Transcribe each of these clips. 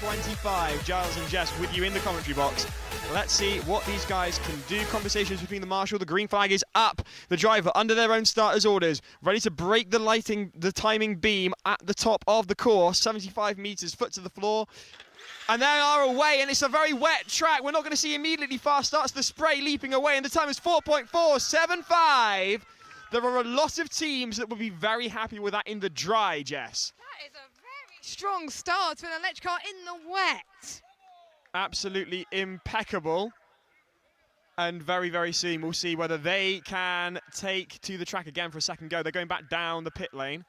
2025. Giles and Jess with you in the commentary box. Let's see what these guys can do. Conversations between the marshal. The green flag is up. The driver under their own starter's orders, ready to break the timing beam at the top of the course. 75 metres, foot to the floor. And they are away, and it's a very wet track. We're not going to see immediately fast starts. The spray leaping away, and the time is 4.475. There are a lot of teams that will be very happy with that in the dry, Jess. That is a very strong start to an electric car in the wet. Absolutely impeccable. And very, very soon we'll see whether they can take to the track again for a second go. They're going back down the pit lane.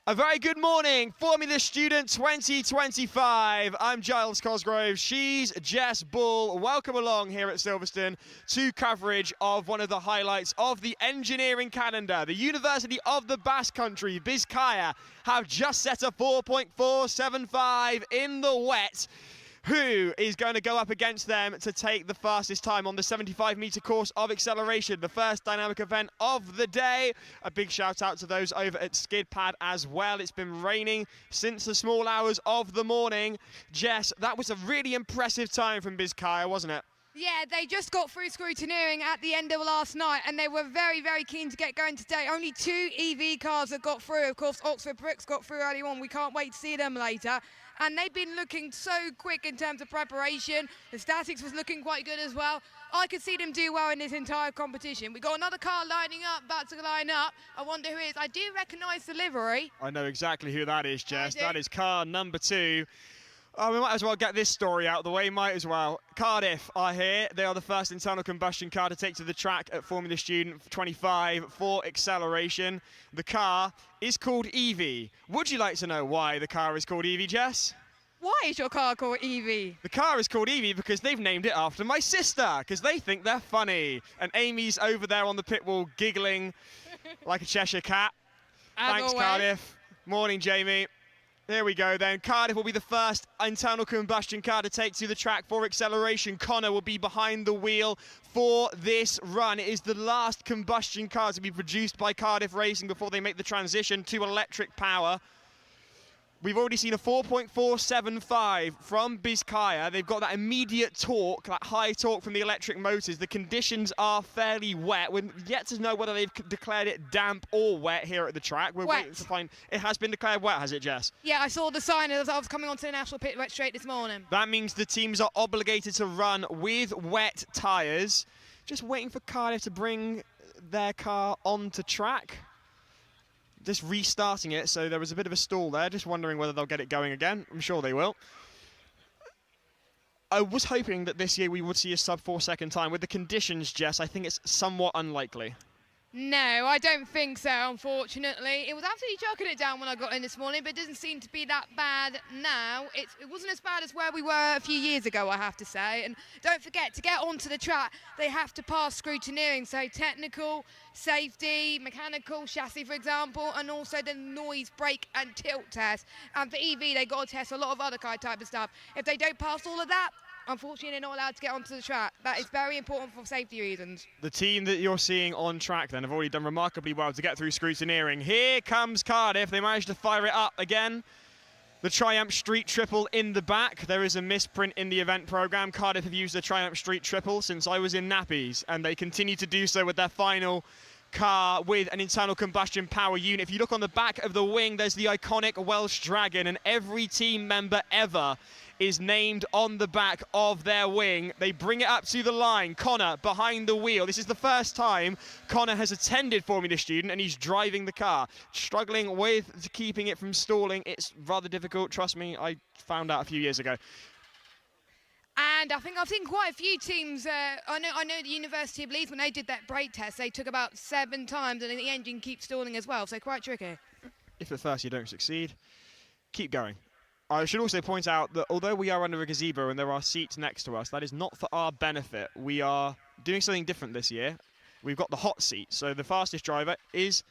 A very good morning, Formula Student 2025. I'm Giles Cosgrove, she's Jess Bull. Welcome along here at Silverstone to coverage of one of the highlights of the engineering calendar. The University of the Basque Country, Bizkaia, have just set a 4.475 in the wet. Who is going to go up against them to take the fastest time on the 75-metre course of acceleration, the first dynamic event of the day? A big shout out to those over at Skid Pad as well. It's been raining since the small hours of the morning. Jess, that was a really impressive time from Bizkaia, wasn't it? Yeah, they just got through scrutineering at the end of last night, and they were very, very keen to get going today. Only 2 EV cars have got through. Of course, Oxford Brookes got through early on. We can't wait to see them later. And they've been looking so quick in terms of preparation. The statics was looking quite good as well. I could see them do well in this entire competition. We got another car lining up, about to line up. I wonder who it is. I do recognise the livery. I know exactly who that is, Jess. That is car number 2. Oh, we might as well get this story out of the way, might as well. Cardiff are here. They are the first internal combustion car to take to the track at Formula Student 25 for acceleration. The car is called Evie. Would you like to know why the car is called Evie, Jess? Why is your car called Evie? The car is called Evie because they've named it after my sister, because they think they're funny. And Amy's over there on the pit wall giggling like a Cheshire cat. Thanks, always. Cardiff. Morning, Jamie. There we go then. Cardiff will be the first internal combustion car to take to the track for acceleration. Connor will be behind the wheel for this run. It is the last combustion car to be produced by Cardiff Racing before they make the transition to electric power. We've already seen a 4.475 from Bizkaia. They've got that immediate torque, that high torque from the electric motors. The conditions are fairly wet. We're yet to know whether they've declared it damp or wet here at the track. We're waiting to find. It has been declared wet, has it, Jess? Yeah, I saw the sign as I was coming onto the National Pit Wet Straight this morning. That means the teams are obligated to run with wet tyres. Just waiting for Cardiff to bring their car onto track. Just restarting it, so there was a bit of a stall there. Just wondering whether they'll get it going again. I'm sure they will. I was hoping that this year we would see a sub 4-second time. With the conditions, Jess, I think it's somewhat unlikely. No, I don't think so, unfortunately. It was absolutely chucking it down when I got in this morning, but it doesn't seem to be that bad now. It wasn't as bad as where we were a few years ago, I have to say. And don't forget, to get onto the track, they have to pass scrutineering. So technical, safety, mechanical, chassis, for example, and also the noise, brake and tilt test. And for EV, they got to test a lot of other kind type of stuff. If they don't pass all of that, unfortunately, they're not allowed to get onto the track. That is very important for safety reasons. The team that you're seeing on track then have already done remarkably well to get through scrutineering. Here comes Cardiff. They managed to fire it up again. The Triumph Street Triple in the back. There is a misprint in the event programme. Cardiff have used the Triumph Street Triple since I was in nappies, and they continue to do so with their final car with an internal combustion power unit. If you look on the back of the wing, there's the iconic Welsh Dragon, and every team member ever is named on the back of their wing. They bring it up to the line. Connor behind the wheel. This is the first time Connor has attended Formula Student, and he's driving the car. Struggling with keeping it from stalling. It's rather difficult. Trust me, I found out a few years ago. And I think I've seen quite a few teams. I know the University of Leeds, when they did that brake test, they took about 7 times, and then the engine keeps stalling as well, so quite tricky. If at first you don't succeed, keep going. I should also point out that although we are under a gazebo and there are seats next to us, that is not for our benefit. We are doing something different this year. We've got the hot seat, so the fastest driver is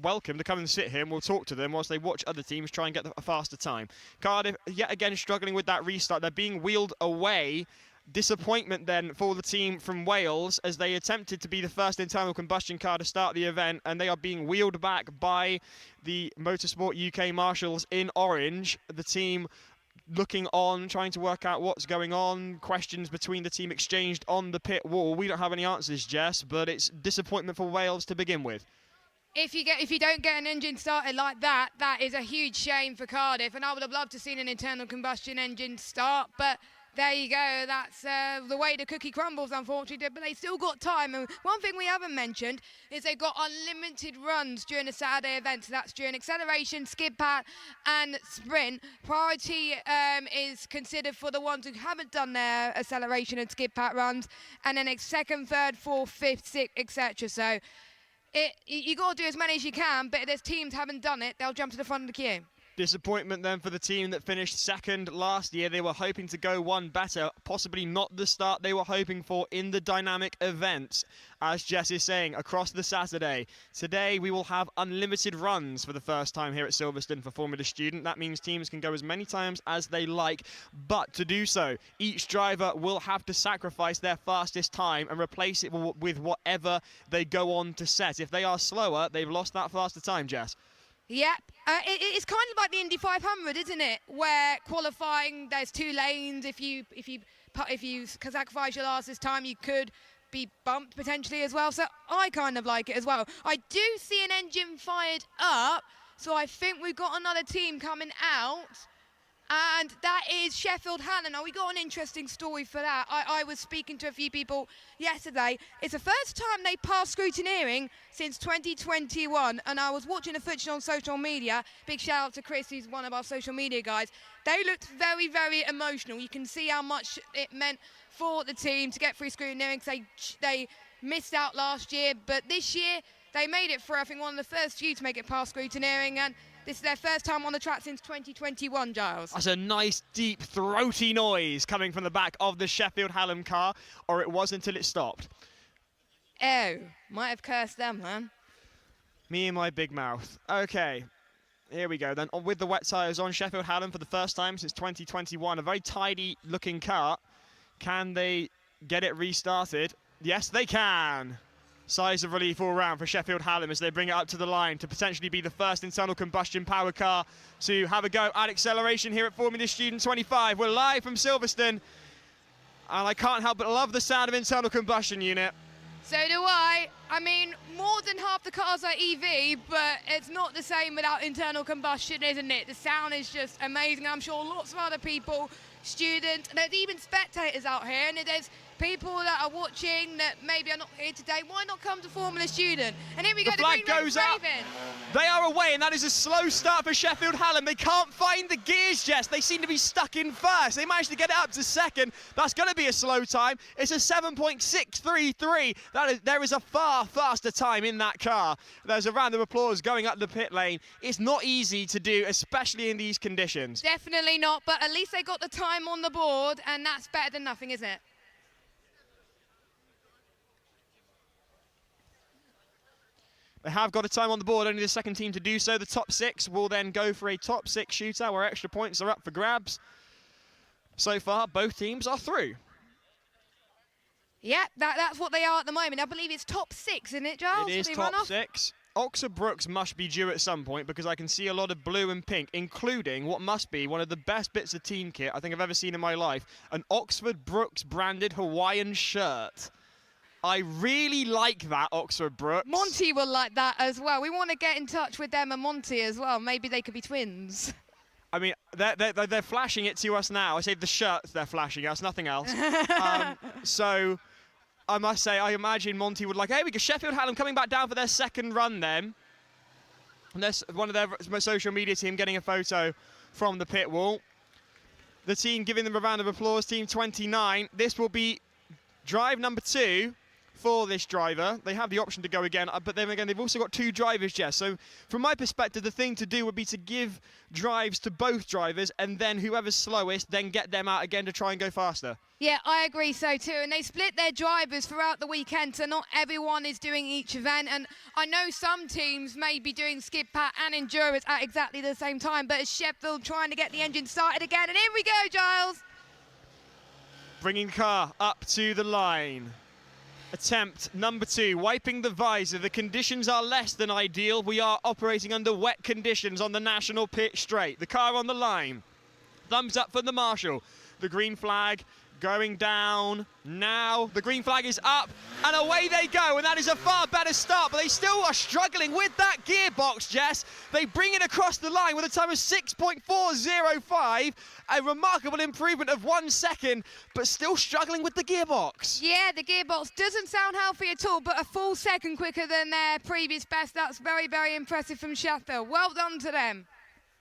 welcome to come and sit here, and we'll talk to them whilst they watch other teams try and get a faster time. Cardiff, yet again, struggling with that restart. They're being wheeled away. Disappointment then for the team from Wales as they attempted to be the first internal combustion car to start the event, and they are being wheeled back by the Motorsport UK Marshals in orange. The team looking on, trying to work out what's going on, questions between the team exchanged on the pit wall. We don't have any answers, Jess, but it's disappointment for Wales to begin with. If you don't get an engine started like that, that is a huge shame for Cardiff, and I would have loved to have seen an internal combustion engine start, but there you go, that's the way the cookie crumbles, unfortunately, but they still got time. And one thing we haven't mentioned is they've got unlimited runs during the Saturday event, so that's during acceleration, skid pad and sprint. Priority is considered for the ones who haven't done their acceleration and skid pad runs, and then it's second, third, fourth, fifth, sixth, etc. So you got to do as many as you can, but if there's teams haven't done it, they'll jump to the front of the queue. Disappointment then for the team that finished second last year. They were hoping to go one better, possibly not the start they were hoping for in the dynamic events. As Jess is saying, across the Saturday, today we will have unlimited runs for the first time here at Silverstone for Formula Student. That means teams can go as many times as they like, but to do so, each driver will have to sacrifice their fastest time and replace it with whatever they go on to set. If they are slower, they've lost that faster time, Jess. Yep. It's kind of like the Indy 500, isn't it? Where qualifying, there's 2 lanes. If you sacrifice your last this time, you could be bumped potentially as well. So I kind of like it as well. I do see an engine fired up, so I think we've got another team coming out. And that is Sheffield Hallam. Now, we got an interesting story for that. I was speaking to a few people yesterday. It's the first time they passed scrutineering since 2021. And I was watching the footage on social media. Big shout out to Chris, who's one of our social media guys. They looked very, very emotional. You can see how much it meant for the team to get through scrutineering. They missed out last year, but this year they made it through. I think one of the first few to make it past scrutineering. And this is their first time on the track since 2021, Giles. That's a nice, deep, throaty noise coming from the back of the Sheffield Hallam car, or it was until it stopped. Oh, might have cursed them, man. Me and my big mouth. Okay, here we go then. With the wet tyres on, Sheffield Hallam for the first time since 2021. A very tidy-looking car. Can they get it restarted? Yes, they can. Sighs of relief all round for Sheffield Hallam as they bring it up to the line to potentially be the first internal combustion power car to have a go at acceleration here at Formula Student 25. We're live from Silverstone, and I can't help but love the sound of internal combustion unit. So do I. I mean, more than half the cars are EV, but it's not the same without internal combustion, isn't it? The sound is just amazing. I'm sure lots of other people, students, and there's even spectators out here, and there's people that are watching that maybe are not here today. Why not come to Formula Student? And here we go, the flag goes up. They are away, and that is a slow start for Sheffield Hallam. They can't find the gears, Jess. They seem to be stuck in first. They managed to get it up to second. That's going to be a slow time. It's a 7.633. There is a far faster time in that car. There's a round of applause going up the pit lane. It's not easy to do, especially in these conditions. Definitely not, but at least they got the time on the board, and that's better than nothing, isn't it? They have got a time on the board, only the second team to do so. The top 6 will then go for a top 6 shootout where extra points are up for grabs. So far, both teams are through. Yeah, that's what they are at the moment. I believe it's top 6, isn't it, Giles? It is top 6. Oxford Brookes must be due at some point because I can see a lot of blue and pink, including what must be one of the best bits of team kit I think I've ever seen in my life, an Oxford Brookes branded Hawaiian shirt. I really like that, Oxford Brookes. Monty will like that as well. We want to get in touch with them and Monty as well. Maybe they could be twins. I mean, they're flashing it to us now. I say the shirts they're flashing us, nothing else. So I must say, I imagine Monty would like, hey, we got Sheffield Hallam coming back down for their second run then. And there's one of their social media team getting a photo from the pit wall. The team giving them a round of applause, team 29. This will be drive number 2 for this driver. They have the option to go again, but then again, they've also got 2 drivers, Jess. So from my perspective, the thing to do would be to give drives to both drivers, and then whoever's slowest, then get them out again to try and go faster. Yeah, I agree so too. And they split their drivers throughout the weekend, so not everyone is doing each event. And I know some teams may be doing skid pat and endurance at exactly the same time, but it's Sheffield trying to get the engine started again. And here we go, Giles. Bringing the car up to the line. Attempt number 2, wiping the visor. The conditions are less than ideal. We are operating under wet conditions on the National Pit Straight. The car on the line. Thumbs up from the marshal. The green flag going down now. The green flag is up and away they go, and that is a far better start, but they still are struggling with that gearbox, Jess. They bring it across the line with a time of 6.405, a remarkable improvement of 1 second, but still struggling with the gearbox. Yeah, the gearbox doesn't sound healthy at all, but a full second quicker than their previous best. That's very, very impressive from Sheffield. Well done to them.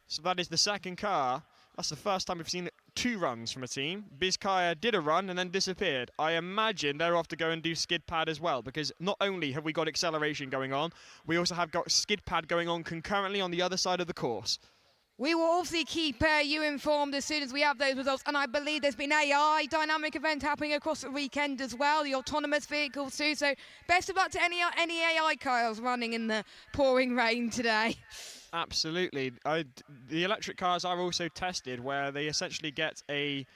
So that is the second car. That's the first time we've seen 2 runs from a team. Bizkaya did a run and then disappeared. I imagine they're off to go and do skid pad as well, because not only have we got acceleration going on, we also have got skid pad going on concurrently on the other side of the course. We will obviously keep you informed as soon as we have those results, and I believe there's been AI dynamic event happening across the weekend as well, the autonomous vehicles too, so best of luck to any AI cars running in the pouring rain today. Absolutely. The electric cars are also tested where they essentially get a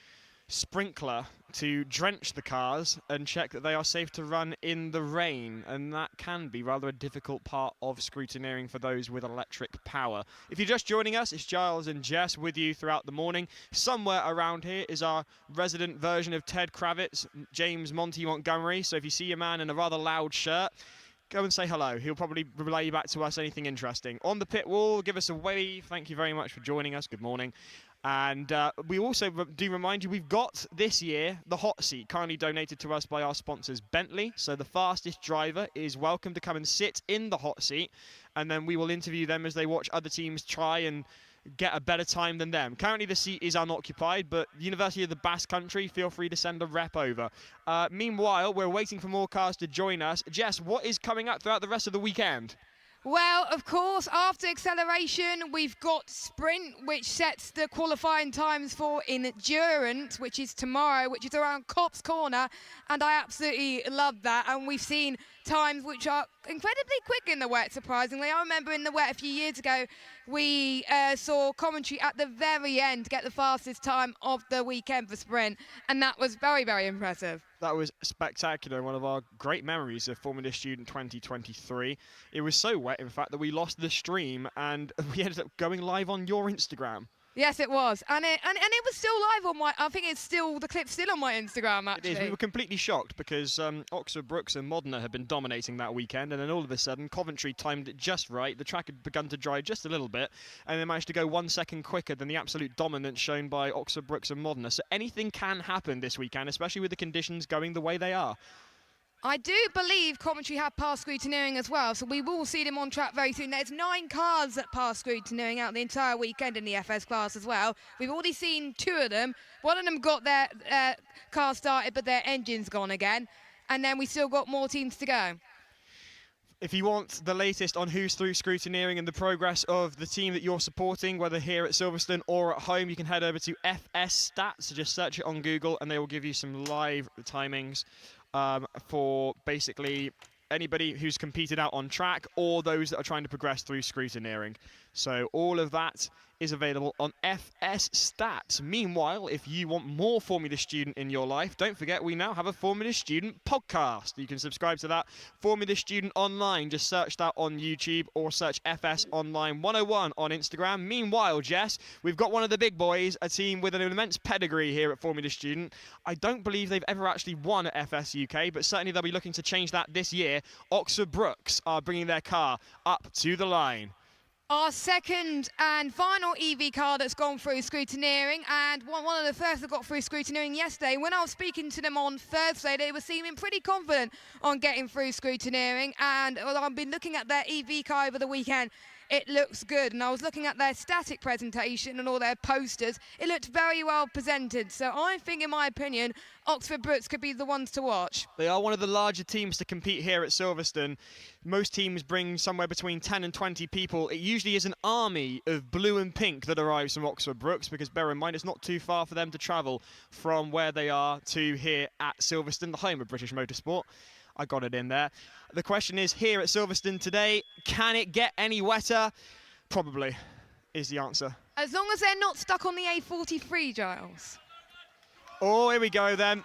sprinkler to drench the cars and check that they are safe to run in the rain, and that can be rather a difficult part of scrutineering for those with electric power. If you're just joining us, it's Giles and Jess with you throughout the morning. Somewhere around here is our resident version of Ted Kravitz, James Montgomery, so if you see a man in a rather loud shirt, go and say hello. He'll probably relay you back to us anything interesting. On the pit wall, give us a wave. Thank you very much for joining us. Good morning. And we also do remind you, we've got this year the hot seat kindly donated to us by our sponsors Bentley. So the fastest driver is welcome to come and sit in the hot seat, and then we will interview them as they watch other teams try and get a better time than them. Currently the seat is unoccupied, but University of the Basque Country, feel free to send a rep over. Meanwhile, we're waiting for more cars to join us. Jess, what is coming up throughout the rest of the weekend? Well, of course, after acceleration, we've got sprint, which sets the qualifying times for endurance, which is tomorrow, which is around Cops Corner, and I absolutely love that. And we've seen times which are incredibly quick in the wet, surprisingly. I remember in the wet a few years ago, we saw commentary at the very end get the fastest time of the weekend for sprint, and that was very, very impressive. That was spectacular, one of our great memories of Formula Student 2023. It was so wet, in fact, that we lost the stream and we ended up going live on your Instagram. Yes, it was, and it was still live on my. I think the clip's still on my Instagram. Actually, it is. We were completely shocked because Oxford, Brookes and Modena had been dominating that weekend, and then all of a sudden Coventry timed it just right. The track had begun to dry just a little bit, and they managed to go 1 second quicker than the absolute dominance shown by Oxford, Brookes and Modena. So anything can happen this weekend, especially with the conditions going the way they are. I do believe Coventry have passed scrutineering as well, so we will see them on track very soon. There's 9 cars that passed scrutineering out the entire weekend in the FS class as well. We've already seen 2 of them. One of them got their car started, but their engine's gone again. And then we still got more teams to go. If you want the latest on who's through scrutineering and the progress of the team that you're supporting, whether here at Silverstone or at home, you can head over to FS Stats. So just search it on Google and they will give you some live timings for basically anybody who's competed out on track or those that are trying to progress through scrutineering. So all of that is available on FS Stats. Meanwhile, if you want more Formula Student in your life, don't forget we now have a Formula Student podcast. You can subscribe to that, Formula Student Online. Just search that on YouTube or search FS Online 101 on Instagram. Meanwhile, Jess, we've got one of the big boys, a team with an immense pedigree here at Formula Student. I don't believe they've ever actually won at FS UK, but certainly they'll be looking to change that this year. Oxford Brookes are bringing their car up to the line. Our second and final EV car that's gone through scrutineering, and one of the first that got through scrutineering yesterday. When I was speaking to them on Thursday, they were seeming pretty confident on getting through scrutineering, and I've been looking at their EV car over the weekend. It looks good, and I was looking at their static presentation and all their posters. It looked very well presented, so I think, in my opinion, Oxford Brookes could be the ones to watch. They are one of the larger teams to compete here at Silverstone. Most teams bring somewhere between 10 and 20 people. It usually is an army of blue and pink that arrives from Oxford Brookes, because bear in mind it's not too far for them to travel from where they are to here at Silverstone, the home of British motorsport. I got it in there. The question is, here at Silverstone today, can it get any wetter? Probably is the answer. As long as they're not stuck on the A43, Giles. Oh, here we go then.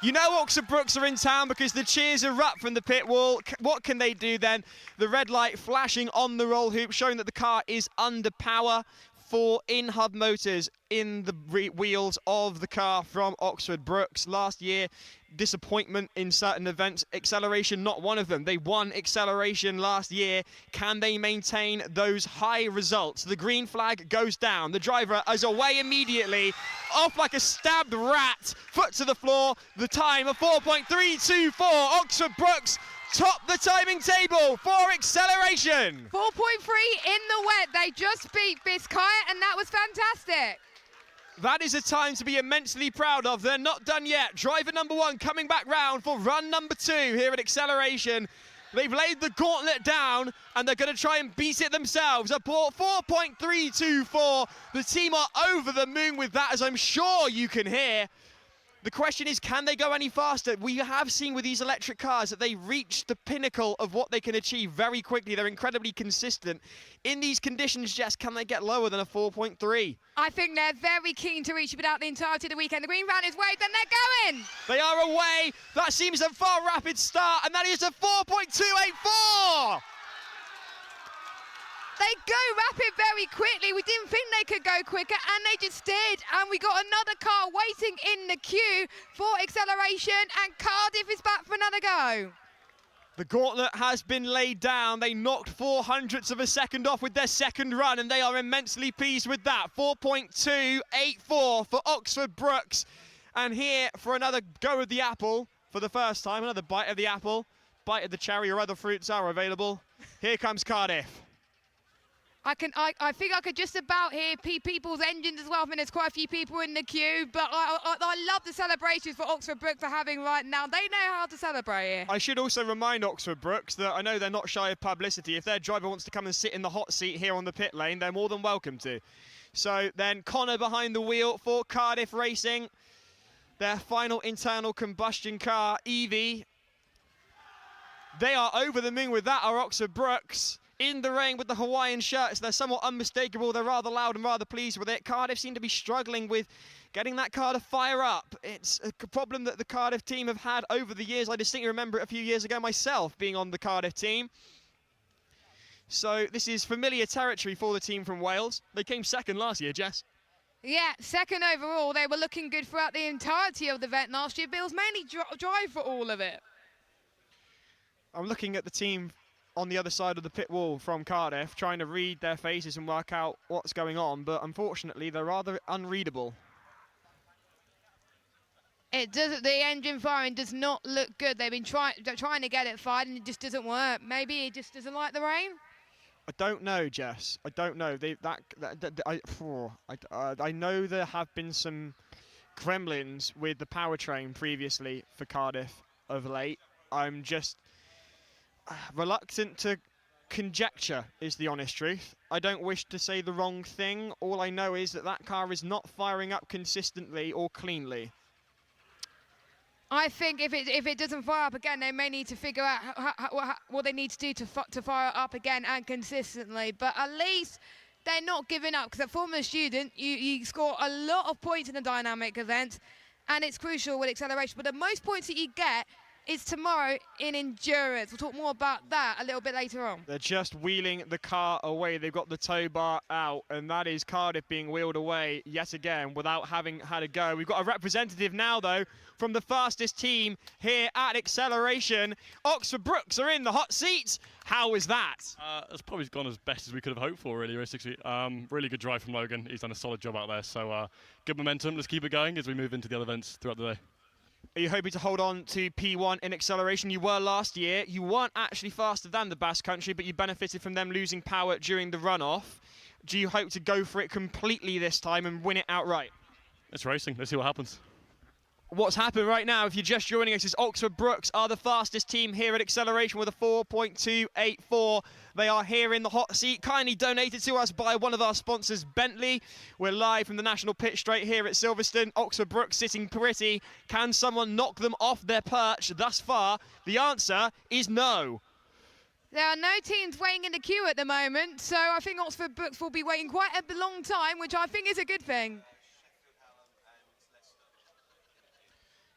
You know Oxford Brookes are in town because the cheers are up from the pit wall. What can they do then? The red light flashing on the roll hoop, showing that the car is under power. 4 in-hub motors in the wheels of the car from Oxford Brookes. Last year, disappointment in certain events. Acceleration, not one of them. They won acceleration last year. Can they maintain those high results? The green flag goes down. The driver is away immediately, off like a stabbed rat, foot to the floor. The time of 4.324. Oxford Brookes top the timing table for acceleration. 4.3 in the wet. They just beat Biscaya, and that was fantastic. That is a time to be immensely proud of. They're not done yet. Driver number 1 coming back round for run number 2 here at acceleration. They've laid the gauntlet down, and they're going to try and beat it themselves. A 4.324. The team are over the moon with that, as I'm sure you can hear. The question is, can they go any faster? We have seen with these electric cars that they reach the pinnacle of what they can achieve very quickly. They're incredibly consistent. In these conditions, Jess, can they get lower than a 4.3? I think they're very keen to reach it without the entirety of the weekend. The green van is waved and they're going. They are away. That seems a far rapid start, and that is a 4.284. They go rapid very quickly. We didn't think they could go quicker, and they just did. And we got another car waiting in the queue for acceleration, and Cardiff is back for another go. The gauntlet has been laid down. They knocked 0.04 of a second off with their second run, and they are immensely pleased with that. 4.284 for Oxford Brookes. And here for another go of the apple for the first time, another bite of the apple. Bite of the cherry or other fruits are available. Here comes Cardiff. I think I could just about hear people's engines as well. I mean, there's quite a few people in the queue, but I love the celebrations for Oxford Brookes are having right now. They know how to celebrate it. I should also remind Oxford Brookes that I know they're not shy of publicity. If their driver wants to come and sit in the hot seat here on the pit lane, they're more than welcome to. So then Connor behind the wheel for Cardiff Racing. Their final internal combustion car, Evie. They are over the moon with that, are Oxford Brookes. In the rain with the Hawaiian shirts, they're somewhat unmistakable. They're rather loud and rather pleased with it. Cardiff seem to be struggling with getting that car to fire up. It's a problem that the Cardiff team have had over the years. I distinctly remember it a few years ago myself being on the Cardiff team. So this is familiar territory for the team from Wales. They came second last year, Jess. Yeah, second overall. They were looking good throughout the entirety of the event last year. But it was mainly drive for all of it. I'm looking at the team on the other side of the pit wall from Cardiff, trying to read their faces and work out what's going on, but unfortunately they're rather unreadable. It doesn't. The engine firing does not look good. They've been trying to get it fired, and it just doesn't work. Maybe it just doesn't like the rain. I don't know, Jess. I don't know. I know there have been some gremlins with the powertrain previously for Cardiff of late. I'm just reluctant to conjecture is the honest truth. I don't wish to say the wrong thing. All I know is that that car is not firing up consistently or cleanly. I think if it doesn't fire up again, they may need to figure out what they need to do to fire up again and consistently. But at least they're not giving up, because at Formula Student, you score a lot of points in a dynamic event, and it's crucial with acceleration. But the most points that you get is tomorrow in endurance. We'll talk more about that a little bit later on. They're just wheeling the car away. They've got the tow bar out, and that is Cardiff being wheeled away yet again without having had a go. We've got a representative now, though, from the fastest team here at acceleration. Oxford Brookes are in the hot seats. How is that? It's probably gone as best as we could have hoped for, really, realistically. Really good drive from Logan. He's done a solid job out there, so good momentum. Let's keep it going as we move into the other events throughout the day. Are you hoping to hold on to P1 in acceleration? You were last year. You weren't actually faster than the Basque Country, but you benefited from them losing power during the runoff. Do you hope to go for it completely this time and win it outright? It's racing. Let's see what happens. What's happened right now, if you're just joining us, is Oxford Brookes are the fastest team here at acceleration with a 4.284. They are here in the hot seat, kindly donated to us by one of our sponsors, Bentley. We're live from the National Pit Straight here at Silverstone. Oxford Brookes sitting pretty. Can someone knock them off their perch thus far? The answer is no. There are no teams waiting in the queue at the moment, so I think Oxford Brookes will be waiting quite a long time, which I think is a good thing.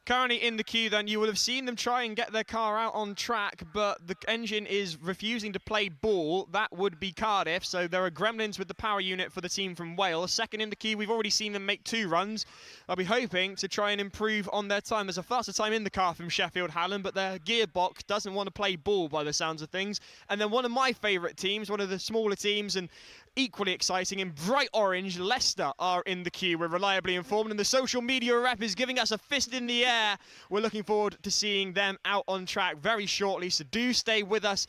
Currently in the queue, then, you will have seen them try and get their car out on track, but the engine is refusing to play ball. That would be Cardiff, so there are gremlins with the power unit for the team from Wales. Second in the queue, we've already seen them make 2 runs. I'll be hoping to try and improve on their time. There's a faster time in the car from Sheffield Hallam, but their gearbox doesn't want to play ball by the sounds of things. And then one of my favourite teams, one of the smaller teams, and equally exciting in bright orange, Leicester are in the queue. We're reliably informed, and the social media rep is giving us a fist in the air. We're looking forward to seeing them out on track very shortly, so do stay with us.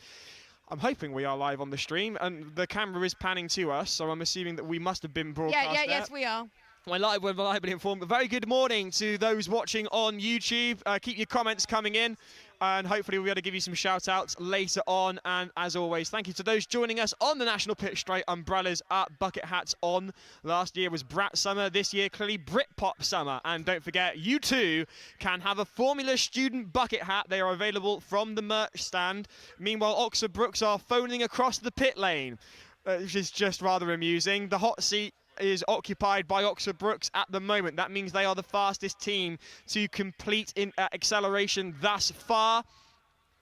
I'm hoping we are live on the stream, and the camera is panning to us, so I'm assuming that we must have been broadcast there. Yes, we are. We're reliably informed. A very good morning to those watching on YouTube. Keep your comments coming in, and hopefully we'll be able to give you some shout-outs later on. And as always, thank you to those joining us on the National Pitch Straight. Umbrellas up, bucket hats on. Last year was Brat Summer. This year, clearly Britpop Summer. And don't forget, you too can have a Formula Student bucket hat. They are available from the merch stand. Meanwhile, Oxford Brookes are phoning across the pit lane, which is just rather amusing. The hot seat is occupied by Oxford Brookes at the moment. That means they are the fastest team to complete in acceleration thus far.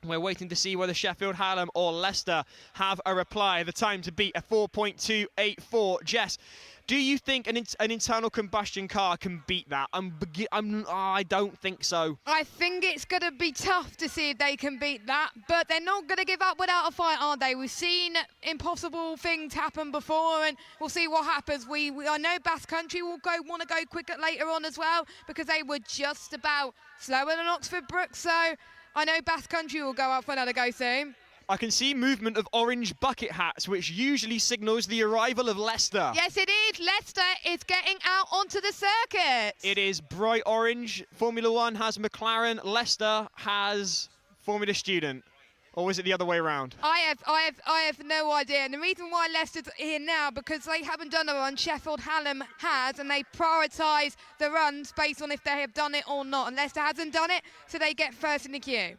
We're waiting to see whether Sheffield Hallam or Leicester have a reply. The time to beat a 4.284. Jess, do you think an internal combustion car can beat that? I don't think so. I think it's going to be tough to see if they can beat that, but they're not going to give up without a fight, are they? We've seen impossible things happen before, and we'll see what happens. I know Basque Country will want to go quicker later on as well, because they were just about slower than Oxford Brookes, so I know Basque Country will go up for another go soon. I can see movement of orange bucket hats, which usually signals the arrival of Leicester. Yes, it is. Leicester is getting out onto the circuit. It is bright orange. Formula One has McLaren. Leicester has Formula Student. Or is it the other way around? I have no idea. And the reason why Leicester's here now, because they haven't done a run, Sheffield Hallam has, and they prioritise the runs based on if they have done it or not. And Leicester hasn't done it, so they get first in the queue.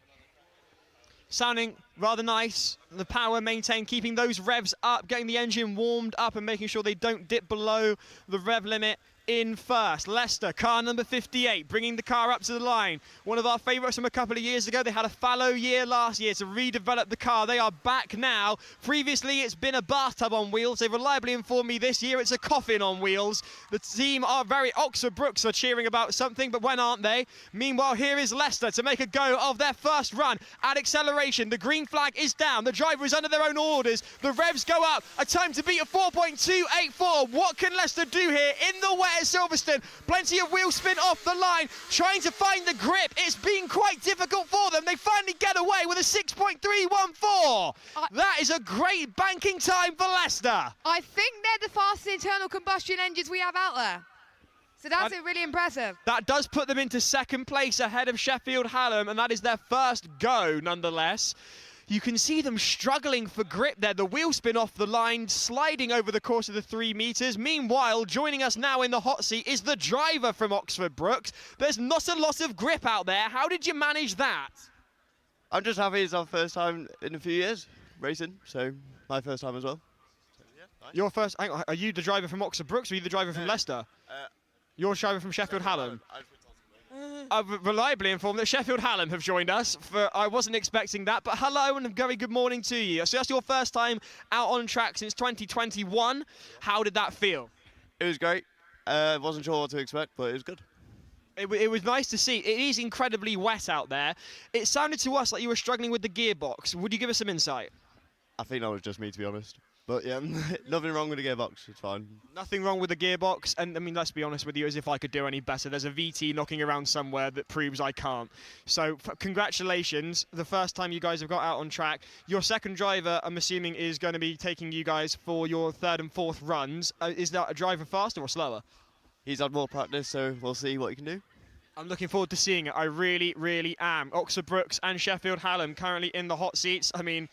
Sounding rather nice. The power maintained, keeping those revs up, getting the engine warmed up and making sure they don't dip below the rev limit. In first, Leicester, car number 58, bringing the car up to the line. One of our favourites from a couple of years ago. They had a fallow year last year to redevelop the car. They are back now. Previously, it's been a bathtub on wheels. They've reliably informed me this year it's a coffin on wheels. The team are Oxford Brookes are cheering about something, but when aren't they? Meanwhile, here is Leicester to make a go of their first run at acceleration. The green flag is down. The driver is under their own orders. The revs go up. A time to beat a 4.284. What can Leicester do here in the wet at Silverstone? Plenty of wheel spin off the line, trying to find the grip. It's been quite difficult for them. They finally get away with a 6.314. That is a great banking time for Leicester. I think they're the fastest internal combustion engines we have out there. So that's really impressive. That does put them into second place ahead of Sheffield Hallam, and that is their first go nonetheless. You can see them struggling for grip there. The wheel spin off the line, sliding over the course of the 3 metres. Meanwhile, joining us now in the hot seat is the driver from Oxford Brookes. There's not a lot of grip out there. How did you manage that? I'm just happy it's our first time in a few years racing, so my first time as well. So, yeah, nice. Your first, hang on, are you the driver from Oxford Brookes or are you the driver from Leicester? You're the driver from Sheffield Hallam. I've reliably informed that Sheffield Hallam have joined us. I wasn't expecting that, but hello and a very good morning to you. So that's your first time out on track since 2021. How did that feel? It was great. Wasn't sure what to expect, but it was good. It was nice to see. It is incredibly wet out there. It sounded to us like you were struggling with the gearbox. Would you give us some insight? I think that was just me, to be honest. But yeah, nothing wrong with the gearbox. It's fine. Nothing wrong with the gearbox. And I mean, let's be honest with you, as if I could do any better. There's a VT knocking around somewhere that proves I can't. So congratulations. The first time you guys have got out on track. Your second driver, I'm assuming, is going to be taking you guys for your third and fourth runs. Is that a driver faster or slower? He's had more practice, so we'll see what he can do. I'm looking forward to seeing it. I really, really am. Oxford Brookes and Sheffield Hallam currently in the hot seats. I mean,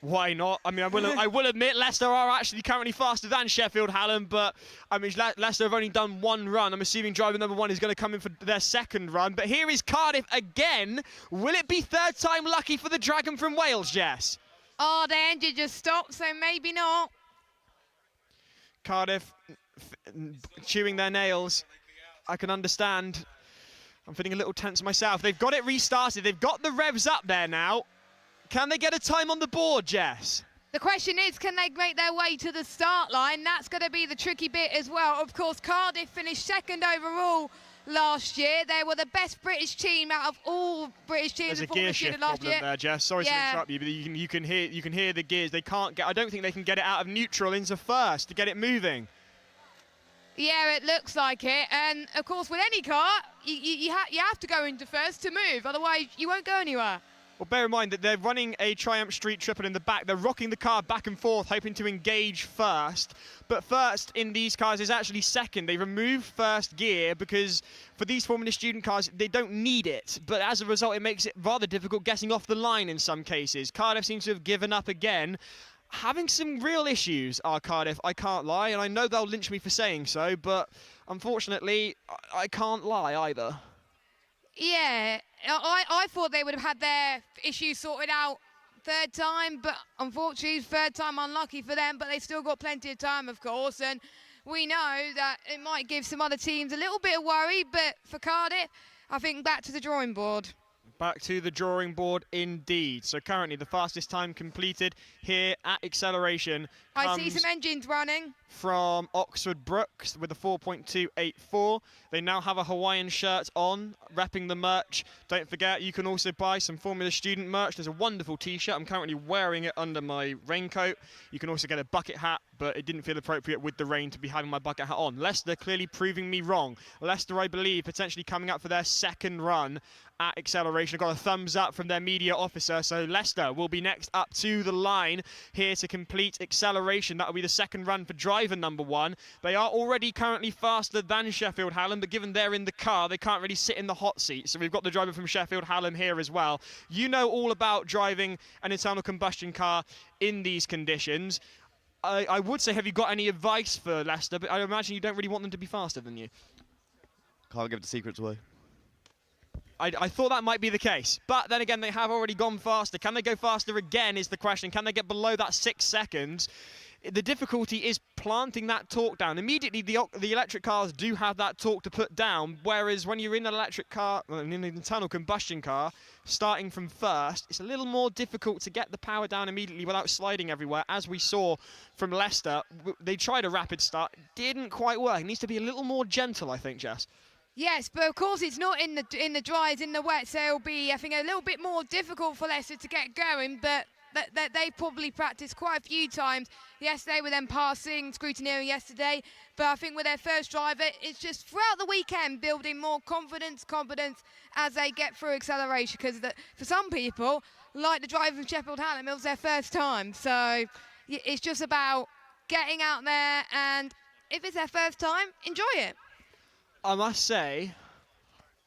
why not? I mean, I will admit Leicester are actually currently faster than Sheffield Hallam, but I mean, Leicester have only done one run. I'm assuming driver number one is going to come in for their second run. But here is Cardiff again. Will it be third time lucky for the Dragon from Wales, Jess? Oh, the engine just stopped, so maybe not. Cardiff chewing their nails. I can understand. I'm feeling a little tense myself. They've got it restarted. They've got the revs up there now. Can they get a time on the board, Jess? The question is, can they make their way to the start line? That's going to be the tricky bit as well. Of course, Cardiff finished second overall last year. They were the best British team out of all British teams. There's a gear shift problem there, Jess. Sorry to interrupt you, but you can hear the gears. They can't get. I don't think they can get it out of neutral into first to get it moving. Yeah, it looks like it. And of course, with any car, you have to go into first to move. Otherwise, you won't go anywhere. Well, bear in mind that they're running a Triumph Street Triple in the back. They're rocking the car back and forth, hoping to engage first. But first in these cars is actually second. They remove first gear because for these Formula Student cars, they don't need it. But as a result, it makes it rather difficult getting off the line in some cases. Cardiff seems to have given up again. Having some real issues are Cardiff, I can't lie. And I know they'll lynch me for saying so, but unfortunately, I can't lie either. Yeah, I thought they would have had their issues sorted out third time, but unfortunately third time unlucky for them, but they've still got plenty of time, of course, and we know that it might give some other teams a little bit of worry, but for Cardiff, I think back to the drawing board. Back to the drawing board indeed. So currently the fastest time completed here at Acceleration I see some engines running. From Oxford Brookes with a 4.284. They now have a Hawaiian shirt on, repping the merch. Don't forget, you can also buy some Formula Student merch. There's a wonderful t-shirt. I'm currently wearing it under my raincoat. You can also get a bucket hat, but it didn't feel appropriate with the rain to be having my bucket hat on. Leicester clearly proving me wrong. Leicester, I believe, potentially coming up for their second run at Acceleration. I've got a thumbs up from their media officer, so Leicester will be next up to the line here to complete Acceleration. That will be the second run for driver number one. They are already currently faster than Sheffield Hallam, but given they're in the car, they can't really sit in the hot seat. So we've got the driver from Sheffield Hallam here as well. You know all about driving an internal combustion car in these conditions. I would say, have you got any advice for Leicester? But I imagine you don't really want them to be faster than you. Can't give the secrets away. I thought that might be the case, but then again, they have already gone faster. Can they go faster again is the question. Can they get below that 6 seconds? The difficulty is planting that torque down. Immediately, the electric cars do have that torque to put down, whereas when you're in an electric car, in an internal combustion car, starting from first, it's a little more difficult to get the power down immediately without sliding everywhere, as we saw from Leicester. They tried a rapid start, didn't quite work. It needs to be a little more gentle, I think, Jess. Yes, but of course it's not in the dry, it's in the wet, so it'll be, I think, a little bit more difficult for Leicester to get going, but they probably practiced quite a few times yesterday with them passing, scrutineering yesterday, but I think with their first driver, it's just throughout the weekend building more confidence as they get through Acceleration, because for some people, like the driver from Sheffield Hallam, it was their first time, so it's just about getting out there, and if it's their first time, enjoy it. I must say,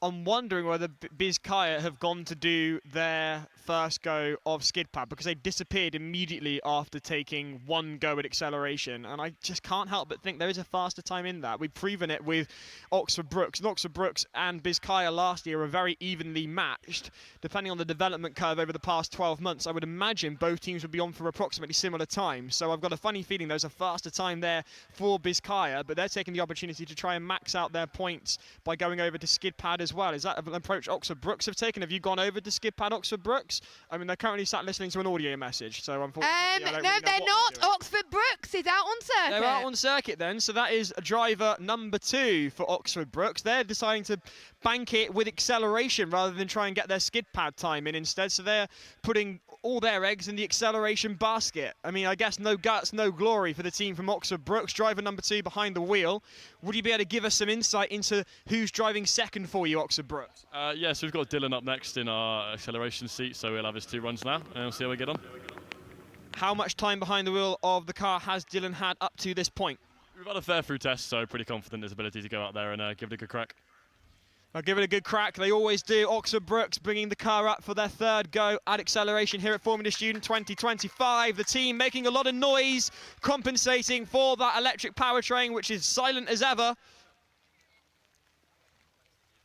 I'm wondering whether Bizkaya have gone to do their first go of skid pad, because they disappeared immediately after taking one go at Acceleration, and I just can't help but think there is a faster time in that. We've proven it with Oxford Brookes. And Oxford Brookes and Bizkaya last year are very evenly matched. Depending on the development curve over the past 12 months, I would imagine both teams would be on for approximately similar time. So I've got a funny feeling there's a faster time there for Bizkaya, but they're taking the opportunity to try and max out their points by going over to skid pad as well. Is that an approach Oxford Brookes have taken? Have you gone over to skid pad Oxford Brookes? I mean, they're currently sat listening to an audio message, so unfortunately, no, they're not. Oxford Brookes is out on circuit. They're out on circuit then, so that is driver number 2 for Oxford Brookes. They're deciding to bank it with Acceleration rather than try and get their skid pad time in instead, so they're putting all their eggs in the Acceleration basket. I mean, I guess no guts, no glory for the team from Oxford Brookes. Driver number 2 behind the wheel. Would you be able to give us some insight into who's driving second for you, Oxford Brookes? Yes, we've got Dylan up next in our Acceleration seat, so we'll have his 2 runs now, and we'll see how we get on. How much time behind the wheel of the car has Dylan had up to this point? We've had a fair through test, so pretty confident in his ability to go out there and give it a good crack. I'll give it a good crack. They always do. Oxford Brookes bringing the car up for their third go at Acceleration here at Formula Student 2025. The team making a lot of noise, compensating for that electric powertrain, which is silent as ever.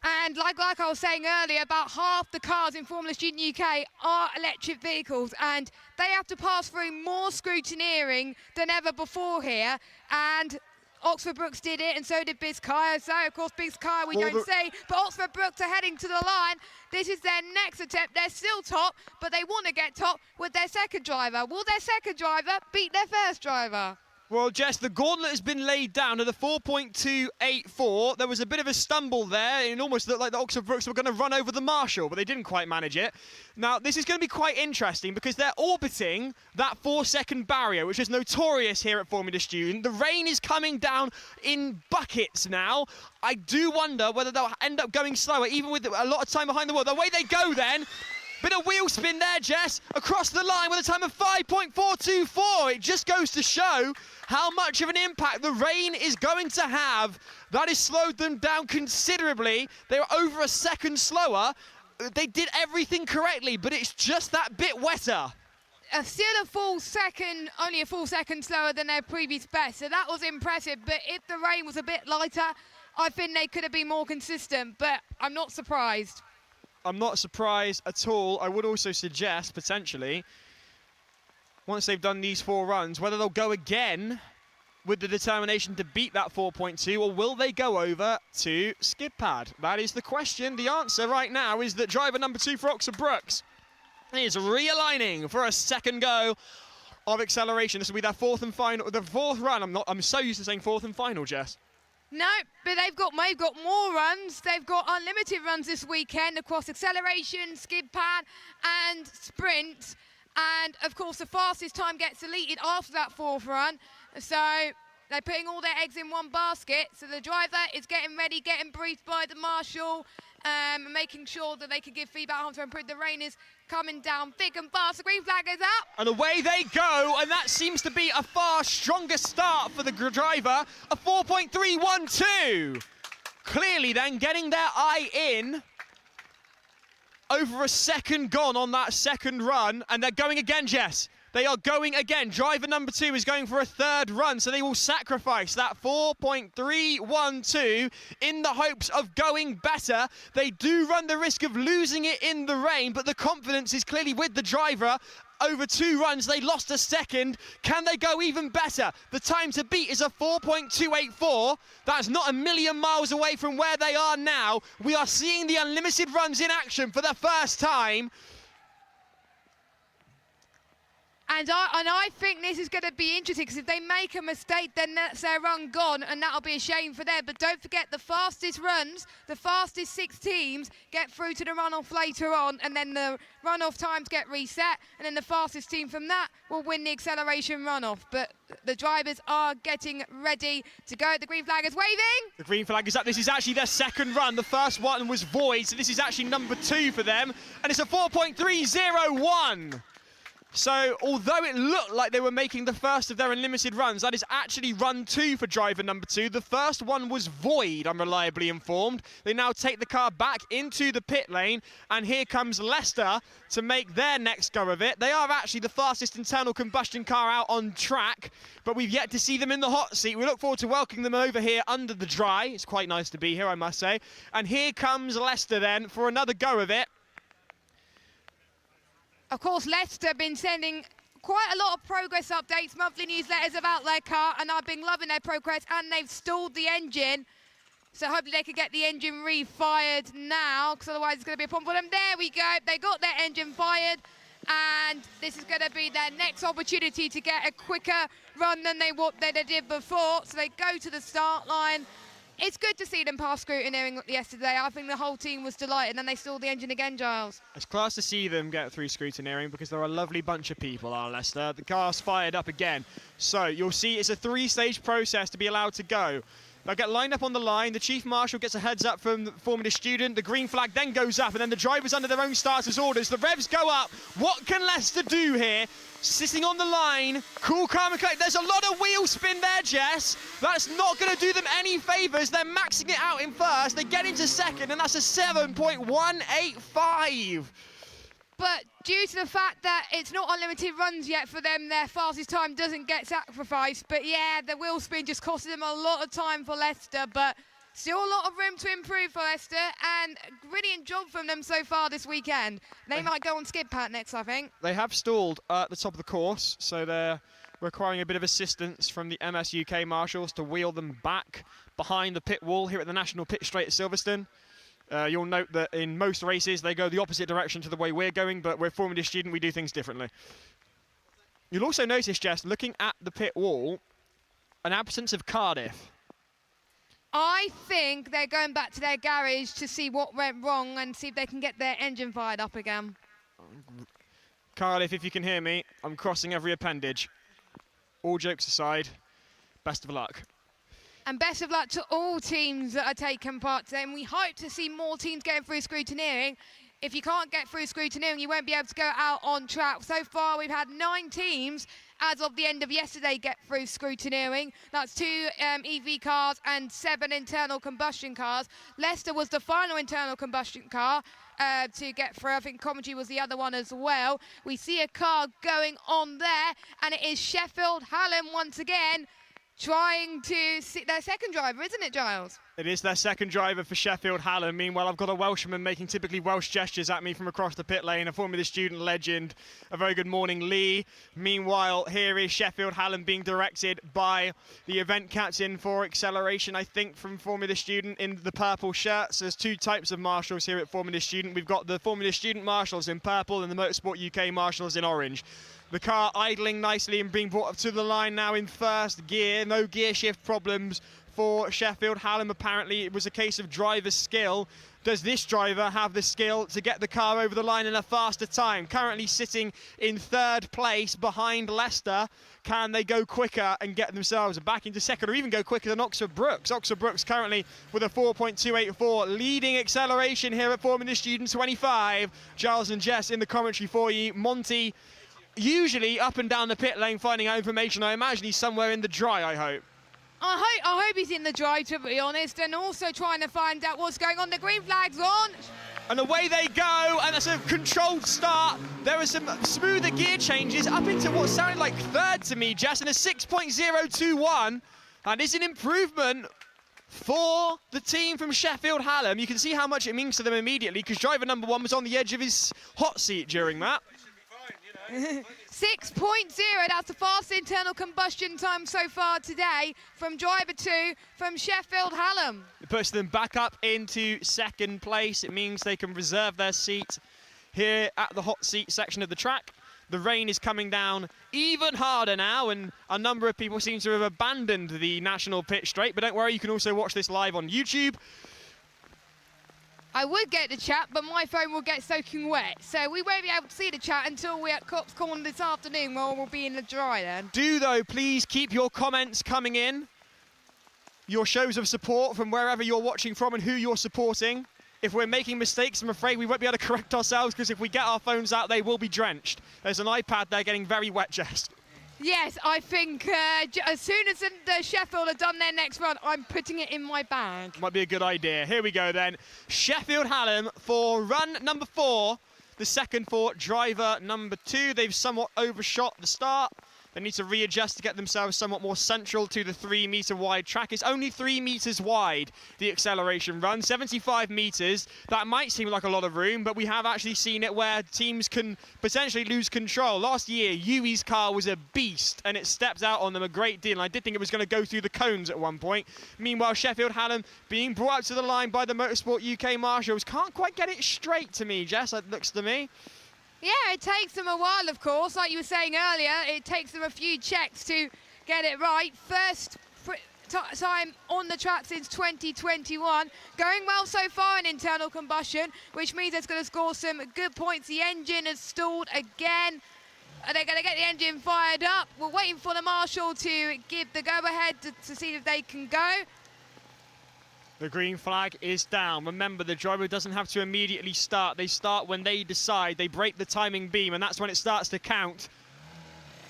And like I was saying earlier, about half the cars in Formula Student UK are electric vehicles, and they have to pass through more scrutineering than ever before here. And Oxford Brookes did it, and so did Bizkaya. So, of course, Bizkaya we Well, don't say, but Oxford Brookes are heading to the line. This is their next attempt. They're still top, but they want to get top with their second driver. Will their second driver beat their first driver? Well, Jess, the gauntlet has been laid down at the 4.284. There was a bit of a stumble there. It almost looked like the Oxford Brookes were going to run over the Marshall, but they didn't quite manage it. Now, this is going to be quite interesting because they're orbiting that 4-second barrier, which is notorious here at Formula Student. The rain is coming down in buckets now. I do wonder whether they'll end up going slower, even with a lot of time behind the wheel. The way they go then, bit of wheel spin there, Jess, across the line with a time of 5.424. It just goes to show how much of an impact the rain is going to have. That has slowed them down considerably. They were over a second slower. They did everything correctly, but it's just that bit wetter. Still a full second, only a full second slower than their previous best, so that was impressive. But if the rain was a bit lighter, I think they could have been more consistent, but I'm not surprised. I'm not surprised at all. I would also suggest, potentially, once they've done these 4 runs, whether they'll go again with the determination to beat that 4.2, or will they go over to skid pad? That is the question. The answer right now is that driver number 2 for Oxford Brookes is realigning for a second go of acceleration. This will be their 4th and final, the 4th run. I'm so used to saying 4th and final, Jess. No, but they've got more runs. They've got unlimited runs this weekend across acceleration, skid pad and sprint. And, of course, the fastest time gets deleted after that 4th run. So they're putting all their eggs in one basket. So the driver is getting ready, getting briefed by the marshal, making sure that they can give feedback on to improve. The rain is coming down thick and fast. The green flag is up. And away they go, and that seems to be a far stronger start for the driver. A 4.312. Clearly then getting their eye in. Over a second gone on that second run, and they're going again, Jess. They are going again. Driver number 2 is going for a 3rd run, so they will sacrifice that 4.312 in the hopes of going better. They do run the risk of losing it in the rain, but the confidence is clearly with the driver. Over 2 runs, they lost a second. Can they go even better? The time to beat is a 4.284. That's not a million miles away from where they are now. We are seeing the unlimited runs in action for the first time. And I think this is going to be interesting, because if they make a mistake, then that's their run gone, and that'll be a shame for them. But don't forget, the fastest runs, the fastest 6 teams get through to the runoff later on, and then the runoff times get reset, and then the fastest team from that will win the acceleration runoff. But the drivers are getting ready to go. The green flag is waving. The green flag is up. This is actually their second run. The first one was void, so this is actually number 2 for them, and it's a 4.301. So, although it looked like they were making the first of their unlimited runs, that is actually run 2 for driver number 2. The first one was void, I'm reliably informed. They now take the car back into the pit lane, and here comes Leicester to make their next go of it. They are actually the fastest internal combustion car out on track, but we've yet to see them in the hot seat. We look forward to welcoming them over here under the dry. It's quite nice to be here, I must say. And here comes Leicester then for another go of it. Of course, Leicester have been sending quite a lot of progress updates, monthly newsletters about their car, and I've been loving their progress, and they've stalled the engine. So hopefully they can get the engine re-fired now, because otherwise it's going to be a problem for them. There we go. They got their engine fired, and this is going to be their next opportunity to get a quicker run than they did before. So they go to the start line. It's good to see them pass scrutineering yesterday. I think the whole team was delighted, and they stalled the engine again, Giles. It's class to see them get through scrutineering, because they're a lovely bunch of people, are Leicester. The car's fired up again. So you'll see it's a 3-stage process to be allowed to go. They'll get lined up on the line. The Chief Marshal gets a heads up from the Formula Student. The green flag then goes up, and then the drivers under their own starters' orders. The revs go up. What can Leicester do here? Sitting on the line, cool, calm and collected. There's a lot of wheel spin there, Jess. That's not going to do them any favours. They're maxing it out in first. They get into second, and that's a 7.185. But due to the fact that it's not unlimited runs yet for them, their fastest time doesn't get sacrificed. But yeah, the wheel spin just costed them a lot of time for Leicester, but still a lot of room to improve for Leicester, and brilliant job from them so far this weekend. They might go on skid pad next, I think. They have stalled at the top of the course, so they're requiring a bit of assistance from the MS UK marshals to wheel them back behind the pit wall here at the National Pit Straight at Silverstone. You'll note that in most races they go the opposite direction to the way we're going, but we're Formula Student, we do things differently. You'll also notice, Jess, looking at the pit wall, an absence of Cardiff. I think they're going back to their garage to see what went wrong and see if they can get their engine fired up again. Cardiff, if you can hear me, I'm crossing every appendage. All jokes aside, best of luck. And best of luck to all teams that are taking part today. And we hope to see more teams going through scrutineering. If you can't get through scrutineering, you won't be able to go out on track. So far, we've had 9 teams as of the end of yesterday get through scrutineering. That's 2 EV cars and 7 internal combustion cars. Leicester was the final internal combustion car to get through. I think Coventry was the other one as well. We see a car going on there, and it is Sheffield Hallam once again trying to see their second driver, isn't it, Giles? It is their second driver for Sheffield Hallam. Meanwhile, I've got a Welshman making typically Welsh gestures at me from across the pit lane, a Formula Student legend. A very good morning, Lee. Meanwhile, here is Sheffield Hallam being directed by the event captain for acceleration, I think, from Formula Student in the purple shirts. There's 2 types of marshals here at Formula Student. We've got the Formula Student marshals in purple and the Motorsport UK marshals in orange. The car idling nicely and being brought up to the line now in first gear. No gear shift problems for Sheffield Hallam. Apparently it was a case of driver skill. Does this driver have the skill to get the car over the line in a faster time? Currently sitting in 3rd place behind Leicester. Can they go quicker and get themselves back into second, or even go quicker than Oxford Brookes? Oxford Brookes currently with a 4.284, leading acceleration here at Formula Student 25. Giles and Jess in the commentary for you. Monty, usually up and down the pit lane finding out information. I imagine he's somewhere in the dry, I hope. I hope he's in the dry, to be honest, and also trying to find out what's going on. The green flag's on. And away they go, and that's a controlled start. There are some smoother gear changes up into what sounded like 3rd to me, Jess, and a 6.021. And is an improvement for the team from Sheffield Hallam. You can see how much it means to them immediately, because driver number 1 was on the edge of his hot seat during that. 6.0, that's the fastest internal combustion time so far today from driver 2 from Sheffield Hallam. It puts them back up into 2nd place. It means they can reserve their seat here at the hot seat section of the track. The rain is coming down even harder now, and a number of people seem to have abandoned the National Pit Straight, but don't worry, you can also watch this live on YouTube. I would get the chat, but my phone will get soaking wet, so we won't be able to see the chat until we're at Cops Corner this afternoon, where we'll be in the dry then. Do, though, please keep your comments coming in, your shows of support from wherever you're watching from and who you're supporting. If we're making mistakes, I'm afraid we won't be able to correct ourselves, because if we get our phones out, they will be drenched. There's an iPad there getting very wet, Jess. Yes, I think as soon as the Sheffield have done their next run, I'm putting it in my bag. Might be a good idea. Here we go then. Sheffield Hallam for run number 4. The second for driver number 2. They've somewhat overshot the start. They need to readjust to get themselves somewhat more central to the 3-metre wide track. It's only 3 metres wide, the acceleration run, 75 metres. That might seem like a lot of room, but we have actually seen it where teams can potentially lose control. Last year, Ui's car was a beast, and it stepped out on them a great deal. And I did think it was going to go through the cones at one point. Meanwhile, Sheffield Hallam being brought up to the line by the Motorsport UK marshals. Can't quite get it straight to me, Jess, it looks to me. Yeah, it takes them a while, of course. Like you were saying earlier, it takes them a few checks to get it right. First time on the track since 2021. Going well so far in internal combustion, which means it's going to score some good points. The engine has stalled again. Are they going to get the engine fired up? We're waiting for the marshal to give the go-ahead to see if they can go. The green flag is down. Remember, the driver doesn't have to immediately start. They start when they decide. They break the timing beam, and that's when it starts to count.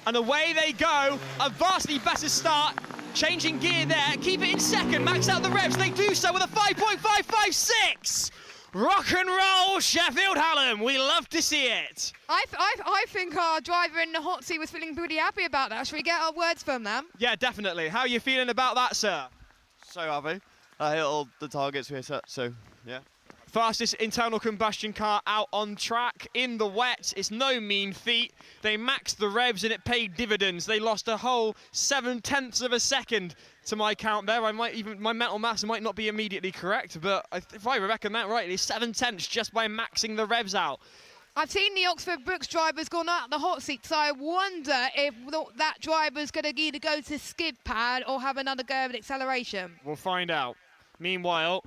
And away they go. A vastly better start. Changing gear there. Keep it in second. Max out the revs. They do so with a 5.556. Rock and roll, Sheffield Hallam. We love to see it. I think our driver in the hot seat was feeling pretty happy about that. Should we get our words from them? Yeah, definitely. How are you feeling about that, sir? So happy. I hit all the targets we set, so yeah. Fastest internal combustion car out on track in the wet. It's no mean feat. They maxed the revs and it paid dividends. They lost a whole 7/10 of a second to my count there. My mental maths might not be immediately correct, but if I reckon that right, it's 7/10 just by maxing the revs out. I've seen the Oxford Brookes drivers gone out the hot seat, so I wonder if that driver's going to either go to skid pad or have another go at acceleration. We'll find out. Meanwhile,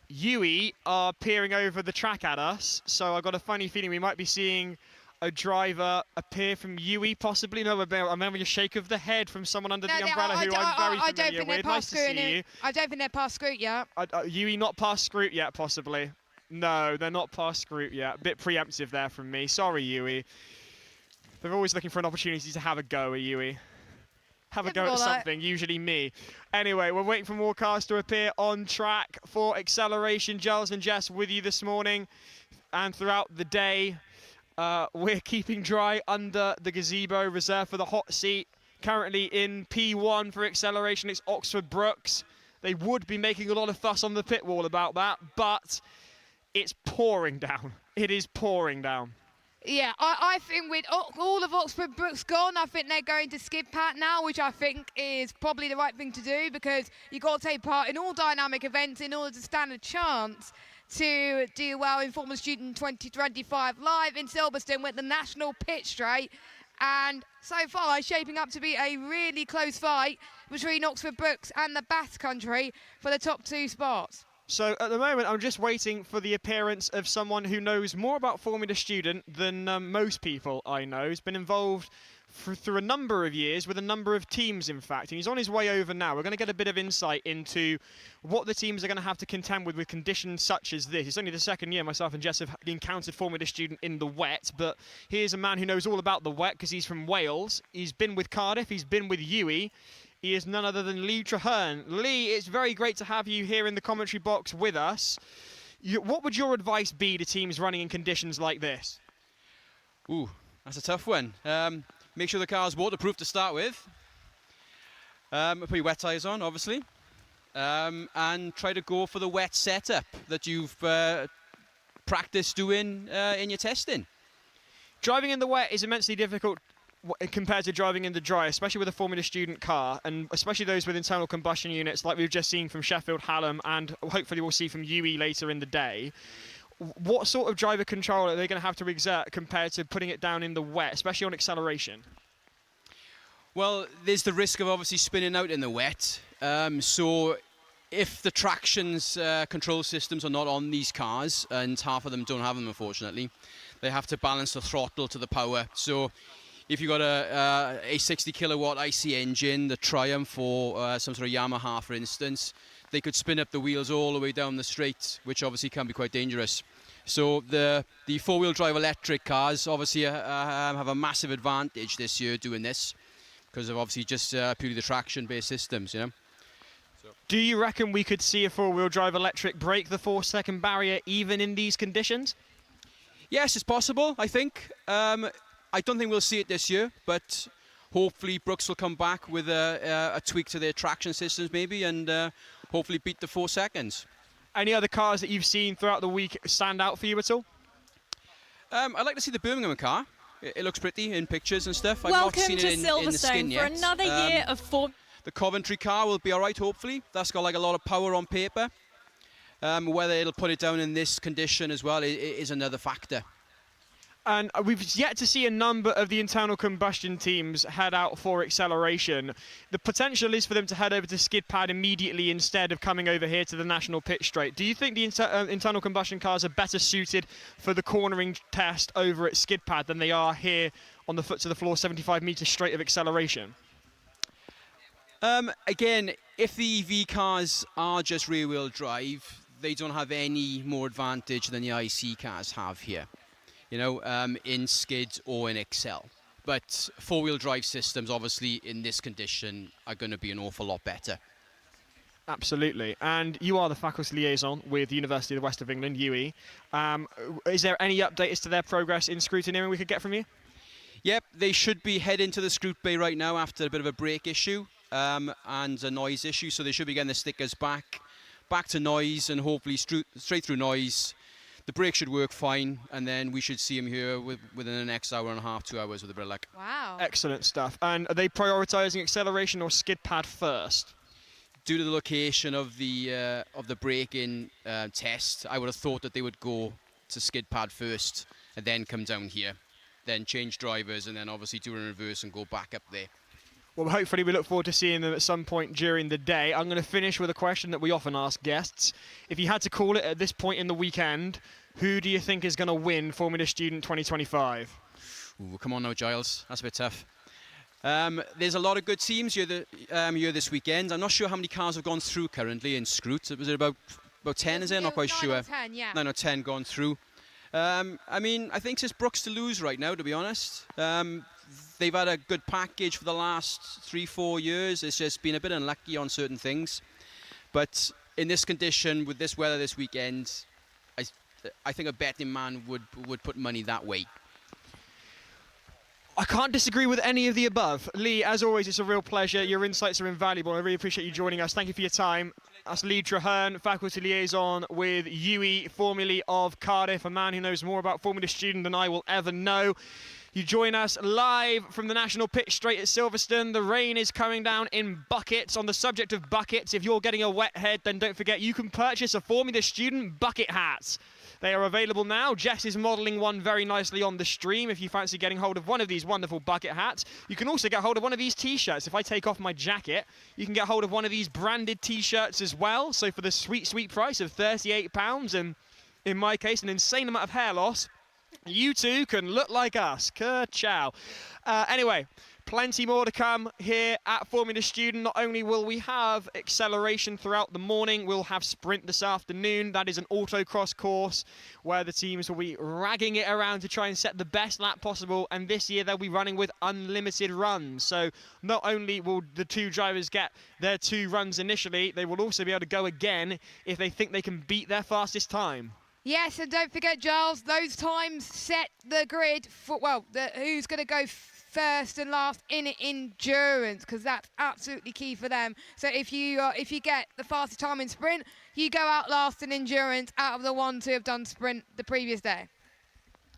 UE are peering over the track at us, so I've got a funny feeling we might be seeing a driver appear from UE, possibly. No, I'm having a shake of the head from someone under the umbrella who I'm very familiar with. Nice to see you. I don't think they're past Scroot yet. UE not past Scroot yet, possibly. No, they're not past Scroot yet. A bit preemptive there from me. Sorry, UE. They're always looking for an opportunity to have a go at UE. Have a go at something, usually me. Anyway, we're waiting for more cars to appear on track for acceleration. Giles and Jess with you this morning and throughout the day. We're keeping dry under the gazebo, reserved for the hot seat. Currently in P1 for acceleration, it's Oxford Brookes. They would be making a lot of fuss on the pit wall about that, but it's pouring down. It is pouring down. Yeah, I think with all of Oxford Brookes gone, I think they're going to skid pad now, which I think is probably the right thing to do, because you've got to take part in all dynamic events in order to stand a chance to do well in Formula Student 2025 live in Silverstone with the national pit straight. And so far, it's shaping up to be a really close fight between Oxford Brookes and the Basque Country for the top 2 spots. So at the moment, I'm just waiting for the appearance of someone who knows more about Formula Student than most people I know. He's been involved through a number of years with a number of teams, in fact, and he's on his way over now. We're going to get a bit of insight into what the teams are going to have to contend with conditions such as this. It's only the second year myself and Jess have encountered Formula Student in the wet, but here's a man who knows all about the wet because he's from Wales. He's been with Cardiff, he's been with UE. He is none other than Lee Traherne. Lee, it's very great to have you here in the commentary box with us. What would your advice be to teams running in conditions like this? Ooh, that's a tough one. Make sure the car's waterproof to start with. Put your wet tyres on, obviously. And try to go for the wet setup that you've practiced doing in your testing. Driving in the wet is immensely difficult compared to driving in the dry, especially with a Formula Student car, and especially those with internal combustion units like we've just seen from Sheffield Hallam and hopefully we'll see from UE later in the day. What sort of driver control are they going to have to exert compared to putting it down in the wet, especially on acceleration? Well, there's the risk of obviously spinning out in the wet. So if the traction's control systems are not on these cars, and half of them don't have them unfortunately, they have to balance the throttle to the power. So if you've got a 60 kilowatt IC engine, the Triumph or some sort of Yamaha, for instance, they could spin up the wheels all the way down the straight, which obviously can be quite dangerous. So the four-wheel drive electric cars obviously have a massive advantage this year doing this, because of obviously just purely the traction-based systems, you know. So. Do you reckon we could see a four-wheel drive electric break the 4-second barrier even in these conditions? Yes, it's possible, I think. I don't think we'll see it this year, but hopefully Brookes will come back with a tweak to their traction systems maybe, and hopefully beat the 4 seconds. Any other cars that you've seen throughout the week stand out for you at all? I'd like to see the Birmingham car. It looks pretty in pictures and stuff. I've Welcome not seen to it in the skin Silverstone yet. for another year of form. The Coventry car will be all right, hopefully. That's got like a lot of power on paper. Whether it'll put it down in this condition as well is another factor. And we've yet to see a number of the internal combustion teams head out for acceleration. The potential is for them to head over to skid pad immediately instead of coming over here to the national pit straight. Do you think the internal combustion cars are better suited for the cornering test over at skid pad than they are here on the foot to the floor 75 metres straight of acceleration? Again, if the EV cars are just rear-wheel drive, they don't have any more advantage than the IC cars have here. You know, in skid or in Excel. But four-wheel drive systems, obviously, in this condition, are going to be an awful lot better. Absolutely. And you are the faculty liaison with the University of the West of England, UE. Is there any update as to their progress in scrutineering we could get from you? Yep, they should be heading to the scrut bay right now after a bit of a brake issue and a noise issue, so they should be getting the stickers back back to noise, and hopefully straight through noise. The brake should work fine, and then we should see him here within the next hour and a half, 2 hours with a bit of luck. Wow. Excellent stuff. And are they prioritising acceleration or skid pad first? Due to the location of the braking test, I would have thought that they would go to skid pad first and then come down here, then change drivers, and then obviously do a reverse and go back up there. Well, hopefully we look forward to seeing them at some point during the day. I'm going to finish with a question that we often ask guests. If you had to call it at this point in the weekend, who do you think is going to win Formula Student 2025? Ooh, come on now, Giles. That's a bit tough. There's a lot of good teams here this weekend. I'm not sure how many cars have gone through currently in Scroot. Was it about 10, is it? Not quite sure. 9 or 10, yeah. 9 or 10 gone through. I mean, I think it's Brookes to lose right now, to be honest. They've had a good package for the last 3-4 years. It's just been a bit unlucky on certain things. But in this condition, with this weather this weekend, I think a betting man would put money that way. I can't disagree with any of the above. Lee, as always, it's a real pleasure. Your insights are invaluable. I really appreciate you joining us. Thank you for your time. That's Lee Traherne, faculty liaison with UE Formulae of Cardiff, a man who knows more about Formula Student than I will ever know. You join us live from the National Pitch Straight at Silverstone. The rain is coming down in buckets. On the subject of buckets, if you're getting a wet head, then don't forget you can purchase a Formula Student bucket hat. They are available now. Jess is modelling one very nicely on the stream if you fancy getting hold of one of these wonderful bucket hats. You can also get hold of one of these T-shirts. If I take off my jacket, you can get hold of one of these branded T-shirts as well. So for the sweet, sweet price of £38, and in my case, an insane amount of hair loss, you too can look like us. Ka-chow. Anyway, plenty more to come here at Formula Student. Not only will we have acceleration throughout the morning, we'll have sprint this afternoon. That is an autocross course where the teams will be ragging it around to try and set the best lap possible. And this year they'll be running with unlimited runs. So not only will the two drivers get their 2 runs initially, they will also be able to go again if they think they can beat their fastest time. Yes, and don't forget, Giles, those times set the grid for, well, who's going to go first and last in endurance, because that's absolutely key for them. So if you get the fastest time in sprint, you go out last in endurance out of the ones who have done sprint the previous day.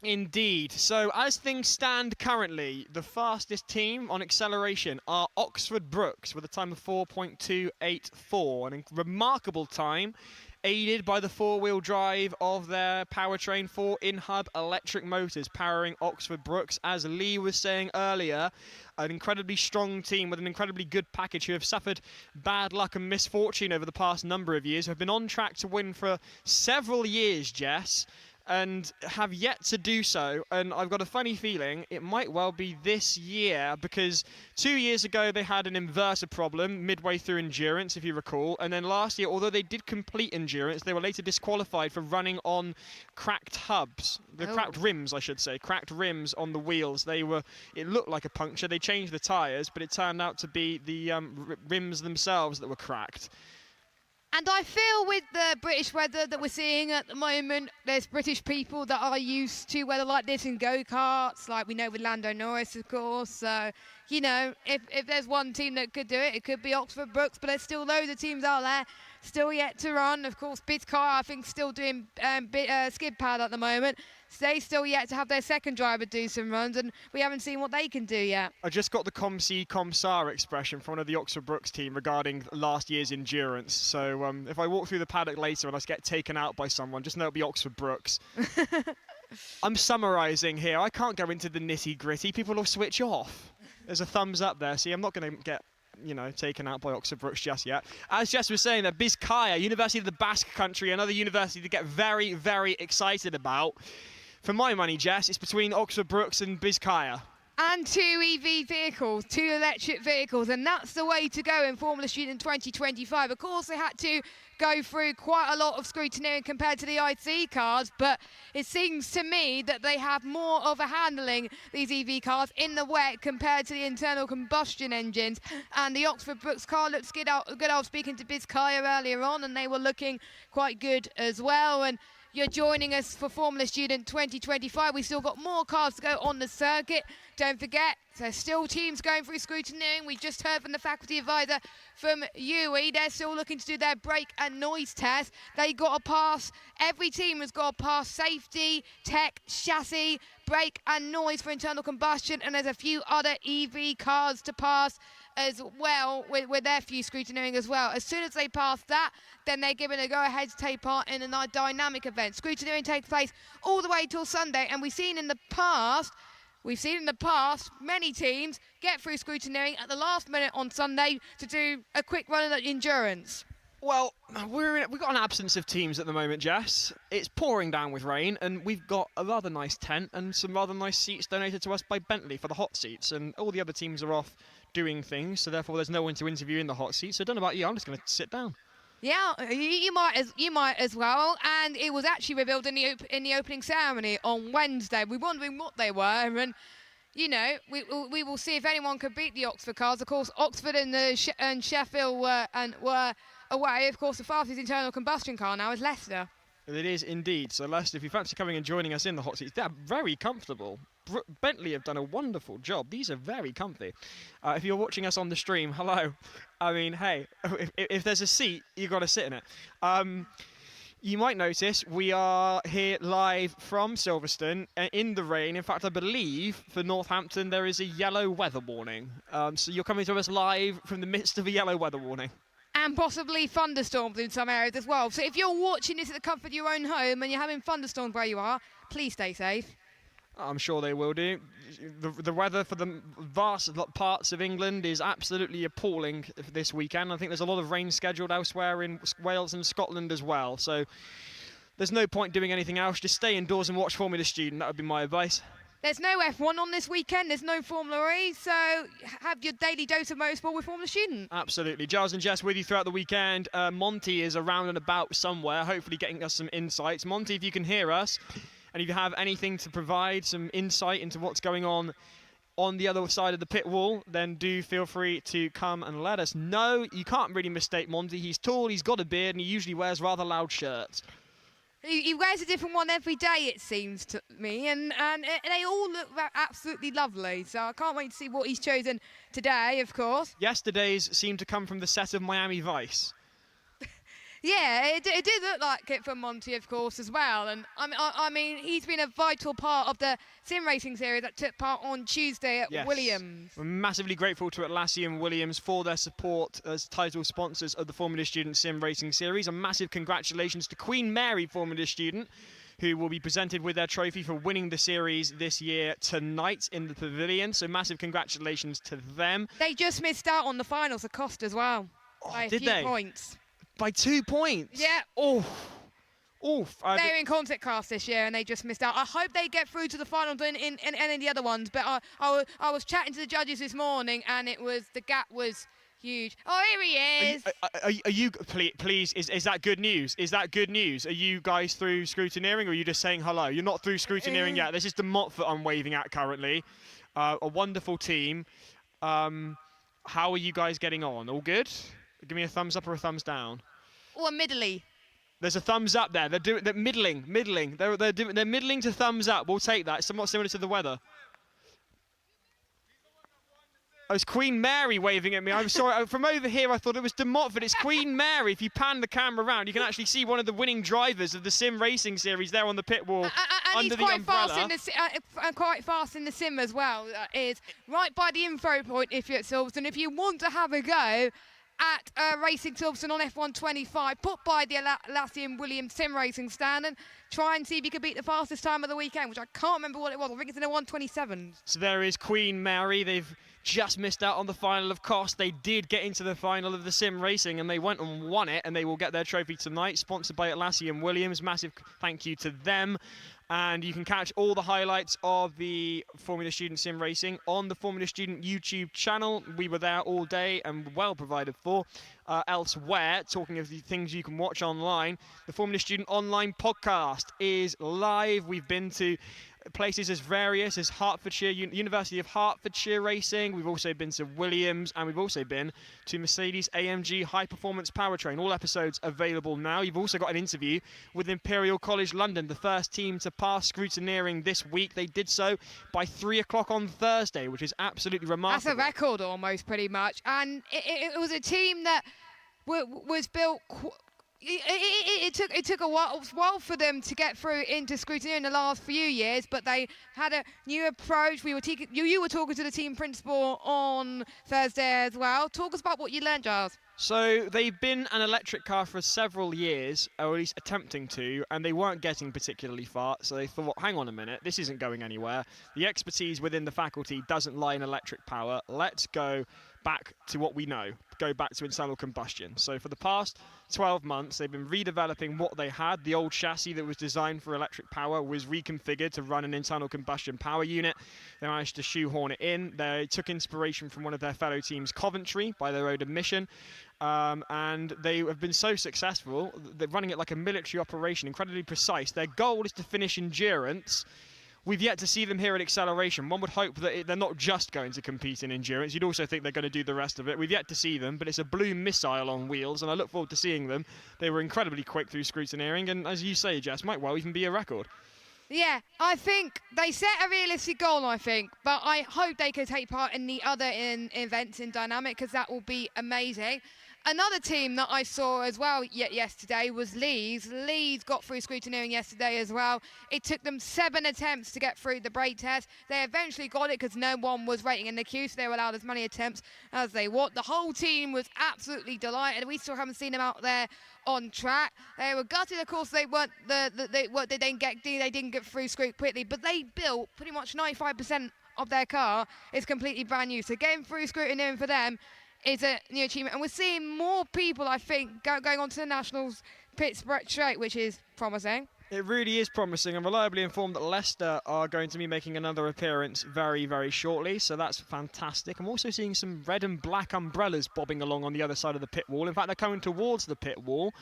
Indeed. So as things stand currently, the fastest team on acceleration are Oxford Brookes with a time of 4.284, an remarkable time, aided by the 4-wheel drive of their powertrain, 4 in-hub electric motors powering Oxford Brookes. As Lee was saying earlier, an incredibly strong team with an incredibly good package who have suffered bad luck and misfortune over the past number of years, have been on track to win for several years, Jess, and have yet to do so. And I've got a funny feeling it might well be this year, because 2 years ago they had an inverter problem midway through endurance, if you recall, and then last year, although they did complete endurance, they were later disqualified for running on cracked hubs, cracked rims, I should say, cracked rims on the wheels. It looked like a puncture. They changed the tyres, but it turned out to be the rims themselves that were cracked. And I feel with the British weather that we're seeing at the moment, there's British people that are used to weather like this in go-karts, like we know with Lando Norris, of course. So, you know, if there's one team that could do it, it could be Oxford Brookes, but there's still loads of teams out there still yet to run. Of course, Bizcar, I think, still doing skid pad at the moment. So they still yet to have their second driver do some runs, and we haven't seen what they can do yet. I just got the com-see, com-sar expression from one of the Oxford Brookes team regarding last year's endurance. So if I walk through the paddock later and I get taken out by someone, just know it'll be Oxford Brookes. I'm summarising here. I can't go into the nitty-gritty. People will switch off. There's a thumbs up there. See, I'm not going to get, taken out by Oxford Brookes just yet. As Jess was saying, that Bizkaia, University of the Basque Country, another university to get very, very excited about. For my money, Jess, it's between Oxford Brookes and Bizkaia. And 2 EV vehicles, 2 electric vehicles, and that's the way to go in Formula Student 2025. Of course, they had to go through quite a lot of scrutiny compared to the IC cars, but it seems to me that they have more of a handling, these EV cars, in the wet compared to the internal combustion engines. And the Oxford Brookes car looks good. I was speaking to Bizkaia earlier on, and they were looking quite good as well. And you're joining us for Formula Student 2025. We've still got more cars to go on the circuit. Don't forget, there's still teams going through scrutineering. We just heard from the faculty advisor from UE. They're still looking to do their brake and noise test. They got to pass, every team has got to pass safety, tech, chassis, brake and noise for internal combustion, and there's a few other EV cars to pass as well with their few scrutineering as well. As soon as they pass that, then they're given a go-ahead to take part in a dynamic event. Scrutineering takes place all the way till Sunday, and we've seen in the past many teams get through scrutineering at the last minute on Sunday to do a quick run of endurance. Well, we've got an absence of teams at the moment, Jess. It's pouring down with rain, and we've got a rather nice tent and some rather nice seats donated to us by Bentley for the hot seats, and all the other teams are off doing things, so therefore there's no one to interview in the hot seat. So I don't know about you, I'm just going to sit down. Yeah, you might as well. And it was actually revealed in the opening ceremony on Wednesday. We're wondering what they were, and you know, we will see if anyone could beat the Oxford cars. Of course, Oxford and Sheffield were away. Of course, the fastest internal combustion car now is Leicester. It is indeed. So Leicester, if you fancy coming and joining us in the hot seats, they're very comfortable. Bentley have done a wonderful job. These are very comfy. If you're watching us on the stream, hello. I mean, hey, if there's a seat, you've got to sit in it. You might notice we are here live from Silverstone in the rain. In fact, I believe for Northampton there is a yellow weather warning. So you're coming to us live from the midst of a yellow weather warning. And possibly thunderstorms in some areas as well. So if you're watching this at the comfort of your own home and you're having thunderstorms where you are, please stay safe. I'm sure they will do. The weather for the vast parts of England is absolutely appalling this weekend. I think there's a lot of rain scheduled elsewhere in Wales and Scotland as well. So there's no point doing anything else. Just stay indoors and watch Formula Student. That would be my advice. There's no F1 on this weekend. There's no Formula E. So have your daily dose of motorsport with Formula Student. Absolutely. Giles and Jess with you throughout the weekend. Monty is around and about somewhere, hopefully getting us some insights. Monty, if you can hear us, and if you have anything to provide, some insight into what's going on the other side of the pit wall, then do feel free to come and let us know. You can't really mistake Monty. He's tall, he's got a beard, and he usually wears rather loud shirts. He wears a different one every day, it seems to me, and they all look absolutely lovely. So I can't wait to see what he's chosen today, of course. Yesterday's seemed to come from the set of Miami Vice. Yeah, it did look like it for Monty, of course, as well. And I mean, he's been a vital part of the sim racing series that took part on Tuesday at Williams. We're massively grateful to Atlassian Williams for their support as title sponsors of the Formula Student Sim Racing Series. A massive congratulations to Queen Mary Formula Student, who will be presented with their trophy for winning the series this year tonight in the pavilion. So massive congratulations to them. They just missed out on the finals of Cost as well. By a few points. By 2 points? Yeah. Oof. They're in concept cars this year and they just missed out. I hope they get through to the finals in any of the other ones. But I was chatting to the judges this morning and the gap was huge. Oh, here he is. Are you please, is that good news? Is that good news? Are you guys through scrutineering or are you just saying hello? You're not through scrutineering yet. This is the Montfort I'm waving at currently. A wonderful team. How are you guys getting on? All good? Give me a thumbs up or a thumbs down. Or middly. There's a thumbs up there. They're middling. They're middling to thumbs up. We'll take that. It's somewhat similar to the weather. Oh, it's Queen Mary waving at me. I'm sorry. From over here, I thought it was De Montfort. It's Queen Mary. If you pan the camera around, you can actually see one of the winning drivers of the sim racing series there on the pit wall under the umbrella. And quite fast in the sim as well. Is right by the info point if you're at Silverstone. If you want to have a go at Racing Silverstone on F1 25, put by the Atlassian Williams sim racing stand and try and see if you can beat the fastest time of the weekend, which I can't remember what it was. I think it's in a 1:27. So there is Queen Mary. They've just missed out on the final of Cost. They did get into the final of the sim racing and they went and won it, and they will get their trophy tonight, sponsored by Atlassian Williams. Massive thank you to them. And you can catch all the highlights of the Formula Student Sim Racing on the Formula Student YouTube channel. We were there all day and well provided for. Elsewhere, talking of the things you can watch online, the Formula Student Online podcast is live. We've been to places as various as Hertfordshire, University of Hertfordshire Racing. We've also been to Williams, and we've also been to Mercedes AMG High Performance Powertrain. All episodes available now. You've also got an interview with Imperial College London, the first team to pass scrutineering this week. They did so by 3 o'clock on Thursday, which is absolutely remarkable. That's a record almost, pretty much. And it was a team that was built. It took a while for them to get through into scrutiny in the last few years, but they had a new approach. You were talking to the team principal on Thursday as well. Talk us about what you learned, Giles. So they've been an electric car for several years, or at least attempting to, and they weren't getting particularly far. So they thought, hang on a minute, this isn't going anywhere. The expertise within the faculty doesn't lie in electric power. Let's go back to what we know, go back to internal combustion. So for the past 12 months, they've been redeveloping what they had. The old chassis that was designed for electric power was reconfigured to run an internal combustion power unit. They managed to shoehorn it in. They took inspiration from one of their fellow teams, Coventry, by their own admission. And they have been so successful, they're running it like a military operation, incredibly precise. Their goal is to finish endurance. We've yet to see them here at acceleration. One would hope that they're not just going to compete in endurance. You'd also think they're going to do the rest of it. We've yet to see them, but it's a blue missile on wheels, and I look forward to seeing them. They were incredibly quick through scrutineering, and as you say, Jess, might well even be a record. Yeah, I think they set a realistic goal, I think, but I hope they can take part in the other events in Dynamic, because that will be amazing. Another team that I saw as well yesterday was Leeds. Leeds got through scrutineering yesterday as well. It took them 7 attempts to get through the brake test. They eventually got it because no one was waiting in the queue, so they were allowed as many attempts as they want. The whole team was absolutely delighted. We still haven't seen them out there on track. They were gutted, of course. They didn't get through scrutiny quickly, but they built pretty much 95% of their car is completely brand new. So getting through scrutineering for them is a new achievement, and we're seeing more people, I think, going on to the Nationals pit straight, which is promising. It really is promising. I'm reliably informed that Leicester are going to be making another appearance very, very shortly, so that's fantastic. I'm also seeing some red and black umbrellas bobbing along on the other side of the pit wall. In fact, they're coming towards the pit wall.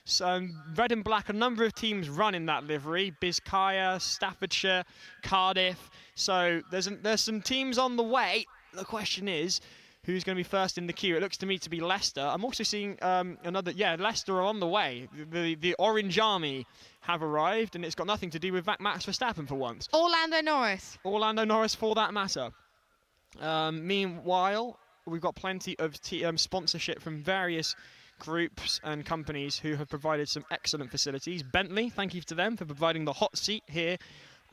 So red and black, a number of teams run in that livery: Biscaya, Staffordshire, Cardiff. So there's some teams on the way. The question is, who's going to be first in the queue? It looks to me to be Leicester. I'm also seeing Leicester are on the way. The Orange Army have arrived, and it's got nothing to do with Max Verstappen for once. Orlando Norris For that matter. Meanwhile, we've got plenty of sponsorship from various groups and companies who have provided some excellent facilities. Bentley, thank you to them for providing the hot seat here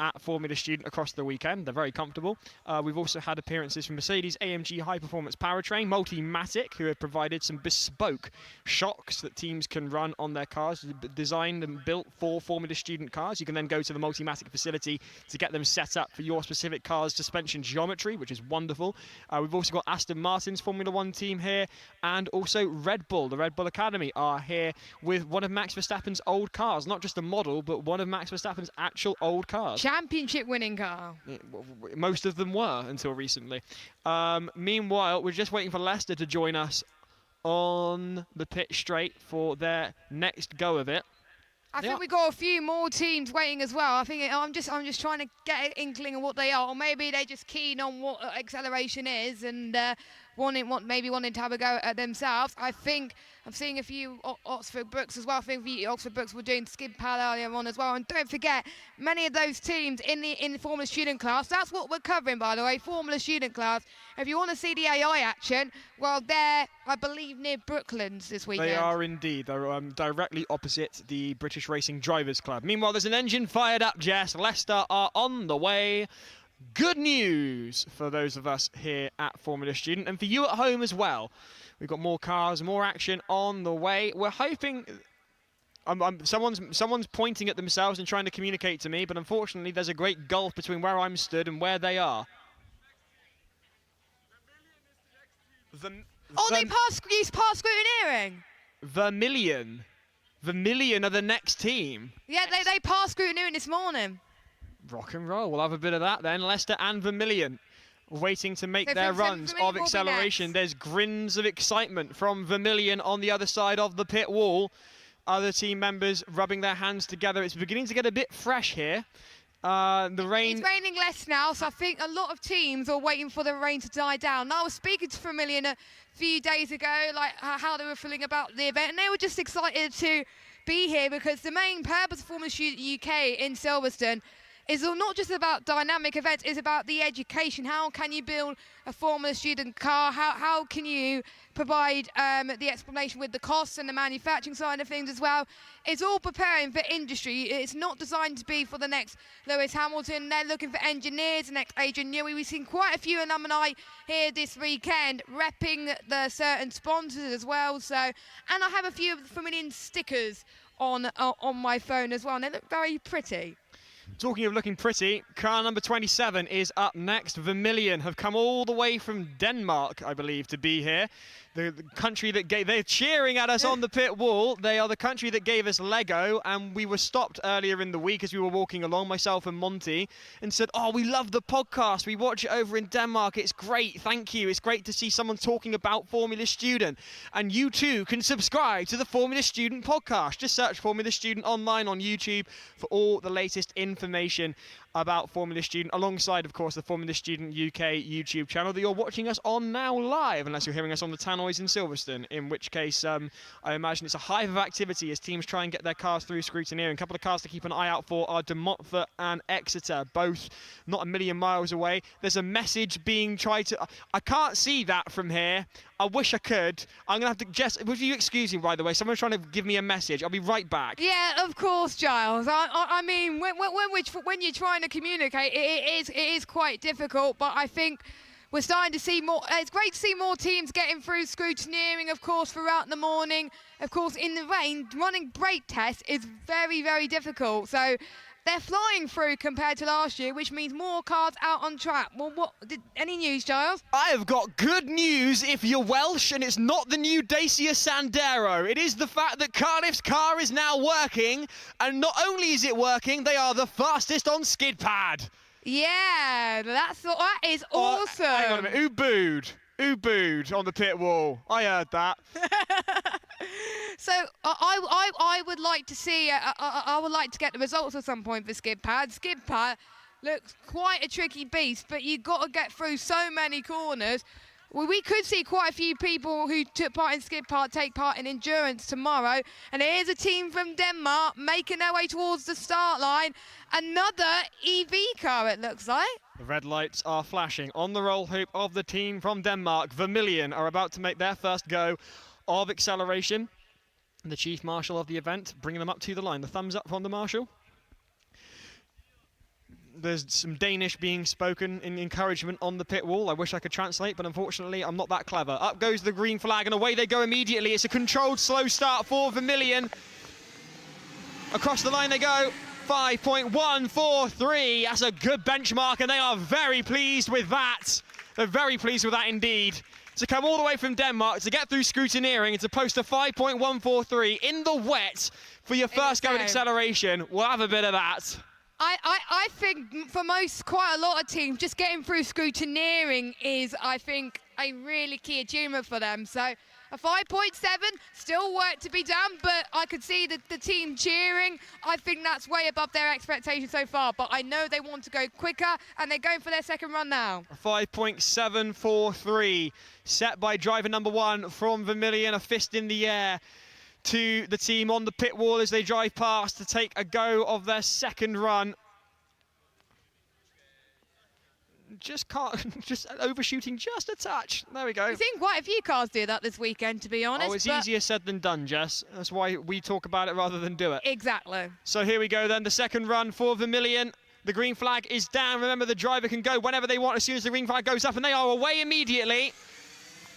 at Formula Student across the weekend. They're very comfortable. We've also had appearances from Mercedes AMG High Performance Powertrain, Multimatic, who have provided some bespoke shocks that teams can run on their cars, designed and built for Formula Student cars. You can then go to the Multimatic facility to get them set up for your specific car's suspension geometry, which is wonderful. We've also got Aston Martin's Formula One team here, and also Red Bull. The Red Bull Academy are here with one of Max Verstappen's old cars, not just a model, but one of Max Verstappen's actual old cars. Championship winning car. Most of them were until recently. Meanwhile, we're just waiting for Leicester to join us on the pit straight for their next go of it. I think we've got a few more teams waiting as well. I think I'm just trying to get an inkling of what they are, or maybe they're just keen on what acceleration is and wanting to have a go at themselves. I think I'm seeing a few Oxford Brookes as well. I think the Oxford Brookes were doing skid pad earlier on as well. And don't forget, many of those teams in the Formula Student class, that's what we're covering, by the way, Formula Student class. If you want to see the AI action, well, they're, I believe, near Brooklands this weekend. They are indeed. They're directly opposite the British Racing Drivers Club. Meanwhile, there's an engine fired up, Jess. Leicester are on the way. Good news for those of us here at Formula Student, and for you at home as well. We've got more cars, more action on the way. We're hoping... someone's pointing at themselves and trying to communicate to me, but unfortunately there's a great gulf between where I'm stood and where they are. They passed scrutineering? Vermilion are the next team. Yeah, they passed scrutineering this morning. Rock and roll. We'll have a bit of that then. Leicester and Vermilion waiting to make their runs of acceleration. There's grins of excitement from Vermilion on the other side of the pit wall. Other team members rubbing their hands together. It's beginning to get a bit fresh here The rain. It's raining less now, so I think a lot of teams are waiting for the rain to die down. Now, I was speaking to Vermilion a few days ago, like how they were feeling about the event, and they were just excited to be here because the main purpose of Formula Student UK in Silverstone is not just about dynamic events, it's about the education. How can you build a Formula Student car? How can you provide the explanation with the costs and the manufacturing side of things as well? It's all preparing for industry. It's not designed to be for the next Lewis Hamilton. They're looking for engineers, the next Adrian Newey. We've seen quite a few alumni here this weekend repping the certain sponsors as well. So, and I have a few Vermilion stickers on my phone as well, and they look very pretty. Talking of looking pretty, car number 27 is up next. Vermilion have come all the way from Denmark, I believe, to be here. The country that they're cheering at us on the pit wall. They are the country that gave us Lego, and we were stopped earlier in the week as we were walking along, myself and Monty, and said, oh, we love the podcast. We watch it over in Denmark. It's great. Thank you. It's great to see someone talking about Formula Student. And you too can subscribe to the Formula Student podcast. Just search Formula Student online on YouTube for all the latest information about Formula Student, alongside, of course, the Formula Student UK YouTube channel that you're watching us on now live, unless you're hearing us on the tannoys in Silverstone, in which case I imagine it's a hive of activity as teams try and get their cars through scrutineering. A couple of cars to keep an eye out for are De Montfort and Exeter, both not a million miles away. There's a message being tried to... I can't see that from here. I wish I could. I'm going to have to... Jess, would you excuse me, by the way? Someone's trying to give me a message. I'll be right back. Yeah, of course, Giles. I mean, when you're trying to communicate, it is quite difficult, but I think we're starting to see more. It's great to see more teams getting through scrutineering, of course, throughout the morning. Of course, in the rain, running brake tests is very, very difficult. So they're flying through compared to last year, which means more cars out on track. Well, any news, Giles? I have got good news if you're Welsh, and it's not the new Dacia Sandero. It is the fact that Cardiff's car is now working, and not only is it working, they are the fastest on skid pad. Yeah, that is awesome. Hang on a minute. Who booed? Who booed on the pit wall? I heard that. So I would like to see. I would like to get the results at some point for skid pad. Skid pad looks quite a tricky beast, but you've got to get through so many corners. Well, we could see quite a few people who took part in skid pad take part in endurance tomorrow. And here's a team from Denmark making their way towards the start line. Another EV car, it looks like. The red lights are flashing on the roll hoop of the team from Denmark. Vermilion are about to make their first go of acceleration. The chief marshal of the event bringing them up to the line. The thumbs up from the marshal. There's some Danish being spoken in encouragement on the pit wall. I wish I could translate, but unfortunately I'm not that clever. Up goes the green flag and away they go immediately. It's a controlled slow start for Vermilion. Across the line they go. 5.143. That's a good benchmark, and they are very pleased with that. They're very pleased with that indeed. To come all the way from Denmark to get through scrutineering and to post a 5.143 in the wet for your first go at acceleration. We'll have a bit of that. I think for quite a lot of teams, just getting through scrutineering is, I think, a really key achievement for them. So a 5.7, still work to be done, but I could see the team cheering. I think that's way above their expectations so far, but I know they want to go quicker, and they're going for their second run now. 5.743 set by driver number 1 from Vermilion, a fist in the air to the team on the pit wall as they drive past to take a go of their second run. Just overshooting just a touch. There we go. I've seen quite a few cars do that this weekend, to be honest. Oh, it's easier said than done, Jess. That's why we talk about it rather than do it. Exactly. So here we go then, the second run for Vermilion. The green flag is down. Remember, the driver can go whenever they want as soon as the green flag goes up, and they are away immediately.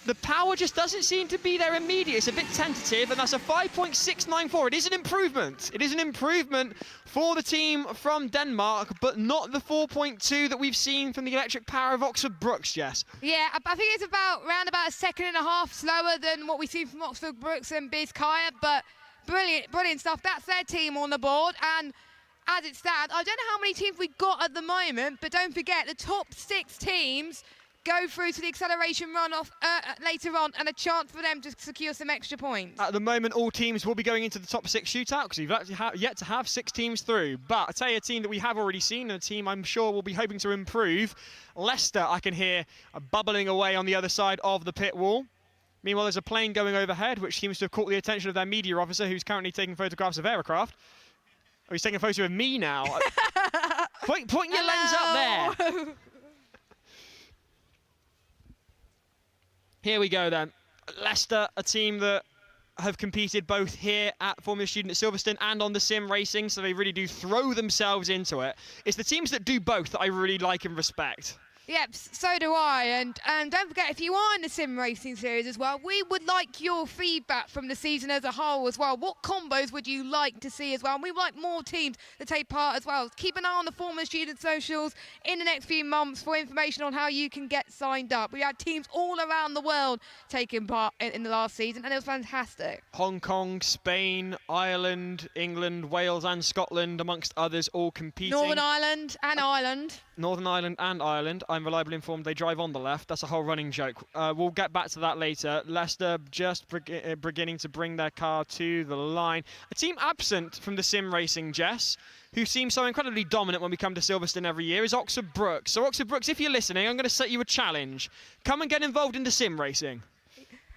The power just doesn't seem to be there immediately. It's a bit tentative, and that's a 5.694. It is an improvement. It is an improvement for the team from Denmark, but not the 4.2 that we've seen from the electric power of Oxford Brookes, Jess. Yeah, I think it's around about a second and a half slower than what we've seen from Oxford Brookes and Bizkaya, but brilliant stuff. That's their team on the board, and as it stands, I don't know how many teams we've got at the moment, but don't forget, the top 6 teams go through to the acceleration run-off later on, and a chance for them to secure some extra points. At the moment, all teams will be going into the top 6 shootout because we've actually yet to have 6 teams through. But I'll tell you a team that we have already seen, and a team I'm sure will be hoping to improve. Leicester, I can hear bubbling away on the other side of the pit wall. Meanwhile, there's a plane going overhead, which seems to have caught the attention of their media officer, who's currently taking photographs of aircraft. Oh, he's taking a photo of me now. Point your lens up there. Here we go then. Leicester, a team that have competed both here at Formula Student at Silverstone and on the sim racing, so they really do throw themselves into it. It's the teams that do both that I really like and respect. Yep, so do I. And don't forget, if you are in the sim racing series as well, we would like your feedback from the season as a whole as well. What combos would you like to see as well? And we would like more teams to take part as well. Keep an eye on the Formula Student socials in the next few months for information on how you can get signed up. We had teams all around the world taking part in the last season, and it was fantastic. Hong Kong, Spain, Ireland, England, Wales and Scotland, amongst others, all competing. Northern Ireland and Ireland. Northern Ireland and Ireland. I'm reliably informed they drive on the left. That's a whole running joke. We'll get back to that later. Leicester just beginning to bring their car to the line. A team absent from the sim racing, Jess, who seems so incredibly dominant when we come to Silverstone every year, is Oxford Brookes. So Oxford Brookes, if you're listening, I'm going to set you a challenge. Come and get involved in the sim racing.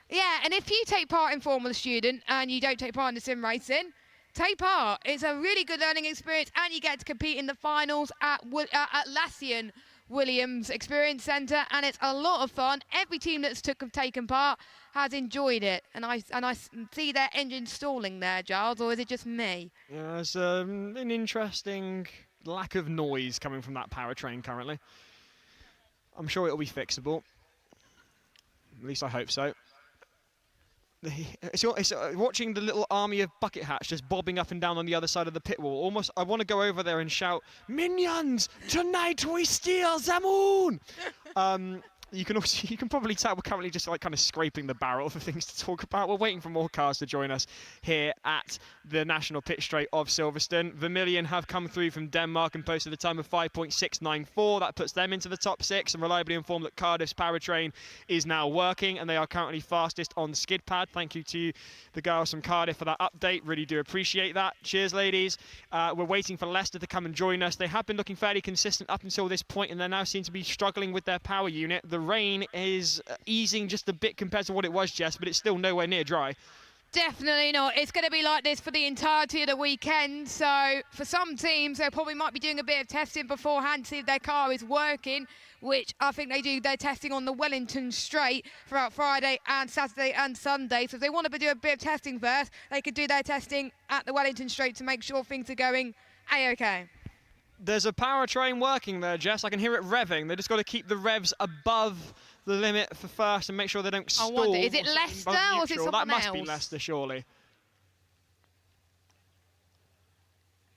Yeah, and if you take part in Formula Student and you don't take part in the sim racing, take part. It's a really good learning experience, and you get to compete in the finals at Atlassian Williams Experience Centre, and it's a lot of fun. Every team that's taken part has enjoyed it, and I see their engine stalling there, Giles, or is it just me? Yeah, there's an interesting lack of noise coming from that powertrain currently. I'm sure it'll be fixable. At least I hope so. It's watching the little army of bucket hats just bobbing up and down on the other side of the pit wall. Almost, I want to go over there and shout, "Minions, tonight we steal the moon!" You can probably tell we're currently just like kind of scraping the barrel for things to talk about. We're waiting for more cars to join us here at the National Pit Straight of Silverstone. Vermilion have come through from Denmark and posted a time of 5.694. That puts them into the top 6, and reliably informed that Cardiff's powertrain is now working, and they are currently fastest on the skid pad. Thank you to the girls from Cardiff for that update. Really do appreciate that. Cheers, ladies. We're waiting for Leicester to come and join us. They have been looking fairly consistent up until this point, and they now seem to be struggling with their power unit. The rain is easing just a bit compared to what it was, Jess, but it's still nowhere near dry. Definitely not. It's going to be like this for the entirety of the weekend. So for some teams, they probably might be doing a bit of testing beforehand to see if their car is working, which I think they do. They're testing on the Wellington Straight throughout Friday and Saturday and Sunday. So if they want to do a bit of testing first, they could do their testing at the Wellington Straight to make sure things are going A-OK. There's a powertrain working there, Jess. I can hear it revving. They just got to keep the revs above the limit for first and make sure they don't stall. I wonder, is it Leicester or is it someone That must else? be Leicester, surely.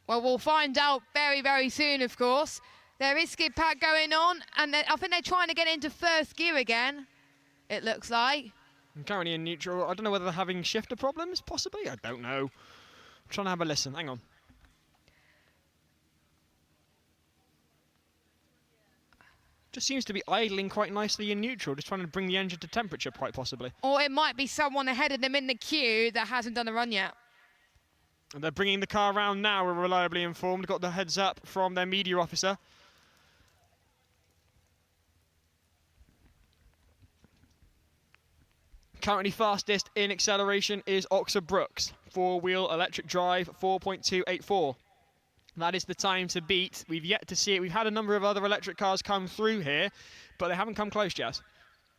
Well, we'll find out very, very soon, of course. There is skid pad going on, and I think they're trying to get into first gear again, it looks like. I'm currently in neutral. I don't know whether they're having shifter problems, possibly. I don't know. I'm trying to have a listen. Hang on. Just seems to be idling quite nicely in neutral, just trying to bring the engine to temperature, quite possibly. Or it might be someone ahead of them in the queue that hasn't done a run yet. And they're bringing the car around now, we're reliably informed. Got the heads up from their media officer. Currently fastest in acceleration is Oxford Brookes. 4-wheel electric drive, 4.284. That is the time to beat. We've yet to see it. We've had a number of other electric cars come through here, but they haven't come close, Jess.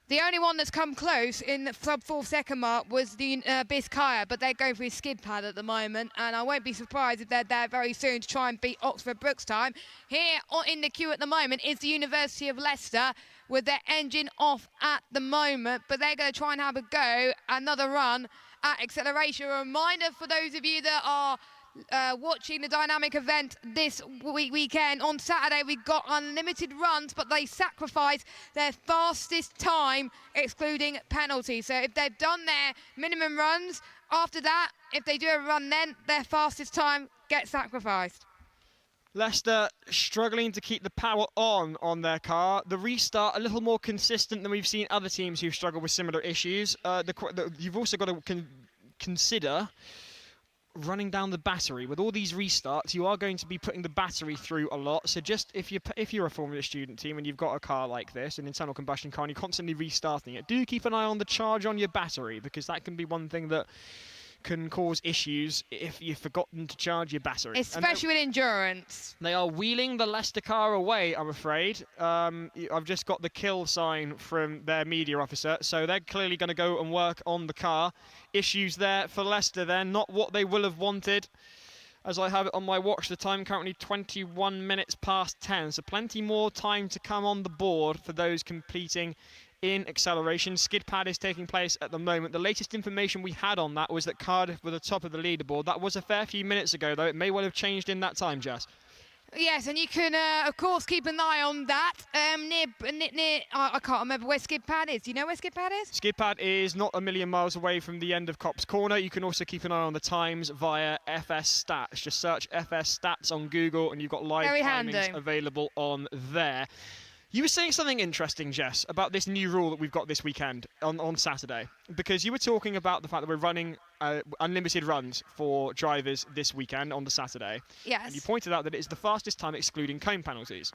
The only one that's come close in the sub-4 second mark was the Biscaya, but they're going through skid pad at the moment, and I won't be surprised if they're there very soon to try and beat Oxford Brookes' time. Here in the queue at the moment is the University of Leicester with their engine off at the moment, but they're going to try and have a go, another run at acceleration. A reminder for those of you that are watching the dynamic event this weekend. On Saturday we got unlimited runs, but they sacrificed their fastest time excluding penalties. So if they've done their minimum runs, after that, if they do a run then, their fastest time gets sacrificed. Leicester struggling to keep the power on their car. The restart a little more consistent than we've seen other teams who've struggled with similar issues. You've also got to consider running down the battery. With all these restarts, you are going to be putting the battery through a lot. So just if you're a Formula student team and you've got a car like this, an internal combustion car, and you're constantly restarting it, do keep an eye on the charge on your battery, because that can be one thing that can cause issues if you've forgotten to charge your battery. Especially with endurance. They are wheeling the Leicester car away, I'm afraid. I've just got the kill sign from their media officer, so they're clearly going to go and work on the car. Issues there for Leicester then, not what they will have wanted. As I have it on my watch, the time currently 21 minutes past 10, so plenty more time to come on the board for those competing in acceleration. Skid pad is taking place at the moment. The latest information we had on that was that Cardiff were the top of the leaderboard. That was a fair few minutes ago, though. It may well have changed in that time, Jess. Yes, and you can, of course, keep an eye on that. Near I can't remember where Skid Pad is. Do you know where Skid Pad is? Skid Pad is not a million miles away from the end of Copse Corner. You can also keep an eye on the times via FS Stats. Just search FS Stats on Google, and you've got live timings available on there. You were saying something interesting, Jess, about this new rule that we've got this weekend on Saturday, because you were talking about the fact that we're running unlimited runs for drivers this weekend on the Saturday. Yes. And you pointed out that it is the fastest time excluding cone penalties.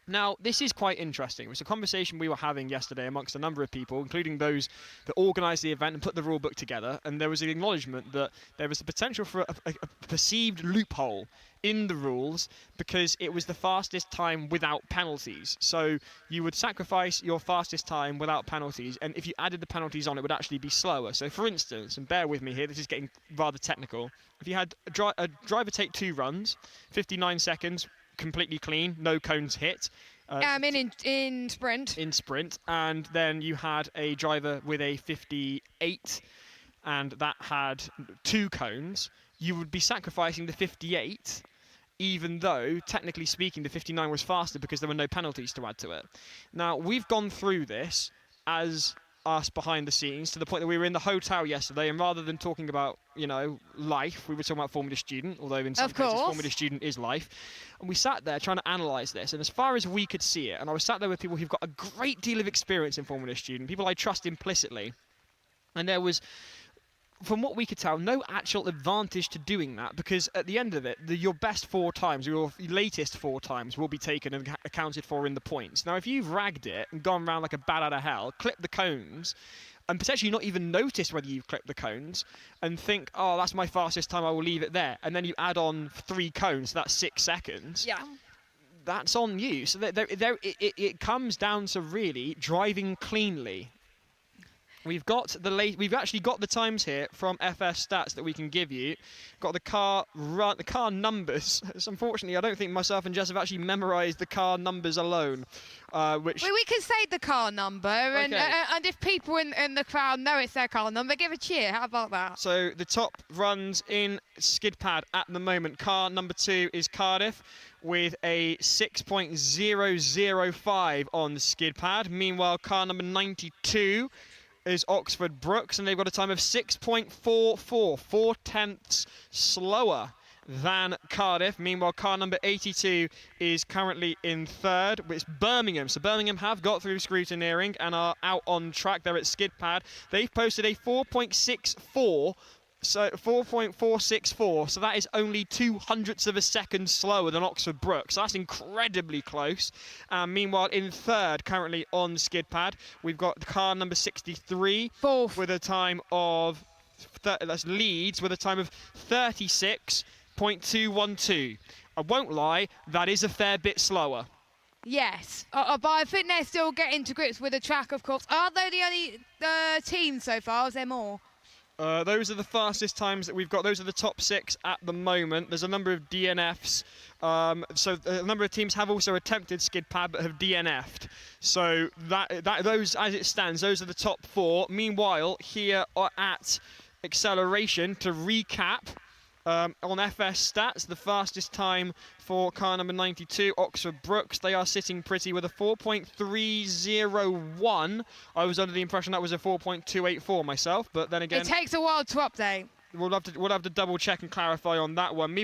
Now, this is quite interesting. It was a conversation we were having yesterday amongst a number of people, including those that organised the event and put the rule book together, and there was an acknowledgement that there was the potential for a perceived loophole in the rules because it was the fastest time without penalties. So you would sacrifice your fastest time without penalties, and if you added the penalties on, it would actually be slower. So for instance, and bear with me here, this is getting rather technical, if you had a driver take 2 runs, 59 seconds, completely clean, no cones hit. In sprint. In sprint, and then you had a driver with a 58, and that had 2 cones, you would be sacrificing the 58, even though, technically speaking, the 59 was faster because there were no penalties to add to it. Now, we've gone through this as us behind the scenes to the point that we were in the hotel yesterday, and rather than talking about, life, we were talking about Formula Student, although in some cases Formula Student is life. And we sat there trying to analyse this, and as far as we could see it, and I was sat there with people who've got a great deal of experience in Formula Student, people I trust implicitly, and there was, from what we could tell, no actual advantage to doing that, because at the end of it, your best 4 times, your latest 4 times will be taken and accounted for in the points. Now, if you've ragged it and gone around like a bat out of hell, clipped the cones, and potentially not even noticed whether you've clipped the cones, and think, oh, that's my fastest time, I will leave it there, and then you add on 3 cones, so that's 6 seconds. Yeah. That's on you. So it comes down to really driving cleanly. We've actually got the times here from FS Stats that we can give you. Got the car numbers. Unfortunately, I don't think myself and Jess have actually memorised the car numbers alone. We can say the car number, and if people in the crowd know it's their car number, give a cheer. How about that? So the top runs in Skid Pad at the moment. Car number 2 is Cardiff with a 6.005 on Skid Pad. Meanwhile, car number 92 is Oxford Brookes, and they've got a time of 6.44, 4 tenths slower than Cardiff. Meanwhile, car number 82 is currently in 3rd. It's Birmingham. So Birmingham have got through scrutineering and are out on track. They're at Skid Pad. They've posted a 4.64. So 4.464, so that is only 0.02 of a second slower than Oxford Brookes. So that's incredibly close. Meanwhile, in 3rd, currently on Skid Pad, we've got car number 63 with a time of that's Leeds with a time of 36.212. I won't lie, that is a fair bit slower. Yes, but I think they're still getting to grips with the track, of course. Are they the only teams so far? Is there more? Those are the fastest times that we've got. Those are the top 6 at the moment. There's a number of DNFs. So a number of teams have also attempted Skid Pad but have DNF'd. So those, as it stands, those are the top 4. Meanwhile, here at Acceleration, to recap, on FS Stats, the fastest time for car number 92, Oxford Brookes, they are sitting pretty with a 4.301. I was under the impression that was a 4.284 myself, but then again... It takes a while to update. we'll have to double check and clarify on that one.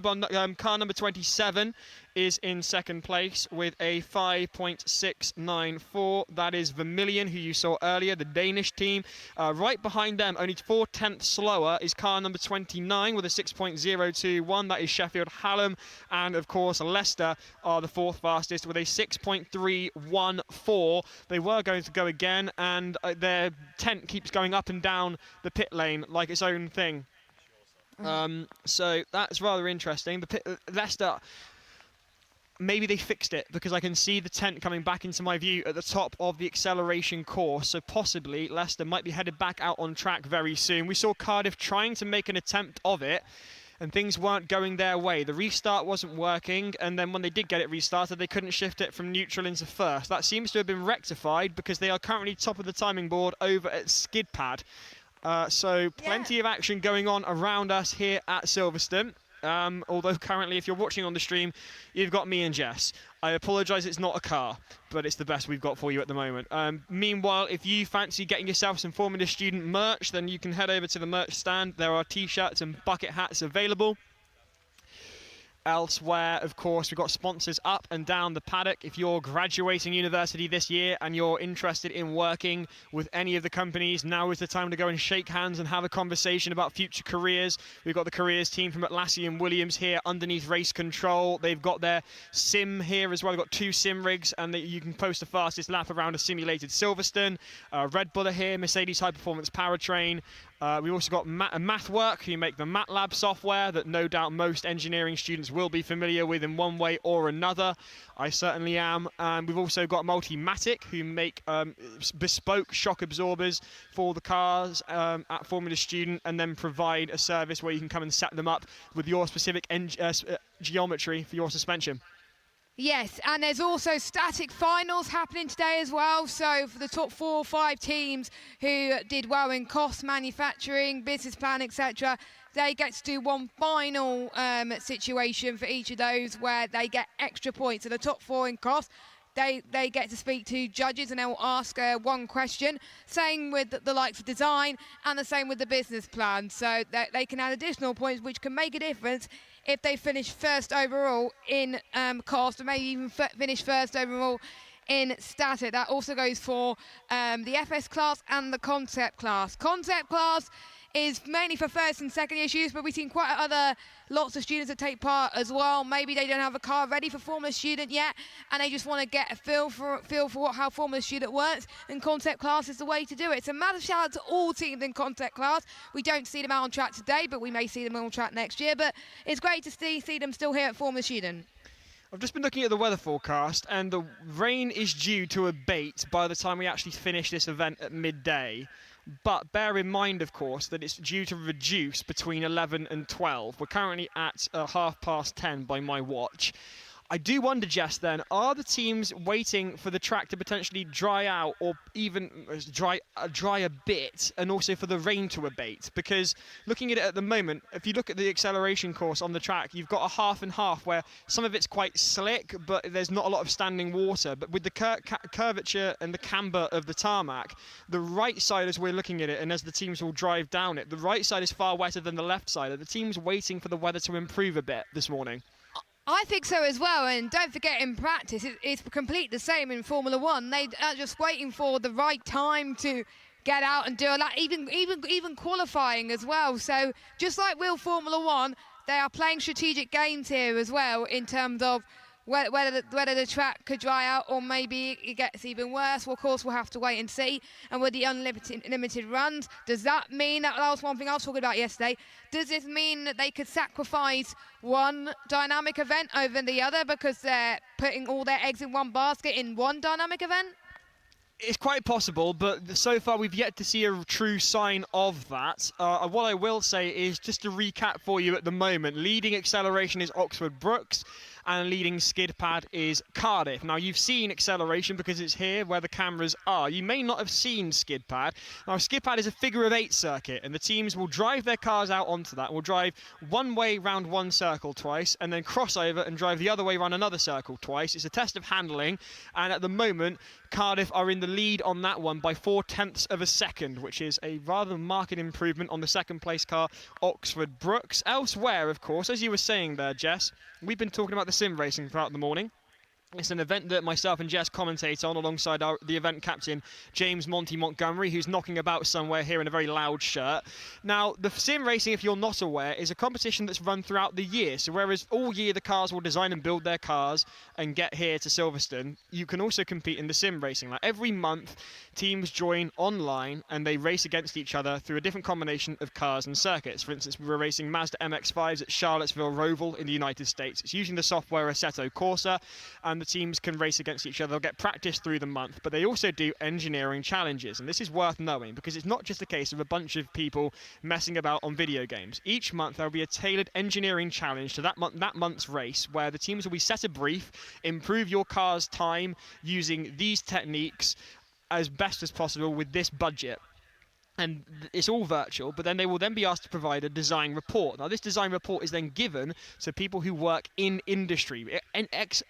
Car number 27 is in second place with a 5.694. That is Vermilion, who you saw earlier, the Danish team. Right behind them, only 4/10 slower, is car number 29 with a 6.021. That is Sheffield Hallam. And, of course, Leicester are the fourth fastest with a 6.314. They were going to go again, and their tent keeps going up and down the pit lane like its own thing. So that's rather interesting. Leicester... Maybe they fixed it, because I can see the tent coming back into my view at the top of the acceleration course. So possibly Leicester might be headed back out on track very soon. We saw Cardiff trying to make an attempt of it, and things weren't going their way. The restart wasn't working, and then when they did get it restarted, they couldn't shift it from neutral into first. That seems to have been rectified, because they are currently top of the timing board over at skid pad. So plenty of action going on around us here at Silverstone. Although currently, if you're watching on the stream, you've got me and Jess. I apologise, it's not a car, but it's the best we've got for you at the moment. Meanwhile, if you fancy getting yourself some Formula Student merch, then you can head over to the merch stand. There are t-shirts and bucket hats available. Elsewhere, of course, we've got sponsors up and down the paddock. If you're graduating university this year and you're interested in working with any of the companies, now is the time to go and shake hands and have a conversation about future careers. We've got the careers team from Atlassian Williams here underneath race control. They've got their sim here as well. They've got 2 sim rigs, and you can post the fastest lap around a simulated Silverstone. Red Bull are here, Mercedes High Performance Powertrain. We've also got MathWork, who make the MATLAB software that no doubt most engineering students will be familiar with in one way or another. I certainly am. And we've also got Multimatic, who make bespoke shock absorbers for the cars at Formula Student, and then provide a service where you can come and set them up with your specific geometry for your suspension. Yes, and there's also static finals happening today as well. So for the top 4 or 5 teams who did well in cost, manufacturing, business plan, etc., they get to do one final situation for each of those where they get extra points. So the top 4 in cost, they get to speak to judges, and they will ask one question. Same with the likes of design, and the same with the business plan. So they can add additional points, which can make a difference if they finish first overall in cost, or maybe even finish first overall in static. That also goes for the FS class and the concept class. Concept class is mainly for first and second year students, but we've seen quite lots of students that take part as well. Maybe they don't have a car ready for Formula Student yet, and they just want to get a feel for how Formula Student works, and concept class is the way to do it. So massive shout out to all teams in concept class. We don't see them out on track today, but we may see them on track next year. But it's great to see them still here at Formula Student. I've just been looking at the weather forecast, and the rain is due to abate by the time we actually finish this event at midday. But bear in mind, of course, that it's due to reduce between 11 and 12. We're currently at 10:30 by my watch. I do wonder, Jess, then, are the teams waiting for the track to potentially dry out, or even dry a bit, and also for the rain to abate? Because looking at it at the moment, if you look at the acceleration course on the track, you've got a half and half where some of it's quite slick, but there's not a lot of standing water. But with the curvature and the camber of the tarmac, the right side, as we're looking at it, and as the teams will drive down it, the right side is far wetter than the left side. Are the teams waiting for the weather to improve a bit this morning? I think so as well, and don't forget, in practice it's complete the same in Formula 1. They are just waiting for the right time to get out and do a lot, even qualifying as well. So just like with Formula 1, they are playing strategic games here as well, in terms of whether the track could dry out, or maybe it gets even worse. Well, of course, we'll have to wait and see. And with the unlimited runs, does that mean that was one thing I was talking about yesterday? Does this mean that they could sacrifice one dynamic event over the other because they're putting all their eggs in one basket in one dynamic event? It's quite possible, but so far we've yet to see a true sign of that. What I will say is, just to recap for you at the moment, leading acceleration is Oxford Brookes, and leading skid pad is Cardiff. Now, you've seen acceleration because it's here where the cameras are. You may not have seen skid pad. Now, skid pad is a figure of 8 circuit, and the teams will drive their cars out onto that, will drive one way round one circle twice, and then cross over and drive the other way around another circle twice. It's a test of handling, and at the moment, Cardiff are in the lead on that one by 0.4 of a second, which is a rather marked improvement on the second place car, Oxford Brookes. Elsewhere, of course, as you were saying there, Jess, we've been talking about the sim racing throughout the morning. It's an event that myself and Jess commentate on alongside the event captain, James Montgomery, who's knocking about somewhere here in a very loud shirt. Now, the sim racing, if you're not aware, is a competition that's run throughout the year. So whereas all year the cars will design and build their cars and get here to Silverstone, you can also compete in the sim racing. Like every month, teams join online and they race against each other through a different combination of cars and circuits. For instance, we're racing Mazda MX-5s at Charlottesville Roval in the United States. It's using the software Assetto Corsa, and the teams can race against each other. They'll get practice through the month, but they also do engineering challenges, and this is worth knowing because it's not just a case of a bunch of people messing about on video games. Each month there will be a tailored engineering challenge to that month's race, where the teams will be set a brief: improve your car's time using these techniques as best as possible with this budget. And it's all virtual, but then they will then be asked to provide a design report. Now, this design report is then given to people who work in industry,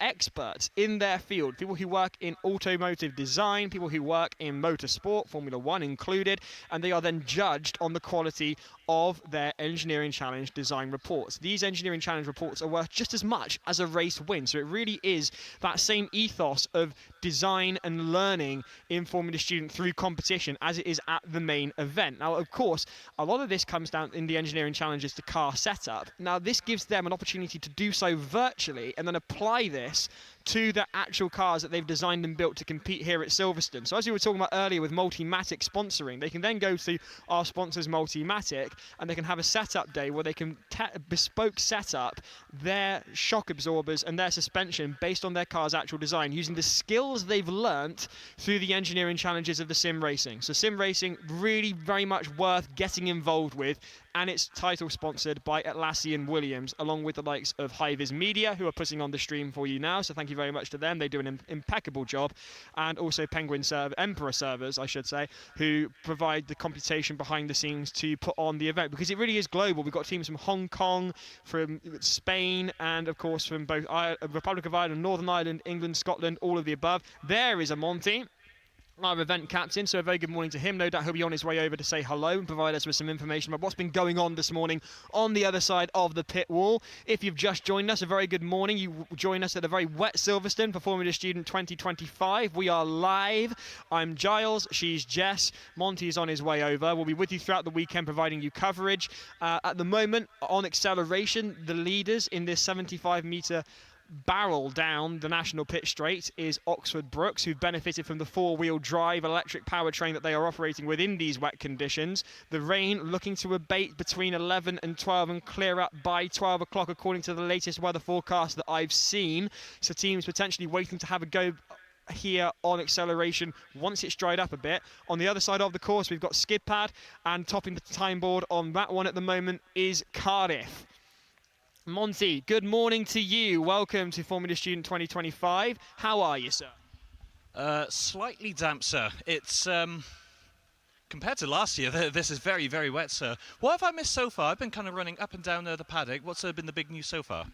experts in their field, people who work in automotive design, people who work in motorsport, Formula 1 included, and they are then judged on the quality of their engineering challenge design reports. These engineering challenge reports are worth just as much as a race win, so it really is that same ethos of design and learning in Formula Student through competition as it is at the main event. Now, of course, a lot of this comes down in the engineering challenges to car setup. Now, this gives them an opportunity to do so virtually and then apply this to the actual cars that they've designed and built to compete here at Silverstone. So as you were talking about earlier with Multimatic sponsoring, they can then go to our sponsors Multimatic and they can have a setup day where they can bespoke set up their shock absorbers and their suspension based on their car's actual design using the skills they've learnt through the engineering challenges of the sim racing. So sim racing really very much worth getting involved with, and it's title sponsored by Atlassian Williams, along with the likes of High-Vis Media, who are putting on the stream for you now. So thank you very much to them. They do an impeccable job. And also Emperor servers, I should say, who provide the computation behind the scenes to put on the event, because it really is global. We've got teams from Hong Kong, from Spain, and of course from both Republic of Ireland, Northern Ireland, England, Scotland, all of the above. There is a Monty, our event captain, so a very good morning to him. No doubt he'll be on his way over to say hello and provide us with some information about what's been going on this morning on the other side of the pit wall. If you've just joined us, a very good morning. You join us at a very wet Silverstone for Formula Student 2025. We are live. I'm Giles, she's Jess. Monty is on his way over. We'll be with you throughout the weekend providing you coverage. At the moment, on acceleration, the leaders in this 75-metre barrel down the national pit straight is Oxford Brookes, who've benefited from the four-wheel drive electric powertrain that they are operating within these wet conditions. The rain looking to abate between 11 and 12 and clear up by 12 o'clock according to the latest weather forecast that I've seen. So teams potentially waiting to have a go here on acceleration once it's dried up a bit. On the other side of the course, we've got skid pad, and topping the time board on that one at the moment is Cardiff. Monty, good morning to you. Welcome to Formula Student 2025. How are you, sir? Slightly damp, sir. It's compared to last year, this is very, very wet, sir. What have I missed so far? I've been kind of running up and down the paddock. What's been the big news so far?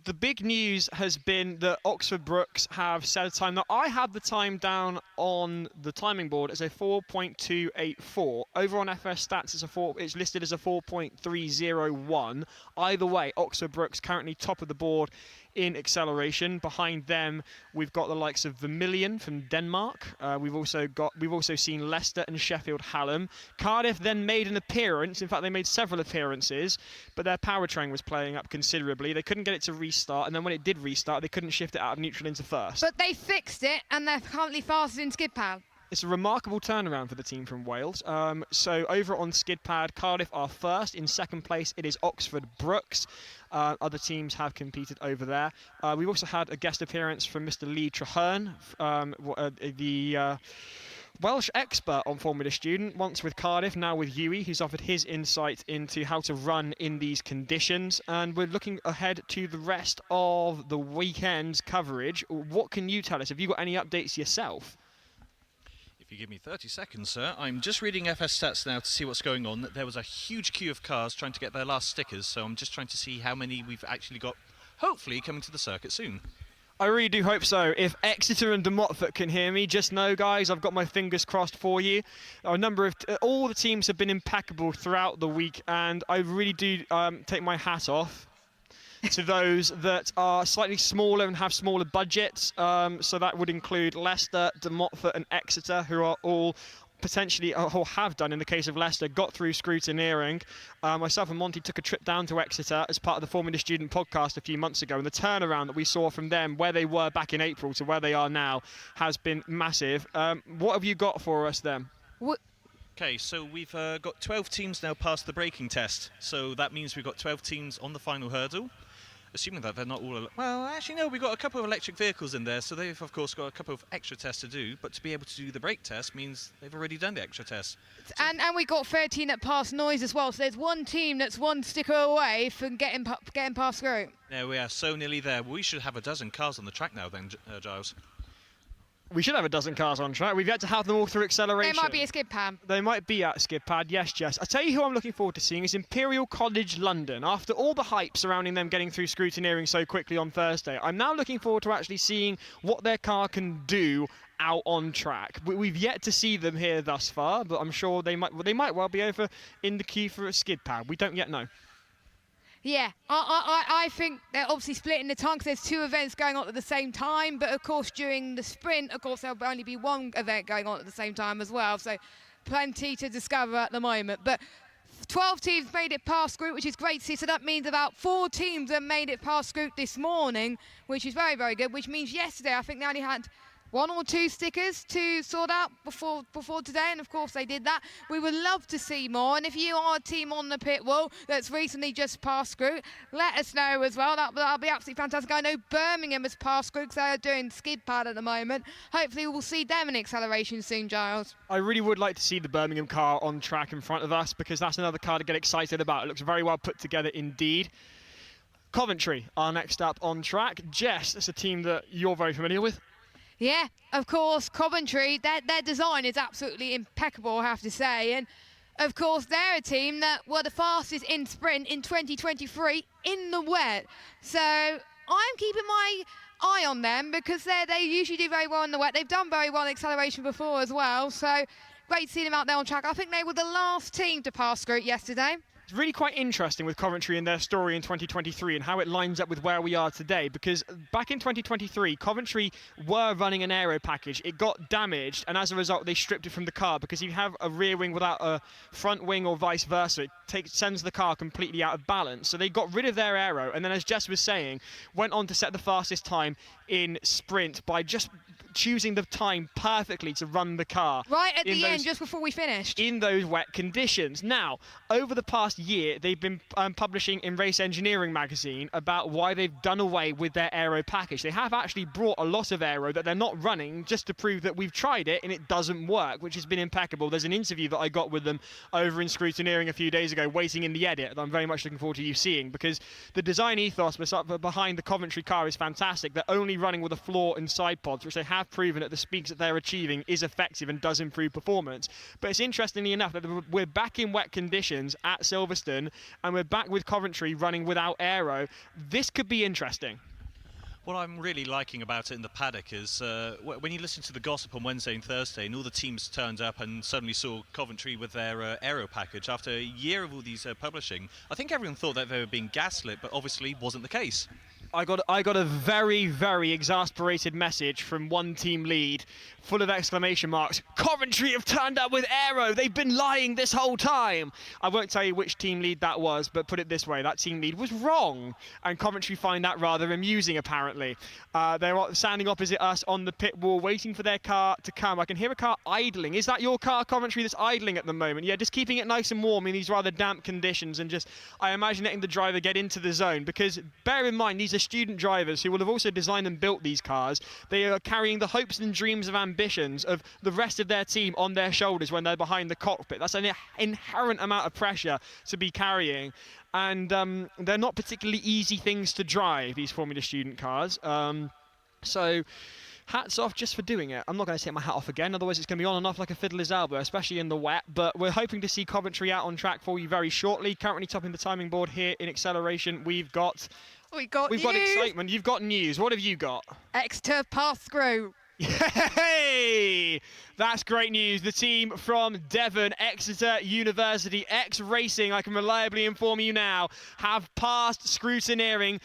The big news has been that Oxford Brookes have set a time. Now, I have the time down on the timing board as a 4.284. Over on FS Stats, it's listed as a 4.301. Either way, Oxford Brookes currently top of the board in acceleration. Behind them, we've got the likes of Vermilion from Denmark. We've also seen Leicester and Sheffield Hallam. Cardiff then made an appearance. In fact, they made several appearances, but their powertrain was playing up considerably. They couldn't get it to restart, and then when it did restart, they couldn't shift it out of neutral into first. But they fixed it, and they're currently fastest in skid pad. It's a remarkable turnaround for the team from Wales. So over on skid pad, Cardiff are first. In second place, it is Oxford Brookes. Other teams have competed over there. We've also had a guest appearance from Mr. Lee Traherne, Welsh expert on Formula Student, once with Cardiff, now with Yui, who's offered his insight into how to run in these conditions. And we're looking ahead to the rest of the weekend's coverage. What can you tell us? Have you got any updates yourself? If you give me 30 seconds, sir, I'm just reading FS Stats now to see what's going on. There was a huge queue of cars trying to get their last stickers, so I'm just trying to see how many we've actually got, hopefully, coming to the circuit soon. I really do hope so. If Exeter and De Montfort can hear me, just know, guys, I've got my fingers crossed for you. A number of all the teams have been impeccable throughout the week, and I really do take my hat off to those that are slightly smaller and have smaller budgets. So that would include Leicester, De Montfort, and Exeter, who are all potentially, or have done in the case of Leicester, got through scrutineering. Myself and Monty took a trip down to Exeter as part of the Formula Student podcast a few months ago, and the turnaround that we saw from them, where they were back in April to where they are now, has been massive. What have you got for us then? Okay, so we've got 12 teams now past the braking test, so that means we've got 12 teams on the final hurdle. Assuming that they're not all... Well, actually, no, we've got a couple of electric vehicles in there, so they've, of course, got a couple of extra tests to do. But to be able to do the brake test means they've already done the extra test. And we got 13 that passed noise as well, so there's one team that's one sticker away from getting past through. There we are, so nearly there. We should have a dozen cars on the track now then, Giles. We should have a dozen cars on track. We've yet to have them all through acceleration. They might be a skid pad. They might be at skid pad, yes, Jess. I tell you who I'm looking forward to seeing is Imperial College London. After all the hype surrounding them getting through scrutineering so quickly on Thursday, I'm now looking forward to actually seeing what their car can do out on track. We've yet to see them here thus far, but I'm sure they might well be over in the queue for a skid pad. We don't yet know. Yeah, I think they're obviously splitting the time because there's two events going on at the same time. But of course, during the sprint, of course, there'll only be one event going on at the same time as well. So plenty to discover at the moment. But 12 teams made it past group, which is great to see. So that means about 4 teams have made it past group this morning, which is very, very good. Which means yesterday, I think they only had 1 or 2 stickers to sort out before today, and of course they did that. We would love to see more, and if you are a team on the pit wall that's recently just passed through, let us know as well. That'll be absolutely fantastic. I know Birmingham has passed through because they are doing skid pad at the moment. Hopefully we'll see them in acceleration soon, Giles. I really would like to see the Birmingham car on track in front of us, because that's another car to get excited about. It looks very well put together indeed. Coventry are next up on track. Jess, that's a team that you're very familiar with. Yeah, of course, Coventry, their design is absolutely impeccable, I have to say. And, of course, they're a team that were the fastest in sprint in 2023 in the wet. So I'm keeping my eye on them because they usually do very well in the wet. They've done very well in acceleration before as well. So great to see them out there on track. I think they were the last team to pass through yesterday. It's really quite interesting with Coventry and their story in 2023 and how it lines up with where we are today, because back in 2023, Coventry were running an aero package. It got damaged, and as a result, they stripped it from the car, because if you have a rear wing without a front wing or vice versa, it sends the car completely out of balance. So they got rid of their aero, and then, as Jess was saying, went on to set the fastest time in sprint by just choosing the time perfectly to run the car. Right at the end, just before we finished. In those wet conditions. Now, over the past year, they've been publishing in Race Engineering magazine about why they've done away with their aero package. They have actually brought a lot of aero that they're not running just to prove that we've tried it and it doesn't work, which has been impeccable. There's an interview that I got with them over in Scrutineering a few days ago, waiting in the edit, that I'm very much looking forward to you seeing, because the design ethos behind the Coventry car is fantastic. They're only running with a floor and side pods, which they have proven at the speeds that they're achieving is effective and does improve performance. But it's interestingly enough that we're back in wet conditions at Silverstone, and we're back with Coventry running without aero. This could be interesting. What I'm really liking about it in the paddock is when you listen to the gossip on Wednesday and Thursday and all the teams turned up and suddenly saw Coventry with their aero package after a year of all these publishing, I think everyone thought that they were being gaslit, but obviously wasn't the case. I got a very, very exasperated message from one team lead, full of exclamation marks. Coventry have turned up with aero. They've been lying this whole time. I won't tell you which team lead that was, but put it this way, that team lead was wrong. And Coventry find that rather amusing, apparently. They're standing opposite us on the pit wall, waiting for their car to come. I can hear a car idling. Is that your car, Coventry, that's idling at the moment? Yeah, just keeping it nice and warm in these rather damp conditions, and just, I imagine letting the driver get into the zone, because bear in mind, these are student drivers who will have also designed and built these cars. They are carrying the hopes and dreams of ambitions of the rest of their team on their shoulders when they're behind the cockpit. That's an inherent amount of pressure to be carrying. And they're not particularly easy things to drive, these Formula Student cars. So hats off just for doing it. I'm not going to take my hat off again, otherwise it's going to be on and off like a fiddler's elbow, especially in the wet. But we're hoping to see Coventry out on track for you very shortly. Currently topping the timing board here in acceleration. We've got excitement. You've got news. What have you got? Exeter pass through. Hey, that's great news. The team from Devon, Exeter University, X Racing, I can reliably inform you now, have passed scrutineering,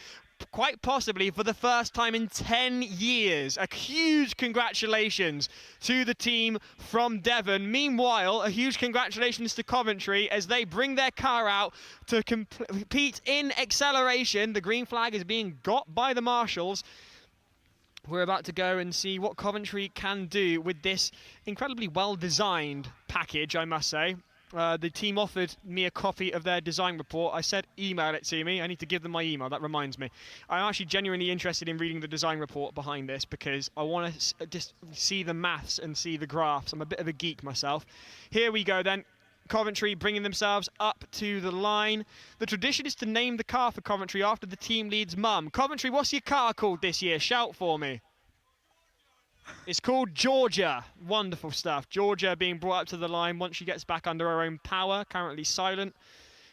quite possibly for the first time in 10 years. A huge congratulations to the team from Devon. Meanwhile, a huge congratulations to Coventry as they bring their car out to compete in acceleration. The green flag is being got by the marshals. We're about to go and see what Coventry can do with this incredibly well-designed package, I must say. The team offered me a copy of their design report. I said email it to me. I need to give them my email. That reminds me. I'm actually genuinely interested in reading the design report behind this because I want to just see the maths and see the graphs. I'm a bit of a geek myself. Here we go then. Coventry bringing themselves up to the line. The tradition is to name the car for Coventry after the team lead's mum. Coventry, what's your car called this year? Shout for me. It's called Georgia. Wonderful stuff. Georgia being brought up to the line once she gets back under her own power. Currently silent.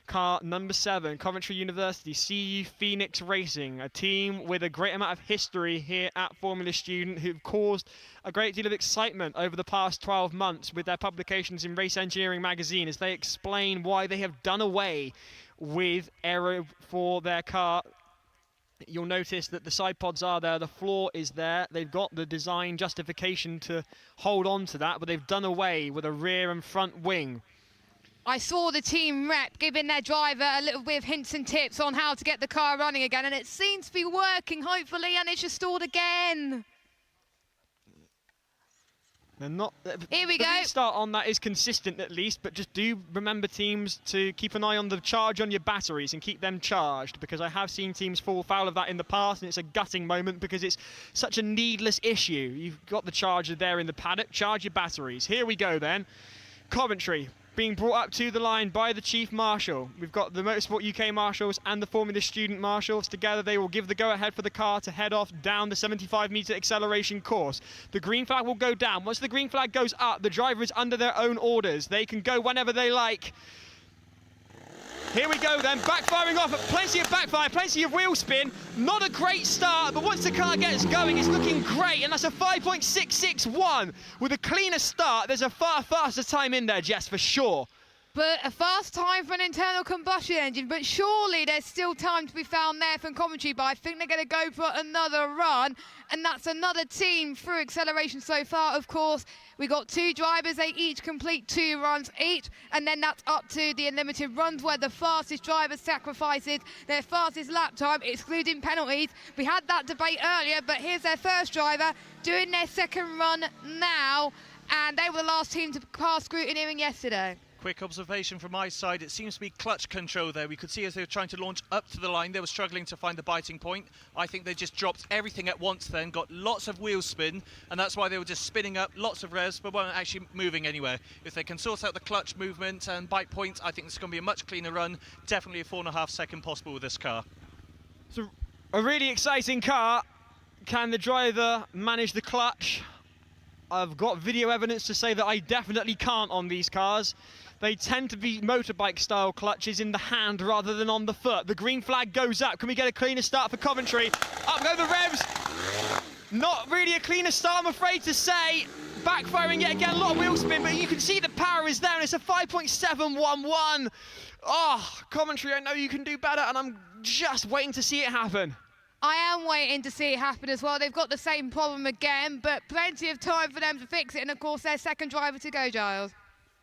Car number 7, Coventry University, CU Phoenix Racing, a team with a great amount of history here at Formula Student who've caused a great deal of excitement over the past 12 months with their publications in Race Engineering magazine as they explain why they have done away with aero for their car. You'll notice that the side pods are there, the floor is there. They've got the design justification to hold on to that, but they've done away with a rear and front wing. I saw the team rep giving their driver a little bit of hints and tips on how to get the car running again, and it seems to be working, hopefully, and it's just stalled again. They're not. Here we go. The restart on that is consistent at least, but just do remember teams to keep an eye on the charge on your batteries and keep them charged, because I have seen teams fall foul of that in the past, and it's a gutting moment because it's such a needless issue. You've got the charger there in the paddock, charge your batteries. Here we go then. Coventry being brought up to the line by the Chief Marshal. We've got the Motorsport UK Marshals and the Formula Student Marshals. Together they will give the go-ahead for the car to head off down the 75-metre acceleration course. The green flag will go down. Once the green flag goes up, the driver is under their own orders. They can go whenever they like. Here we go then, backfiring off, plenty of backfire, plenty of wheel spin. Not a great start, but once the car gets going, it's looking great, and that's a 5.661. With a cleaner start, there's a far faster time in there, Jess, for sure. But a fast time for an internal combustion engine, but surely there's still time to be found there from Coventry, but I think they're going to go for another run, and that's another team through acceleration so far. Of course, we got 2 drivers, they each complete 2 runs each, and then that's up to the unlimited runs where the fastest driver sacrifices their fastest lap time, excluding penalties. We had that debate earlier, but here's their first driver doing their second run now, and they were the last team to pass scrutineering yesterday. Quick observation from my side, it seems to be clutch control there. We could see as they were trying to launch up to the line, they were struggling to find the biting point. I think they just dropped everything at once then, got lots of wheel spin, and that's why they were just spinning up, lots of revs, but weren't actually moving anywhere. If they can sort out the clutch movement and bite point, I think it's going to be a much cleaner run. Definitely a 4.5 second possible with this car. So a really exciting car. Can the driver manage the clutch? I've got video evidence to say that I definitely can't on these cars. They tend to be motorbike style clutches in the hand rather than on the foot. The green flag goes up. Can we get a cleaner start for Coventry? Up go the revs. Not really a cleaner start, I'm afraid to say. Backfiring yet again, a lot of wheel spin, but you can see the power is there, and it's a 5.711. Oh, Coventry, I know you can do better, and I'm just waiting to see it happen. I am waiting to see it happen as well. They've got the same problem again, but plenty of time for them to fix it, and of course their second driver to go, Giles.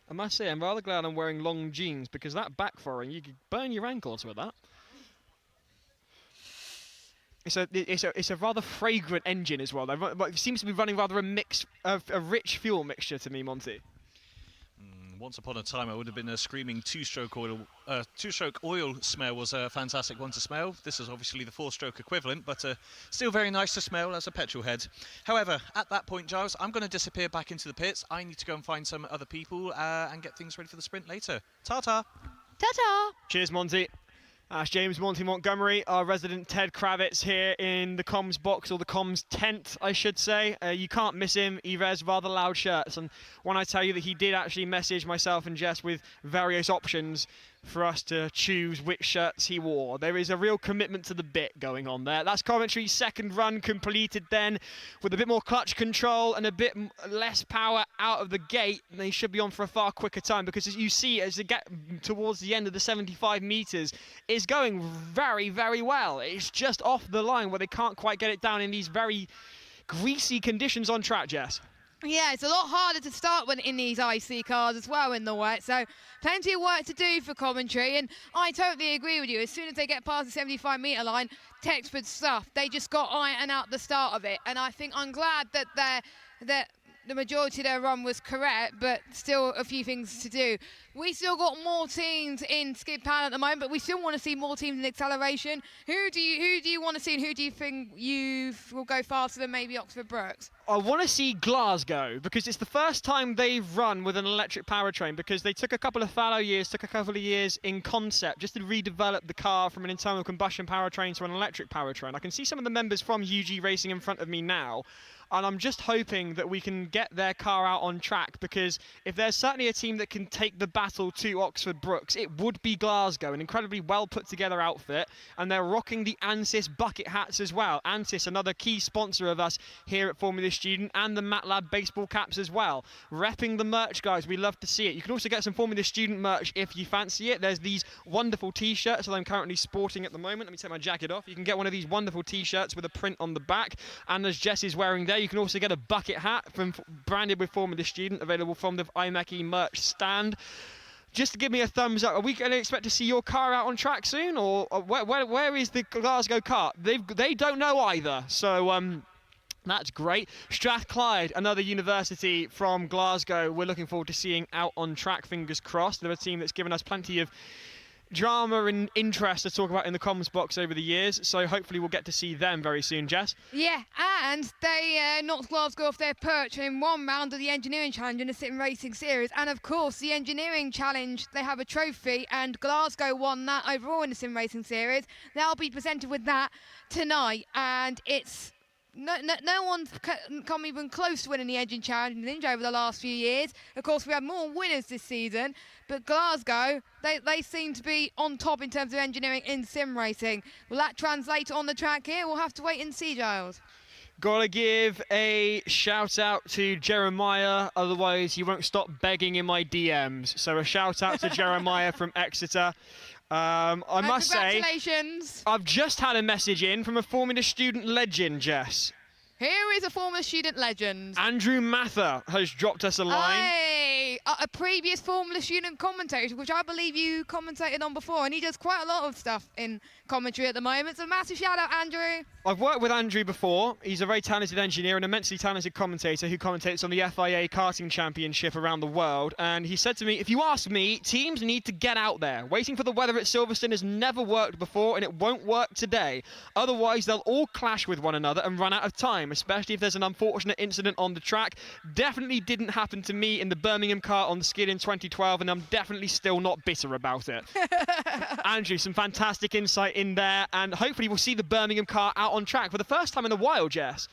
I must say, I'm rather glad I'm wearing long jeans, because that backfiring, you could burn your ankles with that. It's a rather fragrant engine as well. It seems to be running rather a rich fuel mixture to me, Monty. Once upon a time, I would have been a screaming two-stroke oil smell was a fantastic one to smell. This is obviously the 4-stroke equivalent, but still very nice to smell as a petrol head. However, at that point, Giles, I'm going to disappear back into the pits. I need to go and find some other people and get things ready for the sprint later. Ta-ta! Ta-ta! Cheers, Monty. That's James Montgomery, our resident Ted Kravitz here in the comms box, or the comms tent, I should say. You can't miss him. He wears rather loud shirts. And when I tell you that he did actually message myself and Jess with various options for us to choose which shirts he wore, there is a real commitment to the bit going on there. That's Coventry's second run completed then, with a bit more clutch control and a bit less power out of the gate. They should be on for a far quicker time, because as you see, as they get towards the end of the 75 metres, it's going very, very well. It's just off the line where they can't quite get it down in these very greasy conditions on track, Jess. Yeah, it's a lot harder to start when in these IC cars as well in the wet, so plenty of work to do for Coventry, and I totally agree with you. As soon as they get past the 75-metre line, textbook stuff. They just got iron out the start of it, and I think I'm glad that the majority of their run was correct, but still a few things to do. We still got more teams in skid pan at the moment, but we still want to see more teams in acceleration. Who do you want to see, and who do you think will go faster than maybe Oxford Brookes? I want to see Glasgow, because it's the first time they've run with an electric powertrain, because they took a couple of fallow years, took a couple of years in concept just to redevelop the car from an internal combustion powertrain to an electric powertrain. I can see some of the members from UG Racing in front of me now, and I'm just hoping that we can get their car out on track, because if there's certainly a team that can take the battle to Oxford Brookes, it would be Glasgow, an incredibly well put together outfit, and they're rocking the ANSYS bucket hats as well. ANSYS, another key sponsor of us here at Formula Student, and the MATLAB baseball caps as well. Repping the merch, guys, we love to see it. You can also get some Formula Student merch if you fancy it. There's these wonderful t-shirts that I'm currently sporting at the moment. Let me take my jacket off. You can get one of these wonderful t-shirts with a print on the back, and as Jess is wearing there, you can also get a bucket hat branded with Formula Student, available from the IMECI merch stand. Just to give me a thumbs up, are we going to expect to see your car out on track soon, or where is the Glasgow car? They don't know either, so that's great. Strathclyde, another university from Glasgow, we're looking forward to seeing out on track, fingers crossed. They're a team that's given us plenty of drama and interest to talk about in the comms box over the years, so hopefully we'll get to see them very soon, Jess. Yeah, and they knocked Glasgow off their perch in one round of the Engineering Challenge in the Sim Racing Series, and of course the Engineering Challenge, they have a trophy, and Glasgow won that overall in the Sim Racing Series. They'll be presented with that tonight, and it's no one's come even close to winning the Engine Challenge over the last few years. Of course, we had more winners this season, but Glasgow, they seem to be on top in terms of engineering in sim racing. Will that translate on the track here? We'll have to wait and see, Giles. Gotta give a shout out to Jeremiah, otherwise he won't stop begging in my DMs. So a shout out to Jeremiah from Exeter. I must say, congratulations. I've just had a message in from a Formula Student legend, Jess. Here is a Formula Student legend. Andrew Mather has dropped us a line. Hey, a previous Formula Student commentator, which I believe you commentated on before, and he does quite a lot of stuff in commentary at the moment. So massive shout out, Andrew. I've worked with Andrew before. He's a very talented engineer and immensely talented commentator who commentates on the FIA karting championship around the world. And he said to me, if you ask me, teams need to get out there. Waiting for the weather at Silverstone has never worked before, and it won't work today. Otherwise, they'll all clash with one another and run out of time, especially if there's an unfortunate incident on the track. Definitely didn't happen to me in the Birmingham car on the skid in 2012, and I'm definitely still not bitter about it. Andrew, some fantastic insight in there, and hopefully we'll see the Birmingham car out on track for the first time in a while, Jess.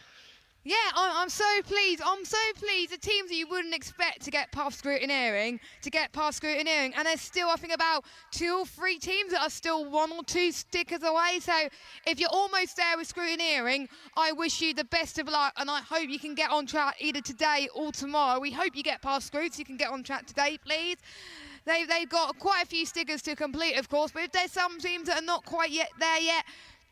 Yeah, I'm so pleased. I'm so pleased. The teams that you wouldn't expect to get past scrutineering, and there's still, I think, about 2 or 3 teams that are still 1 or 2 stickers away. So if you're almost there with scrutineering, I wish you the best of luck, and I hope you can get on track either today or tomorrow. We hope you get past Scroot so you can get on track today, please. They've got quite a few stickers to complete, of course, but if there's some teams that are not quite there yet,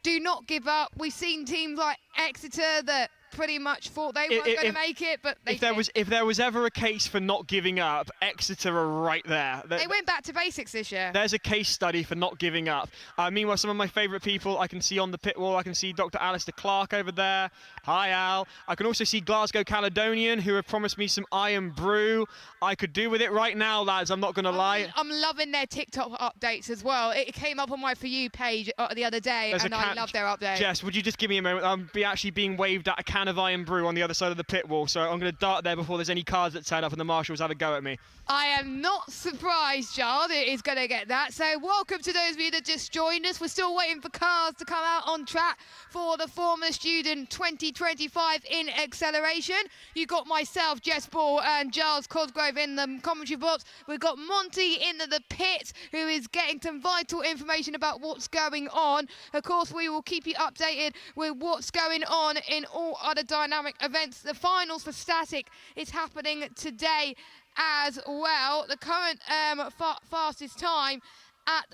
do not give up. We've seen teams like Exeter that pretty much thought they weren't going to make it, but they did. If there was ever a case for not giving up, Exeter are right there. They went back to basics this year. There's a case study for not giving up. Meanwhile, some of my favourite people I can see on the pit wall. I can see Dr. Alistair Clark over there. Hi, Al. I can also see Glasgow Caledonian, who have promised me some iron brew. I could do with it right now, lads. I'm not going to lie. I'm loving their TikTok updates as well. It came up on my For You page the other day, and I love their update. Jess, would you just give me a moment? I'm actually being waved at a can of iron brew on the other side of the pit wall, so I'm going to dart there before there's any cars that turn up and the marshals have a go at me. I am not surprised, Giles, it is going to get that. So welcome to those of you that just joined us. We're still waiting for cars to come out on track for the Formula Student 2025 in acceleration. You've got myself, Jess Ball, and Giles Cosgrove in the commentary box. We've got Monty in the pit, who is getting some vital information about what's going on. Of course, we will keep you updated with what's going on in all other dynamic events. The finals for static is happening today as well. The current fastest time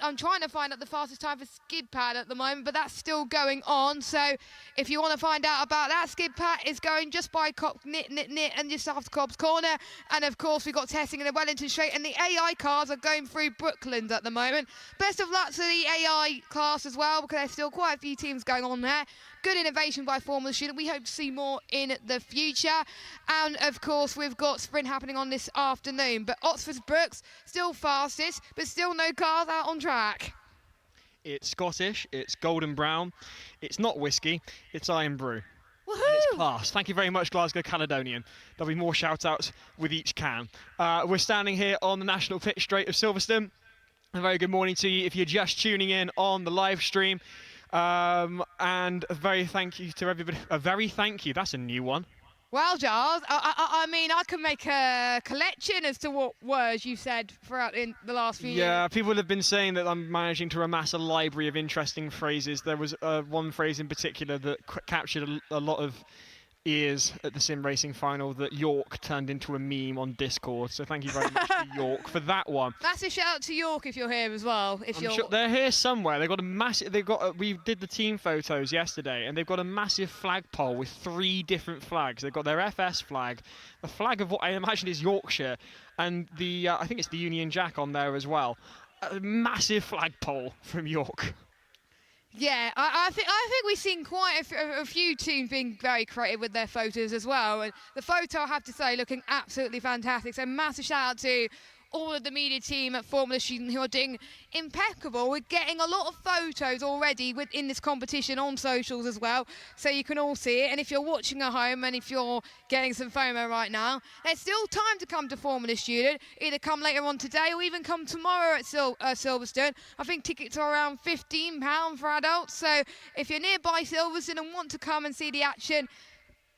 I'm trying to find out the fastest time for skid pad at the moment, but that's still going on. So if you want to find out about that, skid pad is going just by Knit and just after Cobb's Corner. And of course, we've got testing in the Wellington Straight, and the AI cars are going through Brooklands at the moment. Best of luck to the AI class as well, because there's still quite a few teams going on there. Good innovation by Formula Student. We hope to see more in the future. And of course, we've got sprint happening on this afternoon. But Oxford's Brookes still fastest, but still no cars out on track. It's Scottish, it's golden brown, it's not whiskey, it's iron brew. Woohoo! And it's class. Thank you very much, Glasgow Caledonian. There'll be more shout-outs with each can. We're standing here on the National Pit Straight of Silverstone. A very good morning to you if you're just tuning in on the live stream. And a very thank you to everybody. A very thank you. That's a new one. Well, Giles, I mean, I can make a collection as to what words you said throughout in the last few years. Yeah, people have been saying that I'm managing to amass a library of interesting phrases. There was one phrase in particular that captured a lot of ears at the sim racing final that York turned into a meme on Discord. So thank you very much to York for that one. Massive shout out to York if you're here as well. I'm sure they're here somewhere. They've got a massive. We did the team photos yesterday, and they've got a massive flagpole with 3 different flags. They've got their FS flag, the flag of what I imagine is Yorkshire, and the I think it's the Union Jack on there as well. A massive flagpole from York. Yeah, I think we've seen quite a few teams being very creative with their photos as well. And the photo, I have to say, looking absolutely fantastic. So massive shout out to all of the media team at Formula Student who are doing impeccable. We're getting a lot of photos already within this competition on socials as well, so you can all see it. And if you're watching at home and if you're getting some FOMO right now, there's still time to come to Formula Student. Either come later on today or even come tomorrow at Silverstone. I think tickets are around £15 for adults. So if you're nearby Silverstone and want to come and see the action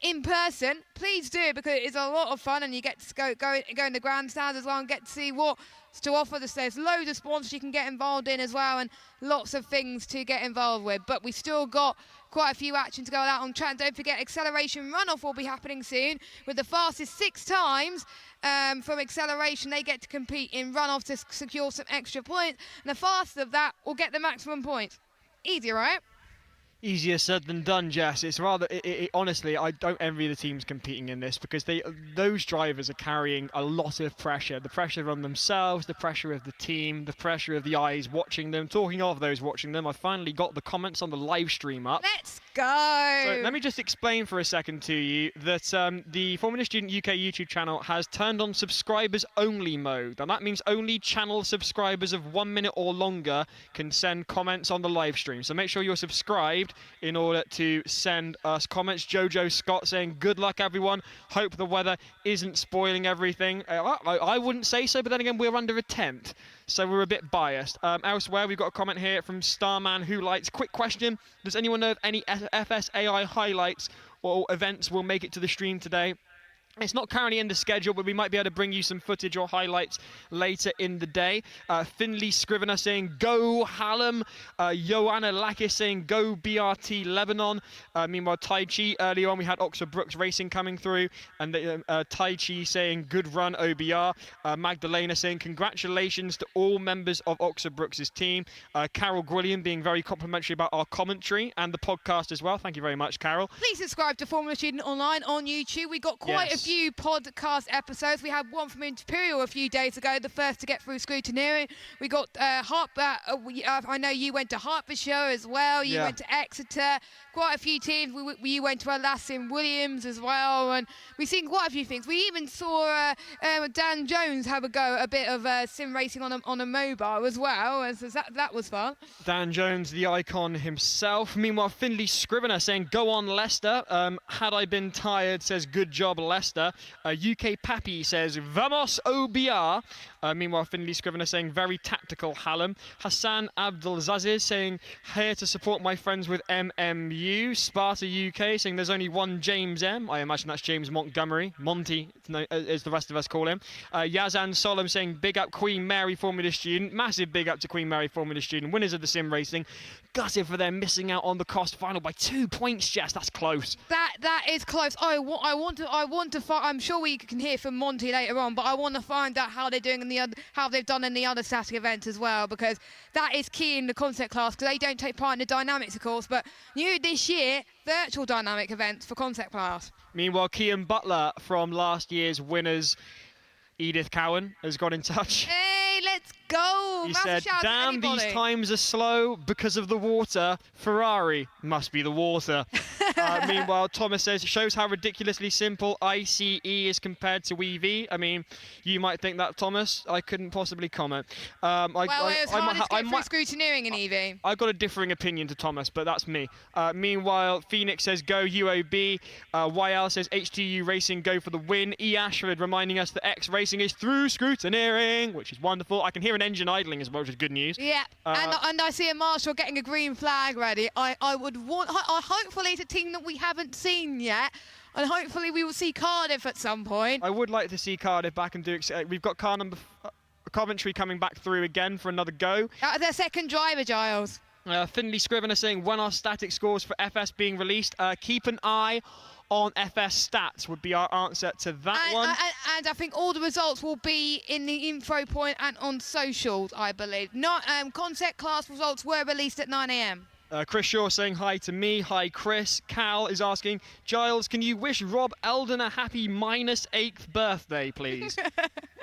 in person, please do, because it's a lot of fun and you get to go in the grandstands as well and get to see what's to offer. There's loads of sponsors you can get involved in as well, and lots of things to get involved with. But we still got quite a few action to go out on track. Don't forget, acceleration runoff will be happening soon with the fastest 6 times from acceleration. They get to compete in runoff to secure some extra points, and the fastest of that will get the maximum points. Easy, right? Easier said than done, Jess. It's rather, honestly, I don't envy the teams competing in this, because those drivers are carrying a lot of pressure. The pressure on themselves, the pressure of the team, the pressure of the eyes watching them. Talking of those watching them, I finally got the comments on the live stream up. Let's go! So let me just explain for a second to you that the Formula Student UK YouTube channel has turned on subscribers only mode, and that means only channel subscribers of 1 minute or longer can send comments on the live stream. So make sure you're subscribed in order to send us comments. Jojo Scott saying, good luck everyone, hope the weather isn't spoiling everything. I wouldn't say so, but then again, we're under a tent, so we're a bit biased. Elsewhere, we've got a comment here from Starman Who Lights. Quick question, does anyone know if any FSAI highlights or events will make it to the stream today? It's not currently in the schedule, but we might be able to bring you some footage or highlights later in the day. Finley Scrivener saying, go Hallam. Joanna Lakis saying, go BRT Lebanon. Meanwhile, Tai Chi, earlier on we had Oxford Brookes Racing coming through. And Tai Chi saying, good run OBR. Magdalena saying, congratulations to all members of Oxford Brookes' team. Carol Gwilliam being very complimentary about our commentary and the podcast as well. Thank you very much, Carol. Please subscribe to Formula Student Online on YouTube. We got quite a few podcast episodes. We had one from Imperial a few days ago, the first to get through scrutineering. We got I know you went to Hertfordshire as well. You went to Exeter. Quite a few teams. You went to Alassin Williams as well, and we've seen quite a few things. We even saw Dan Jones have a go at a bit of sim racing on a mobile as well, and so that was fun. Dan Jones, the icon himself. Meanwhile, Finley Scrivener saying, go on Leicester. Had I been tired, says, good job Leicester. UK Pappy says, vamos OBR. Meanwhile, Finley Scrivener saying, very tactical Hallam. Hassan Abdulaziz saying, here to support my friends with MMU. Sparta UK saying, there's only one James M. I imagine that's James Montgomery. Monty, as the rest of us call him. Yazan Solom saying, big up Queen Mary Formula Student. Massive big up to Queen Mary Formula Student. Winners of the sim racing. Gutted for them missing out on the cost final by 2 points, Jess. That's close. That is close. I want to find. I'm sure we can hear from Monty later on, but I want to find out how they're doing how they've done in the other static events as well, because that is key in the concept class, because they don't take part in the dynamics, of course, but new this year, virtual dynamic events for concept class. Meanwhile, Kian Butler from last year's winners, Edith Cowan, has got in touch. Hey, let's go! He said, damn, these times are slow because of the water. Ferrari must be the water. Meanwhile, Thomas says, shows how ridiculously simple ICE is compared to EV. I mean, you might think that, Thomas. I couldn't possibly comment. It was hard to get through scrutineering in EV. I've got a differing opinion to Thomas, but that's me. Meanwhile, Phoenix says, go UOB. YL says, HTU Racing, go for the win. E. Ashford reminding us that X Racing is through scrutineering, which is wonderful. I can hear an engine idling as well, which is good news. Yeah, and I see a marshal getting a green flag ready. I would want. Hopefully, it's a team that we haven't seen yet, and hopefully we will see Cardiff at some point. I would like to see Cardiff back and do. We've got car number Coventry coming back through again for another go. Their second driver, Giles. Finley Scrivener saying, when are static scores for FS being released? Keep an eye on FS stats would be our answer to that one. And I think all the results will be in the info point and on socials, I believe. Not concept class results were released at 9 AM. Chris Shaw saying hi to me. Hi, Chris. Cal is asking, Giles, can you wish Rob Eldon a happy -8th birthday, please?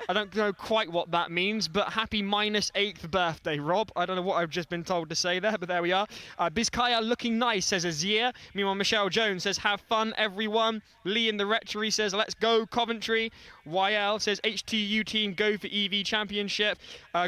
I don't know quite what that means, but happy -8th birthday, Rob. I don't know what I've just been told to say there, but there we are. Bizkaya looking nice, says Azir. Meanwhile, Michelle Jones says, have fun, everyone. Lee in the Rectory says, let's go, Coventry. YL says, HTU team, go for EV Championship.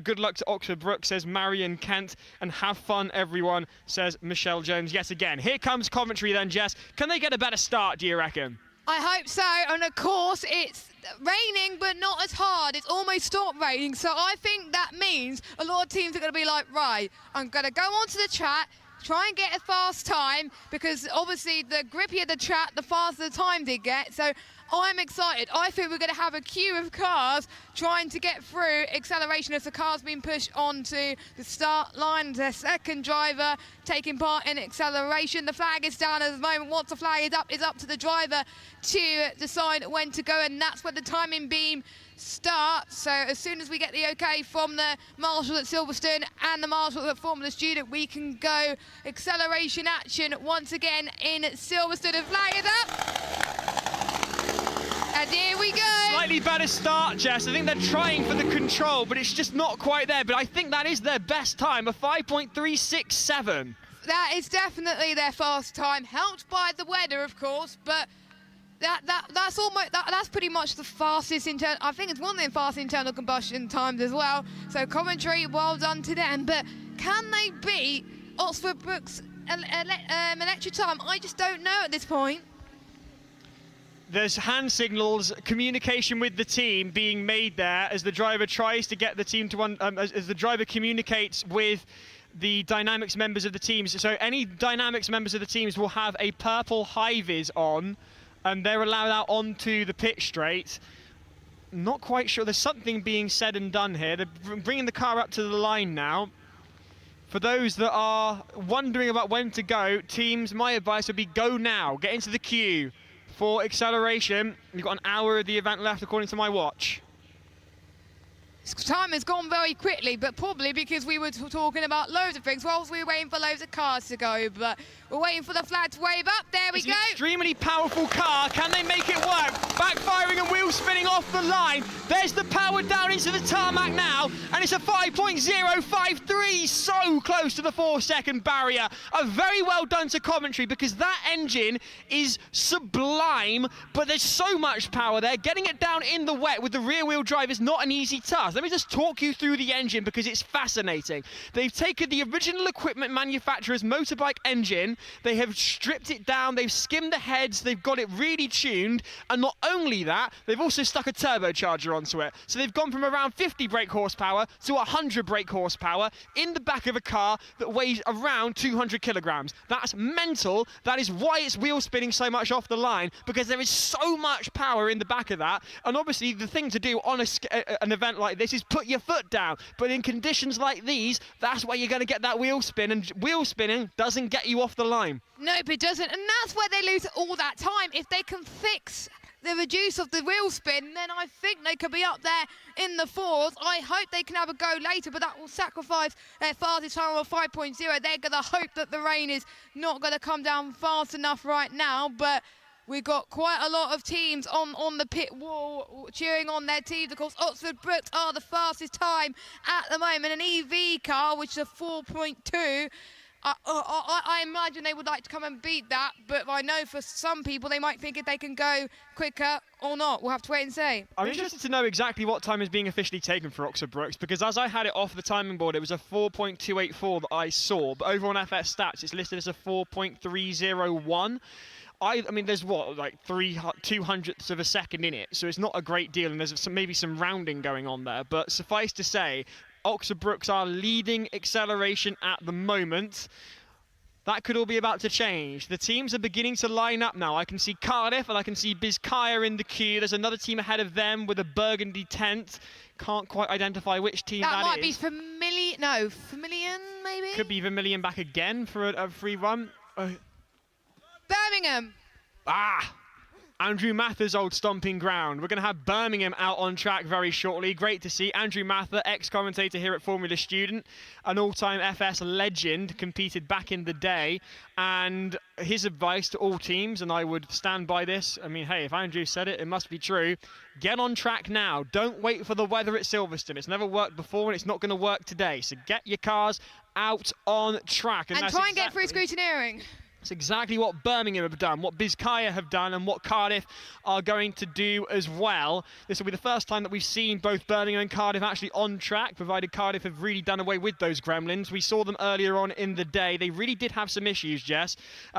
Good luck to Oxford Brookes, says Marion Kent. And have fun, everyone, says Michelle Jones yet again. Here comes Coventry then, Jess. Can they get a better start, do you reckon? I hope so, and of course it's raining but not as hard. It's almost stopped raining, so I think that means a lot of teams are going to be like, right, I'm going to go onto the track, try and get a fast time, because obviously the grippier the track, the faster the time they get. So I'm excited. I think we're going to have a queue of cars trying to get through acceleration as the car's being pushed onto the start line. The second driver taking part in acceleration. The flag is down at the moment. Once the flag is up to the driver to decide when to go, and that's where the timing beam starts. So as soon as we get the okay from the marshal at Silverstone and the marshal at Formula Student, we can go acceleration action once again in Silverstone. The flag is up. And here we go. Slightly better start, Jess. I think they're trying for the control, but it's just not quite there. But I think that is their best time, a 5.367. That is definitely their fast time, helped by the weather, of course, but that's pretty much the fastest I think it's one of the fast internal combustion times as well. So Coventry, well done to them. But can they beat Oxford Brookes electric time? I just don't know at this point. There's hand signals, communication with the team being made there as the driver tries to get the team to as the driver communicates with the Dynamics members of the teams. So any Dynamics members of the teams will have a purple high vis on and they're allowed out onto the pit straight. Not quite sure. There's something being said and done here. They're bringing the car up to the line now. For those that are wondering about when to go, teams, my advice would be go now. Get into the queue for acceleration. You've got an hour of the event left according to my watch. Time has gone very quickly, but probably because we were talking about loads of things whilst we were waiting for loads of cars to go. But we're waiting for the flag to wave up. There we go. It's an extremely powerful car. Can they make it work? Backfiring and wheel spinning off the line. There's the power down into the tarmac now, and it's a 5.053, so close to the 4-second barrier. A very well done to commentary, because that engine is sublime, but there's so much power there. Getting it down in the wet with the rear wheel drive is not an easy task. Let me just talk you through the engine because it's fascinating. They've taken the original equipment manufacturer's motorbike engine, they have stripped it down, they've skimmed the heads, they've got it really tuned, and not only that, they've also stuck a turbocharger onto it. So they've gone from around 50 brake horsepower to 100 brake horsepower in the back of a car that weighs around 200 kilograms. That's mental. That is why it's wheel spinning so much off the line, because there is so much power in the back of that. And obviously the thing to do on an event like this is put your foot down. But in conditions like these, that's where you're going to get that wheel spin, and wheel spinning doesn't get you off the line. Nope, it doesn't, and that's where they lose all that time. If they can fix the reduce of the wheel spin, then I think they could be up there in the fourth. I hope they can have a go later, but that will sacrifice their fastest time of 5.0. They're going to hope that the rain is not going to come down fast enough right now, but we've got quite a lot of teams on the pit wall cheering on their teams. Of course, Oxford Brookes are the fastest time at the moment. An EV car, which is a 4.2. I imagine they would like to come and beat that, but I know for some people they might think if they can go quicker or not. We'll have to wait and see. I'm interested to know exactly what time is being officially taken for Oxford Brookes, because as I had it off the timing board, it was a 4.284 that I saw, but over on FS Stats it's listed as a 4.301. I mean, there's what, like 200ths of a second in it, so it's not a great deal, and there's maybe some rounding going on there, but suffice to say, Oxford Brookes are leading acceleration at the moment. That could all be about to change. The teams are beginning to line up now. I can see Cardiff and I can see Bizkaia in the queue. There's another team ahead of them with a burgundy tent. Can't quite identify which team that is. That might be Vermilion, maybe? Could be Vermilion back again for a free run. Birmingham. Andrew Mather's old stomping ground. We're going to have Birmingham out on track very shortly. Great to see. Andrew Mather, ex-commentator here at Formula Student, an all-time FS legend, competed back in the day. And his advice to all teams, and I would stand by this, I mean, hey, if Andrew said it, it must be true. Get on track now. Don't wait for the weather at Silverstone. It's never worked before and it's not going to work today. So get your cars out on track. And try and get through scrutineering. It's exactly what Birmingham have done, what Bizkaia have done, and what Cardiff are going to do as well. This will be the first time that we've seen both Birmingham and Cardiff actually on track, provided Cardiff have really done away with those gremlins. We saw them earlier on in the day. They really did have some issues, Jess.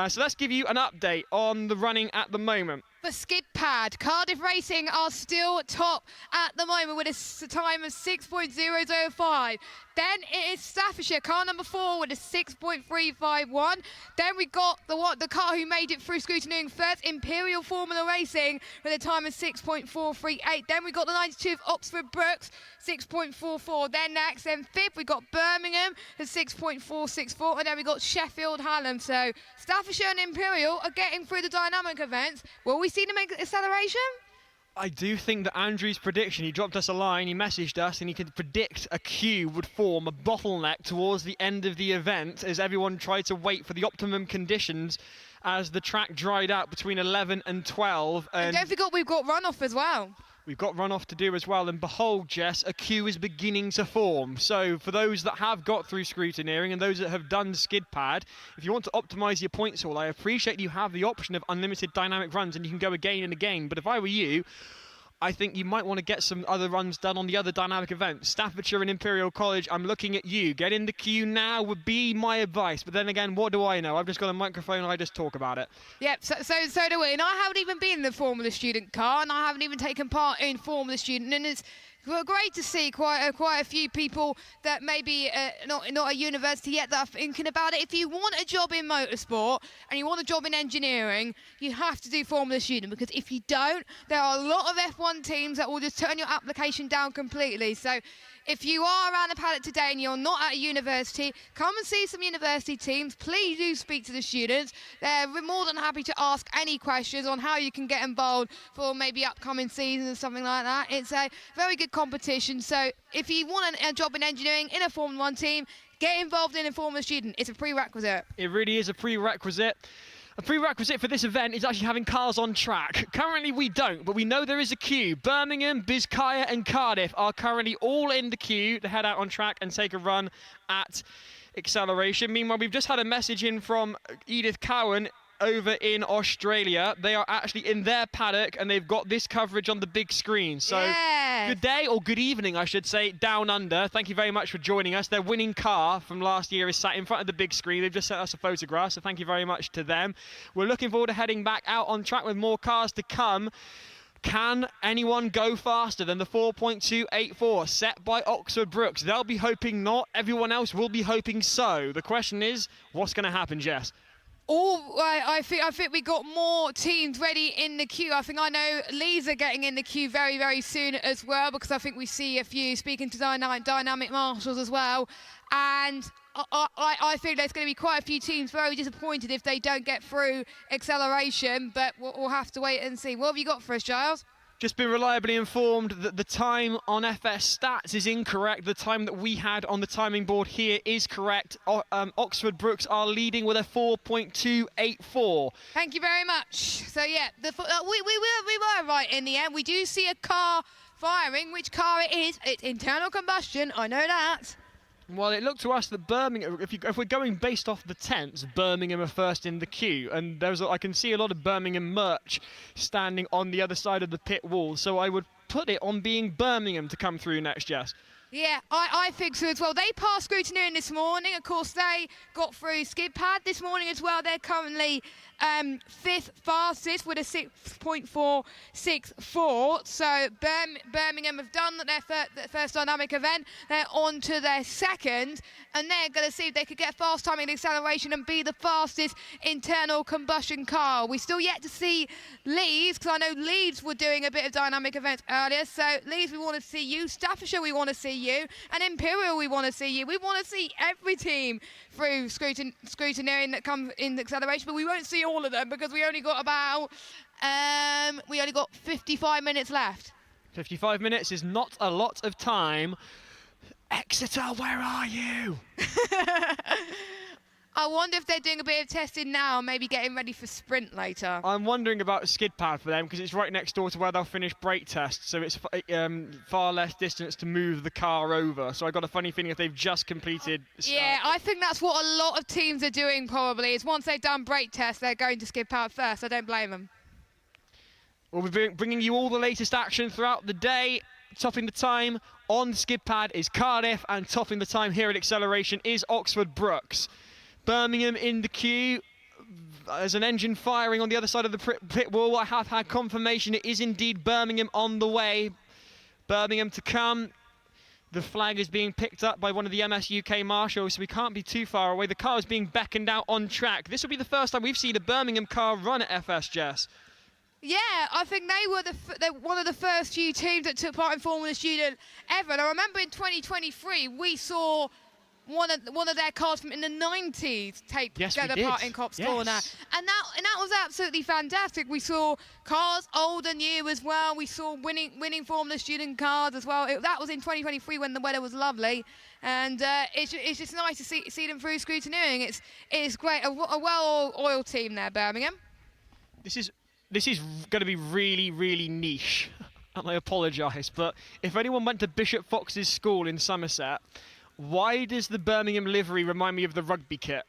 So let's give you an update on the running at the moment. For skid pad, Cardiff Racing are still top at the moment with a time of 6.005. Then it is Staffordshire, car number 4 with a 6.351. Then we got the car who made it through scrutineering first, Imperial Formula Racing, with a time of 6.438. Then we got the 92 of Oxford Brookes, 6.44. Then next, then fifth, we got Birmingham at 6.464. And then we got Sheffield Hallam. So Staffordshire and Imperial are getting through the dynamic events. Will we see them make acceleration? I do think that Andrew's prediction, he dropped us a line, he messaged us, and he could predict a queue would form, a bottleneck towards the end of the event as everyone tried to wait for the optimum conditions as the track dried out between 11 and 12. And don't forget we've got runoff as well. We've got runoff to do as well, and behold, Jess, a queue is beginning to form. So for those that have got through scrutineering and those that have done skid pad, if you want to optimise your points haul, I appreciate you have the option of unlimited dynamic runs and you can go again and again. But if I were you, I think you might want to get some other runs done on the other dynamic events. Staffordshire and Imperial College, I'm looking at you. Get in the queue now would be my advice. But then again, what do I know? I've just got a microphone and I just talk about it. Yep, so do we. And I haven't even been in the Formula Student car, and I haven't even taken part in Formula Student. And it's Well, great to see quite a few people that maybe not at university yet that are thinking about it. If you want a job in motorsport and you want a job in engineering, you have to do Formula Student, because if you don't, there are a lot of F1 teams that will just turn your application down completely. So if you are around the paddock today and you're not at a university, come and see some university teams. Please do speak to the students. They're more than happy to ask any questions on how you can get involved for maybe upcoming seasons or something like that. It's a very good competition. So if you want a job in engineering in a Formula 1 team, get involved in a Formula Student. It's a prerequisite. It really is a prerequisite. A prerequisite for this event is actually having cars on track. Currently we don't, but we know there is a queue. Birmingham, Biscaya and Cardiff are currently all in the queue to head out on track and take a run at Acceleration. Meanwhile, we've just had a message in from Edith Cowan over in Australia. They are actually in their paddock and they've got this coverage on the big screen. So yes. Good day, or good evening I should say, down under. Thank you very much for joining us. Their winning car from last year is sat in front of the big screen. They've just sent us a photograph, so thank you very much to them. We're looking forward to heading back out on track with more cars to come. Can anyone go faster than the 4.284 set by Oxford Brookes? They'll be hoping not. Everyone else will be hoping so. The question is, what's going to happen, Jess? I think we got more teams ready in the queue. I think I know Leeds are getting in the queue very, very soon as well, because I think we see a few speaking to Dynamic Marshals as well. And I think there's going to be quite a few teams very disappointed if they don't get through Acceleration, but we'll have to wait and see. What have you got for us, Giles? Just been reliably informed that the time on FS Stats is incorrect. The time that we had on the timing board here is correct. Oxford Brookes are leading with a 4.284. Thank you very much. So yeah, we were right in the end. We do see a car firing. Which car it is? It's internal combustion. I know that. Well, it looked to us that Birmingham, if we're going based off the tents, Birmingham are first in the queue, and I can see a lot of Birmingham merch standing on the other side of the pit wall, so I would put it on being Birmingham to come through next, Jess. Yeah, I think so as well. They passed scrutineering this morning. Of course, they got through skid pad this morning as well. They're currently 5th fastest with a 6.464. So Birmingham have done their first dynamic event. They're on to their second, and they're going to see if they could get fast timing and acceleration and be the fastest internal combustion car. We still yet to see Leeds, because I know Leeds were doing a bit of dynamic events earlier. So Leeds, we want to see you. Staffordshire, we want to see you. And Imperial, we want to see you. We want to see every team through scrutineering that comes in the acceleration, but we won't see all of them because we only got about 55 minutes left. 55 minutes is not a lot of time. Exeter, where are you? I wonder if they're doing a bit of testing now, maybe getting ready for sprint later. I'm wondering about a skid pad for them because it's right next door to where they'll finish brake tests, so it's far less distance to move the car over. So I got a funny feeling if they've just completed... Yeah, I think that's what a lot of teams are doing probably, is once they've done brake tests, they're going to skid pad first. I don't blame them. We'll be bringing you all the latest action throughout the day. Topping the time on the skid pad is Cardiff, and topping the time here at Acceleration is Oxford Brookes. Birmingham in the queue. There's an engine firing on the other side of the pit wall. I have had confirmation it is indeed Birmingham on the way. Birmingham to come. The flag is being picked up by one of the MS UK marshals, so we can't be too far away. The car is being beckoned out on track. This will be the first time we've seen a Birmingham car run at FS, Jess. Yeah, I think they were one of the first few teams that took part in Formula Student ever. And I remember in 2023 we saw one of their cars from in the 90s take part in Cops Corner, and that was absolutely fantastic. We saw cars old and new as well. We saw winning Formula Student cars as well. That was in 2023 when the weather was lovely, and it's just nice to see them through scrutineering. It's great. A well-oiled team there, Birmingham. This is going to be really, really niche, and I apologise, but if anyone went to Bishop Fox's school in Somerset, why does the Birmingham livery remind me of the rugby kit?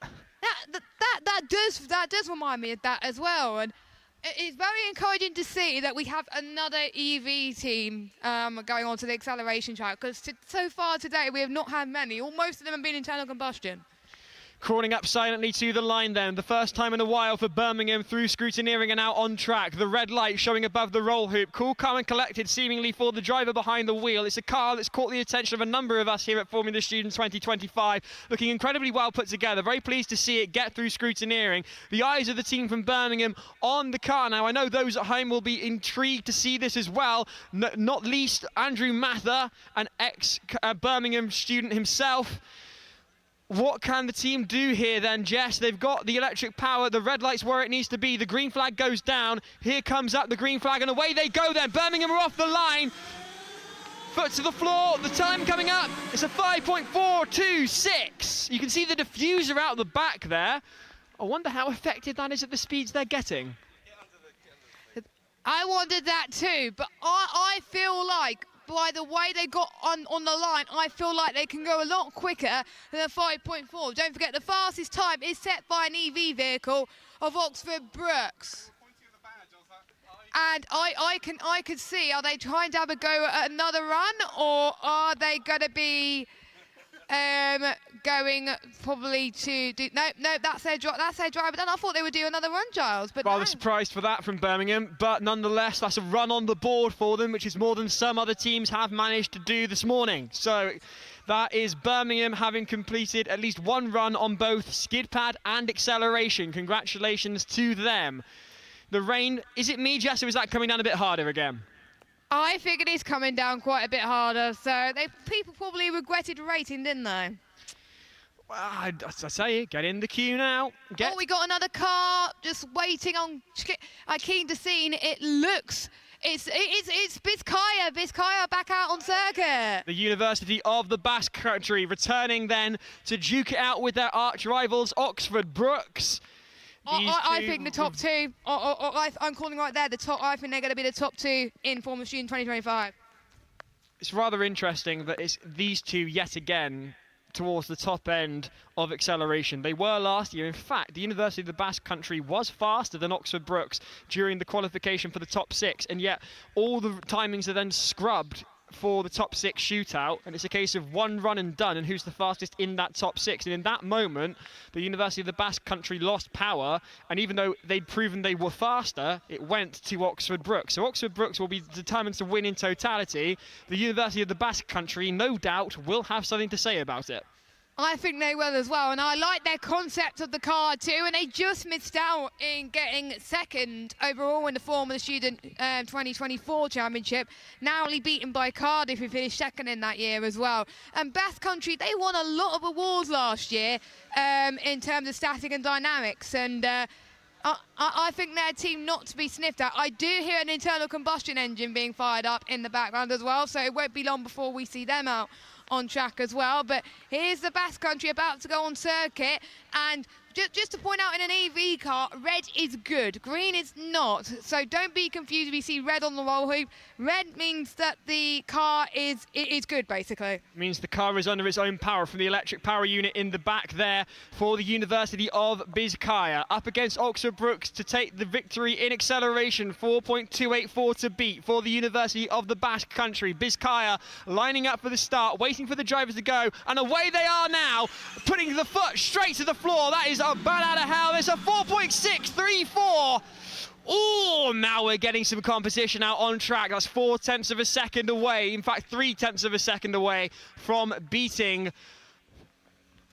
That does remind me of that as well, and it's very encouraging to see that we have another EV team going on to the acceleration track, because so far today we have not had many. Most of them have been internal combustion. Crawling up silently to the line then. The first time in a while for Birmingham through scrutineering and out on track. The red light showing above the roll hoop. Cool, calm and collected seemingly for the driver behind the wheel. It's a car that's caught the attention of a number of us here at Formula Student 2025. Looking incredibly well put together. Very pleased to see it get through scrutineering. The eyes of the team from Birmingham on the car now. I know those at home will be intrigued to see this as well. Not least Andrew Mather, an ex-Birmingham student himself. What can the team do here then, Jess? They've got the electric power, the red light's where it needs to be, the green flag goes down, here comes up the green flag and away they go then. Birmingham are off the line, foot to the floor, the time coming up, it's a 5.426. You can see the diffuser out the back there. I wonder how effective that is at the speeds they're getting. I wondered that too, but I feel like by the way they got on the line, I feel like they can go a lot quicker than a 5.4. Don't forget, the fastest time is set by an EV vehicle of Oxford Brookes. And I could see, are they trying to have a go at another run, or are they going to be going probably to do... No, that's their driver. Then I thought they would do another run, Giles, but rather no. surprised for that from Birmingham, but nonetheless, that's a run on the board for them, which is more than some other teams have managed to do this morning. So that is Birmingham having completed at least one run on both skid pad and acceleration. Congratulations to them. The rain, is it me, Jess, or is that coming down a bit harder again? I think it is coming down quite a bit harder, so people probably regretted racing, didn't they? Well, I say it, get in the queue now. Oh, we got another car just waiting on. Keen to see it. Looks. It's Vizcaya. Vizcaya back out on circuit. The University of the Basque Country returning then to duke it out with their arch rivals, Oxford Brookes. I think the top two, I'm calling right there, I think they're going to be the top two in Formula Student 2025. It's rather interesting that it's these two yet again towards the top end of acceleration. They were last year. In fact, the University of the Basque Country was faster than Oxford Brookes during the qualification for the top six, and yet all the timings are then scrubbed for the top six shootout, and it's a case of one run and done and who's the fastest in that top six. And in that moment, the University of the Basque Country lost power, and even though they'd proven they were faster, it went to Oxford Brookes. So Oxford Brookes will be determined to win in totality. The University of the Basque Country, no doubt, will have something to say about it. I think they will as well, and I like their concept of the car too, and they just missed out in getting second overall in the Formula Student 2024 Championship, narrowly beaten by Cardiff, who finished second in that year as well. And Basque Country, they won a lot of awards last year in terms of static and dynamics, and I think they're a team not to be sniffed at. I do hear an internal combustion engine being fired up in the background as well, so it won't be long before we see them out on track as well. But here's the Basque Country about to go on circuit, and just to point out, in an EV car, red is good, green is not. So don't be confused if you see red on the roll hoop. Red means that the car is good, basically. It means the car is under its own power from the electric power unit in the back there for the University of Vizcaya. Up against Oxford Brookes to take the victory in acceleration, 4.284 to beat for the University of the Basque Country. Vizcaya lining up for the start, waiting for the drivers to go, and away they are now, putting the foot straight to the floor. That is a bat out of hell. It's a 4.634. Oh, now we're getting some competition out on track. That's 0.4 of a second away. In fact, 0.3 of a second away from beating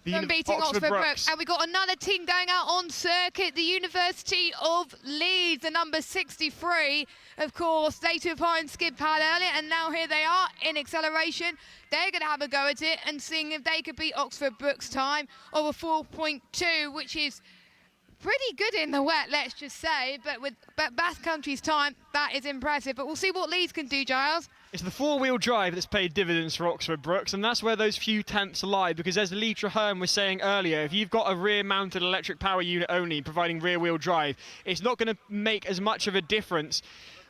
Oxford Brookes. And we got another team going out on circuit, the University of Leeds, the number 63. Of course, they took part in skid pad earlier, and now here they are in acceleration. They're going to have a go at it and seeing if they could beat Oxford Brookes' time of a 4.2, which is pretty good in the wet, let's just say. But with Basque Country's time, that is impressive. But we'll see what Leeds can do, Giles. It's the four-wheel drive that's paid dividends for Oxford Brookes, and that's where those few tenths lie, because as Lee Traherne was saying earlier, if you've got a rear-mounted electric power unit only providing rear-wheel drive, it's not going to make as much of a difference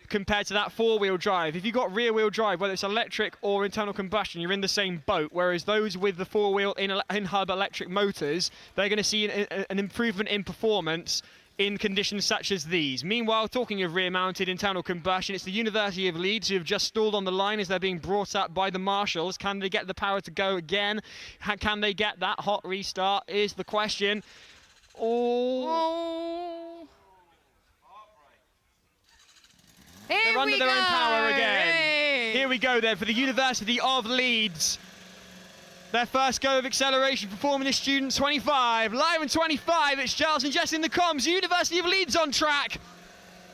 compared to that four-wheel drive. If you've got rear-wheel drive, whether it's electric or internal combustion, you're in the same boat, whereas those with the four-wheel in-hub electric motors, they're going to see an improvement in performance in conditions such as these. Meanwhile, talking of rear-mounted internal combustion, it's the University of Leeds who have just stalled on the line as they're being brought up by the marshals. Can they get the power to go again? Can they get that hot restart is the question. Oh. They're under their own power again. Hey. Here we go then for the University of Leeds. Their first go of acceleration for Formula Student 25. Live in 25, it's Giles and Jess in the comms. University of Leeds on track.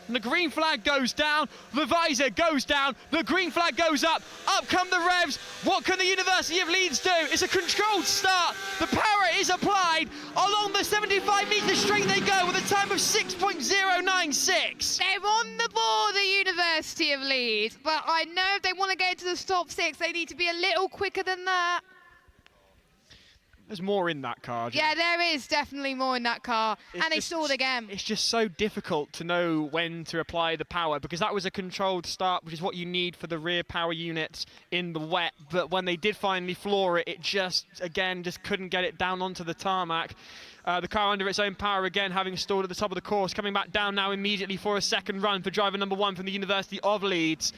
And the green flag goes down, the visor goes down, the green flag goes up, up come the revs. What can the University of Leeds do? It's a controlled start. The power is applied. Along the 75-metre straight they go with a time of 6.096. They're on the board, the University of Leeds, but I know if they want to get into the top 6, they need to be a little quicker than that. There's more in that car. Yeah, there is definitely more in that car. And they stalled again. It's just so difficult to know when to apply the power because that was a controlled start, which is what you need for the rear power units in the wet. But when they did finally floor it, it just couldn't get it down onto the tarmac. The car under its own power again, having stalled at the top of the course, coming back down now immediately for a second run for driver number 1 from the University of Leeds.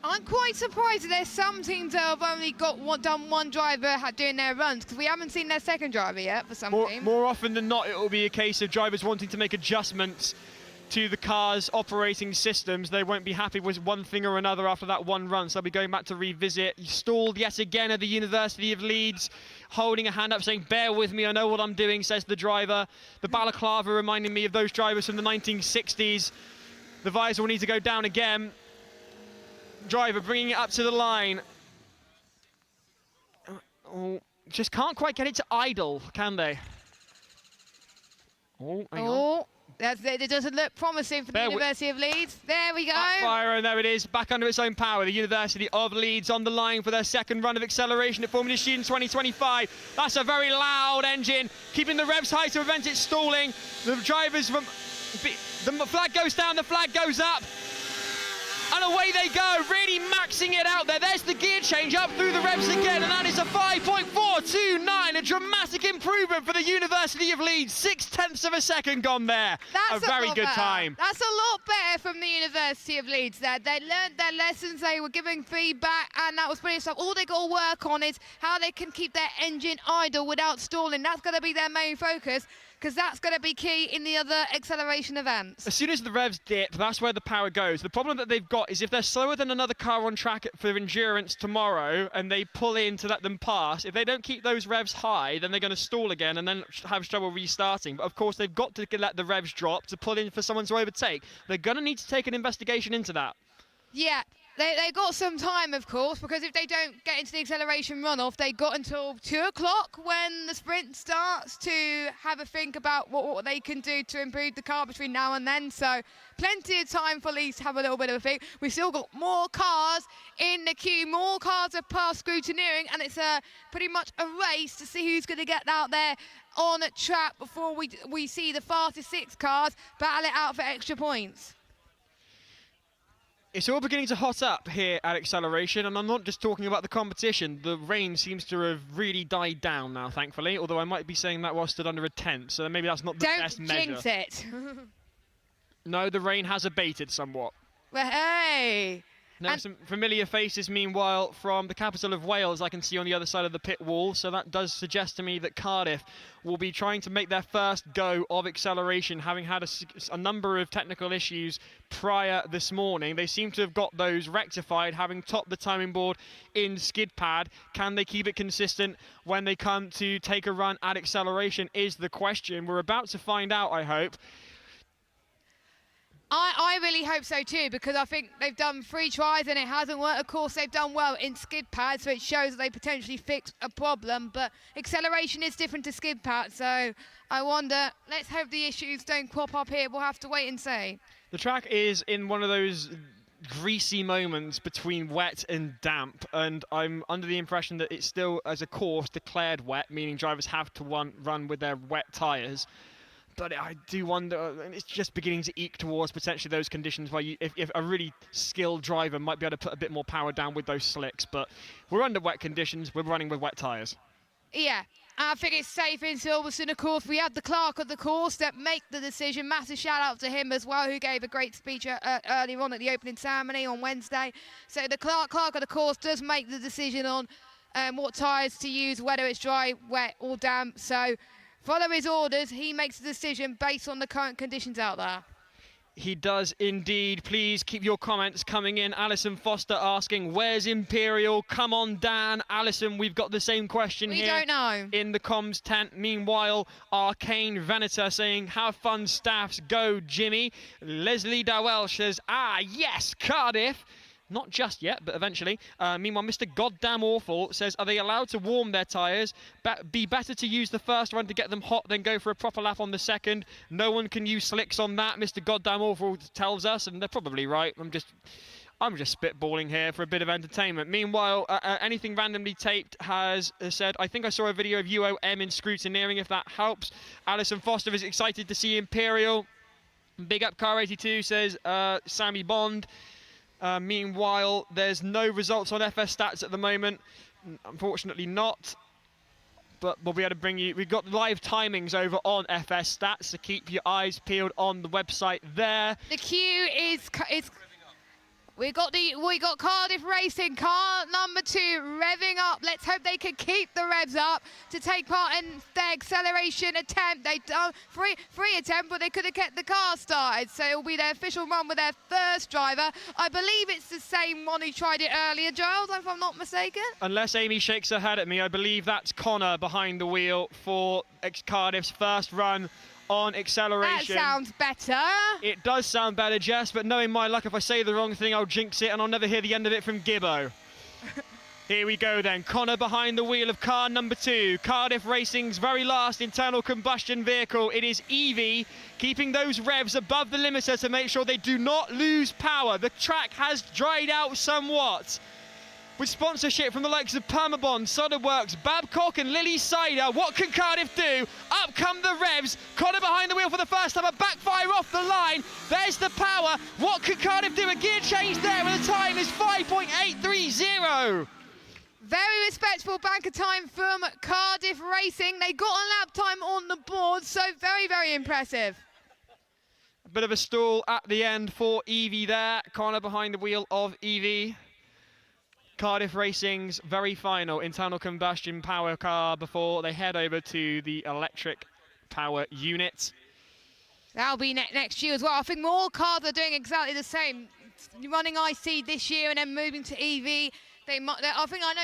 I'm quite surprised that there's some teams that have only done one driver doing their runs because we haven't seen their second driver yet for some teams. More often than not, it will be a case of drivers wanting to make adjustments to the car's operating systems. They won't be happy with one thing or another after that one run, so they'll be going back to revisit. Stalled yet again at the University of Leeds, holding a hand up saying, bear with me, I know what I'm doing, says the driver. The balaclava reminding me of those drivers from the 1960s. The visor will need to go down again. Driver bringing it up to the line. Oh, just can't quite get it to idle, can they? Oh, hang on. It doesn't look promising for the University of Leeds. There we go. Fire, and there it is, back under its own power. The University of Leeds on the line for their second run of acceleration at Formula Student 2025. That's a very loud engine, keeping the revs high to prevent it stalling. The drivers, the flag goes down, the flag goes up. And away they go, really maxing it out there. There's the gear change up through the revs again, and that is a 5.429, a dramatic improvement for the University of Leeds. 0.6 of a second gone there. That's a very good time. That's a lot better from the University of Leeds there. They learned their lessons, they were giving feedback, and that was brilliant stuff. All they got to work on is how they can keep their engine idle without stalling. That's going to be their main focus, because that's going to be key in the other acceleration events. As soon as the revs dip, that's where the power goes. The problem that they've got is if they're slower than another car on track for endurance tomorrow and they pull in to let them pass, if they don't keep those revs high, then they're going to stall again and then have trouble restarting. But of course, they've got to let the revs drop to pull in for someone to overtake. They're going to need to take an investigation into that. Yeah. They got some time, of course, because if they don't get into the acceleration runoff, they got until 2 o'clock when the sprint starts to have a think about what they can do to improve the car between now and then. So plenty of time for Leeds to have a little bit of a think. We've still got more cars in the queue, more cars have passed scrutineering, and it's pretty much a race to see who's going to get out there on track before we see the fastest 6 cars battle it out for extra points. It's all beginning to hot up here at acceleration, and I'm not just talking about the competition. The rain seems to have really died down now, thankfully, although I might be saying that while stood under a tent, so maybe that's not the best measure. Don't jinx it. No, the rain has abated somewhat. Well, hey. Now, some familiar faces, meanwhile, from the capital of Wales, I can see on the other side of the pit wall. So that does suggest to me that Cardiff will be trying to make their first go of acceleration, having had a number of technical issues prior this morning. They seem to have got those rectified, having topped the timing board in skid pad. Can they keep it consistent when they come to take a run at acceleration is the question. We're about to find out, I hope. I really hope so too, because I think they've done 3 tries and it hasn't worked. Of course, they've done well in skid pad, so it shows that they potentially fixed a problem, but acceleration is different to skid pad, so I wonder, let's hope the issues don't crop up here. We'll have to wait and see. The track is in one of those greasy moments between wet and damp, and I'm under the impression that it's still, as a course, declared wet, meaning drivers have to run with their wet tyres. But I do wonder, and it's just beginning to eke towards potentially those conditions where if a really skilled driver might be able to put a bit more power down with those slicks. But we're under wet conditions, we're running with wet tyres. Yeah, I think it's safe in Silverstone, of course. We had the clerk of the course that make the decision. Massive shout out to him as well, who gave a great speech earlier on at the opening ceremony on Wednesday. So the clerk of the course does make the decision on what tyres to use, whether it's dry, wet or damp. So follow his orders. He makes the decision based on the current conditions out there. He does indeed. Please keep your comments coming in. Alison Foster asking, where's Imperial? Come on, Dan. Alison, we've got the same question here. We don't know. In the comms tent. Meanwhile, Arcane Venator saying, have fun, staffs. Go, Jimmy. Leslie Dowell says, yes, Cardiff. Not just yet, but eventually. Meanwhile, Mr. Goddamn Awful says, are they allowed to warm their tyres? Be better to use the first run to get them hot, then go for a proper lap on the second. No one can use slicks on that, Mr. Goddamn Awful tells us, and they're probably right. I'm just spitballing here for a bit of entertainment. Meanwhile, Anything Randomly Taped has said, I think I saw a video of UOM in scrutineering, if that helps. Alison Foster is excited to see Imperial. Big up Car 82 says, Sammy Bond. Meanwhile, there's no results on FS Stats at the moment. Unfortunately not. But we'll be able to bring you... We've got live timings over on FS Stats, so keep your eyes peeled on the website there. The queue is we got Cardiff Racing, car number 2, revving up. Let's hope they can keep the revs up to take part in their acceleration attempt. They done free attempt, but they could have kept the car started. So it'll be their official run with their first driver. I believe it's the same one who tried it earlier, Giles, if I'm not mistaken. Unless Amy shakes her head at me, I believe that's Connor behind the wheel for Cardiff's first run on acceleration. That sounds better. It does sound better, Jess, but knowing my luck, if I say the wrong thing, I'll jinx it and I'll never hear the end of it from Gibbo. Here we go then. Connor behind the wheel of car number 2. Cardiff Racing's very last internal combustion vehicle. It is Evie, keeping those revs above the limiter to make sure they do not lose power. The track has dried out somewhat. With sponsorship from the likes of Permabond, Sodaworks, Babcock and Lily Cider, what can Cardiff do? Up come the revs. Connor behind the wheel for the first time, a backfire off the line. There's the power. What can Cardiff do? A gear change there, and the time is 5.830. Very respectful banker time from Cardiff Racing. They got a lap time on the board, so very, very impressive. A bit of a stall at the end for Evie there. Connor behind the wheel of Evie. Cardiff Racing's very final internal combustion power car before they head over to the electric power unit. That'll be next year as well. I think more cars are doing exactly the same. Running IC this year and then moving to EV. I know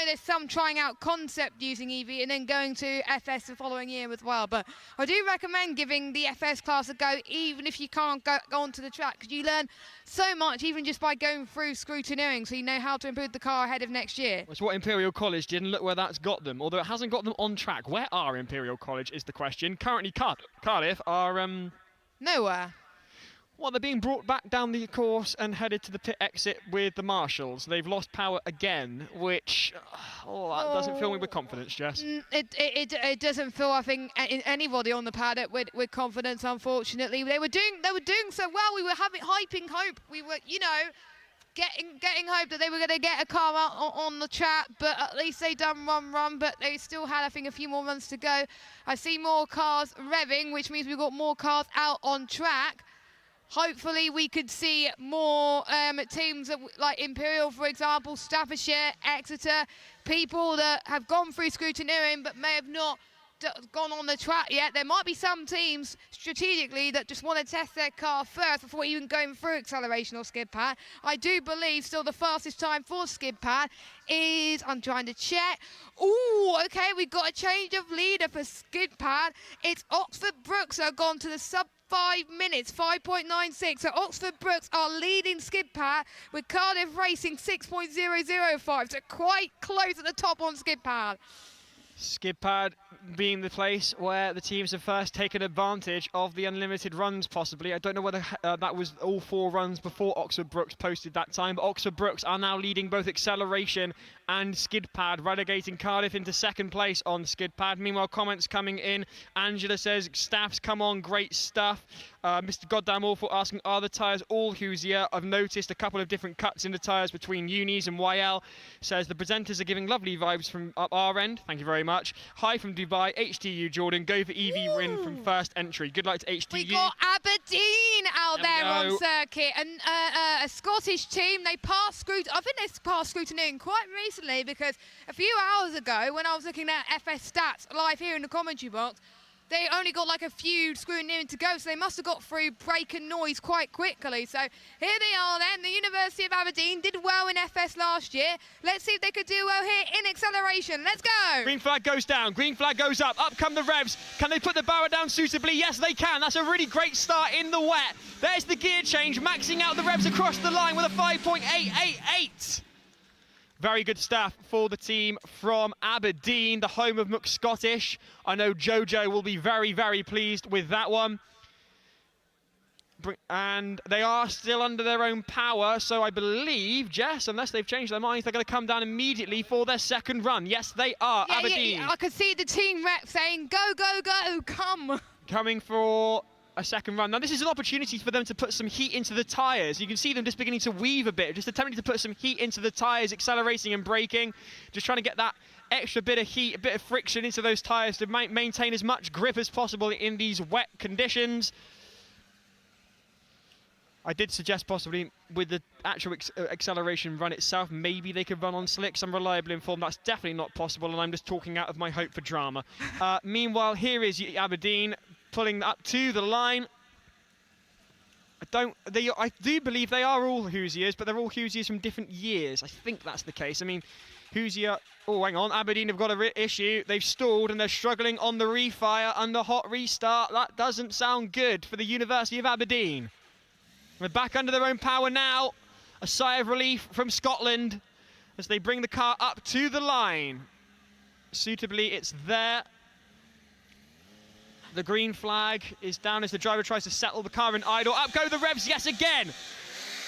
there's some trying out concept using EV and then going to FS the following year as well. But I do recommend giving the FS class a go, even if you can't go onto the track, because you learn so much, even just by going through scrutineering, so you know how to improve the car ahead of next year. That's what Imperial College did, and look where that's got them. Although it hasn't got them on track. Where are Imperial College is the question. Currently, Cardiff are... Nowhere. Well, they're being brought back down the course and headed to the pit exit with the marshals. They've lost power again, which that doesn't fill me with confidence, Jess. It doesn't fill, I think, anybody on the paddock with confidence. Unfortunately, they were doing so well. We were hyping hope. We were, getting hope that they were going to get a car out on the track, but at least they done one run. But they still had, I think, a few more runs to go. I see more cars revving, which means we've got more cars out on track. Hopefully we could see more teams like Imperial, for example, Staffordshire, Exeter, people that have gone through scrutineering but may have not gone on the track yet. There might be some teams strategically that just want to test their car first before even going through acceleration or skid pad. I do believe still the fastest time for skid pad is, I'm trying to check. Ooh, okay, we got a change of leader for skid pad. It's Oxford Brookes have gone to the sub 5 minutes, 5.96. So Oxford Brookes are leading skid pad with Cardiff Racing 6.005. So quite close at the top on skid pad. Skid pad being the place where the teams have first taken advantage of the unlimited runs, possibly. I don't know whether that was all 4 runs before Oxford Brookes posted that time, but Oxford Brookes are now leading both acceleration and skid pad, relegating Cardiff into second place on skid pad. Meanwhile, comments coming in. Angela says, staffs, come on, great stuff. Mr. Goddamn Awful asking, are the tyres all Hoosier? I've noticed a couple of different cuts in the tyres between Unis and YL. Says the presenters are giving lovely vibes from up our end. Thank you very much. Hi from Dubai, HTU Jordan. Go for EV win from first entry. Good luck to HTU. We got Aberdeen out there on circuit, and a Scottish team. They passed scrutiny. I think they passed scrutiny quite recently, because a few hours ago, when I was looking at FS stats live here in the commentary box, they only got like a few scrutineering to go, so they must have got through brake and noise quite quickly. So here they are then. The University of Aberdeen did well in FS last year. Let's see if they could do well here in acceleration. Let's go. Green flag goes down, green flag goes up. Up come the revs. Can they put the barrow down suitably? Yes, they can. That's a really great start in the wet. There's the gear change, maxing out the revs across the line with a 5.888. Very good stuff for the team from Aberdeen, the home of Mook Scottish. I know Jojo will be very, very pleased with that one. And they are still under their own power, so I believe, Jess, unless they've changed their minds, they're going to come down immediately for their second run. Yes, they are, Aberdeen. Yeah, I could see the team rep saying, go, go, go, come. Coming for a second run. Now, this is an opportunity for them to put some heat into the tyres. You can see them just beginning to weave a bit, just attempting to put some heat into the tyres, accelerating and braking, just trying to get that extra bit of heat, a bit of friction into those tyres to maintain as much grip as possible in these wet conditions. I did suggest possibly with the actual acceleration run itself, maybe they could run on slicks. I'm reliably informed that's definitely not possible, and I'm just talking out of my hope for drama. Meanwhile, here is Aberdeen pulling up to the line. I do believe they are all Hoosiers, but they're all Hoosiers from different years. I think that's the case. I mean, Hoosier... Oh, hang on. Aberdeen have got a issue. They've stalled and they're struggling on the refire under hot restart. That doesn't sound good for the University of Aberdeen. They're back under their own power now. A sigh of relief from Scotland as they bring the car up to the line. Suitably, it's there. The green flag is down as the driver tries to settle the car in idle. Up go the revs, yes, again.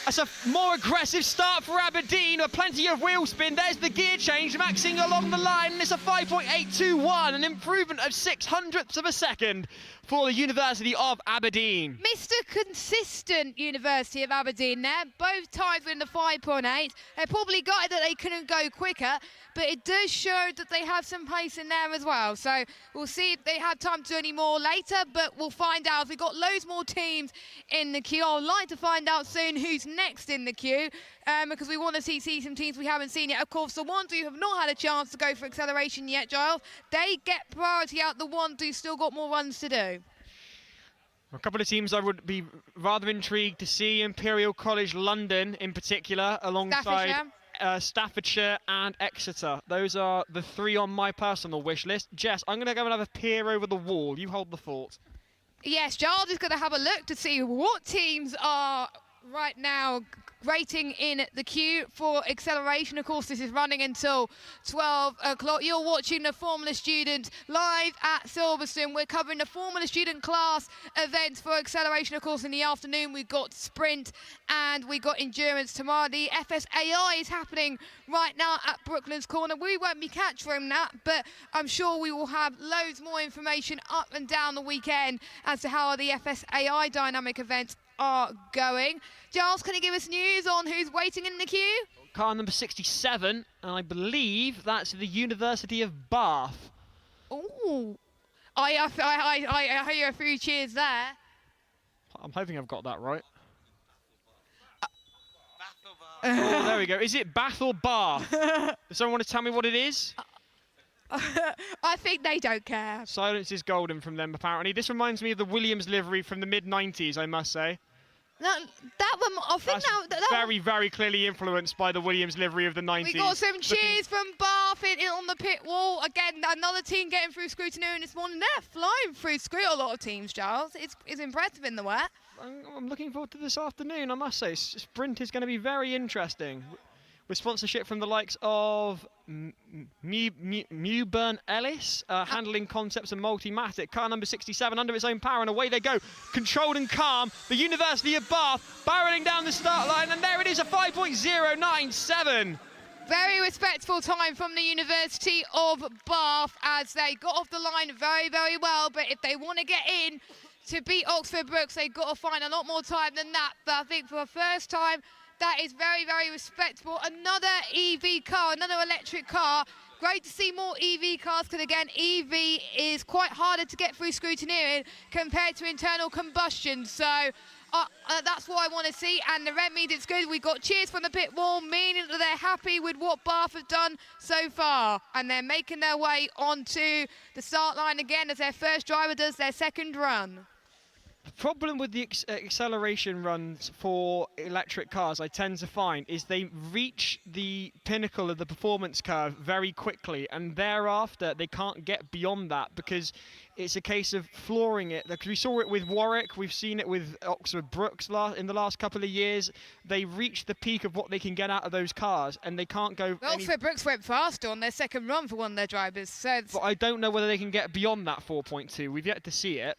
That's a more aggressive start for Aberdeen, with plenty of wheel spin. There's the gear change, maxing along the line, and it's a 5.821, an improvement of 0.06 of a second for the University of Aberdeen. Mr. Consistent University of Aberdeen there, both times in the 5.8. They probably got it that they couldn't go quicker, but it does show that they have some pace in there as well. So we'll see if they have time to do any more later, but we'll find out. We've got loads more teams in the queue. I would like to find out soon who's next in the queue, because we want to see some teams we haven't seen yet. Of course, the ones who have not had a chance to go for acceleration yet, Giles, they get priority out. The ones who still got more runs to do. A couple of teams I would be rather intrigued to see. Imperial College London in particular, alongside Staffordshire and Exeter. Those are the three on my personal wish list. Jess, I'm going to go and have a peer over the wall. You hold the fort. Yes, Giles is going to have a look to see what teams are right now rating in the queue for acceleration. Of course, this is running until 12 o'clock. You're watching the Formula Student live at Silverstone. We're covering the Formula Student class events for acceleration. Of course, in the afternoon, we've got sprint and we got endurance tomorrow. The FSAI is happening right now at Brooklands Corner. We won't be capturing that, but I'm sure we will have loads more information up and down the weekend as to how the FSAI dynamic events are going. Giles, can you give us news on who's waiting in the queue? Car number 67, and I believe that's the University of Bath. Oh, I hear a few cheers there. I'm hoping I've got that right. Oh, there we go. Is it Bath or Bath? Does someone want to tell me what it is? I think they don't care. Silence is golden from them, apparently. This reminds me of the Williams livery from the mid-90s, I must say. That one, I think that very, very clearly influenced by the Williams livery of the 90s. We got some cheers from Bath on the pit wall. Again, another team getting through scrutiny this morning. They're flying through a lot of teams, Giles. It's impressive in the wet. I'm looking forward to this afternoon, I must say. Sprint is going to be very interesting. With sponsorship from the likes of Mewburn Ellis, handling concepts and Multimatic. Car number 67 under its own power, and away they go. Controlled and calm. The University of Bath barreling down the start line, and there it is, a 5.097. Very respectful time from the University of Bath as they got off the line very, very well. But if they want to get in to beat Oxford Brookes, they've got to find a lot more time than that. But I think for the first time, that is very, very respectable. Another EV car, another electric car. Great to see more EV cars, because again, EV is quite harder to get through scrutineering compared to internal combustion. So that's what I want to see, and the red means it's good. We got cheers from the pit wall, meaning that they're happy with what Bath have done so far, and they're making their way onto the start line again as their first driver does their second run. The problem with the acceleration runs for electric cars, I tend to find, is they reach the pinnacle of the performance curve very quickly, and thereafter they can't get beyond that because it's a case of flooring it. Because we saw it with Warwick, we've seen it with Oxford Brookes in the last couple of years. They reach the peak of what they can get out of those cars, and they can't go. Oxford Brookes went faster on their second run for one of their drivers. So but I don't know whether they can get beyond that 4.2. We've yet to see it.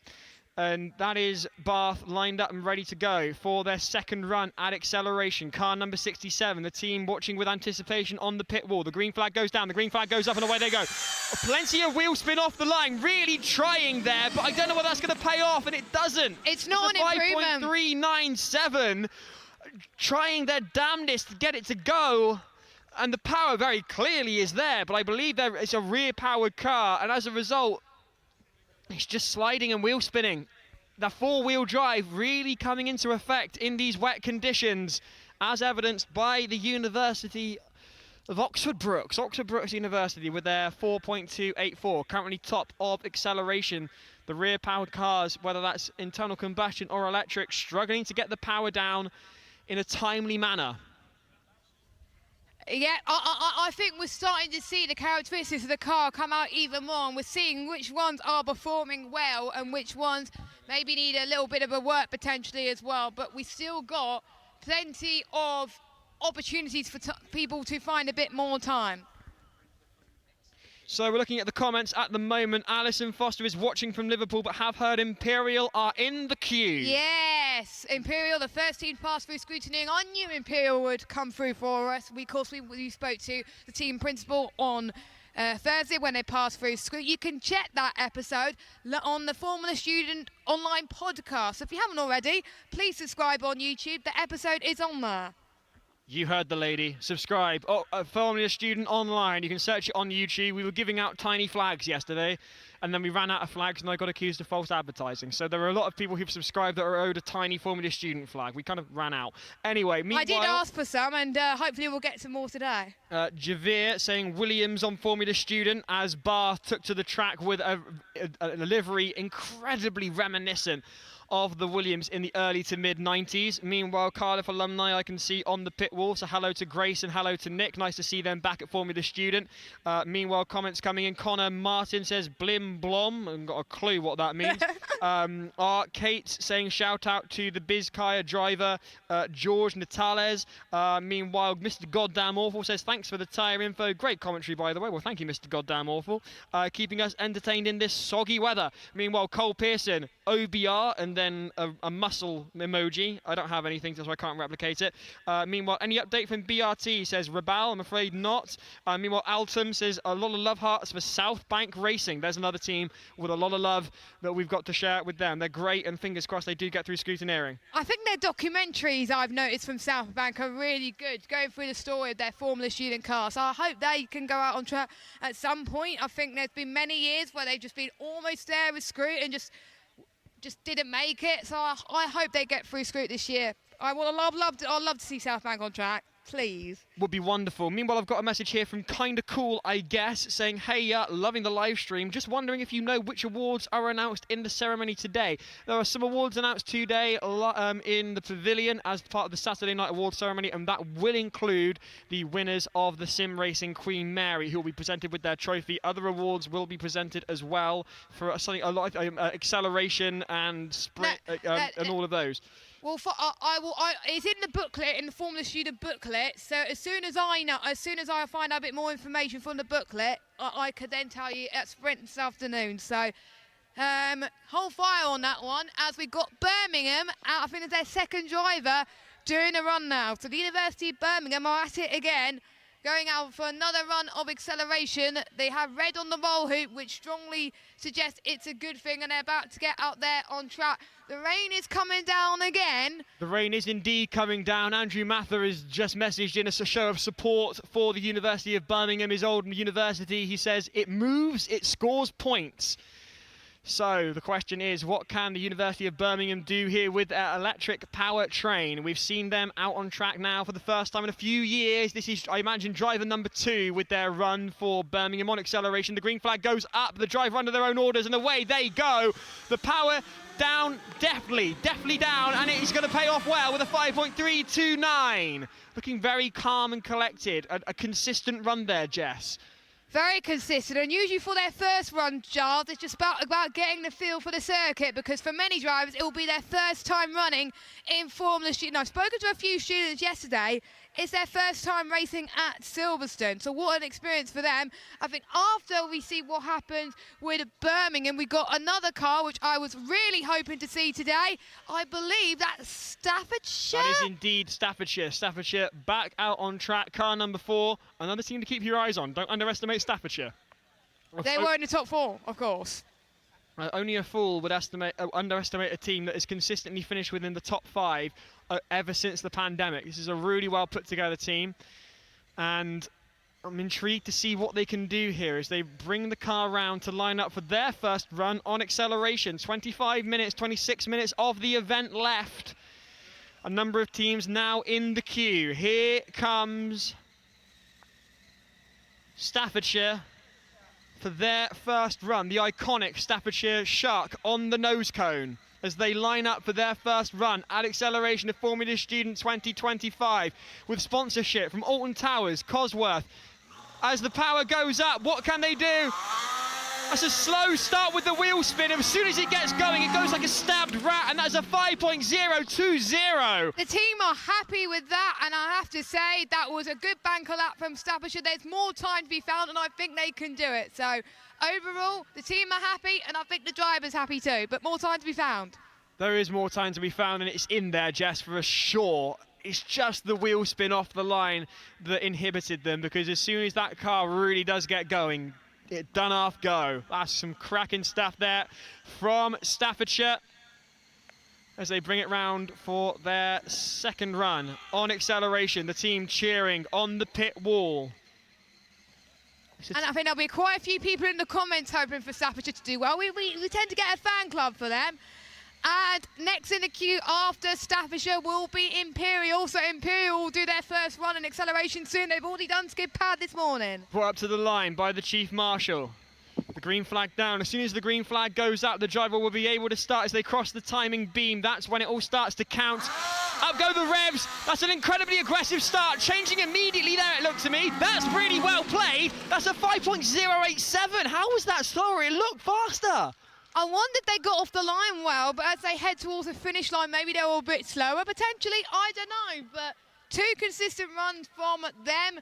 And that is Bath lined up and ready to go for their second run at acceleration. Car number 67, the team watching with anticipation on the pit wall. The green flag goes down, the green flag goes up, and away they go. Plenty of wheel spin off the line, really trying there, but I don't know whether that's going to pay off, and it doesn't. It's not an improvement. 5.397, trying their damnedest to get it to go. And the power very clearly is there, but I believe it's a rear-powered car, and as a result, it's just sliding and wheel spinning. The four-wheel drive really coming into effect in these wet conditions, as evidenced by the University of Oxford Brookes. Oxford Brookes University with their 4.284, currently top of acceleration. The rear-powered cars, whether that's internal combustion or electric, struggling to get the power down in a timely manner. Yeah, I think we're starting to see the characteristics of the car come out even more, and we're seeing which ones are performing well and which ones maybe need a little bit of a work potentially as well. But we still got plenty of opportunities for people to find a bit more time. So we're looking at the comments at the moment. Alison Foster is watching from Liverpool, but have heard Imperial are in the queue. Yes, Imperial, the first team to pass through scrutineering. I knew Imperial would come through for us. We spoke to the team principal on Thursday when they passed through scrutiny. You can check that episode on the Formula Student online podcast. So if you haven't already, please subscribe on YouTube. The episode is on there. You heard the lady. Subscribe. Oh, Formula Student Online. You can search it on YouTube. We were giving out tiny flags yesterday, and then we ran out of flags, and I got accused of false advertising. So there are a lot of people who've subscribed that are owed a tiny Formula Student flag. We kind of ran out. Anyway, meanwhile, I did ask for some, and hopefully we'll get some more today. Javier saying Williams on Formula Student as Bath took to the track with a livery incredibly reminiscent of the Williams in the early to mid 90s. Meanwhile, Cardiff alumni I can see on the pit wall. So hello to Grace and hello to Nick. Nice to see them back at Formula Student. Meanwhile, comments coming in. Connor Martin says blim blom. I haven't got a clue what that means. Kate saying shout out to the Bizkaya driver, George Natales. Meanwhile, Mr. Goddamn Awful says thanks for the tyre info. Great commentary, by the way. Well, thank you, Mr. Goddamn Awful. Keeping us entertained in this soggy weather. Meanwhile, Cole Pearson, OBR, and then a muscle emoji. I don't have anything, so I can't replicate it. Meanwhile, any update from BRT, says Rabal? I'm afraid not. Meanwhile, Altum says a lot of love hearts for South Bank Racing. There's another team with a lot of love that we've got to share with them. They're great, and fingers crossed they do get through scrutineering. I think their documentaries, I've noticed from South Bank, are really good, going through the story of their Formula Student car. So I hope they can go out on track at some point. I think there's been many years where they've just been almost there with Scroot and just didn't make it. So I hope they get through Scroot this year. I'd love to see South Bank on track. Please. Would be wonderful. Meanwhile, I've got a message here from Kinda Cool, I guess, saying, hey, loving the live stream. Just wondering if you know which awards are announced in the ceremony today. There are some awards announced today in the pavilion as part of the Saturday night award ceremony, and that will include the winners of the Sim Racing Queen Mary, who will be presented with their trophy. Other awards will be presented as well for something a lot acceleration and sprint and all of those. Well, it's in the booklet, in the Formula Student booklet. So as soon as I find out a bit more information from the booklet, I could then tell you at sprint this afternoon. So hold fire on that one, as we got Birmingham out. I think it's their second driver doing a run now. So the University of Birmingham are at it again. going out for another run of acceleration. They have red on the roll hoop, which strongly suggests it's a good thing, and they're about to get out there on track. The rain is coming down again. The rain is indeed coming down. Andrew Mather has just messaged in a show of support for the University of Birmingham, his old university. He says, it moves, it scores points. So the question is, what can the University of Birmingham do here with their electric power train? We've seen them out on track now for the first time in a few years. This is, I imagine, driver number 2 with their run for Birmingham on acceleration. The green flag goes up, the driver under their own orders, and away they go. The power down, definitely down, and it is going to pay off well with a 5.329. Looking very calm and collected. A consistent run there, Jess. Very consistent, and usually for their first run, Giles, it's just about getting the feel for the circuit, because for many drivers, it will be their first time running in Formula Student. I've spoken to a few students yesterday. It's their first time racing at Silverstone, so what an experience for them. I think after we see what happens with Birmingham, we got another car, which I was really hoping to see today. I believe that's Staffordshire. That is indeed Staffordshire. Staffordshire back out on track. Car number 4. Another team to keep your eyes on. Don't underestimate Staffordshire. They were in the top 4, of course. Only a fool would underestimate a team that has consistently finished within the top 5 ever since the pandemic. This is a really well put together team, and I'm intrigued to see what they can do here as they bring the car around to line up for their first run on acceleration. 25 minutes, 26 minutes of the event left. A number of teams now in the queue. Here comes Staffordshire for their first run, the iconic Staffordshire Shark on the nose cone as they line up for their first run at acceleration of Formula Student 2025 with sponsorship from Alton Towers, Cosworth. As the power goes up, what can they do? That's a slow start with the wheel spin. As soon as it gets going, it goes like a stabbed rat, and that's a 5.020. The team are happy with that, and I have to say that was a good banker lap from Staffordshire. There's more time to be found, and I think they can do it. So overall, the team are happy, and I think the driver's happy too, but more time to be found. There is more time to be found, and it's in there, Jess, for sure. It's just the wheel spin off the line that inhibited them, because as soon as that car really does get going, it done off go. That's some cracking stuff there from Staffordshire as they bring it round for their second run on acceleration. The team cheering on the pit wall. And I think there'll be quite a few people in the comments hoping for Staffordshire to do well. We tend to get a fan club for them. And next in the queue after Staffordshire will be Imperial. So Imperial will do their first run in acceleration soon. They've already done skid pad this morning. Brought up to the line by the Chief Marshal. The green flag down. As soon as the green flag goes up, the driver will be able to start as they cross the timing beam. That's when it all starts to count. Up go the revs. That's an incredibly aggressive start. Changing immediately there, it looked to me. That's really well played. That's a 5.087. How was that slower? It looked faster. I wondered they got off the line well, but as they head towards the finish line, maybe they were a bit slower. Potentially, I don't know, but 2 consistent runs from them.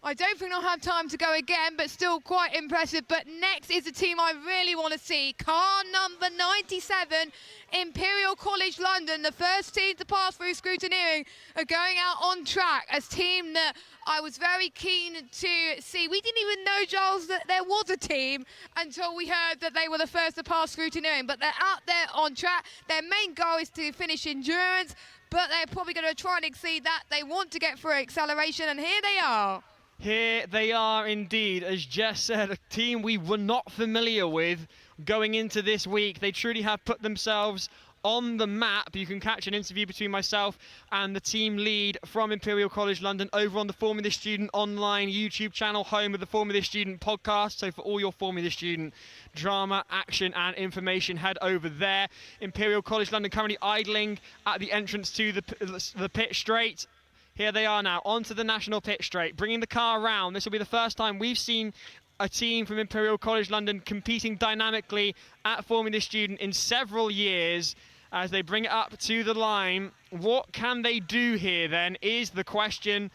I don't think they'll have time to go again, but still quite impressive. But next is a team I really want to see. Car number 97, Imperial College London, the first team to pass through scrutineering, are going out on track. A team that I was very keen to see. We didn't even know, Giles, that there was a team until we heard that they were the first to pass scrutineering. But they're out there on track. Their main goal is to finish endurance, but they're probably going to try and exceed that. They want to get through acceleration, and here they are. Here they are indeed, as Jess said, a team we were not familiar with going into this week. They truly have put themselves on the map. You can catch an interview between myself and the team lead from Imperial College London over on the Formula Student online YouTube channel, home of the Formula Student podcast. So for all your Formula Student drama, action and information, head over there. Imperial College London currently idling at the entrance to the pit straight. Here they are now, onto the national pit straight, bringing the car around. This will be the first time we've seen a team from Imperial College London competing dynamically at Formula Student in several years as they bring it up to the line. What can they do here then is the question.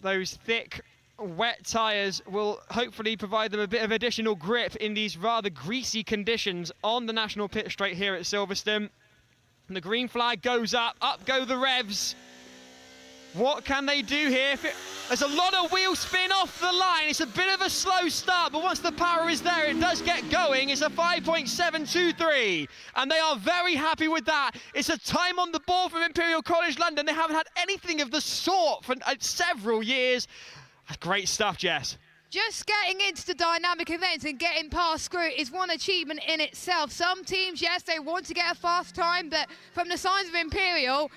Those thick, wet tyres will hopefully provide them a bit of additional grip in these rather greasy conditions on the national pit straight here at Silverstone. And the green flag goes up go the revs. What can they do here? There's a lot of wheel spin off the line. It's a bit of a slow start, but once the power is there, it does get going. It's a 5.723, and they are very happy with that. It's a time on the board from Imperial College London. They haven't had anything of the sort for several years. Great stuff, Jess. Just getting into the dynamic events and getting past Screw is one achievement in itself. Some teams, yes, they want to get a fast time, but from the signs of Imperial,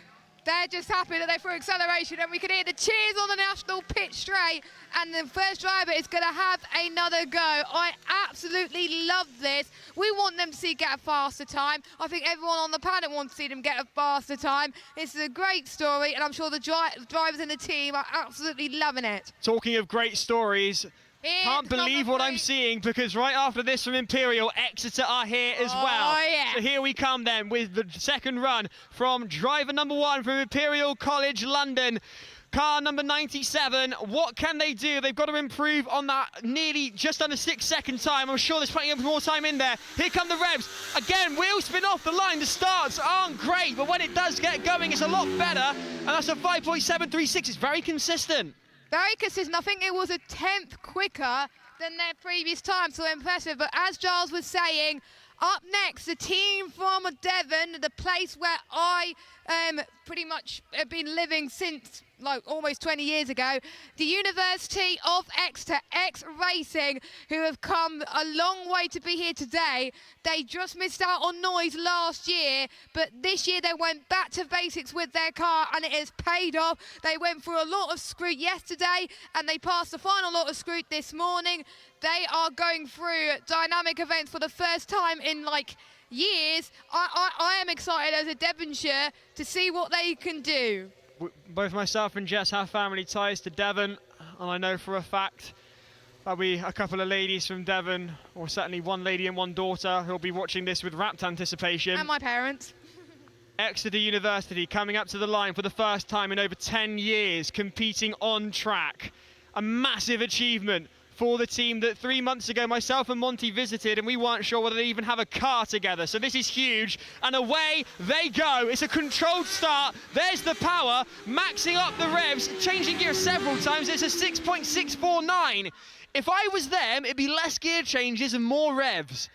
they're just happy that they threw acceleration, and we can hear the cheers on the national pitch straight, and the first driver is going to have another go. I absolutely love this. We want them to get a faster time. I think everyone on the planet wants to see them get a faster time. This is a great story, and I'm sure the drivers in the team are absolutely loving it. Talking of great stories, can't believe what I'm seeing, because right after this from Imperial, Exeter are here as well. Yeah. So here we come then with the second run from driver number 1 from Imperial College London. Car number 97, what can they do? They've got to improve on that nearly just under 6-second time. I'm sure there's plenty of more time in there. Here come the revs. Again, wheel spin off the line. The starts aren't great, but when it does get going, it's a lot better. And that's a 5.736. It's very consistent. Very consistent. I think it was a 10th quicker than their previous time, so impressive. But as Giles was saying, up next, the team from Devon, the place where I pretty much have been living since like almost 20 years ago, the University of Exeter, X-Racing, who have come a long way to be here today. They just missed out on noise last year, but this year they went back to basics with their car, and it has paid off. They went through a lot of scrut yesterday, and they passed the final lot of scrut this morning. They are going through dynamic events for the first time in like years. I am excited as a Devonshire to see what they can do. Both myself and Jess have family ties to Devon, and I know for a fact there'll be a couple of ladies from Devon, or certainly one lady and one daughter, who'll be watching this with rapt anticipation. And my parents. Exeter University coming up to the line for the first time in over 10 years, competing on track. A massive achievement for the team that 3 months ago myself and Monty visited, and we weren't sure whether they even have a car together. So this is huge, and away they go. It's a controlled start. There's the power, maxing up the revs, changing gear several times. It's a 6.649. If I was them, it'd be less gear changes and more revs.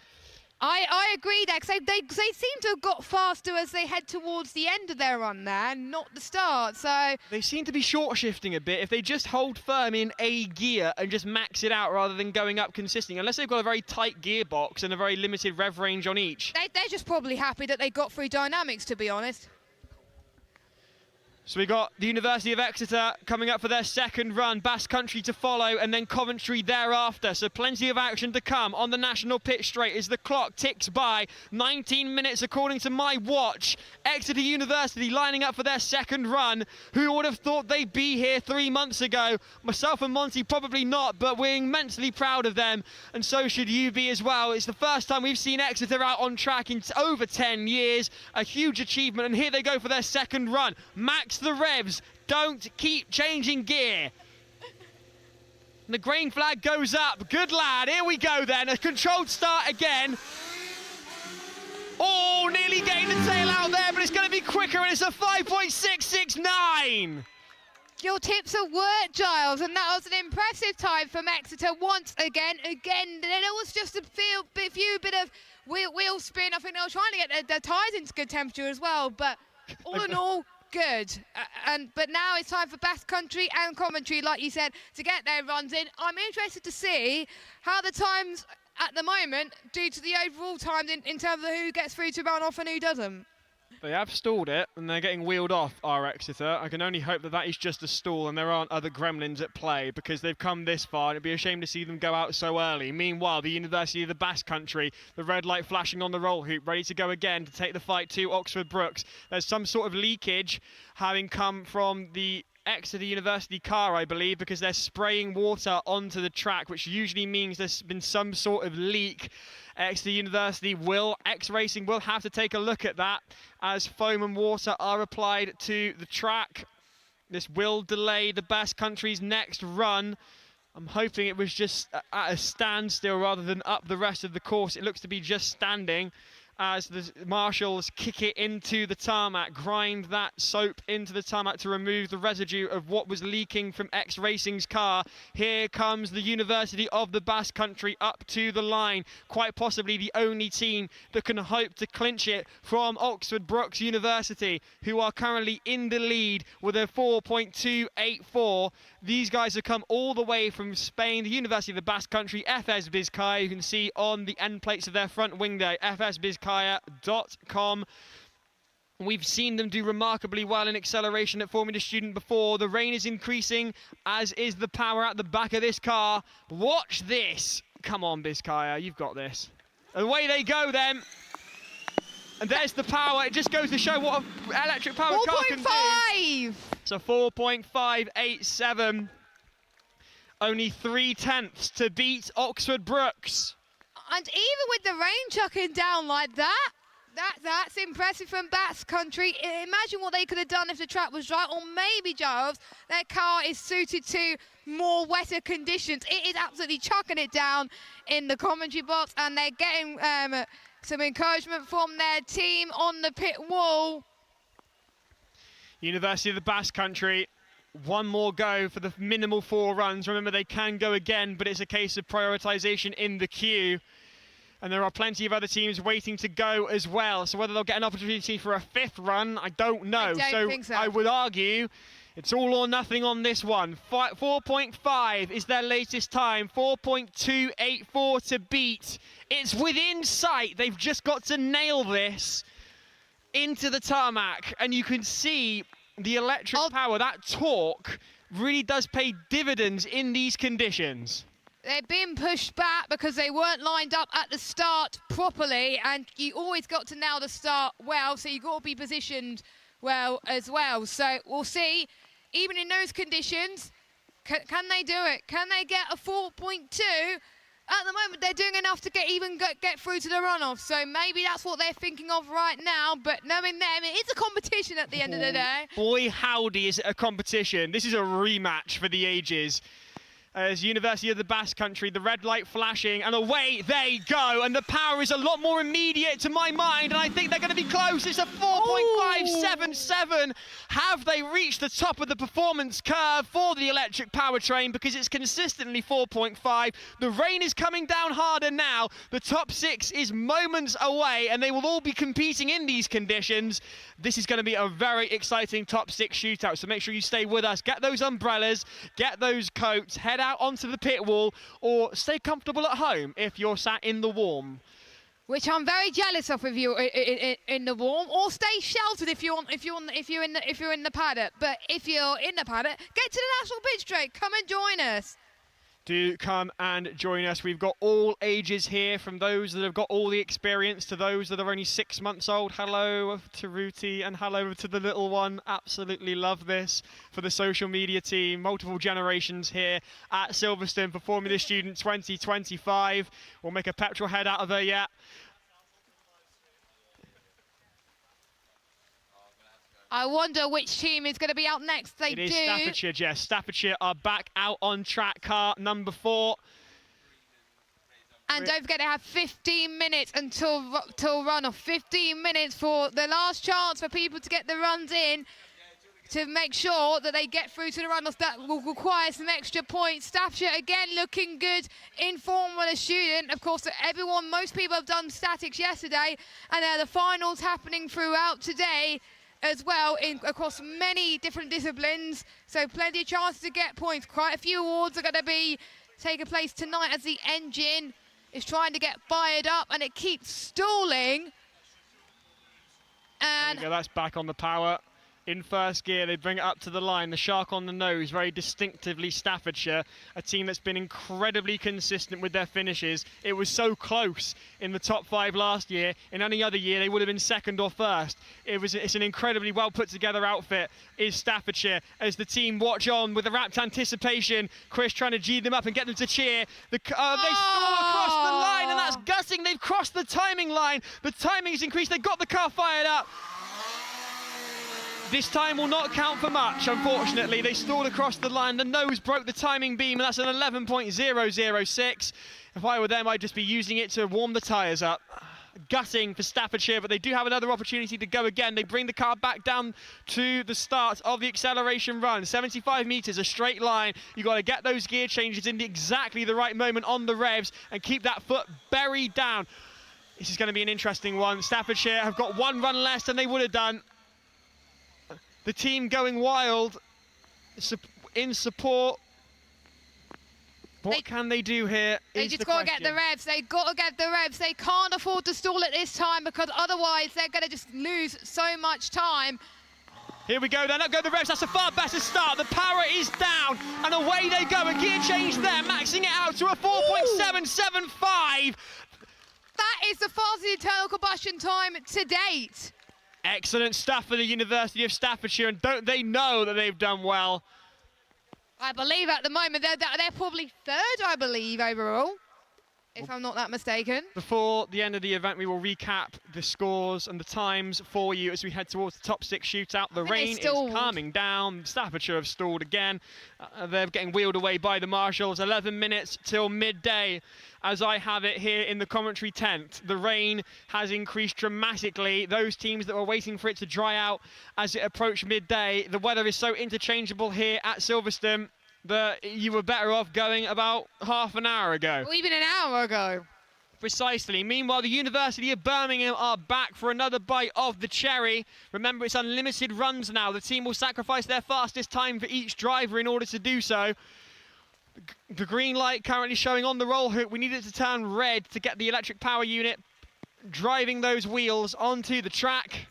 I agree there, because they seem to have got faster as they head towards the end of their run there, not the start, so... They seem to be short shifting a bit. If they just hold firm in a gear and just max it out rather than going up consistently, unless they've got a very tight gearbox and a very limited rev range on each. They're just probably happy that they got through dynamics, to be honest. So we got the University of Exeter coming up for their second run, Basque Country to follow, and then Coventry thereafter. So plenty of action to come on the national pitch straight as the clock ticks by. 19 minutes according to my watch. Exeter University lining up for their second run. Who would have thought they'd be here 3 months ago? Myself and Monty probably not, but we're immensely proud of them, and so should you be as well. It's the first time we've seen Exeter out on track in over 10 years. A huge achievement, and here they go for their second run. Max the revs, don't keep changing gear. And the green flag goes up. Good lad, here we go then. A controlled start again. Oh, nearly getting the tail out there, but it's going to be quicker, and it's a 5.669. Your tips have worked, Giles, and that was an impressive time from Exeter once again. There was just a few bit of wheel spin. I think they were trying to get their tyres into good temperature as well, but all in all, good. But now it's time for Basque Country and Coventry, like you said, to get their runs in. I'm interested to see how the times at the moment do to the overall times in terms of who gets through to run off and who doesn't. They have stalled it, and they're getting wheeled off, our Exeter. I can only hope that that is just a stall and there aren't other gremlins at play, because they've come this far, and it'd be a shame to see them go out so early. Meanwhile, the University of the Basque Country, the red light flashing on the roll hoop, ready to go again to take the fight to Oxford Brookes. There's some sort of leakage having come from the Exeter University car, I believe, because they're spraying water onto the track, which usually means there's been some sort of leak. Exeter University X-Racing will have to take a look at that as foam and water are applied to the track. This will delay the Basque Country's next run. I'm hoping it was just at a standstill rather than up the rest of the course. It looks to be just standing. as the marshals kick it into the tarmac, grind that soap into the tarmac to remove the residue of what was leaking from X Racing's car. Here comes the University of the Basque Country up to the line, quite possibly the only team that can hope to clinch it from Oxford Brookes University, who are currently in the lead with a 4.284. These guys have come all the way from Spain, the University of the Basque Country, FS Vizcaya. You can see on the end plates of their front wing there, fsvizcaya.com. We've seen them do remarkably well in acceleration at Formula Student before. The rain is increasing, as is the power at the back of this car. Watch this. Come on, Vizcaya, you've got this. Away they go then. And there's the power. It just goes to show what an electric powered car can do. 4.5! It's a 4.587. Only 3/10 to beat Oxford Brookes. And even with the rain chucking down like that, that's impressive from Basque Country. Imagine what they could have done if the track was dry, or maybe, Giles, their car is suited to more wetter conditions. It is absolutely chucking it down in the commentary box, and they're getting some encouragement from their team on the pit wall. University of the Basque Country, one more go for the minimal 4 runs. Remember, they can go again, but it's a case of prioritisation in the queue. And there are plenty of other teams waiting to go as well. So whether they'll get an opportunity for a 5th run, I don't know. I don't think so. I would argue it's all or nothing on this one. 4.5 is their latest time. 4.284 to beat. It's within sight. They've just got to nail this into the tarmac. And you can see the electric power, that torque, really does pay dividends in these conditions. They're being pushed back because they weren't lined up at the start properly, and you always got to nail the start well, so you've got to be positioned well as well. So we'll see, even in those conditions, can they do it? Can they get a 4.2? At the moment, they're doing enough to get through to the runoff, so maybe that's what they're thinking of right now, but knowing them, it is a competition at the end of the day. Boy, howdy, is it a competition. This is a rematch for the ages. As University of the Basque Country, the red light flashing, and away they go. And the power is a lot more immediate to my mind, and I think they're going to be close. It's a 4.577. Have they reached the top of the performance curve for the electric powertrain? Because it's consistently 4.5. The rain is coming down harder now. The top 6 is moments away, and they will all be competing in these conditions. This is going to be a very exciting top 6 shootout, so make sure you stay with us. Get those umbrellas, get those coats, head out onto the pit wall, or stay comfortable at home if you're sat in the warm. Which I'm very jealous of if you're in the warm, or stay sheltered if you're in the paddock. But if you're in the paddock, get to the National Pit Straight. Come and join us. Do come and join us. We've got all ages here, from those that have got all the experience to those that are only 6 months old. Hello to Ruti and hello to the little one. Absolutely love this for the social media team. Multiple generations here at Silverstone for Formula Student 2025. We'll make a petrol head out of her yet. I wonder which team is going to be out next. It is Staffordshire, Jess. Staffordshire are back out on track, car number 4. And don't forget, they have 15 minutes until runoff. 15 minutes for the last chance for people to get the runs in, to make sure that they get through to the runoff. That will require some extra points. Staffordshire again looking good in Formula Student. Of course, most people have done statics yesterday, and the finals happening throughout today as well, across many different disciplines, so plenty of chances to get points. Quite a few awards are going to be taking place tonight as the engine is trying to get fired up, and it keeps stalling. And that's back on the power. In first gear, they bring it up to the line. The shark on the nose, very distinctively Staffordshire, a team that's been incredibly consistent with their finishes. It was so close in the top 5 last year. In any other year, they would have been second or first. It's an incredibly well put together outfit, is Staffordshire, as the team watch on with a rapt anticipation. Chris trying to G them up and get them to cheer. They stall across the line, and that's gutting. They've crossed the timing line. The timing has increased. They've got the car fired up. This time will not count for much, unfortunately. They stalled across the line. The nose broke the timing beam, and that's an 11.006. If I were them, I'd just be using it to warm the tyres up. gutting for Staffordshire, but they do have another opportunity to go again. They bring the car back down to the start of the acceleration run. 75 metres, a straight line. You've got to get those gear changes in exactly the right moment on the revs and keep that foot buried down. This is going to be an interesting one. Staffordshire have got one run less than they would have done. The team going wild in support. What can they do here? They just got to get the revs. They got to get the revs. They can't afford to stall at this time because otherwise they're going to just lose so much time. Here we go then, up go the revs, that's a far better start. The power is down and away they go. A gear change there, maxing it out to a 4.775. That is the fastest internal combustion time to date. Excellent stuff for the University of Staffordshire, and don't they know that they've done well? I believe at the moment they're probably third, I believe, overall, if I'm not that mistaken. Before the end of the event, we will recap the scores and the times for you as we head towards the top 6 shootout. The rain is calming down. Staffordshire have stalled again. They're getting wheeled away by the marshals. 11 minutes till midday. As I have it here in the commentary tent, the rain has increased dramatically. Those teams that were waiting for it to dry out as it approached midday, the weather is so interchangeable here at Silverstone that you were better off going about half an hour ago. Or even an hour ago. Precisely. Meanwhile, the University of Birmingham are back for another bite of the cherry. Remember, it's unlimited runs now. The team will sacrifice their fastest time for each driver in order to do so. The green light currently showing on the roll hook. We need it to turn red to get the electric power unit driving those wheels onto the track.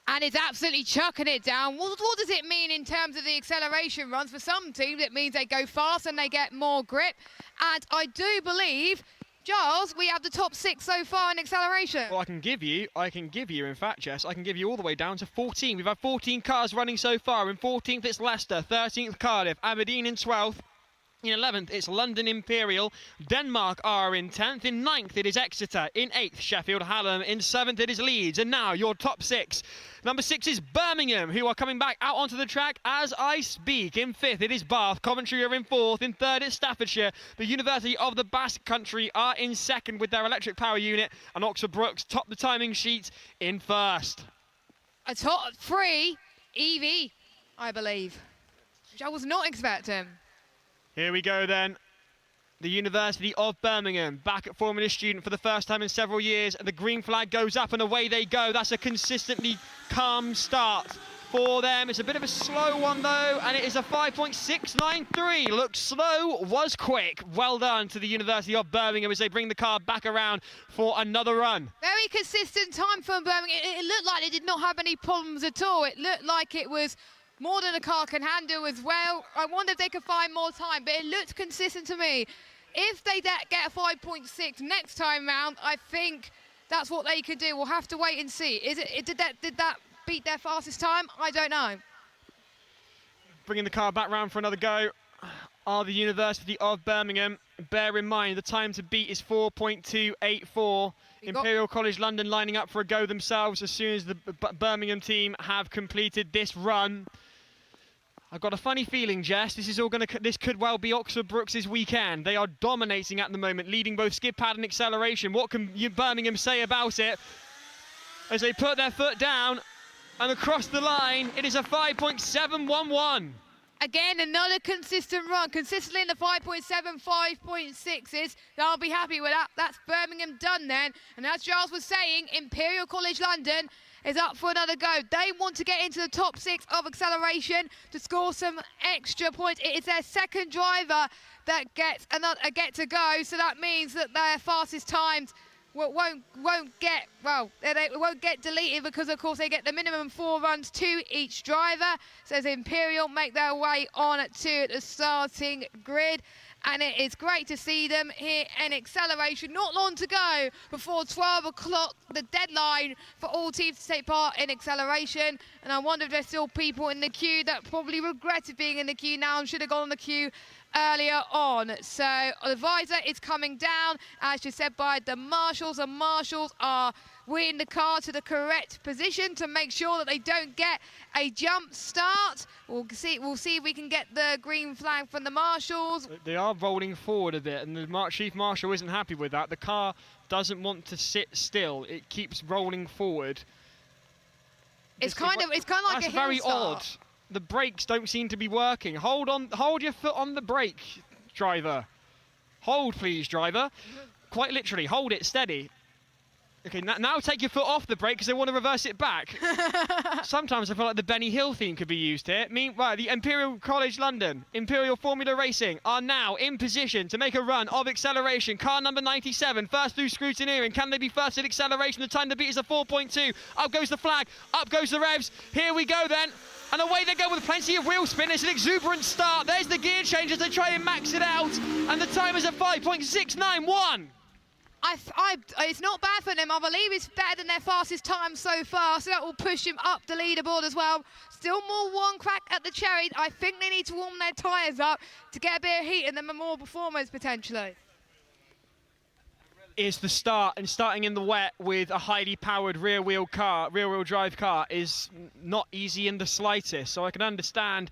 And it's absolutely chucking it down. What does it mean in terms of the acceleration runs? For some teams, it means they go fast and they get more grip. And I do believe, Giles, we have the top 6 so far in acceleration. Well, I can give you, in fact, Jess, I can give you all the way down to 14. We've had 14 cars running so far. In 14th, it's Leicester. 13th, Cardiff. Aberdeen in 12th. In 11th, it's London Imperial. Denmark are in 10th. In 9th, it is Exeter. In 8th, Sheffield Hallam. In 7th, it is Leeds. And now, your top 6. Number 6 is Birmingham, who are coming back out onto the track as I speak. In 5th, it is Bath. Coventry are in 4th. In 3rd, it's Staffordshire. The University of the Basque Country are in 2nd with their electric power unit. And Oxford Brookes top the timing sheet in 1st. A top 3 EV, I believe, which I was not expecting. Here we go then. The University of Birmingham back at Formula Student for the first time in several years. The green flag goes up and away they go. That's a consistently calm start for them. It's a bit of a slow one though, and it is a 5.693. Looks slow, was quick. Well done to the University of Birmingham as they bring the car back around for another run. Very consistent time from Birmingham. It looked like they did not have any problems at all. It looked like it was more than a car can handle as well. I wonder if they could find more time, but it looked consistent to me. If they get a 5.6 next time round, I think that's what they could do. We'll have to wait and see. Did that beat their fastest time? I don't know. Bringing the car back round for another go are the University of Birmingham. Bear in mind, the time to beat is 4.284. Imperial College London lining up for a go themselves as soon as the Birmingham team have completed this run. I've got a funny feeling, Jess, this could well be Oxford Brookes' weekend. They are dominating at the moment, leading both skid pad and acceleration. What can Birmingham say about it? As they put their foot down and across the line, it is a 5.711. Again, another consistent run, consistently in the 5.7, 5.6s. I'll be happy with that. That's Birmingham done then. And as Giles was saying, Imperial College London is up for another go. They want to get into the top 6 of acceleration to score some extra points. It is their second driver that gets a get to go, so that means that their fastest times won't get deleted because, of course, they get the minimum 4 runs to each driver. So as Imperial make their way on to the starting grid. And it is great to see them here in acceleration. Not long to go before 12 o'clock, the deadline for all teams to take part in acceleration. And I wonder if there's still people in the queue that probably regretted being in the queue now and should have gone on the queue earlier on. So the visor is coming down, as just said by the marshals. The marshals are wheeling the car to the correct position to make sure that they don't get a jump start. We'll see if we can get the green flag from the marshals. They are rolling forward a bit, and the chief marshal isn't happy with that. The car doesn't want to sit still. It keeps rolling forward. It's kind of like a hill very start. odd. The brakes don't seem to be working. Hold your foot on the brake, driver. Hold, please, driver. Quite literally, hold it steady. Okay, now take your foot off the brake because they want to reverse it back. Sometimes I feel like the Benny Hill theme could be used here. Meanwhile, the Imperial College London, Imperial Formula Racing are now in position to make a run of acceleration. Car number 97, first through scrutineering. Can they be first in acceleration? The time to beat is a 4.2. Up goes the flag, up goes the revs. Here we go then. And away they go with plenty of wheel spin. It's an exuberant start. There's the gear change as they try and max it out. And the time is a 5.691. It's not bad for them. I believe it's better than their fastest time so far, so that will push him up the leaderboard as well. Still more one crack at the cherry. I think they need to warm their tyres up to get a bit of heat in them and more performance potentially. Is the start, and starting in the wet with a highly powered rear-wheel drive car is not easy in the slightest. So I can understand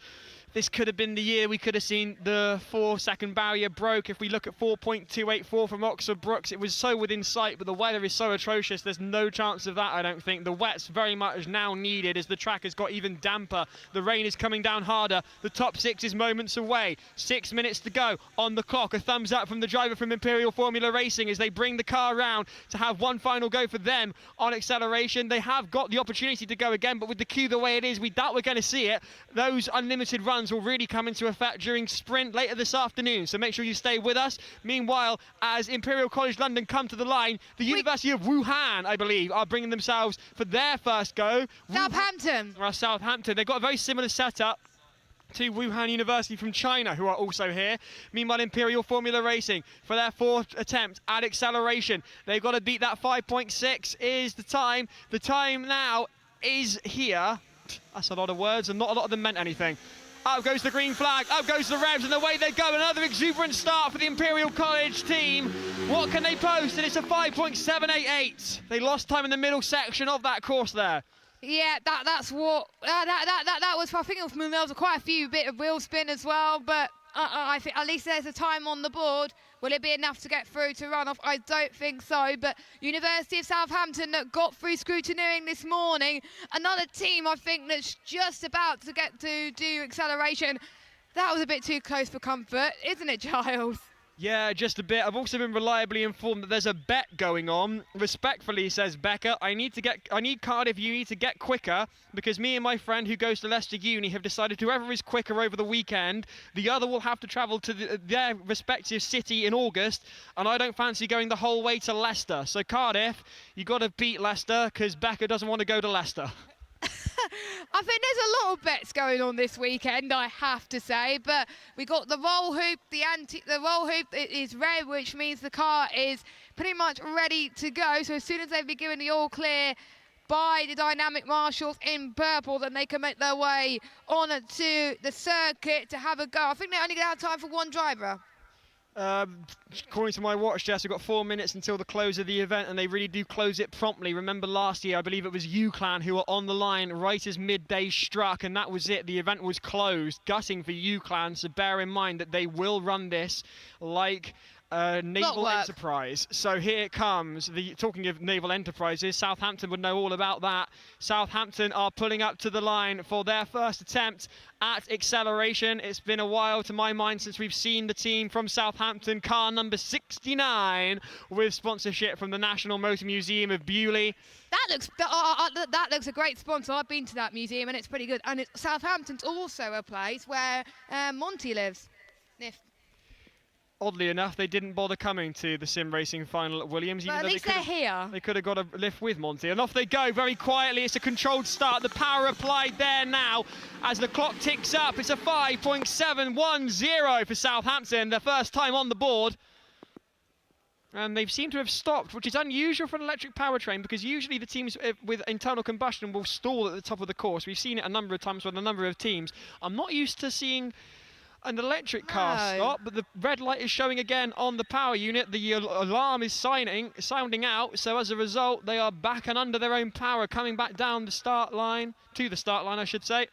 this could have been the year we could have seen the 4-second barrier broke. If we look at 4.284 from Oxford Brookes, it was so within sight, but the weather is so atrocious, there's no chance of that, I don't think. The wet's very much now needed as the track has got even damper. The rain is coming down harder. The top 6 is moments away. 6 minutes to go on the clock. A thumbs up from the driver from Imperial Formula Racing as they bring the car around to have one final go for them on acceleration. They have got the opportunity to go again, but with the queue the way it is, we doubt we're going to see it. Those unlimited runs will really come into effect during sprint later this afternoon, so make sure you stay with us. Meanwhile, as Imperial College London come to the line, the University of Wuhan, I believe, are bringing themselves for their first go. Southampton. They've got a very similar setup to Wuhan University from China, who are also here. Meanwhile, Imperial Formula Racing, for their 4th attempt at acceleration, they've got to beat that 5.6 is the time. The time now is here. That's a lot of words, and not a lot of them meant anything. Up goes the green flag, up goes the revs, and away they go. Another exuberant start for the Imperial College team. What can they post? And it's a 5.788. They lost time in the middle section of that course there. Yeah, that's what that was. I think there was quite a few bit of wheel spin as well, but I think at least there's a time on the board. Will it be enough to get through to run off? I don't think so, but University of Southampton that got through scrutineering this morning, another team I think that's just about to get to do acceleration. That was a bit too close for comfort, isn't it, Giles? Yeah, just a bit. I've also been reliably informed that there's a bet going on. Respectfully, says Becca, I need Cardiff Uni to get quicker because me and my friend who goes to Leicester Uni have decided whoever is quicker over the weekend, the other will have to travel to their respective city in August, and I don't fancy going the whole way to Leicester. So Cardiff, you got to beat Leicester because Becca doesn't want to go to Leicester. I think there's a lot of bets going on this weekend, I have to say, but we got the roll hoop. The roll hoop is red, which means the car is pretty much ready to go. So as soon as they've been given the all clear by the dynamic marshals in purple, then they can make their way on to the circuit to have a go. I think they only have time for one driver. According to my watch, Jess, we've got 4 minutes until the close of the event, and they really do close it promptly. Remember last year, I believe it was UClan who were on the line right as midday struck, and that was it. The event was closed. Gutting for UClan, so bear in mind that they will run this like naval enterprise. So here it comes. Talking of naval enterprises, Southampton would know all about that. Southampton are pulling up to the line for their first attempt at acceleration. It's been a while, to my mind, since we've seen the team from Southampton, car number 69, with sponsorship from the National Motor Museum of Bewley. That looks a great sponsor. I've been to that museum and it's pretty good. And Southampton's also a place where Monty lives. Oddly enough, they didn't bother coming to the sim racing final at Williams. But at least they're here. They could have got a lift with Monty. And off they go very quietly. It's a controlled start. The power applied there now as the clock ticks up. It's a 5.710 for Southampton, their first time on the board. And they've seemed to have stopped, which is unusual for an electric powertrain because usually the teams with internal combustion will stall at the top of the course. We've seen it a number of times with a number of teams. I'm not used to seeing an electric car No. stop, but the red light is showing again on the power unit. The alarm is sounding out, so as a result, they are back and under their own power, coming back down the start line, to the start line, I should say,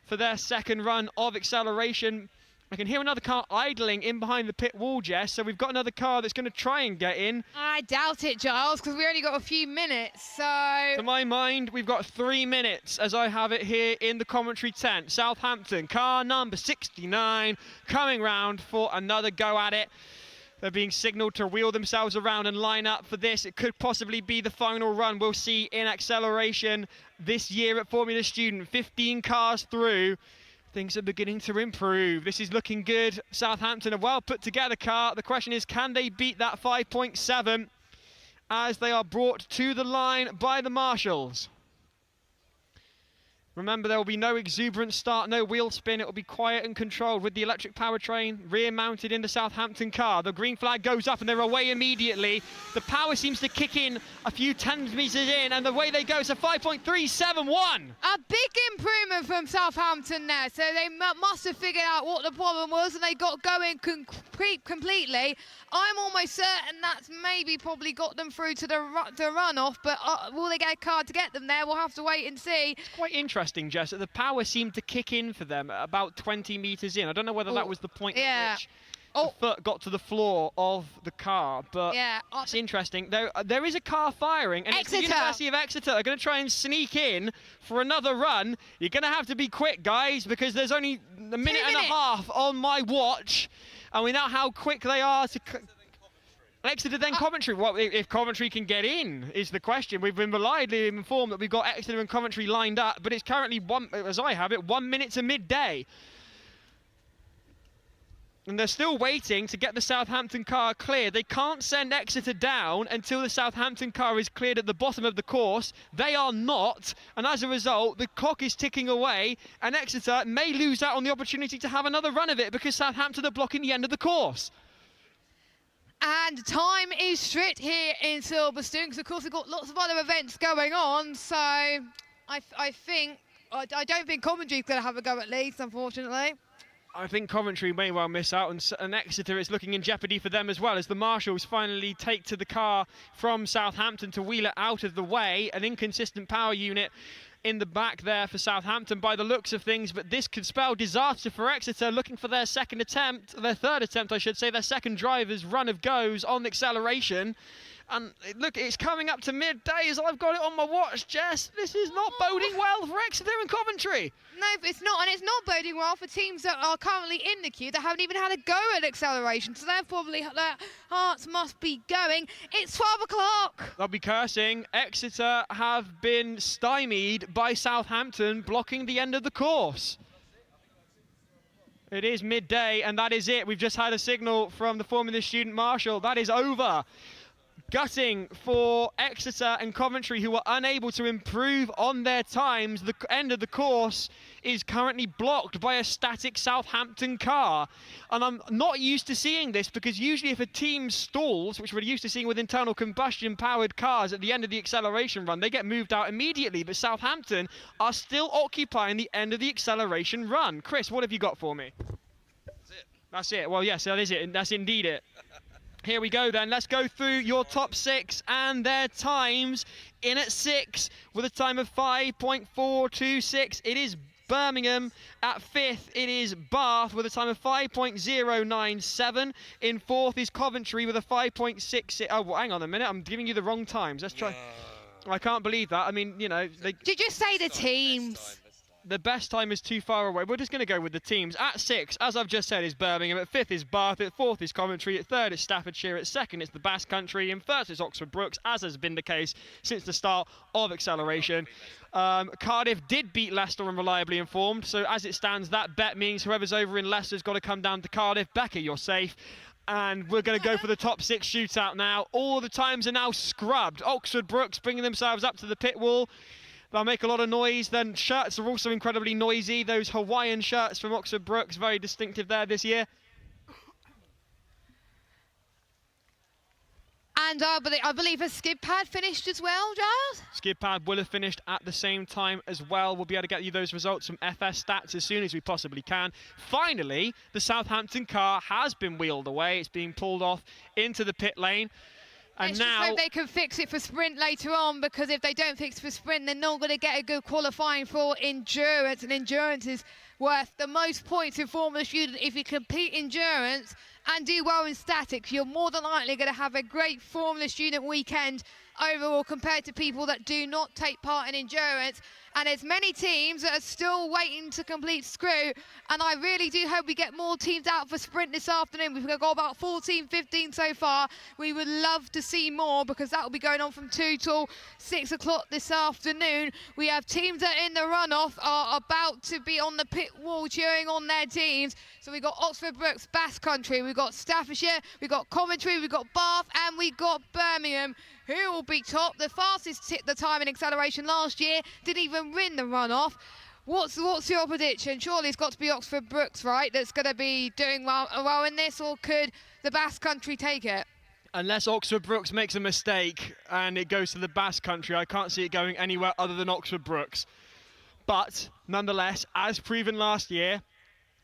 for their second run of acceleration. I can hear another car idling in behind the pit wall, Jess, so we've got another car that's going to try and get in. I doubt it, Giles, because we only got a few minutes, so... To my mind, we've got 3 minutes, as I have it here in the commentary tent. Southampton, car number 69, coming round for another go at it. They're being signalled to wheel themselves around and line up for this. It could possibly be the final run we'll see in acceleration this year at Formula Student. 15 cars through. Things are beginning to improve. This is looking good. Southampton, a well put together car. The question is, can they beat that 5.7 as they are brought to the line by the marshals? Remember, there will be no exuberant start, no wheel spin. It will be quiet and controlled with the electric powertrain rear mounted in the Southampton car. The green flag goes up and they're away immediately. The power seems to kick in a few tens meters in, and the way they go is a 5.371. A big improvement from Southampton there, so they must have figured out what the problem was and they got going completely. I'm almost certain that's maybe probably got them through to the runoff, but will they get a car to get them there? We'll have to wait and see. It's quite interesting, Jess, that the power seemed to kick in for them at about 20 meters in. I don't know whether that was the point at which the foot got to the floor of the car, but it's interesting. There is a car firing, and it's the University of Exeter. They're going to try and sneak in for another run. You're going to have to be quick, guys, because there's only a minute and a half on my watch, and we know how quick they are to... Exeter, then Coventry. Well, if Coventry can get in is the question. We've been reliably informed that we've got Exeter and Coventry lined up, but it's currently, as I have it, 1 minute to midday. And they're still waiting to get the Southampton car cleared. They can't send Exeter down until the Southampton car is cleared at the bottom of the course. They are not, and as a result, the clock is ticking away, and Exeter may lose out on the opportunity to have another run of it because Southampton are blocking the end of the course. And time is strict here in Silverstone, because of course we've got lots of other events going on, so I don't think Coventry's going to have a go at Leeds, unfortunately. I think Coventry may well miss out, and Exeter is looking in jeopardy for them as well, as the marshals finally take to the car from Southampton to wheel it out of the way. An inconsistent power unit in the back there for Southampton by the looks of things, but this could spell disaster for Exeter, looking for their third attempt, I should say, their second driver's run of goes on acceleration. And look, it's coming up to midday as I've got it on my watch, Jess. This is not boding well for Exeter and Coventry. No, it's not, and it's not boding well for teams that are currently in the queue that haven't even had a go at acceleration, so their hearts must be going. It's 12 o'clock. They'll be cursing. Exeter have been stymied by Southampton, blocking the end of the course. It is midday, and that is it. We've just had a signal from the Formula Student Marshal. That is over. Gutting for Exeter and Coventry, who are unable to improve on their times. The end of the course is currently blocked by a static Southampton car. And I'm not used to seeing this, because usually if a team stalls, which we're used to seeing with internal combustion powered cars at the end of the acceleration run, they get moved out immediately. But Southampton are still occupying the end of the acceleration run. Chris, what have you got for me? That's it. That's it. Well, yes, that is it. That's indeed it. Here we go then, let's go through your top 6 and their times. In at 6 with a time of 5.426, it is Birmingham. At 5th, it is Bath with a time of 5.097. In 4th is Coventry with a 5.66. Oh, well, hang on a minute, I'm giving you the wrong times. Let's try. I can't believe that. I mean, you know. Did you just say the teams? The best time is too far away. We're just going to go with the teams. At 6, as I've just said, is Birmingham. At 5th is Bath. At 4th is Coventry. At 3rd is Staffordshire. At 2nd it's the Basque Country. In 1st is Oxford Brookes, as has been the case since the start of acceleration. Cardiff did beat Leicester and reliably informed. So as it stands, that bet means whoever's over in Leicester's got to come down to Cardiff. Becca, you're safe. And we're going to go for the top 6 shootout now. All the times are now scrubbed. Oxford Brookes bringing themselves up to the pit wall. They'll make a lot of noise. Then shirts are also incredibly noisy. Those Hawaiian shirts from Oxford Brookes, very distinctive there this year. And I believe a skid pad finished as well, Giles? Skid pad will have finished at the same time as well. We'll be able to get you those results from FS Stats as soon as we possibly can. Finally, the Southampton car has been wheeled away. It's being pulled off into the pit lane. And Let's now just hope they can fix it for sprint later on, because if they don't fix it for sprint, they're not going to get a good qualifying for endurance. And endurance is worth the most points in Formula Student. If you compete endurance and do well in statics, you're more than likely going to have a great Formula Student weekend overall compared to people that do not take part in endurance. And there's many teams that are still waiting to complete Screw, and I really do hope we get more teams out for sprint this afternoon. We've got about 14, 15 so far. We would love to see more, because that will be going on from 2 till 6 o'clock this afternoon. We have teams that in the runoff are about to be on the pit wall cheering on their teams. So we've got Oxford Brookes, Basque Country, we've got Staffordshire, we've got Coventry, we've got Bath, and we've got Birmingham, who will be top. The fastest hit the time in acceleration last year, didn't even win the runoff. What's your prediction? Surely it's got to be Oxford Brookes, right, that's going to be doing well in this, or could the Basque Country take it? unless Oxford Brookes makes a mistake and it goes to the Basque Country, I can't see it going anywhere other than Oxford Brookes. But nonetheless, as proven last year,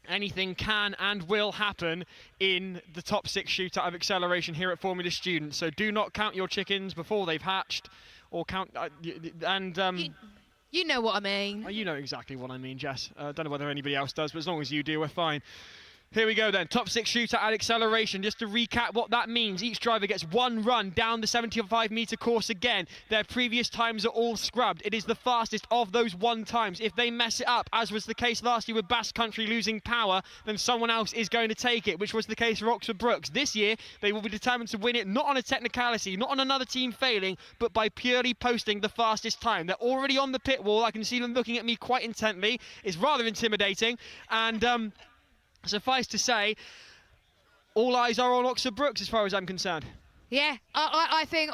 anything can and will happen in the top 6 shootout of acceleration here at Formula Student. So do not count your chickens before they've hatched, or count You know what I mean. You know exactly what I mean, Jess. I don't know whether anybody else does, but as long as you do, we're fine. Here we go then, top 6 shootout at acceleration. Just to recap what that means, each driver gets one run down the 75-metre course again. Their previous times are all scrubbed. It is the fastest of those one times. If they mess it up, as was the case last year with Basque Country losing power, then someone else is going to take it, which was the case for Oxford Brookes. This year, they will be determined to win it, not on a technicality, not on another team failing, but by purely posting the fastest time. They're already on the pit wall. I can see them looking at me quite intently. It's rather intimidating. And suffice to say, all eyes are on Oxford Brookes as far as I'm concerned. Yeah, I think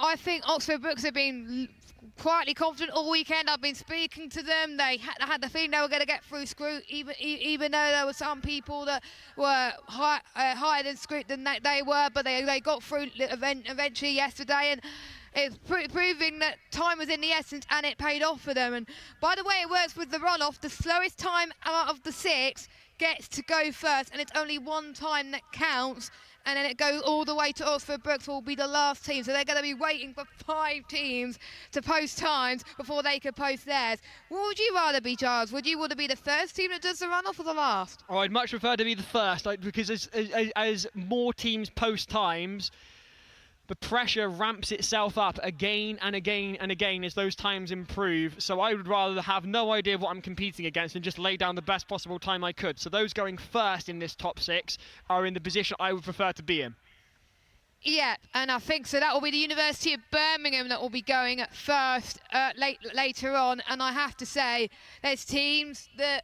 Oxford Brookes have been quietly confident all weekend. I've been speaking to them. They had the feeling they were going to get through Screw, even though there were some people that were higher than Screw than they were, but they got through eventually yesterday, and it's proving that time was in the essence, and it paid off for them. And by the way it works with the runoff, the slowest time out of the 6 gets to go first, and it's only one time that counts, and then it goes all the way to Oxford Brookes, who will be the last team. So they're going to be waiting for 5 teams to post times before they can post theirs. What would you rather be, Giles? Would you want to be the first team that does the runoff or the last? Oh, I'd much prefer to be the first, because as more teams post times, the pressure ramps itself up again and again and again as those times improve. So I would rather have no idea what I'm competing against and just lay down the best possible time I could. So those going first in this top 6 are in the position I would prefer to be in. Yeah, and I think so. That will be the University of Birmingham that will be going at first later on. And I have to say, there's teams that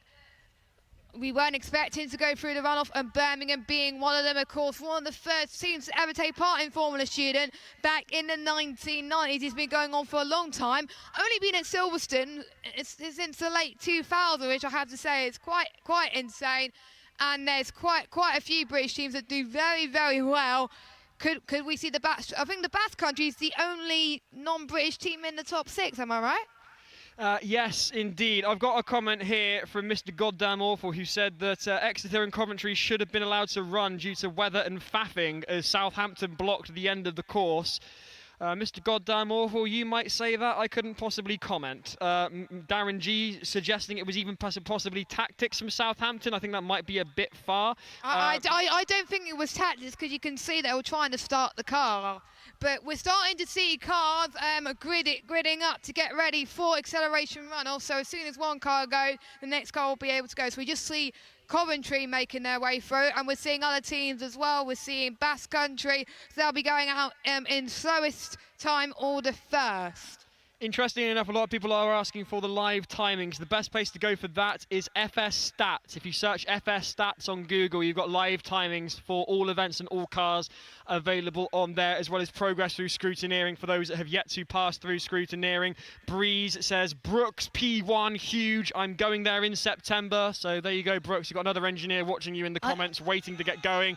we weren't expecting to go through the runoff, and Birmingham being one of them, of course, one of the first teams to ever take part in Formula Student back in the 1990s. It's been going on for a long time. Only been at Silverstone since the late 2000s, which I have to say is quite insane. And there's quite a few British teams that do very, very well. Could we see the Basque? I think the Basque Country is the only non-British team in the top 6. Am I right? Yes, indeed. I've got a comment here from Mr. Goddamn Awful, who said that Exeter and Coventry should have been allowed to run due to weather and faffing as Southampton blocked the end of the course. Mr. Goddamn Awful, you might say that. I couldn't possibly comment. Darren G suggesting it was even possibly tactics from Southampton. I think that might be a bit far. I don't think it was tactics, because you can see they were trying to start the car. But we're starting to see cars gridding up to get ready for acceleration runoff. So as soon as one car goes, the next car will be able to go. So we just see Coventry making their way through, and we're seeing other teams as well. We're seeing Basque Country, so they'll be going out in slowest time order first. Interestingly enough, a lot of people are asking for the live timings. The best place to go for that is FS Stats. If you search FS Stats on Google, you've got live timings for all events and all cars available on there, as well as progress through scrutineering for those that have yet to pass through scrutineering. Breeze says, Brookes P1, huge. I'm going there in September. So there you go, Brookes. You've got another engineer watching you in the comments, waiting to get going.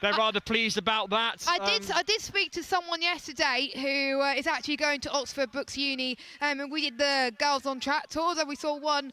They're rather pleased about that. I did speak to someone yesterday who is actually going to Oxford Brookes Uni, and we did the Girls on Track tours, and we saw one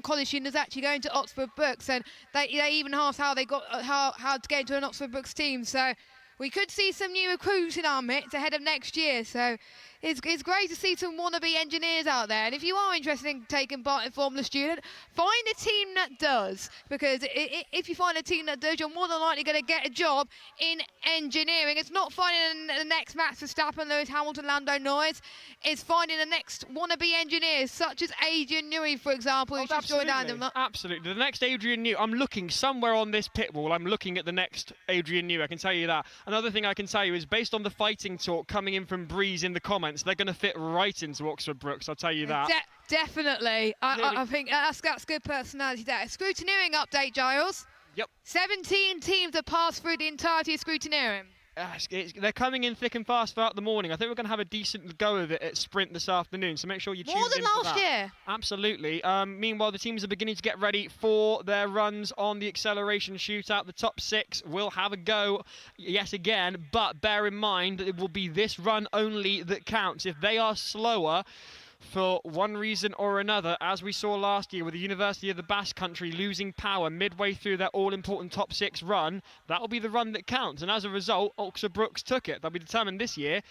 college student is actually going to Oxford Brookes, and they even asked how they got how to get into an Oxford Brookes team. So we could see some new recruits in our midst ahead of next year. So it's great to see some wannabe engineers out there. And if you are interested in taking part in Formula Student, find a team that does. Because if you find a team that does, you're more than likely going to get a job in engineering. It's not finding the next Max Verstappen, Lewis Hamilton, Lando Norris. It's finding the next wannabe engineers, such as Adrian Newey, for example, who's just joined Adam. Absolutely. The next Adrian Newey. I'm looking somewhere on this pit wall. I'm looking at the next Adrian Newey. I can tell you that. Another thing I can tell you is based on the fighting talk coming in from Breeze in the comments, they're going to fit right into Oxford Brookes, I'll tell you that. Definitely. I think that's good personality there. Scrutineering update, Giles. Yep. 17 teams have passed through the entirety of scrutineering. They're coming in thick and fast throughout the morning. I think we're going to have a decent go of it at Sprint this afternoon, so make sure you tune in More than last year. Absolutely. Meanwhile, the teams are beginning to get ready for their runs on the acceleration shootout. The top 6 will have a go yet again, but bear in mind that it will be this run only that counts. If they are slower for one reason or another, as we saw last year with the University of the Basque Country losing power midway through their all-important top 6 run, that will be the run that counts. And as a result, Oxford Brookes took it. They'll be determined this year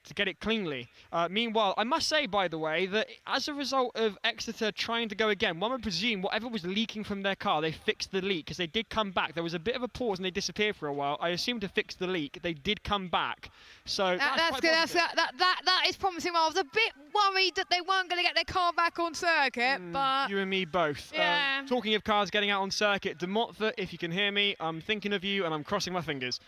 to get it cleanly. Meanwhile, I must say, by the way, that as a result of Exeter trying to go again, one would presume whatever was leaking from their car, they fixed the leak, because they did come back. There was a bit of a pause and they disappeared for a while. I assume to fix the leak, they did come back. So that's good. That is promising. Well, I was a bit worried that they weren't going to get their car back on circuit, but you and me both. Yeah. Talking of cars getting out on circuit, De Montfort, if you can hear me, I'm thinking of you and I'm crossing my fingers.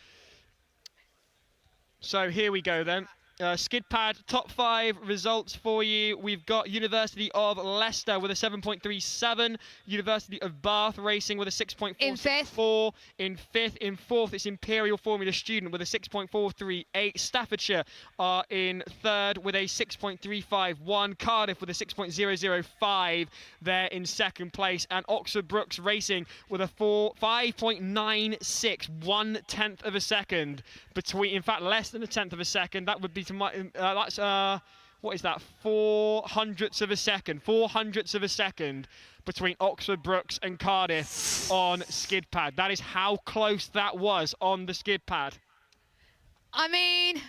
So here we go then. Skid pad, top 5 results for you. We've got University of Leicester with a 7.37. University of Bath Racing with a 6.464. In 5th. In 4th, it's Imperial Formula Student with a 6.438. Staffordshire are in 3rd with a 6.351. Cardiff with a 6.005. They're in 2nd place. And Oxford Brookes Racing with a 5.96. 1/10 of a second. In fact, less than a 10th of a second. That would be that's what is that? 400ths of a second. 400ths of a second between Oxford Brookes and Cardiff on skid pad. That is how close that was on the skid pad. I mean,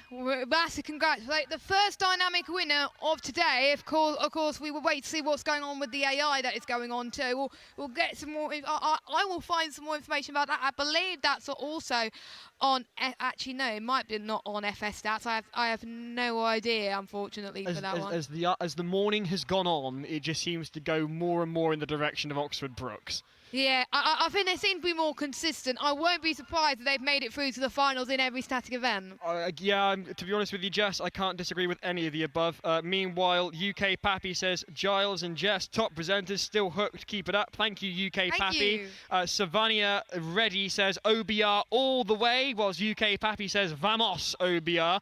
massive congratulations. The first dynamic winner of today, of course, we will wait to see what's going on with the AI that is going on too. We'll get some more, I will find some more information about that. I believe that's also on, actually no, it might be not on FS Stats. I have no idea, unfortunately, for that one. As the morning has gone on, it just seems to go more and more in the direction of Oxford Brookes. Yeah, I think they seem to be more consistent. I won't be surprised if they've made it through to the finals in every static event. Yeah, to be honest with you, Jess, I can't disagree with any of the above. Meanwhile, UK Pappy says, Giles and Jess, top presenters, still hooked, keep it up. Thank you, UK Pappy. Savania Reddy says, OBR all the way, whilst UK Pappy says, Vamos, OBR.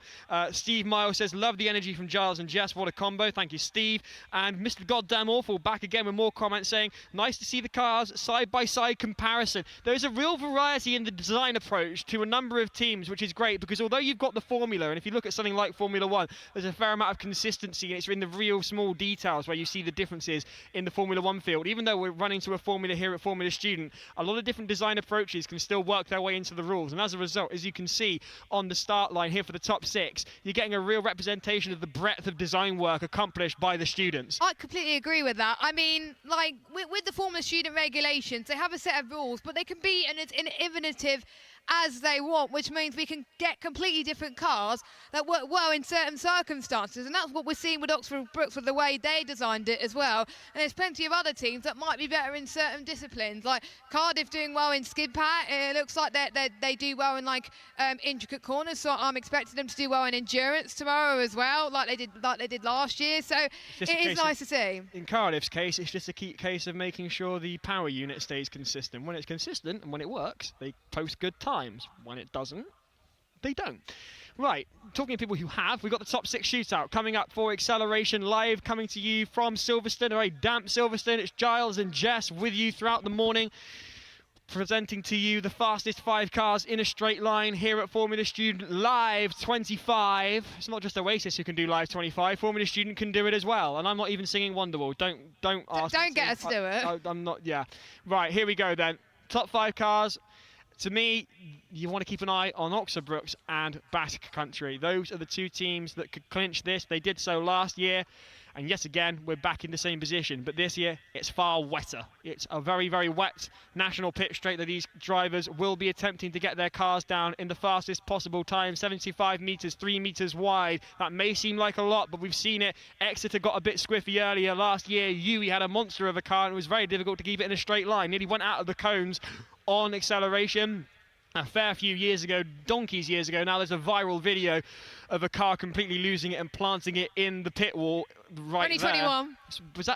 Steve Miles says, love the energy from Giles and Jess, what a combo. Thank you, Steve. And Mr. Goddamn Awful back again with more comments saying, nice to see the cars, side-by-side comparison. There is a real variety in the design approach to a number of teams, which is great, because although you've got the formula, and if you look at something like Formula 1, there's a fair amount of consistency, and it's in the real small details where you see the differences in the Formula 1 field. Even though we're running to a formula here at Formula Student, a lot of different design approaches can still work their way into the rules, and as a result, as you can see on the start line here for the top 6, you're getting a real representation of the breadth of design work accomplished by the students. I completely agree with that. I mean, like, with the Formula Student regulations, they have a set of rules, but they can be as innovative as they want, which means we can get completely different cars that work well in certain circumstances, and that's what we're seeing with Oxford Brookes with the way they designed it as well. And there's plenty of other teams that might be better in certain disciplines, like Cardiff doing well in skid pad. It looks like they do well in like intricate corners, so I'm expecting them to do well in endurance tomorrow as well, like they did last year. So it is nice to see. In Cardiff's case, it's just a key case of making sure the power unit stays consistent. When it's consistent and when it works, they post good times. When it doesn't, they don't. Right, talking to people who have, we've got the top 6 shootout coming up for Acceleration Live, coming to you from Silverstone, a very damp Silverstone. It's Giles and Jess with you throughout the morning. presenting to you the fastest 5 cars in a straight line here at Formula Student Live 25. It's not just Oasis who can do Live 25. Formula Student can do it as well. And I'm not even singing Wonderwall. Don't ask. Don't get us to do it. I'm not. Yeah. Right. Here we go then. Top 5 cars. To me, you want to keep an eye on Oxford Brookes and Basque Country. Those are the 2 teams that could clinch this. They did so last year. And yet again, we're back in the same position. But this year, it's far wetter. It's a very, very wet national pit straight that these drivers will be attempting to get their cars down in the fastest possible time. 75 metres, 3 metres wide. That may seem like a lot, but we've seen it. Exeter got a bit squiffy earlier last year. Uwe had a monster of a car, and it was very difficult to keep it in a straight line. Nearly went out of the cones on acceleration. A fair few years ago, donkeys years ago now, there's a viral video of a car completely losing it and planting it in the pit wall right 2021.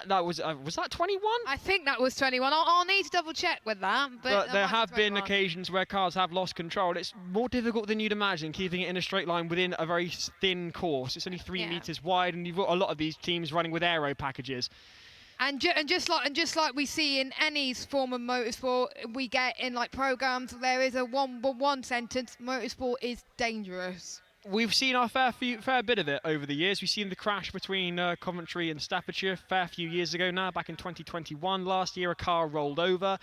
There. Was that 21? I think that was 21. I'll need to double check with that. But there have been occasions where cars have lost control. It's more difficult than you'd imagine, keeping it in a straight line within a very thin course. It's only 3 metres wide, and you've got a lot of these teams running with aero packages. And just like we see in any form of motorsport, we get in like programs. There is a one sentence: motorsport is dangerous. We've seen our fair bit of it over the years. We've seen the crash between Coventry and Staffordshire a fair few years ago now, back in 2021. Last year, a car rolled over.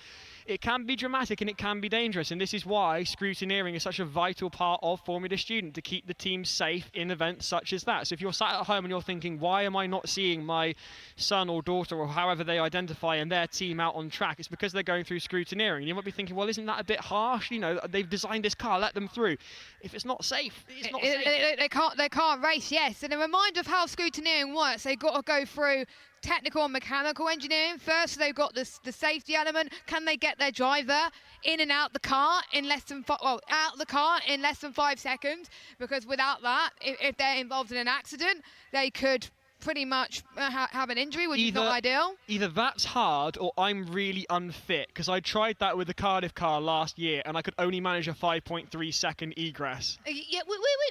It can be dramatic and it can be dangerous, and this is why scrutineering is such a vital part of Formula Student, to keep the team safe in events such as that. So if you're sat at home and you're thinking, why am I not seeing my son or daughter or however they identify and their team out on track, it's because they're going through scrutineering. You might be thinking, well, isn't that a bit harsh? You know, they've designed this car, let them through. If it's not safe, it's not safe. They can't race, yes. And a reminder of how scrutineering works, they've got to go through technical and mechanical engineering. First, they've got the safety element. Can they get their driver in and out the car in less than out the car in less than 5 seconds? Because without that, if they're involved in an accident, they could pretty much have an injury, which is not ideal. Either that's hard or I'm really unfit, because I tried that with the Cardiff car last year and I could only manage a 5.3 second egress. Yeah,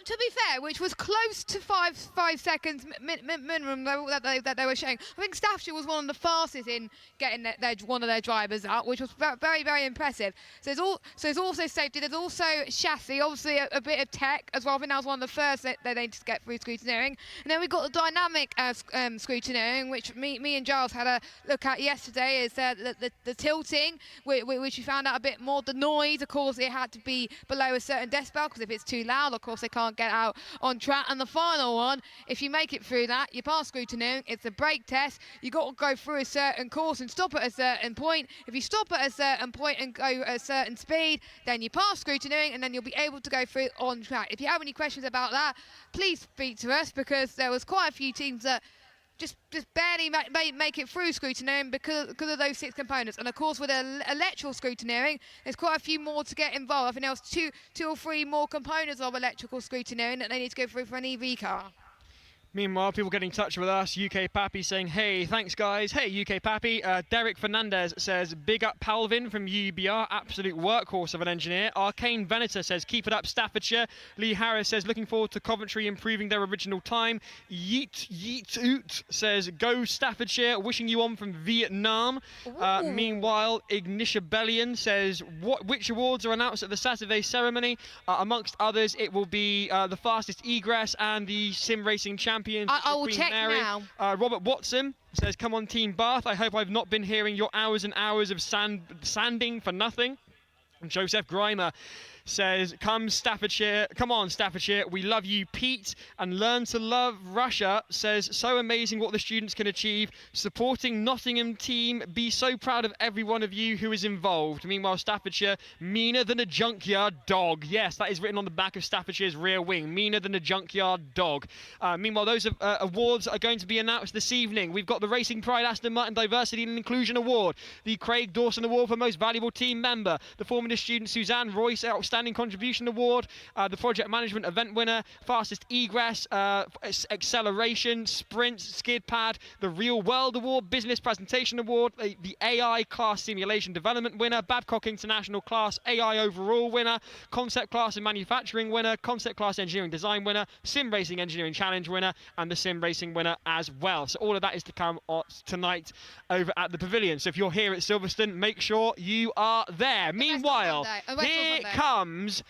to be fair, which was close to 5 seconds minimum that they were showing. I think Staffordshire was one of the fastest in getting one of their drivers out, which was very, very impressive. So there's also safety, there's also chassis, obviously a bit of tech as well. I think that was one of the first that they needed to get through scrutineering. And then we got the dynamic scrutineering, which me and Giles had a look at yesterday, is the tilting, which we found out a bit more. The noise, of course, it had to be below a certain decibel, because if it's too loud, of course, they can't get out on track. And the final one, if you make it through that, you pass scrutineering. It's a brake test. You got to go through a certain course and stop at a certain point. If you stop at a certain point and go at a certain speed, then you pass scrutineering, and then you'll be able to go through on track. If you have any questions about that, please speak to us, because there was quite a few teams that just barely make it through scrutineering because of those 6 components. And of course, with electrical scrutineering, there's quite a few more to get involved. I think there was two or three more components of electrical scrutineering that they need to go through for an EV car. Meanwhile, people getting in touch with us. UK Pappy saying, hey, thanks, guys. Hey, UK Pappy. Derek Fernandez says, big up Palvin from UBR. Absolute workhorse of an engineer. Arcane Venator says, keep it up, Staffordshire. Lee Harris says, looking forward to Coventry improving their original time. Yeet Oot says, go Staffordshire. Wishing you on from Vietnam. Meanwhile, Ignition says, which awards are announced at the Saturday ceremony? Amongst others, it will be the fastest egress and the sim racing champion. I will check now. Robert Watson says, come on Team Bath. I hope I've not been hearing your hours and hours of sanding for nothing. And Joseph Grimer says, come on Staffordshire, we love you, Pete. And Learn to Love Russia says, so amazing what the students can achieve. Supporting Nottingham team, be so proud of every one of you who is involved. Meanwhile, Staffordshire, meaner than a junkyard dog. Yes, that is written on the back of Staffordshire's rear wing, meaner than a junkyard dog. Meanwhile, those awards are going to be announced this evening. We've got the Racing Pride Aston Martin Diversity and Inclusion Award, the Craig Dawson Award for Most Valuable Team Member, the Formula Student Suzanne Royce Outstanding Outstanding Contribution Award, the Project Management Event winner, Fastest Egress, Acceleration, Sprint, Skid Pad, the Real World Award, Business Presentation Award, the AI Class Simulation Development winner, Babcock International Class AI Overall winner, Concept Class and Manufacturing winner, Concept Class Engineering Design winner, Sim Racing Engineering Challenge winner, and the Sim Racing winner as well. So all of that is to come tonight over at the Pavilion. So if you're here at Silverstone, make sure you are there. Meanwhile, here comes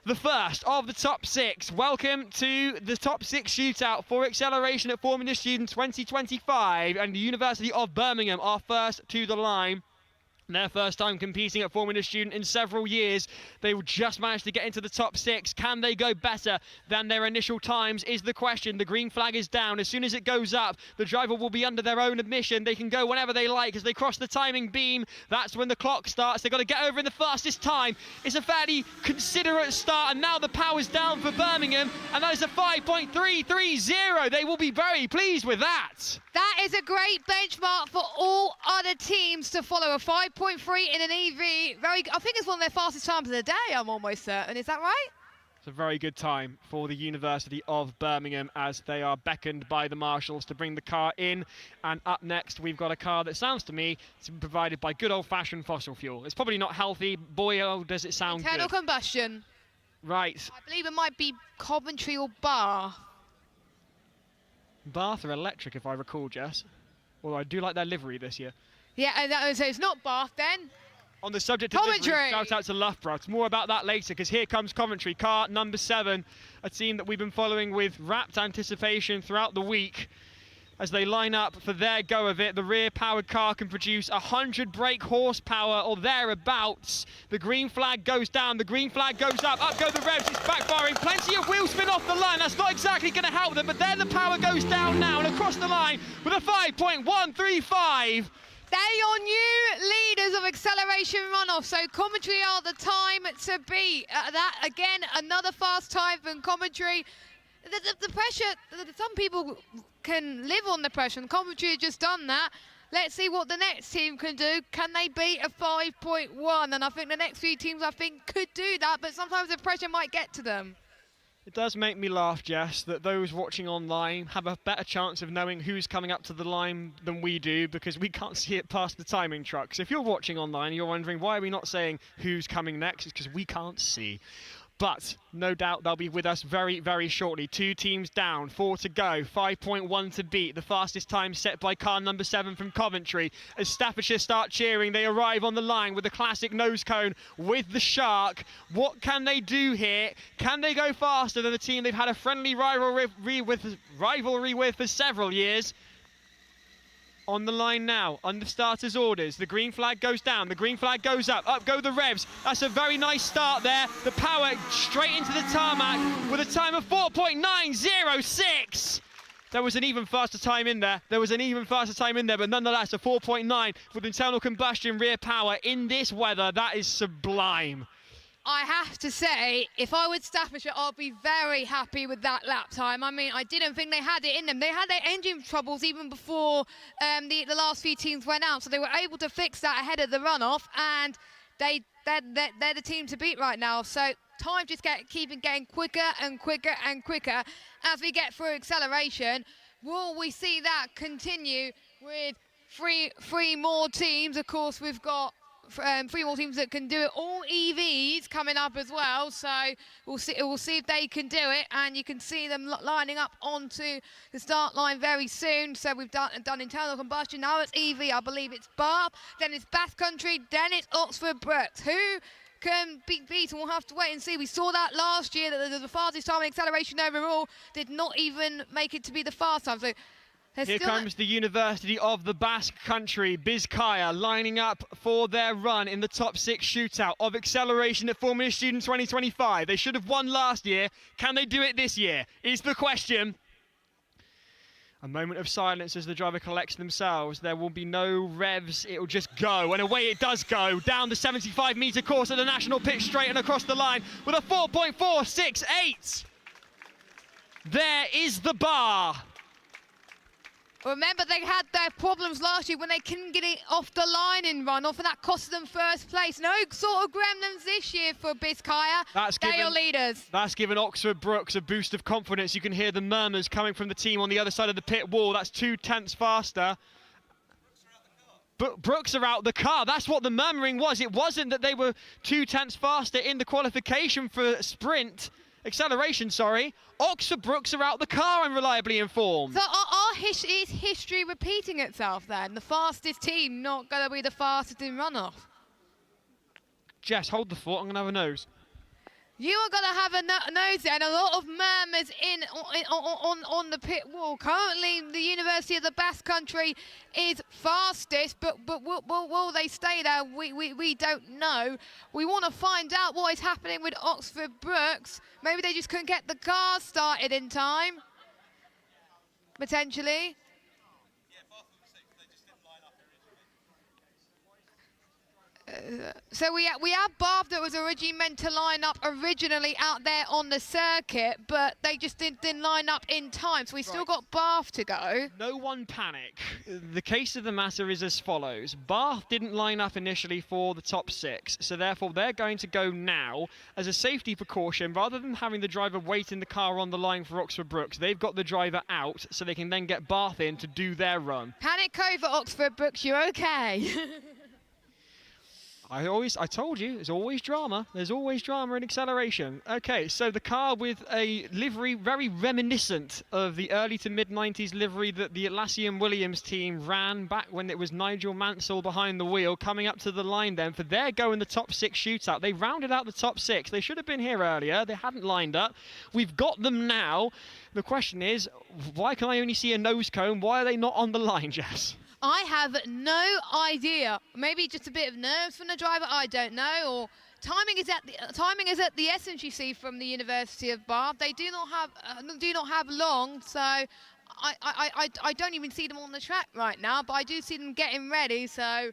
the first of the top 6. Welcome to the top 6 shootout for Acceleration at Formula Student 2025, and the University of Birmingham are first to the line. Their first time competing at Formula Student in several years. They will just manage to get into the top 6. Can they go better than their initial times is the question. The green flag is down. As soon as it goes up, the driver will be under their own admission. They can go whenever they like as they cross the timing beam. That's when the clock starts. They've got to get over in the fastest time. It's a fairly considerate start, and now the power's down for Birmingham, and that is a 5.330. They will be very pleased with that. That is a great benchmark for all other teams to follow. A 5.3 in an EV. I think it's one of their fastest times of the day, I'm almost certain. Is that right? It's a very good time for the University of Birmingham as they are beckoned by the marshals to bring the car in. And up next, we've got a car that sounds to me to be provided by good old-fashioned fossil fuel. It's probably not healthy. Boy, oh, does it sound Internal good. combustion. Right. I believe it might be Coventry or Bath. Bath are electric, if I recall, Jess. Although I do like their livery this year. Yeah, so it's not Bath then. On the subject of Coventry, livery, shout out to Loughborough. It's more about that later, because here comes Coventry, car number 7, a team that we've been following with rapt anticipation throughout the week as they line up for their go of it. The rear-powered car can produce 100 brake horsepower or thereabouts. The green flag goes down, the green flag goes up go the revs, it's backfiring, plenty of wheel spin off the line. That's not exactly going to help them, but then the power goes down now and across the line with a 5.135. They are new leaders of acceleration runoff, so Coventry are the time to beat. That, again, another fast time from Coventry. The pressure, some people can live on the pressure, and Coventry have just done that. Let's see what the next team can do. Can they beat a 5.1? And I think the next few teams, could do that, but sometimes the pressure might get to them. It does make me laugh, Jess, that those watching online have a better chance of knowing who's coming up to the line than we do, because we can't see it past the timing truck. So if you're watching online and you're wondering why are we not saying who's coming next, it's because we can't see. But no doubt they'll be with us very, very shortly. 2 teams down, 4 to go, 5.1 to beat. The fastest time set by car number 7 from Coventry. As Staffordshire start cheering, they arrive on the line with the classic nose cone with the Shark. What can they do here? Can they go faster than the team they've had a friendly rivalry with for several years? On the line now, under starters' orders. The green flag goes down, the green flag goes up go the revs. That's a very nice start there. The power straight into the tarmac with a time of 4.906. There was an even faster time in there. But nonetheless, a 4.9 with internal combustion rear power in this weather. That is sublime. I have to say, if I was Staffordshire, I'd be very happy with that lap time. I mean, I didn't think they had it in them. They had their engine troubles even before the last few teams went out, so they were able to fix that ahead of the runoff, and they're the team to beat right now. So time just keeping getting quicker and quicker and quicker as we get through acceleration. Will we see that continue with three more teams? Of course, we've got 3 more teams that can do it. All EVs coming up as well, so we'll see if they can do it, and you can see them lining up onto the start line very soon. So we've done internal combustion, now it's EV. I believe it's Bath, then it's Bath Country, then it's Oxford Brookes. Who can be beaten? We'll have to wait and see. We saw that last year, that the fastest time in acceleration overall did not even make it to be the fast time. So here comes the University of the Basque Country, Bizkaia, lining up for their run in the top 6 shootout of acceleration at Formula Student 2025. They should have won last year. Can they do it this year? Is the question. A moment of silence as the driver collects themselves. There will be no revs. It will just go, and away it does go down the 75-metre course of the National Pitch Straight and across the line with a 4.468. There is the bar. Remember, they had their problems last year when they couldn't get it off the line in runoff, and that cost them first place. No sort of gremlins this year for Bizkaia. They are leaders. That's given Oxford Brookes a boost of confidence. You can hear the murmurs coming from the team on the other side of the pit wall. That's 2/10 faster. Brookes are out the car. That's what the murmuring was. It wasn't that they were 2/10 faster in the qualification for sprint. Acceleration, sorry. Oxford Brookes are out the car, I'm reliably informed. So is history repeating itself then? The fastest team not going to be the fastest in runoff? Jess, hold the fort. I'm going to have a nose. You are going to have a nose then. A lot of murmurs on the pit wall. Currently, the University of the Basque Country is fastest, but will they stay there? We don't know. We want to find out what is happening with Oxford Brookes. Maybe they just couldn't get the car started in time, potentially. So we have Bath that was originally meant to line up originally out there on the circuit, but they just didn't line up in time. So we still got Bath to go. No one panic. The case of the matter is as follows. Bath didn't line up initially for the top 6, so therefore they're going to go now as a safety precaution. Rather than having the driver wait in the car on the line for Oxford Brookes, they've got the driver out so they can then get Bath in to do their run. Panic over, Oxford Brookes, you're okay. I told you, there's always drama. There's always drama in acceleration. Okay, so the car with a livery very reminiscent of the early to mid-90s livery that the Atlassian Williams team ran back when it was Nigel Mansell behind the wheel, coming up to the line then for their go in the top 6 shootout. They rounded out the top 6. They should have been here earlier. They hadn't lined up. We've got them now. The question is, why can I only see a nose cone? Why are they not on the line, Jess? I have no idea. Maybe just a bit of nerves from the driver. I don't know. Or timing is at the essence. You see from the University of Bath. They do not have long. So I don't even see them on the track right now. But I do see them getting ready. So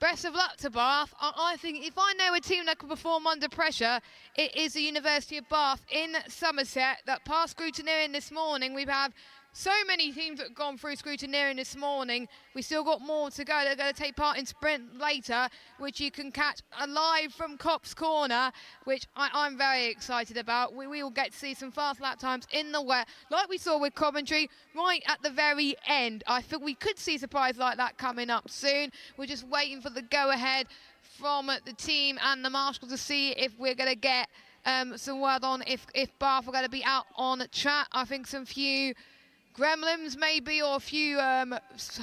best of luck to Bath. I think if I know a team that can perform under pressure, it is the University of Bath in Somerset that passed scrutineering this morning. We've had so many teams that have gone through scrutineering this morning. We still got more to go. They're going to take part in sprint later, which you can catch live from Cops Corner, which I'm very excited about. We will get to see some fast lap times in the wet, like we saw with Coventry, right at the very end. I think we could see a surprise like that coming up soon. We're just waiting for the go-ahead from the team and the marshal to see if we're going to get some word on if Bath are going to be out on track. I think some few gremlins maybe, or a few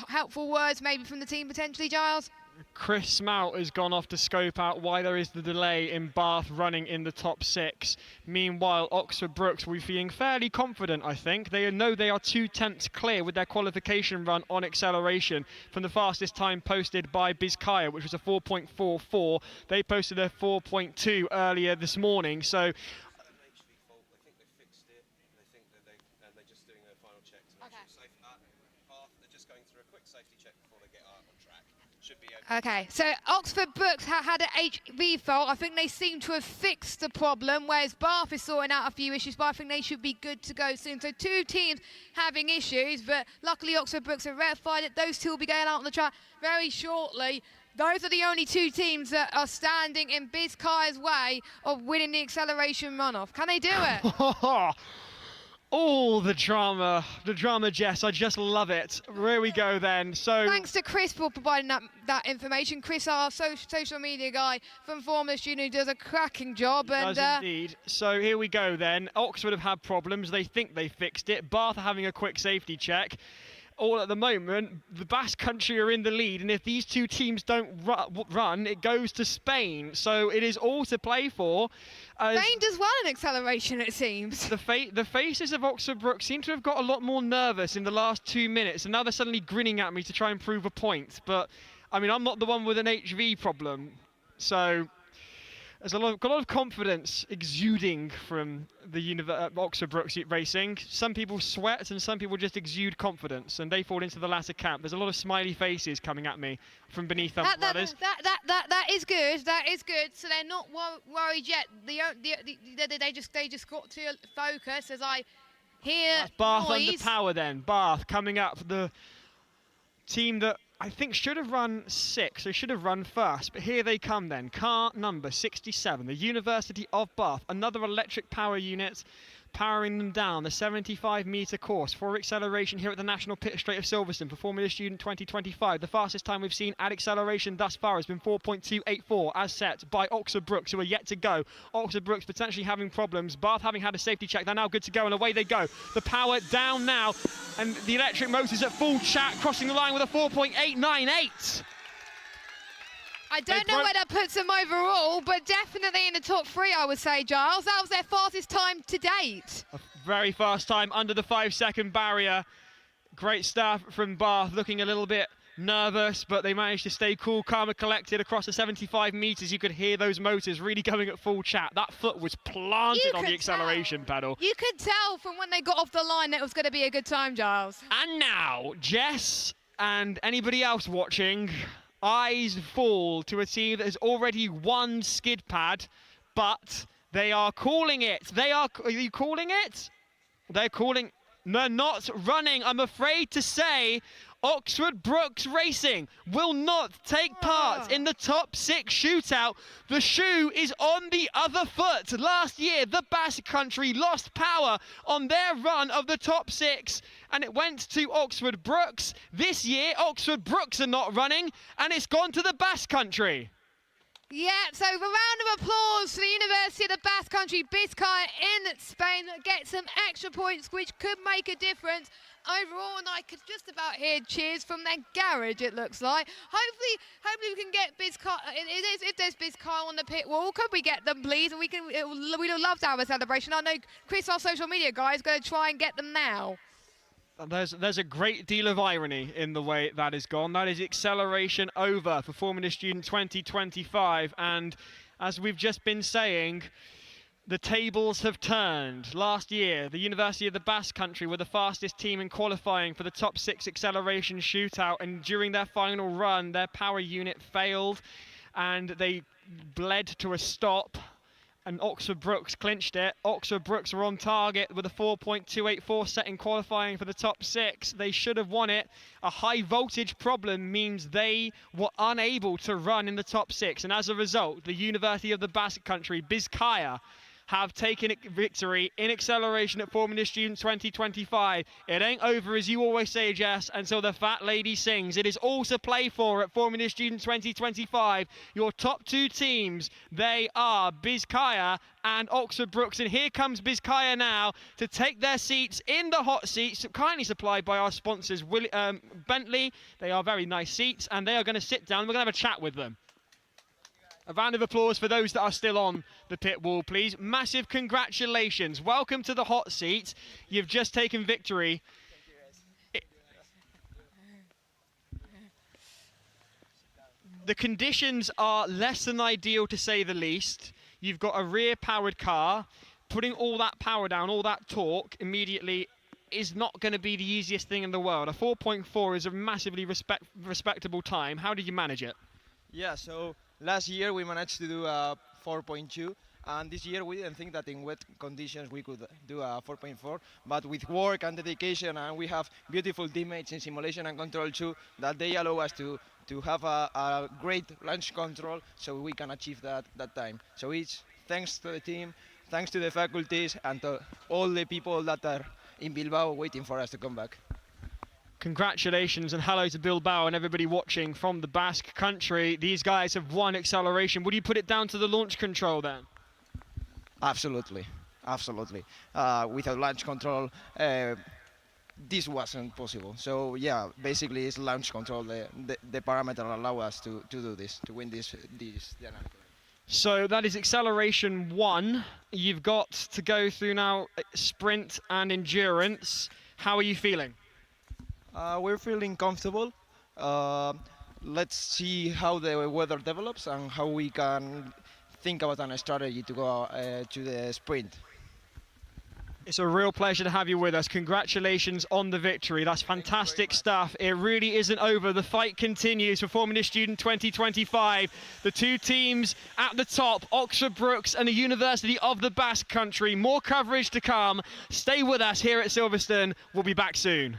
helpful words maybe from the team potentially, Giles? Chris Smout has gone off to scope out why there is the delay in Bath running in the top 6. Meanwhile, Oxford Brookes will be feeling fairly confident, I think. They know they are 2/10 clear with their qualification run on acceleration from the fastest time posted by Bizkaia, which was a 4.44. They posted a 4.2 earlier this morning, so Okay, so Oxford Brookes had an HV fault. I think they seem to have fixed the problem, whereas Bath is sorting out a few issues, but I think they should be good to go soon. So 2 teams having issues, but luckily Oxford Brookes have rectified it. Those 2 will be going out on the track very shortly. Those are the only 2 teams that are standing in Bizkaia's way of winning the acceleration runoff. Can they do it? Oh, the drama, Jess. I just love it. Here we go then. So thanks to Chris for providing that information. Chris, our social media guy from Formula Student, who does a cracking job. Does indeed. So here we go then. Oxford have had problems. They think they fixed it. Bath are having a quick safety check. All at the moment, the Basque Country are in the lead, and if these 2 teams don't run, it goes to Spain. So it is all to play for. Spain does well in acceleration, it seems. The faces of Oxford Brookes seem to have got a lot more nervous in the last 2 minutes, and now they're suddenly grinning at me to try and prove a point. But, I mean, I'm not the one with an HV problem. So there's got a lot of confidence exuding from the Oxford Brookes Racing. Some people sweat and some people just exude confidence, and they fall into the latter camp. There's a lot of smiley faces coming at me from beneath umbrellas. That is good. That is good. So they're not worried yet. They just got to focus as I hear That's Bath noise. under power then. Bath coming up, the team that I think should have run 6, they should have run first, but here they come then. Car number 67, the University of Bath, another electric power unit powering them down the 75-metre course for acceleration here at the National Pit Straight of Silverstone for Formula Student 2025. The fastest time we've seen at acceleration thus far has been 4.284 as set by Oxford Brookes, who are yet to go. Oxford Brookes potentially having problems. Bath having had a safety check, they're now good to go, and away they go. The power down now, and the electric motors at full chat, crossing the line with a 4.898. I don't know where that puts them overall, but definitely in the top 3, I would say, Giles. That was their fastest time to date. A very fast time under the 5-second barrier. Great stuff from Bath, looking a little bit nervous, but they managed to stay cool, calm and collected across the 75 metres. You could hear those motors really going at full chat. That foot was planted on the acceleration pedal. You could tell from when they got off the line that it was going to be a good time, Giles. And now, Jess and anybody else watching, eyes fall to a team that has already won skid pad, but they are calling it. Are you calling it? They're calling. They're not running, I'm afraid to say. Oxford Brookes Racing will not take part in the top 6 shootout. The shoe is on the other foot. Last year, the Basque Country lost power on their run of the top 6, and it went to Oxford Brookes. This year, Oxford Brookes are not running, and it's gone to the Basque Country. Yeah, so a round of applause for the University of the Basque Country, Biscay in Spain, that gets some extra points, which could make a difference overall, and I could just about hear cheers from their garage, it looks like. Hopefully we can get Biscay, if there's Biscay on the pit wall, could we get them, please? And we'd have loved to have a celebration. I know Chris, our social media guy, is going to try and get them now. There's a great deal of irony in the way that is gone. That is acceleration over for Formula Student 2025, and as we've just been saying, the tables have turned. Last year, the University of the Basque Country were the fastest team in qualifying for the top 6 acceleration shootout, and during their final run, their power unit failed and they bled to a stop, and Oxford Brookes clinched it. Oxford Brookes were on target with a 4.284 set in qualifying for the top 6. They should have won it. A high voltage problem means they were unable to run in the top 6, and as a result, the University of the Basque Country, Biscaya, have taken victory in acceleration at Formula Student 2025. It ain't over, as you always say, Jess, until the fat lady sings. It is all to play for at Formula Student 2025. Your top 2 teams, they are Biscaya and Oxford Brookes. And here comes Biscaya now to take their seats in the hot seats, kindly supplied by our sponsors, Bentley. They are very nice seats, and they are going to sit down. We're going to have a chat with them. A round of applause for those that are still on the pit wall, please. Massive congratulations. Welcome to the hot seat. You've just taken victory. The conditions are less than ideal, to say the least. You've got a rear-powered car. Putting all that power down, all that torque immediately is not going to be the easiest thing in the world. A 4.4 is a massively respectable time. How did you manage it? Yeah, so last year we managed to do a 4.2, and this year we didn't think that in wet conditions we could do a 4.4, but with work and dedication, and we have beautiful teammates in simulation and control too, that they allow us to have a great launch control, so we can achieve that time. So it's thanks to the team, thanks to the faculties, and to all the people that are in Bilbao waiting for us to come back. Congratulations and hello to Bilbao and everybody watching from the Basque Country. These guys have won acceleration. Would you put it down to the launch control then? Absolutely. Without launch control, this wasn't possible. So yeah, basically it's launch control, the parameter allow us to do this, to win this dynamic. So that is acceleration 1. You've got to go through now sprint and endurance. How are you feeling? We're feeling comfortable. Let's see how the weather develops and how we can think about a strategy to go to the sprint. It's a real pleasure to have you with us. Congratulations on the victory. That's fantastic stuff. It really isn't over. The fight continues for Formula Student 2025. The two teams at the top, Oxford Brookes and the University of the Basque Country. More coverage to come. Stay with us here at Silverstone. We'll be back soon.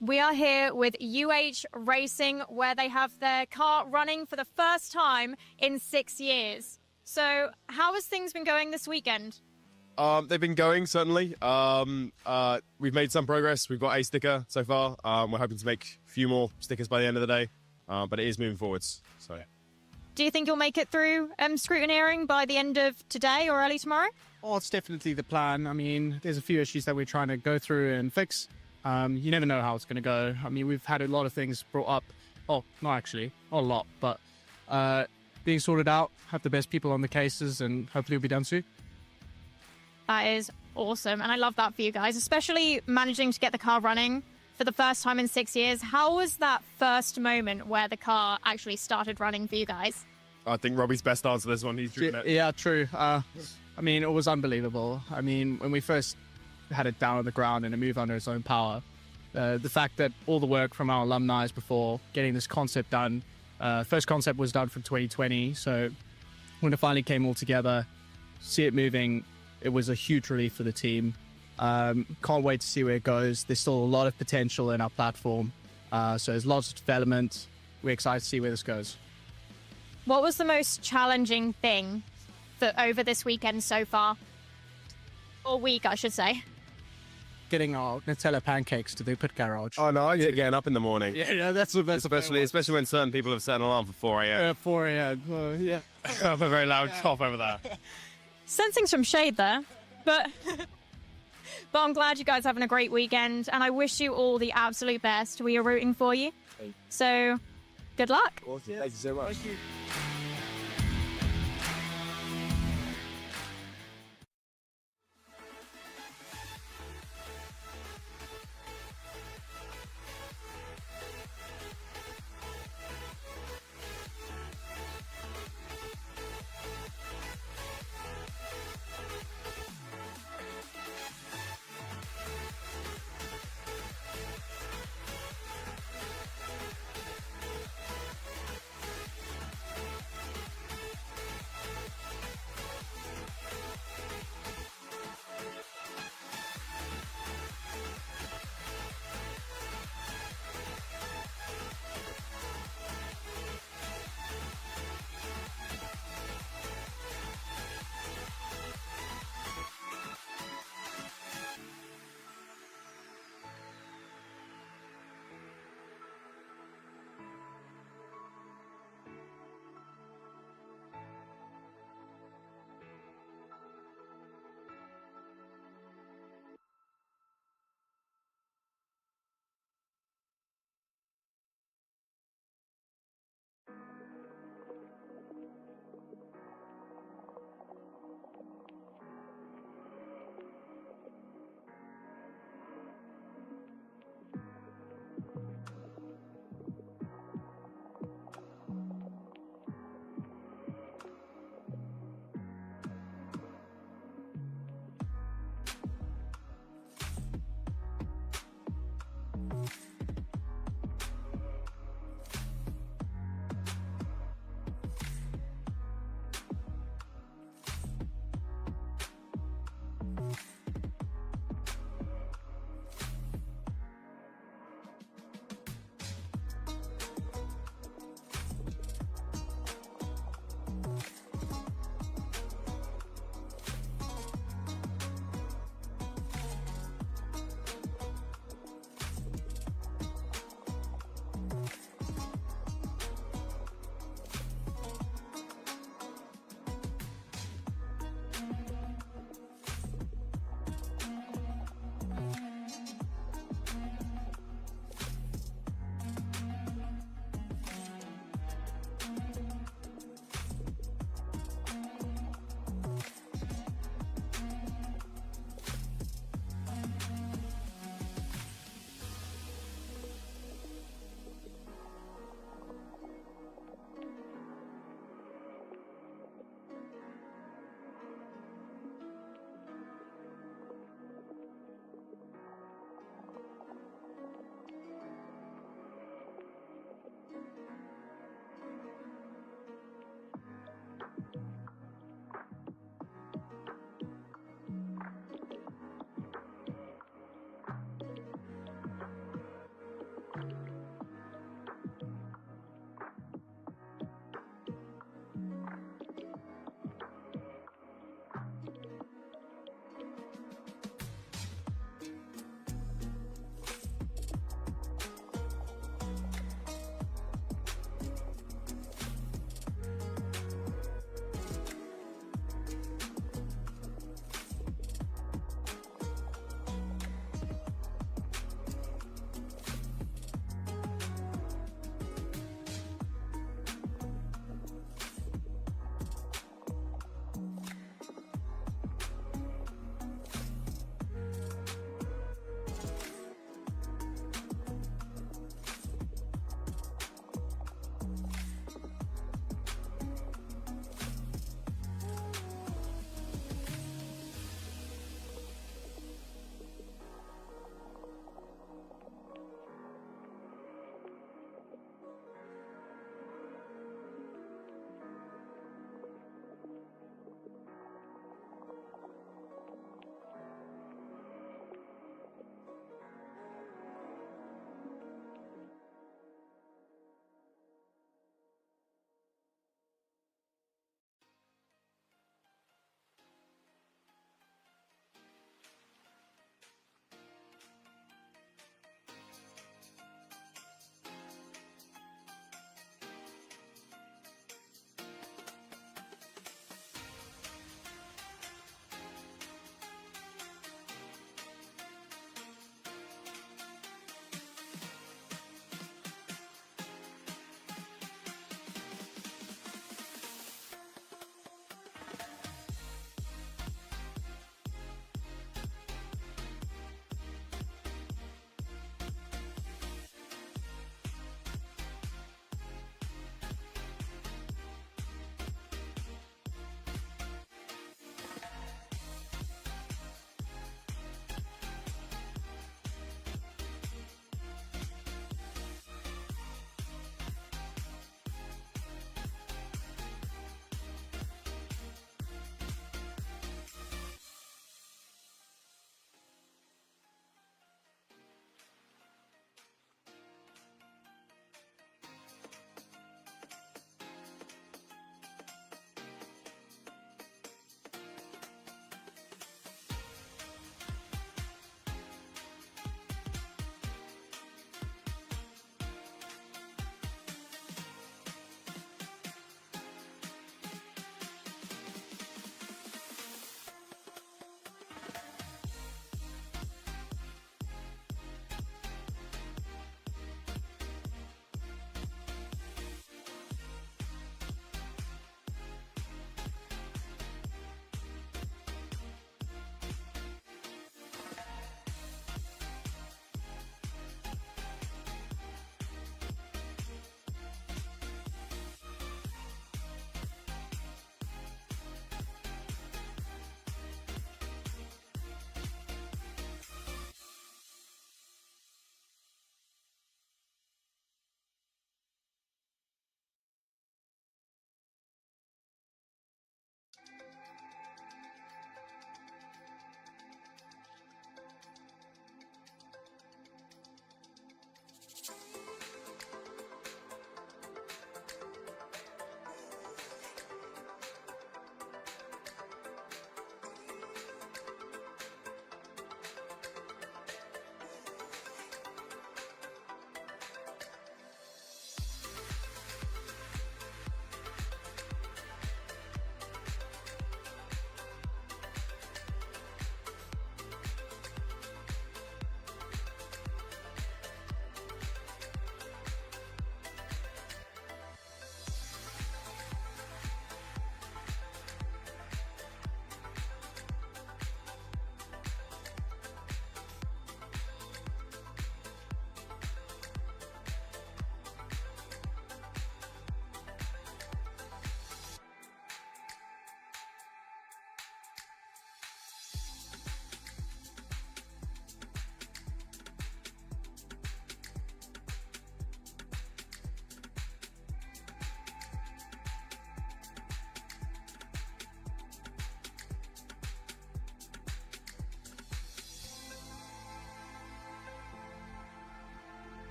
We are here with UH Racing, where they have their car running for the first time in 6 years. So how has things been going this weekend? They've been going, certainly. We've made some progress. We've got a sticker so far. We're hoping to make a few more stickers by the end of the day, but it is moving forwards. So, Do you think you'll make it through scrutineering by the end of today or early tomorrow? Oh, it's definitely the plan. I mean, there's a few issues that we're trying to go through and fix. You never know how it's going to go. I mean, we've had a lot of things brought up. Oh, not actually, not a lot, but being sorted out, have the best people on the cases, and hopefully it'll be done soon. That is awesome, and I love that for you guys, especially managing to get the car running for the first time in 6 years. How was that first moment where the car actually started running for you guys? I think Robbie's best answer to this one. He's driven it. Yeah, true. I mean, it was unbelievable. I mean, when we first had it down on the ground and it moved under its own power, the fact that all the work from our alumni before getting this concept done, first concept was done from 2020, so when it finally came all together, see it moving, it was a huge relief for the team. Can't wait to see where it goes. There's still a lot of potential in our platform, so there's lots of development. We're excited to see where this goes. What was the most challenging thing over this weekend so far? Or week, I should say. getting our Nutella pancakes to the pit garage. Oh no, I get getting up in the morning. Yeah, that's the best. Especially when certain people have set an alarm for 4 a.m. 4 a.m. Yeah. I have a very loud cough over there. Sensing some shade there, but but I'm glad you guys are having a great weekend, and I wish you all the absolute best. We are rooting for you. So, good luck. Awesome. Thank you so much.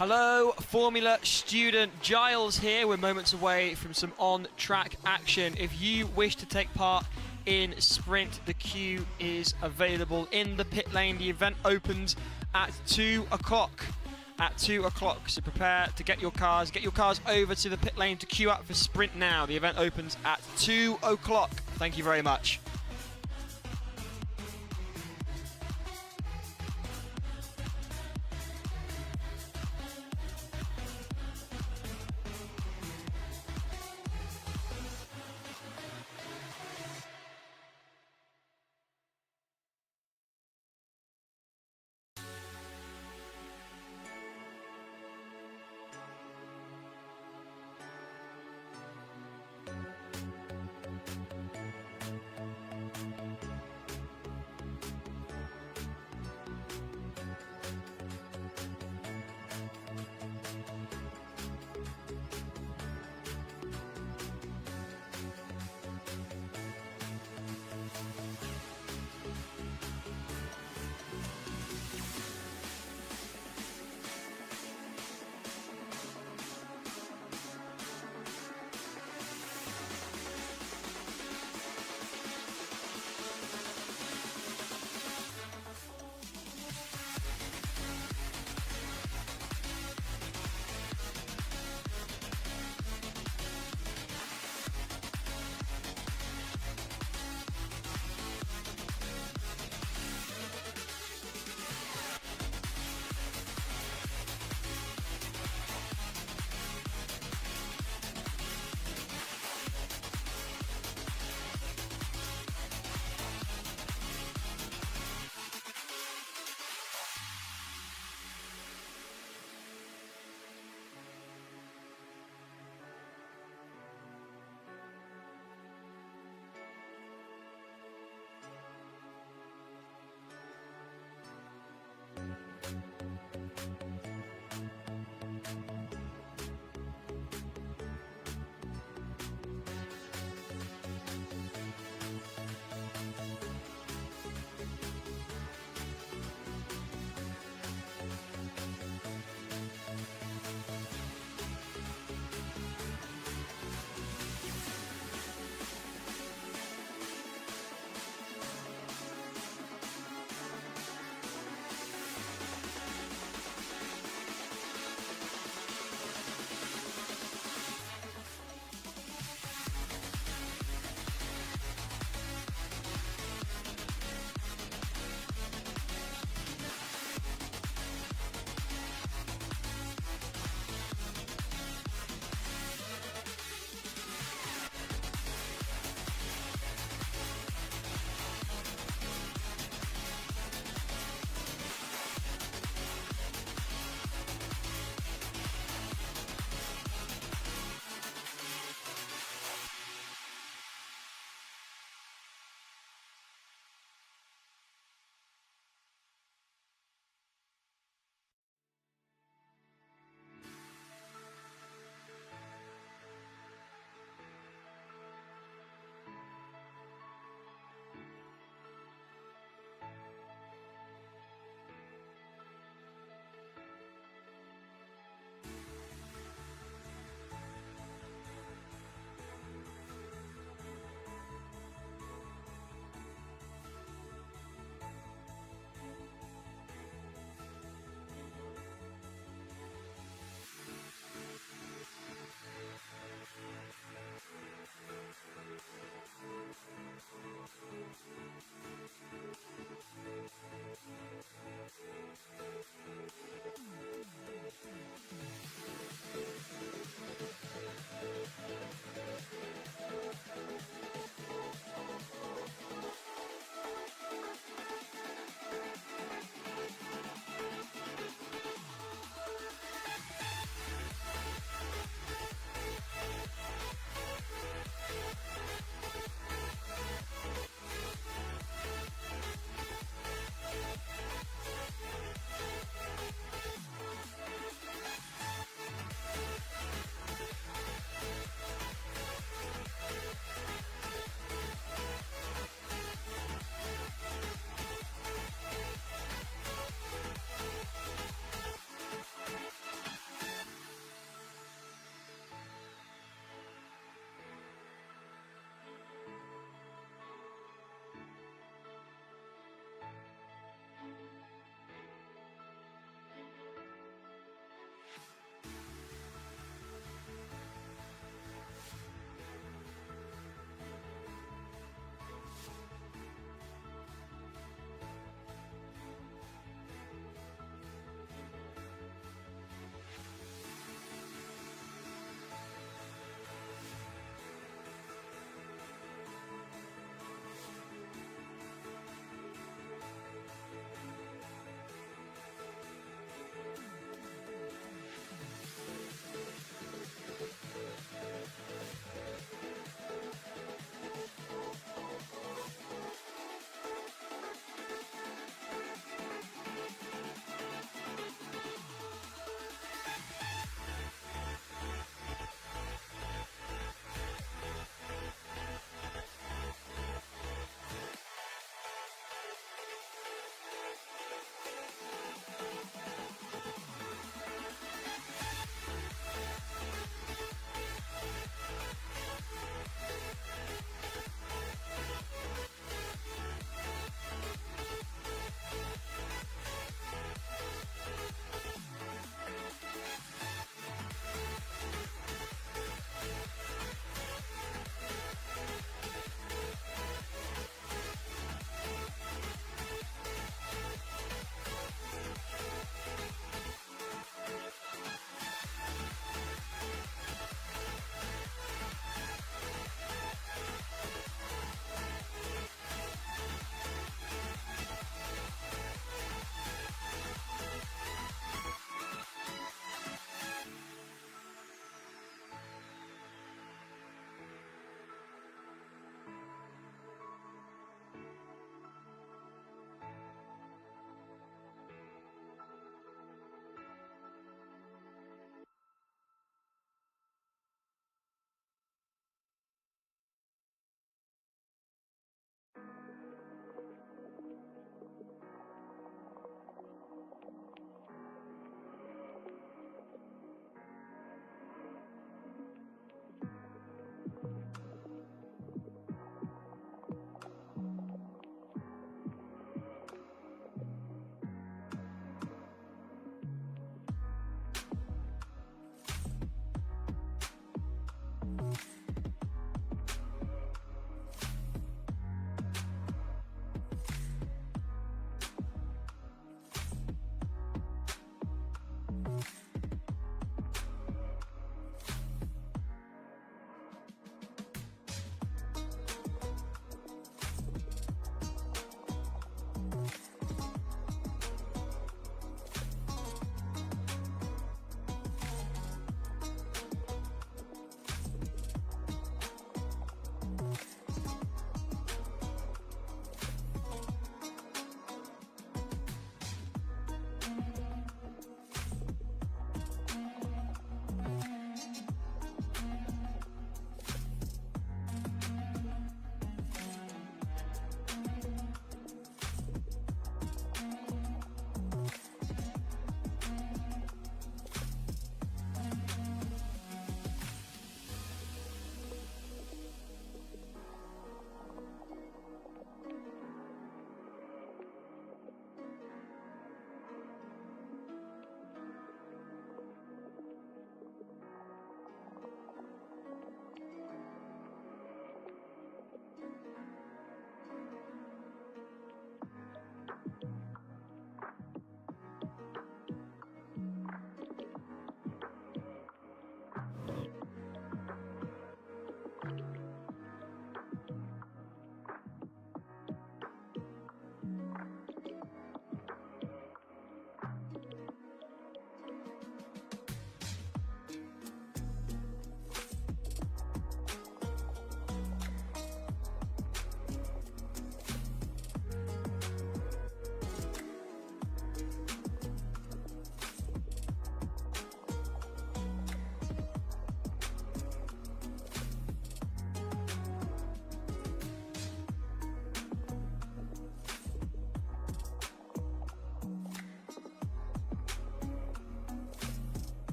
Hello, Formula student Giles here. We're moments away from some on-track action. If you wish to take part in sprint, the queue is available in the pit lane. The event opens at 2 o'clock. At 2 o'clock, so prepare to get your cars over to the pit lane to queue up for sprint now. The event opens at 2 o'clock. Thank you very much.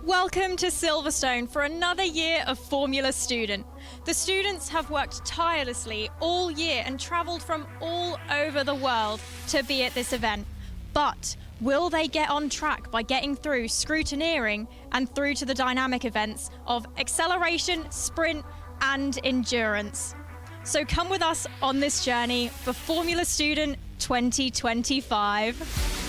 Welcome to Silverstone for another year of Formula Student. The students have worked tirelessly all year and travelled from all over the world to be at this event. But will they get on track by getting through scrutineering and through to the dynamic events of acceleration, sprint and endurance? So come with us on this journey for Formula Student 2025.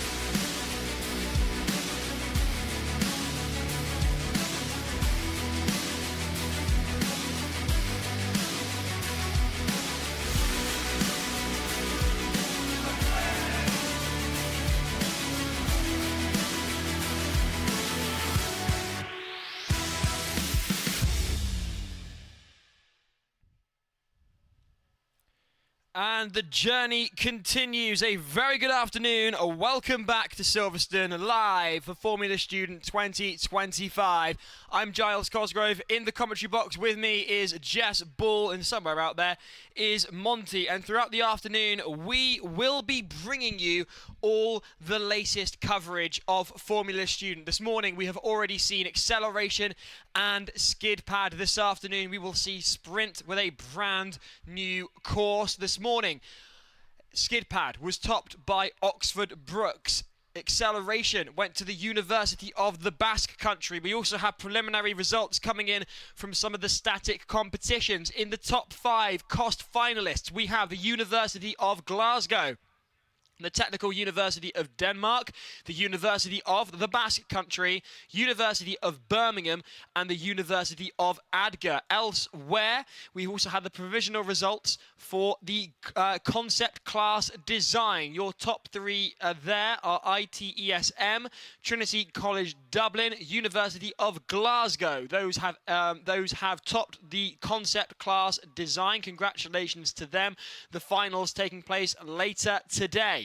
And the journey continues. A very good afternoon. Welcome back to Silverstone live for Formula Student 2025. I'm Giles Cosgrove. In the commentary box with me is Jess Bull, and somewhere out there is Monty. And throughout the afternoon, we will be bringing you all the latest coverage of Formula Student. This morning, we have already seen acceleration and skid pad. This afternoon, we will see sprint with a brand new course. This morning, skid pad was topped by Oxford Brookes. Acceleration went to the University of the Basque Country. We also have preliminary results coming in from some of the static competitions. In the top 5 cost finalists, we have the University of Glasgow, the Technical University of Denmark, the University of the Basque Country, University of Birmingham, and the University of Adgar. Elsewhere, we also had the provisional results for the concept class design. Your top 3 there are ITESM, Trinity College Dublin, University of Glasgow. Those have topped the concept class design. Congratulations to them. The finals taking place later today.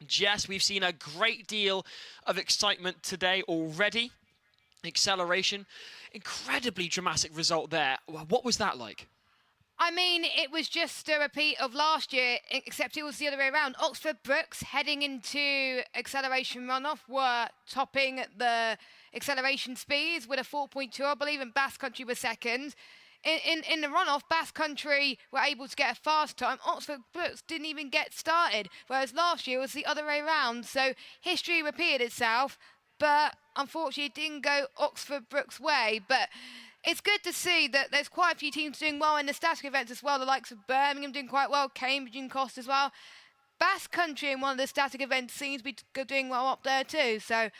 Jess, we've seen a great deal of excitement today already. Acceleration, incredibly dramatic result there. What was that like? I mean, it was just a repeat of last year, except it was the other way around. Oxford Brookes, heading into acceleration runoff, were topping the acceleration speeds with a 4.2, I believe, and Basque Country was second. In the runoff, Basque Country were able to get a fast time. Oxford Brookes didn't even get started, whereas last year was the other way around. So history repeated itself, but unfortunately it didn't go Oxford Brookes' way. But it's good to see that there's quite a few teams doing well in the static events as well. The likes of Birmingham doing quite well, Cambridge and Cost as well. Basque Country in one of the static events seems to be doing well up there too. So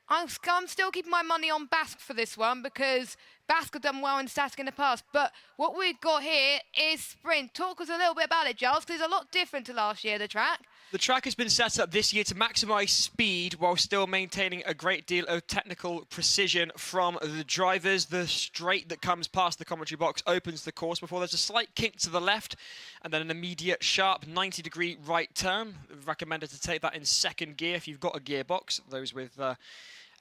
I'm still keeping my money on Basque for this one, because Basque have done well in static in the past. But what we've got here is sprint. Talk us a little bit about it, Giles, because it's a lot different to last year, the track. The track has been set up this year to maximise speed while still maintaining a great deal of technical precision from the drivers. The straight that comes past the commentary box opens the course before there's a slight kink to the left and then an immediate sharp 90-degree right turn. Recommended to take that in second gear if you've got a gearbox. Those with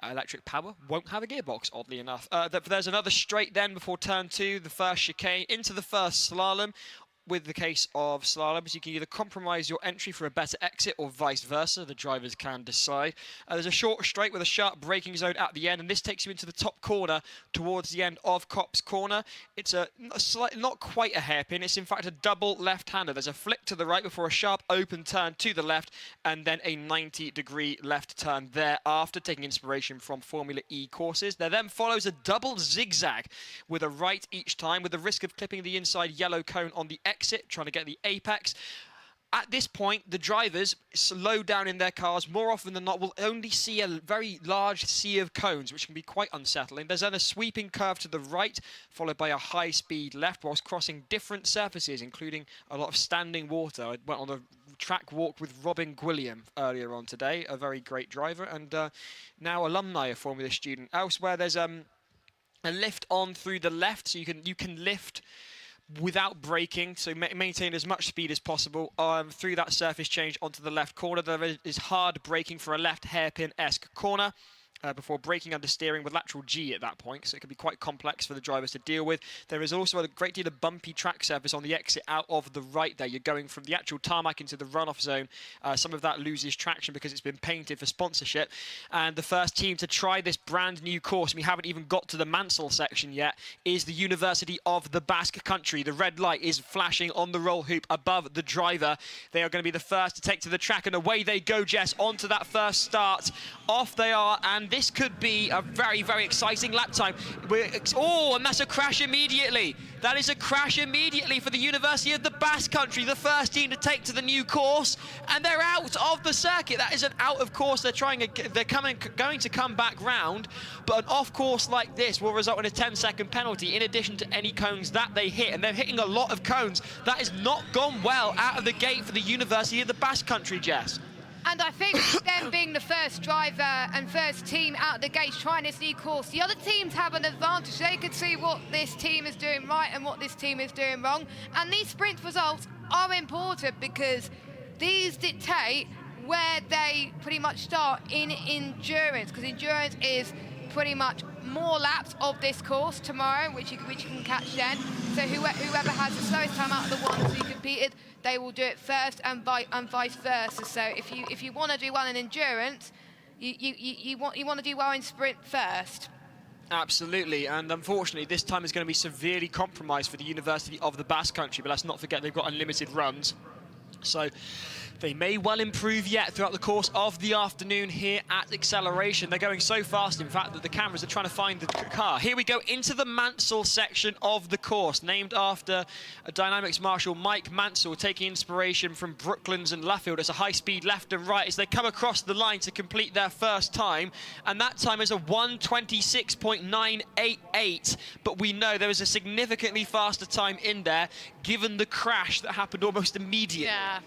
electric power won't have a gearbox, oddly enough. There's another straight then before turn 2, the first chicane into the first slalom. With the case of slaloms, you can either compromise your entry for a better exit or vice versa. The drivers can decide. There's a short straight with a sharp braking zone at the end, and this takes you into the top corner towards the end of Copse Corner. It's not quite a hairpin. It's in fact a double left-hander. There's a flick to the right before a sharp open turn to the left, and then a 90-degree left turn thereafter, taking inspiration from Formula E courses. There then follows a double zigzag with a right each time, with the risk of clipping the inside yellow cone on the exit, trying to get the apex. At this point, the drivers slow down in their cars. More often than not, will only see a very large sea of cones, which can be quite unsettling. There's then a sweeping curve to the right, followed by a high-speed left, whilst crossing different surfaces, including a lot of standing water. I went on a track walk with Robin Gwilliam earlier on today, a very great driver, and now alumni of Formula Student. Elsewhere, there's a lift on through the left, so you can lift without braking, so maintain as much speed as possible through that surface change onto the left corner. There is hard braking for a left hairpin-esque corner. before braking under steering with lateral G at that point, so it can be quite complex for the drivers to deal with. There is also a great deal of bumpy track surface on the exit out of the right there. You're going from the actual tarmac into the runoff zone. Some of that loses traction because it's been painted for sponsorship. And the first team to try this brand new course, we haven't even got to the Mansell section yet, is the University of the Basque Country. The red light is flashing on the roll hoop above the driver. They are going to be the first to take to the track, and away they go, Jess, onto that first start. Off they are, and this could be a very, very exciting lap time. Oh, and that's a crash immediately. That is a crash immediately for the University of the Basque Country, the first team to take to the new course, and they're out of the circuit. That is an out of course. They're going to come back round, but an off course like this will result in a 10-second penalty in addition to any cones that they hit, and they're hitting a lot of cones. That has not gone well out of the gate for the University of the Basque Country, Jess. And I think them being the first driver and first team out of the gates trying this new course, the other teams have an advantage. They could see what this team is doing right and what this team is doing wrong. And these sprint results are important because these dictate where they pretty much start in endurance, because endurance is pretty much more laps of this course tomorrow, which you can catch then. So whoever has the slowest time out of the ones who competed, they will do it first, and vice versa. So if you want to do well in endurance, you want to do well in sprint first. Absolutely, and unfortunately this time is going to be severely compromised for the University of the Basque Country, but let's not forget they've got unlimited runs. So they may well improve yet throughout the course of the afternoon here at Acceleration. They're going so fast, in fact, that the cameras are trying to find the car. Here we go into the Mansell section of the course, named after a Dynamics marshal, Mike Mansell, taking inspiration from Brooklands and Luffield. It's a high-speed left and right as they come across the line to complete their first time, and that time is a 1:26.988. But we know there is a significantly faster time in there, given the crash that happened almost immediately. Yeah.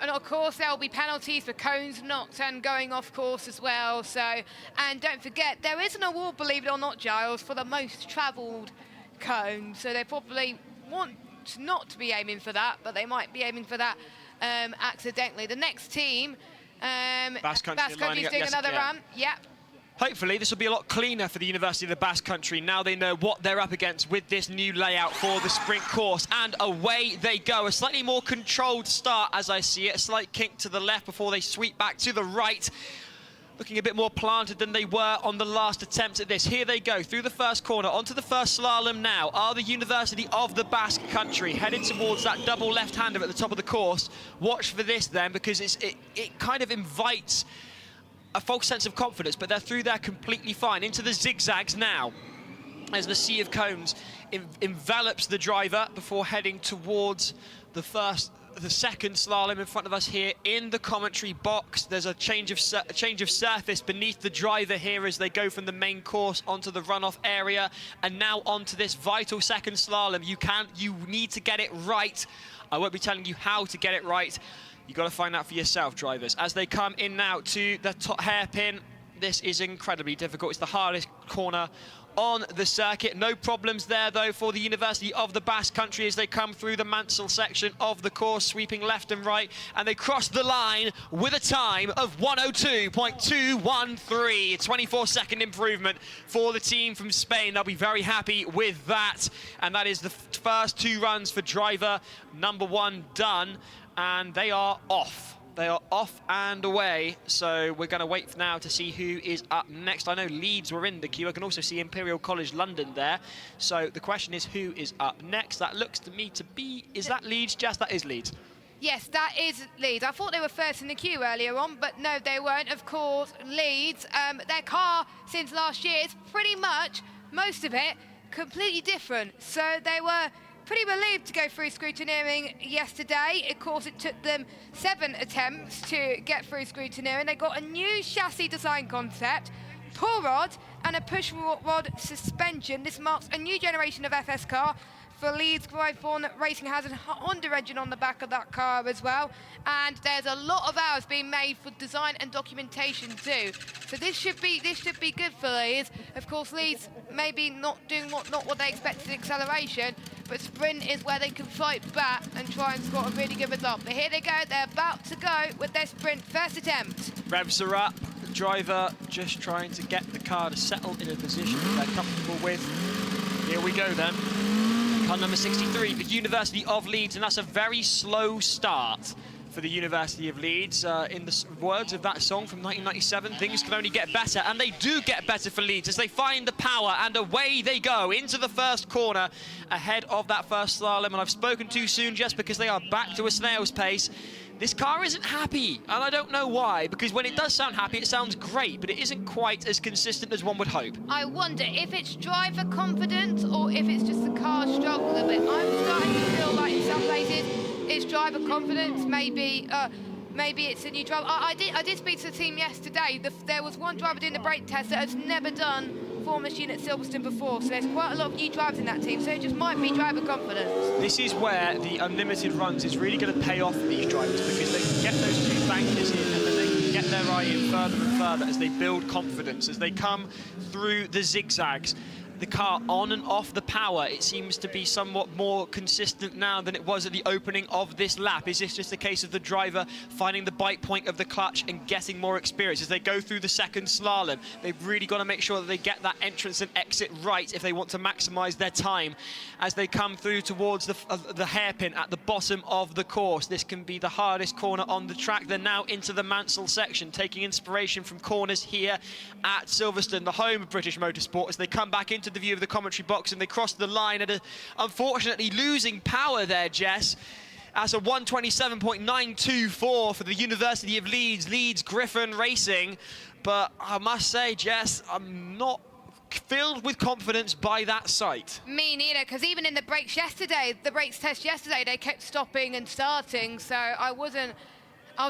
And of course there will be penalties for cones knocked and going off course as well. So, and don't forget there is an award, believe it or not, Giles, for the most travelled cone. So they probably want not to be aiming for that, but they might be aiming for that accidentally. The next team, Basque Country is doing another run. Yep. Hopefully this will be a lot cleaner for the University of the Basque Country. Now they know what they're up against with this new layout for the sprint course. And away they go. A slightly more controlled start as I see it. A slight kink to the left before they sweep back to the right. Looking a bit more planted than they were on the last attempt at this. Here they go through the first corner onto the first slalom now. Are the University of the Basque Country headed towards that double left-hander at the top of the course? Watch for this then, because it kind of invites a false sense of confidence, but they're through there completely fine. Into the zigzags now, as the sea of cones envelops the driver before heading towards the second slalom in front of us here in the commentary box. There's a change of surface beneath the driver here as they go from the main course onto the runoff area and now onto this vital second slalom. You need to get it right. I won't be telling you how to get it right. You've got to find out for yourself, drivers. As they come in now to the top hairpin, this is incredibly difficult. It's the hardest corner on the circuit. No problems there, though, for the University of the Basque Country as they come through the Mansell section of the course, sweeping left and right, and they cross the line with a time of 1:02.213. A 24-second improvement for the team from Spain. They'll be very happy with that, and that is the first two runs for driver number one done. And they are off. They are off and away. So we're going to wait now to see who is up next. I know Leeds were in the queue. I can also see Imperial College London there. So the question is who is up next. That looks to me to be... Is that Leeds, Jess? That is Leeds. Yes, that is Leeds. I thought they were first in the queue earlier on, but no, they weren't. Of course, Leeds, their car since last year is pretty much, most of it, completely different. So they were pretty relieved to go through scrutineering yesterday. Of course, it took them 7 attempts to get through scrutineering. They got a new chassis design concept, pull rod and a push rod suspension. This marks a new generation of FS car for Leeds. Gryphon Racing has a Honda engine on the back of that car as well, and there's a lot of hours being made for design and documentation too. So this should be good for Leeds. Of course, Leeds maybe not doing what they expected in acceleration, but sprint is where they can fight back and try and score a really good result. But here they go, they're about to go with their sprint first attempt. Revs are up. The driver just trying to get the car to settle in a position that they're comfortable with. Here we go then. Car number 63, the University of Leeds, and that's a very slow start for the University of Leeds. In the words of that song from 1997, things can only get better, and they do get better for Leeds as they find the power, and away they go into the first corner ahead of that first slalom. And I've spoken too soon just because they are back to a snail's pace. This car isn't happy, and I don't know why, because when it does sound happy, it sounds great, but it isn't quite as consistent as one would hope. I wonder if it's driver confidence or if it's just the car struggle a little bit. I'm starting to feel like in some places it's driver confidence, maybe it's a new driver. I did speak to the team yesterday. There was one driver doing the brake test that has never done 4 machine at Silverstone before, so there's quite a lot of new drivers in that team, so it just might be driver confidence. This is where the unlimited runs is really going to pay off for these drivers, because they can get those 2 bankers in and then they can get their eye in further and further as they build confidence, as they come through the zigzags. The car on and off the power, it seems to be somewhat more consistent now than it was at the opening of this lap. Is this just a case of the driver finding the bite point of the clutch and getting more experience as they go through the second slalom? They've really got to make sure that they get that entrance and exit right if they want to maximise their time as they come through towards the hairpin at the bottom of the course. This can be the hardest corner on the track. They're now into the Mansell section, taking inspiration from corners here at Silverstone, the home of British motorsport, as they come back into the view of the commentary box and they cross the line at unfortunately losing power there, Jess. That's a 127.924 for the University of Leeds, Leeds Griffin Racing. But I must say, Jess, I'm not filled with confidence by that sight. Me neither, because even in the brakes test yesterday, they kept stopping and starting, so I was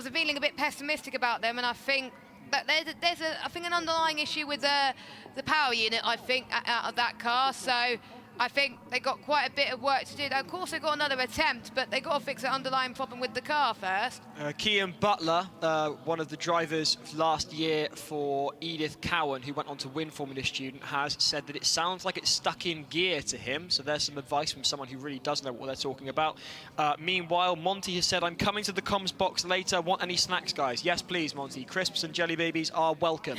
feeling a bit pessimistic about them, and I think that there's an underlying issue with the power unit, I think, out of that car. So I think they got quite a bit of work to do. Of course, they got another attempt, but they got to fix the underlying problem with the car first. Kean Butler, one of the drivers last year for Edith Cowan, who went on to win Formula Student, has said that it sounds like it's stuck in gear to him. So there's some advice from someone who really does know what they're talking about. Meanwhile, Monty has said, I'm coming to the comms box later. Want any snacks, guys? Yes, please, Monty. Crisps and jelly babies are welcome.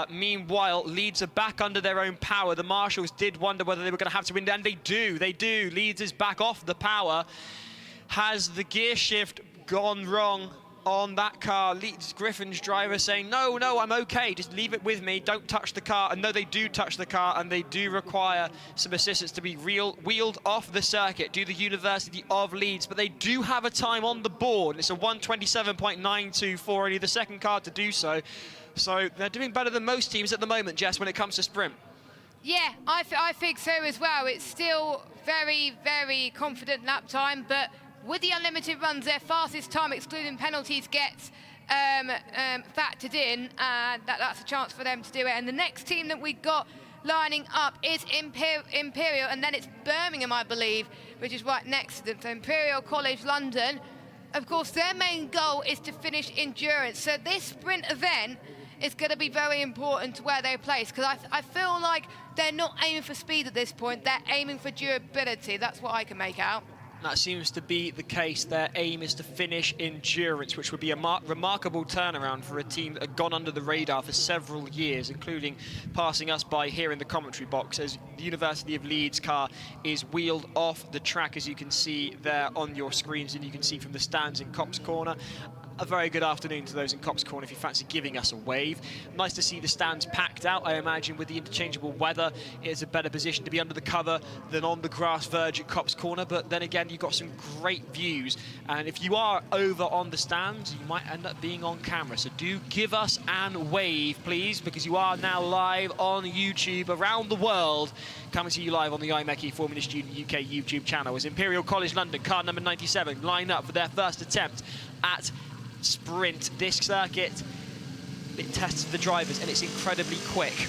Meanwhile, Leeds are back under their own power. The marshals did wonder whether they were going to have to win, and they do. Leeds is back off the power. Has the gear shift gone wrong on that car? Leeds Griffin's driver saying, no, I'm okay, just leave it with me, don't touch the car. And no, they do touch the car, and they do require some assistance to be wheeled off the circuit. Do the University of Leeds, but they do have a time on the board. It's a 127.924, only the second car to do so. So they're doing better than most teams at the moment, Jess, when it comes to sprint. Yeah, I think so as well. It's still very, very confident lap time, but with the unlimited runs, their fastest time, excluding penalties, gets factored in, and that's a chance for them to do it. And the next team that we got lining up is Imperial, and then it's Birmingham, I believe, which is right next to them. So Imperial College London, of course, their main goal is to finish endurance. So this sprint event is going to be very important to where they place, because I feel like they're not aiming for speed at this point, they're aiming for durability. That's what I can make out. That seems to be the case. Their aim is to finish endurance, which would be a remarkable turnaround for a team that had gone under the radar for several years, including passing us by here in the commentary box as the University of Leeds car is wheeled off the track, as you can see there on your screens, and you can see from the stands in Copse Corner. A very good afternoon to those in Copse Corner if you fancy giving us a wave. Nice to see the stands packed out. I imagine with the interchangeable weather, it's a better position to be under the cover than on the grass verge at Copse Corner. But then again, you've got some great views. And if you are over on the stands, you might end up being on camera. So do give us an wave, please, because you are now live on YouTube around the world. Coming to you live on the IMECI Formula Student UK YouTube channel as Imperial College London, car number 97, line up for their first attempt at sprint. This circuit, it tests the drivers and it's incredibly quick.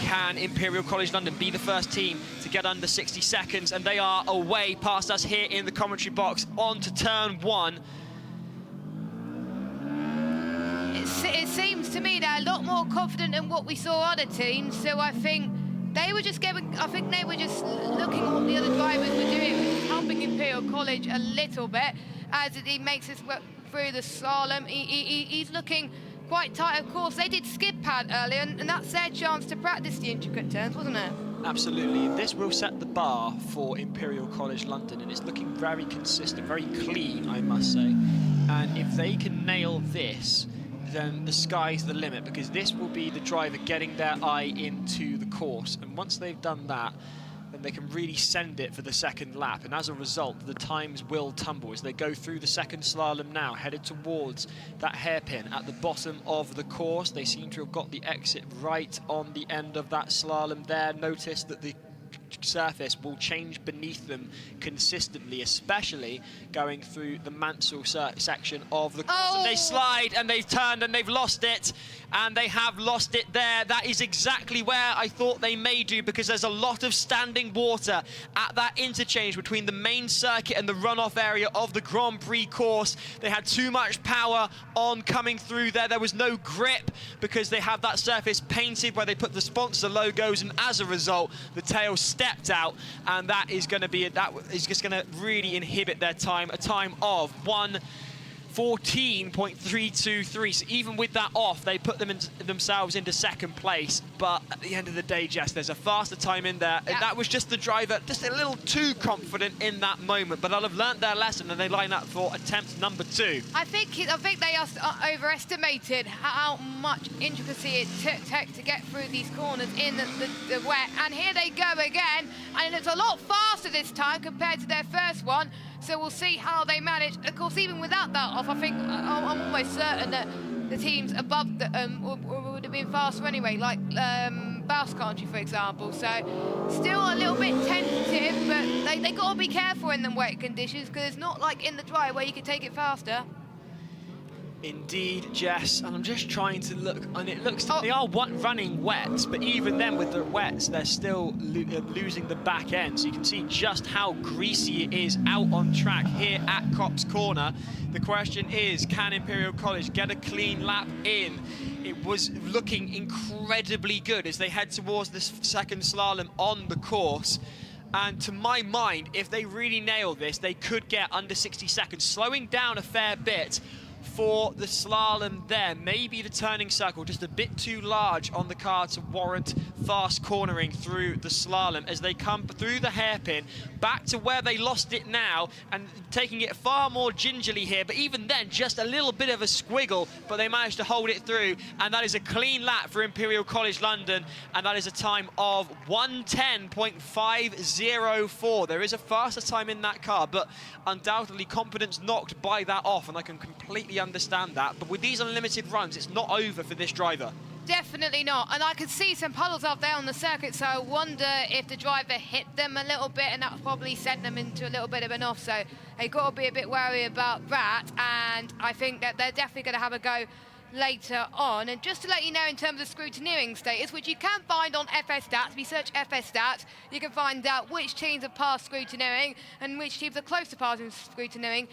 Can Imperial College London be the first team to get under 60 seconds? And they are away past us here in the commentary box on to turn 1. It seems to me they're a lot more confident than what we saw other teams, so I think they were just looking at what the other drivers were doing, which is helping Imperial College a little bit as he makes his way through the slalom. He's looking quite tight. Of course, they did skid pad earlier, and that's their chance to practice the intricate turns, wasn't it? Absolutely. This will set the bar for Imperial College London, and it's looking very consistent, very clean, I must say. And if they can nail this, then the sky's the limit, because this will be the driver getting their eye into the course. And once they've done that, then they can really send it for the second lap. And as a result, the times will tumble as they go through the second slalom now, headed towards that hairpin at the bottom of the course. They seem to have got the exit right on the end of that slalom there. Notice that the surface will change beneath them consistently, especially going through the Mansell section of the course. And they slide, and they've turned, and they've lost it, and they have lost it there. That is exactly where I thought they may do, because there's a lot of standing water at that interchange between the main circuit and the runoff area of the Grand Prix course. They had too much power on coming through there. There was no grip because they have that surface painted where they put the sponsor logos, and as a result, the tail stepped out, and that is going to be that is just going to really inhibit their time. A time of 1:14.323. So even with that off, they put themselves into second place. But at the end of the day, Jess, there's a faster time in there. Yeah. And that was just the driver, just a little too confident in that moment. But they'll have learnt their lesson, and they line up for attempt number 2. I think they overestimated how much intricacy it took to get through these corners in the wet. And here they go again, and it's a lot faster this time compared to their first one. So we'll see how they manage. Of course, even without that off, I think I'm almost certain that the teams above would have been faster anyway, like Basque Country, for example. So still a little bit tentative, but they got to be careful in the wet conditions, because it's not like in the dry where you can take it faster. Indeed, Jess, and I'm just trying to look, and it looks they are running wets, but even then with the wets, they're still losing the back end. So you can see just how greasy it is out on track here at Cops Corner. The question is, can Imperial College get a clean lap in? It was looking incredibly good as they head towards this second slalom on the course. And to my mind, if they really nail this, they could get under 60 seconds, slowing down a fair bit for the slalom there. Maybe the turning circle just a bit too large on the car to warrant fast cornering through the slalom as they come through the hairpin back to where they lost it now, and taking it far more gingerly here, but even then just a little bit of a squiggle, but they managed to hold it through, and that is a clean lap for Imperial College London, and that is a time of 1:10.504. There is a faster time in that car, but undoubtedly confidence knocked by that off, and I can completely understand that. But with these unlimited runs, it's not over for this driver. Definitely not. And I could see some puddles up there on the circuit, so I wonder if the driver hit them a little bit, and that probably sent them into a little bit of an off. So they've got to be a bit wary about that. And I think that they're definitely going to have a go later on. And just to let you know, in terms of scrutineering status, which you can find on FS Stats, if you search FS Stats, you can find out which teams have passed scrutineering and which teams are close to passing scrutineering.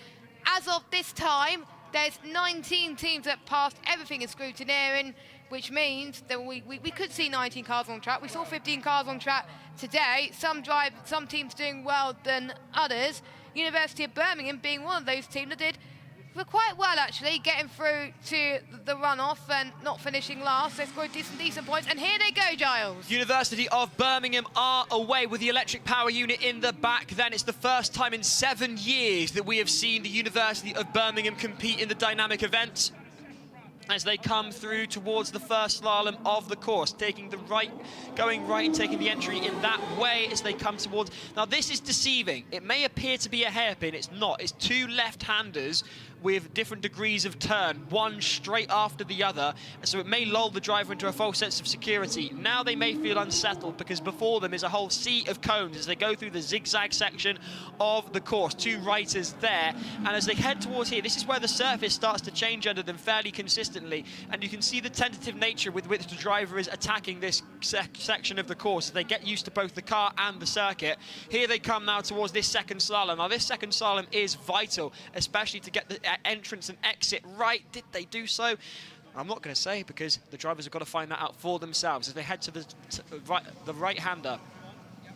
As of this time, there's 19 teams that passed everything in scrutineering, which means that we could see 19 cars on track. We saw 15 cars on track today. Some teams doing well than others. University of Birmingham being one of those teams that did quite well, actually, getting through to the runoff and not finishing last. They scored decent points, and here they go, Giles. University of Birmingham are away with the electric power unit in the back. Then it's the first time in 7 years that we have seen the University of Birmingham compete in the dynamic event, as they come through towards the first slalom of the course, taking the right, going right and taking the entry in that way as they come towards. Now this is deceiving. It may appear to be a hairpin, it's not. It's two left-handers with different degrees of turn, one straight after the other, so it may lull the driver into a false sense of security. Now they may feel unsettled because before them is a whole sea of cones as they go through the zigzag section of the course. Two righters there, and as they head towards here, this is where the surface starts to change under them fairly consistently, and you can see the tentative nature with which the driver is attacking this section of the course as they get used to both the car and the circuit. Here they come now towards this second slalom. Now this second slalom is vital, especially to get the entrance and exit right. Did they do so? I'm not going to say, because the drivers have got to find that out for themselves as they head to the right-hander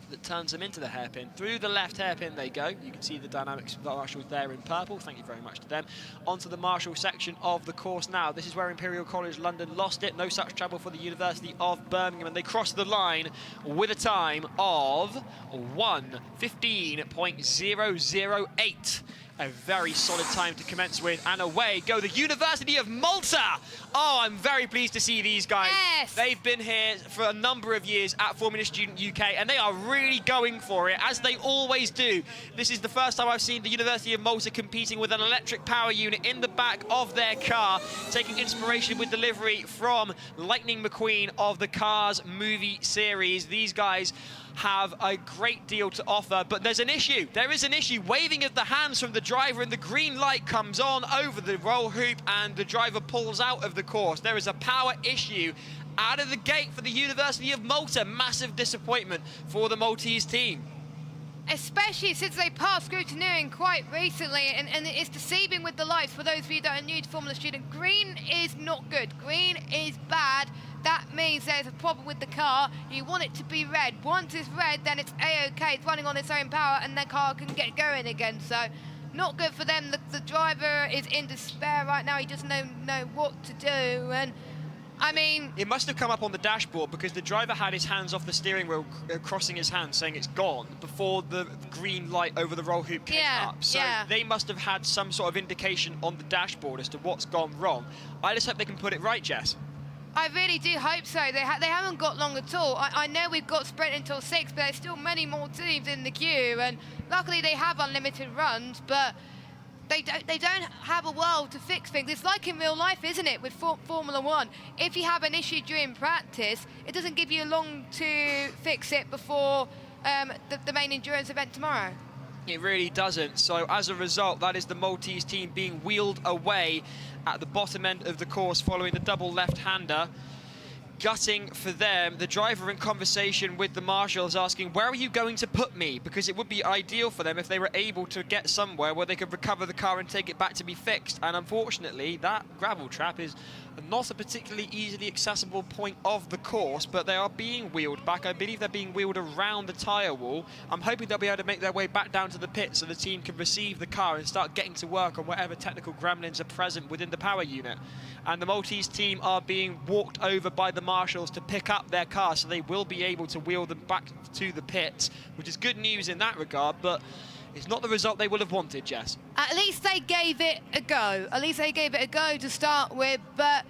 that turns them into the hairpin. Through the left hairpin they go. You can see the dynamics of the marshals there in purple. Thank you very much to them. Onto the marshal section of the course now. This is where Imperial College London lost it. No such trouble for the University of Birmingham, and they cross the line with a time of 1:15.008. A very solid time to commence with, and away go the University of Malta. Oh, I'm very pleased to see these guys. Yes. They've been here for a number of years at Formula Student UK, and they are really going for it, as they always do. This is the first time I've seen the University of Malta competing with an electric power unit in the back of their car, taking inspiration with delivery from Lightning McQueen of the Cars movie series. These guys have a great deal to offer, but there's an issue. There is an issue. Waving of the hands from the driver, and the green light comes on over the roll hoop, and the driver pulls out of the course. There is a power issue out of the gate for the University of Malta. Massive disappointment for the Maltese team. Especially since they passed scrutineering quite recently, and it's deceiving with the lights. For those of you that are new to Formula Student, green is not good. Green is bad. That means there's a problem with the car. You want it to be red. Once it's red, then it's A-OK. It's running on its own power, and the car can get going again. So, not good for them. The driver is in despair right now. He doesn't know what to do. And I mean, it must have come up on the dashboard, because the driver had his hands off the steering wheel, crossing his hands, saying it's gone, before the green light over the roll hoop came up. So they must have had some sort of indication on the dashboard as to what's gone wrong. I just hope they can put it right, Jess. I really do hope so. They haven't got long at all. I know we've got sprint until 6, but there's still many more teams in the queue, and luckily they have unlimited runs, but they don't have a world to fix things. It's like in real life, isn't it, with Formula 1? If you have an issue during practice, it doesn't give you long to fix it before the main endurance event tomorrow. It really doesn't. So as a result, that is the Maltese team being wheeled away at the bottom end of the course following the double left-hander. Gutting for them. The driver in conversation with the marshals asking, where are you going to put me? Because it would be ideal for them if they were able to get somewhere where they could recover the car and take it back to be fixed. And unfortunately, that gravel trap is not a particularly easily accessible point of the course, but they are being wheeled back. I believe they're being wheeled around the tyre wall. I'm hoping they'll be able to make their way back down to the pit so the team can receive the car and start getting to work on whatever technical gremlins are present within the power unit. And the Maltese team are being walked over by the marshals to pick up their car, so they will be able to wheel them back to the pits, which is good news in that regard, but it's not the result they would have wanted, Jess. At least they gave it a go. At least they gave it a go to start with, but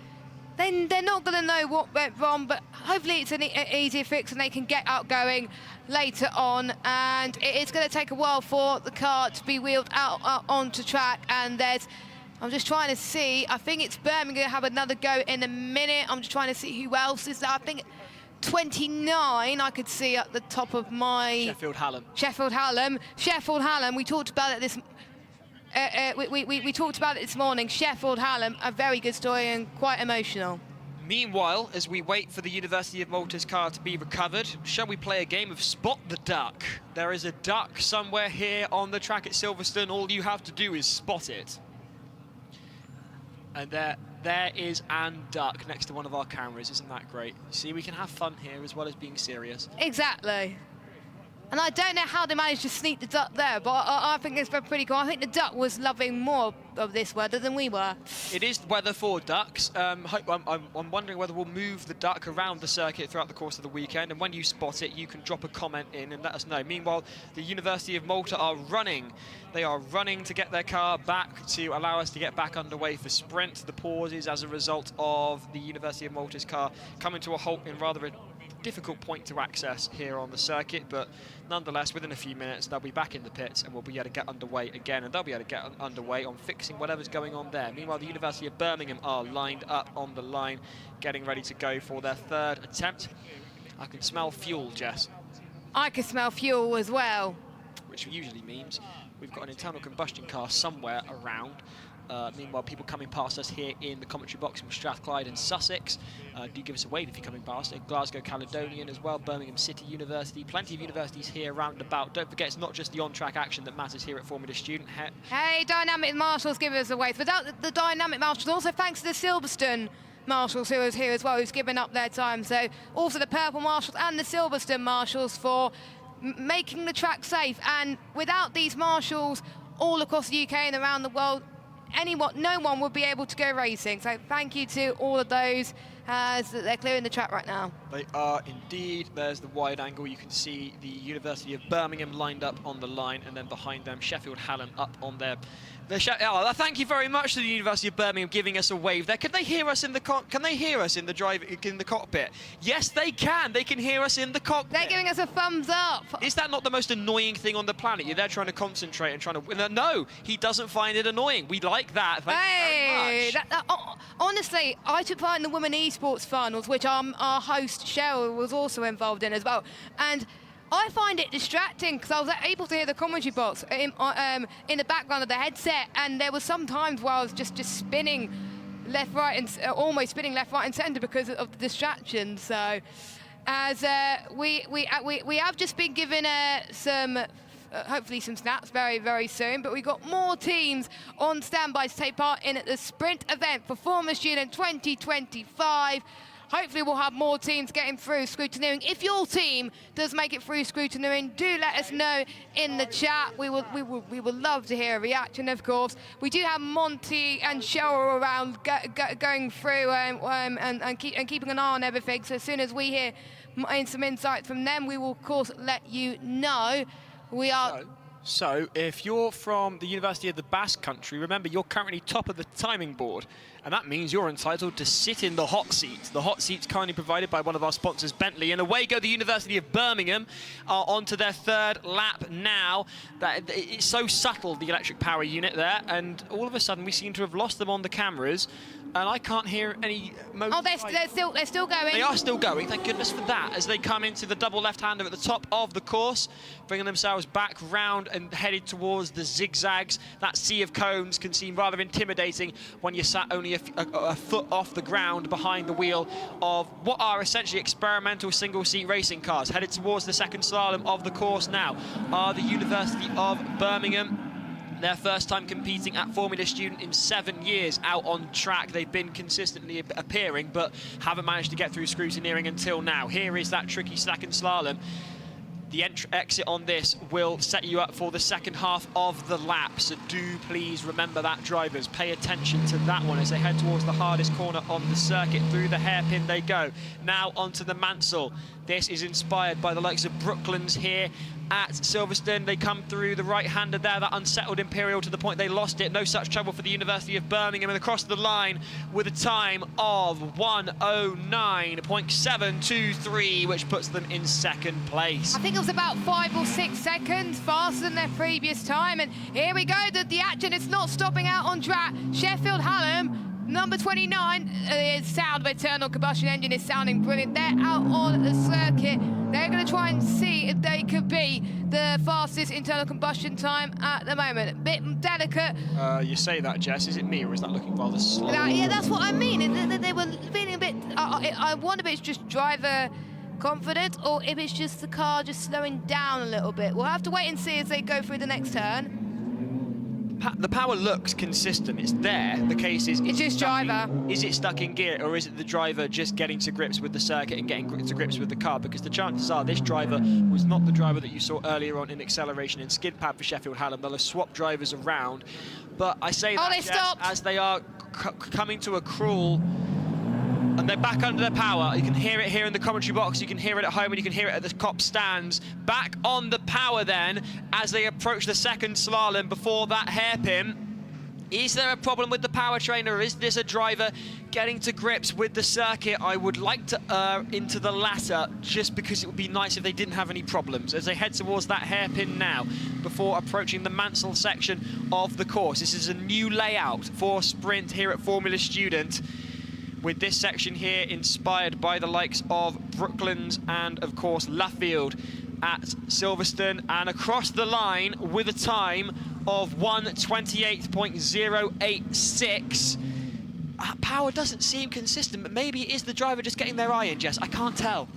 then they're not going to know what went wrong, but hopefully it's an easier fix and they can get outgoing later on. And it's going to take a while for the car to be wheeled out onto track, and I'm just trying to see, I think it's Birmingham have another go in a minute. I'm just trying to see who else is there. I think 29 I could see at the top of my... Sheffield Hallam. Sheffield Hallam, we talked about it we talked about it this morning. Sheffield Hallam, a very good story and quite emotional. Meanwhile, as we wait for the University of Malta's car to be recovered, shall we play a game of Spot the Duck? There is a duck somewhere here on the track at Silverstone. All you have to do is spot it. And there is Anne Duck next to one of our cameras. Isn't that great? See, we can have fun here as well as being serious. Exactly. And I don't know how they managed to sneak the duck there, but I think it's pretty cool. I think the duck was loving more of this weather than we were. It is weather for ducks. I'm wondering whether we'll move the duck around the circuit throughout the course of the weekend, and when you spot it, you can drop a comment in and let us know. Meanwhile, the University of Malta are running. They are running to get their car back to allow us to get back underway for sprint. The pause is as a result of the University of Malta's car coming to a halt in rather a difficult point to access here on the circuit, but nonetheless within a few minutes they'll be back in the pits and we'll be able to get underway again, and they'll be able to get underway on fixing whatever's going on there. Meanwhile, the University of Birmingham are lined up on the line, getting ready to go for their third attempt. I can smell fuel, Jess. I can smell fuel as well. Which usually means we've got an internal combustion car somewhere around. Meanwhile, people coming past us here in the commentary box from Strathclyde and Sussex. Do give us a wave if you're coming past. Glasgow Caledonian as well, Birmingham City University. Plenty of universities here round about. Don't forget, it's not just the on-track action that matters here at Formula Student. Hey, Dynamic Marshals give us a wave. Without the Dynamic Marshals, also thanks to the Silverstone Marshals who is here as well, who's given up their time. So also the Purple Marshals and the Silverstone Marshals for making the track safe. And without these marshals all across the UK and around the world, no one would be able to go racing. So thank you to all of those as they're clearing the track right now. They are indeed. There's the wide angle. You can see the University of Birmingham lined up on the line, and then behind them Sheffield Hallam up on their thank you very much to the University of Birmingham giving us a wave there. Can they hear us in the cockpit? Yes, they can. They can hear us in the cockpit. They're giving us a thumbs up. Is that not the most annoying thing on the planet? You're there trying to concentrate and trying to... No, he doesn't find it annoying. We like that. Thank you very much. Honestly, I took part in the Women Esports Finals, which our host Cheryl was also involved in as well. And I find it distracting because I was able to hear the commentary box in the background of the headset, and there were some times where I was just spinning left, right, and almost spinning left, right, and centre because of the distraction. So, as we have just been given some. Hopefully some snaps very, very soon, but we've got more teams on standby to take part in the sprint event for Formula Student 2025. Hopefully we'll have more teams getting through scrutineering. If your team does make it through scrutineering, do let us know in the chat. We would love to hear a reaction, of course. We do have Monty and Cheryl around going through and keeping an eye on everything. So as soon as we hear some insight from them, we will, of course, let you know. We are... So, if you're from the University of the Basque Country, remember you're currently top of the timing board, and that means you're entitled to sit in the hot seat. The hot seat's kindly provided by one of our sponsors, Bentley. And away go the University of Birmingham onto their third lap now. It's so subtle, the electric power unit there, and all of a sudden we seem to have lost them on the cameras. And I can't hear any motor. Oh, they're still going. They are still going, thank goodness for that, as they come into the double left-hander at the top of the course, bringing themselves back round and headed towards the zigzags. That sea of cones can seem rather intimidating when you're sat only a foot off the ground behind the wheel of what are essentially experimental single-seat racing cars. Headed towards the second slalom of the course now are the University of Birmingham. Their first time competing at Formula Student in 7 years out on track. They've been consistently appearing, but haven't managed to get through scrutineering until now. Here is that tricky second slalom. The exit on this will set you up for the second half of the lap, so do please remember that, drivers. Pay attention to that one as they head towards the hardest corner on the circuit. Through the hairpin they go. Now onto the Mansell. This is inspired by the likes of Brooklands here at Silverstone. They come through the right-hander there, that unsettled Imperial to the point they lost it. No such trouble for the University of Birmingham, and across the line with a time of 1:09.723, which puts them in second place. I think it was about 5 or 6 seconds faster than their previous time, and here we go, the action is not stopping out on track. Sheffield Hallam, number 29, the sound of internal combustion engine is sounding brilliant. They're out on the circuit. They're going to try and see if they could be the fastest internal combustion time at the moment. A bit delicate. You say that, Jess. Is it me, or is that looking rather slow? Yeah, that's what I mean. They were feeling a bit... I wonder if it's just driver confidence or if it's just the car just slowing down a little bit. We'll have to wait and see as they go through the next turn. The power looks consistent, it's there. The case is... It's just driver. Is it stuck in gear, or is it the driver just getting to grips with the circuit and getting to grips with the car? Because the chances are this driver was not the driver that you saw earlier on in acceleration and skid pad for Sheffield Hallam. They'll have swapped drivers around. But I say that, Jess, as they are coming to a crawl, and they're back under their power. You can hear it here in the commentary box, you can hear it at home, and you can hear it at the cop stands. Back on the power then, as they approach the second slalom before that hairpin. Is there a problem with the powertrain, or is this a driver getting to grips with the circuit? I would like to err into the latter, just because it would be nice if they didn't have any problems as they head towards that hairpin now before approaching the Mansell section of the course. This is a new layout for sprint here at Formula Student, with this section here inspired by the likes of Brooklands and, of course, Luffield at Silverstone, and across the line with a time of 1:28.086. Power doesn't seem consistent, but maybe it is the driver just getting their eye in, Jess. I can't tell.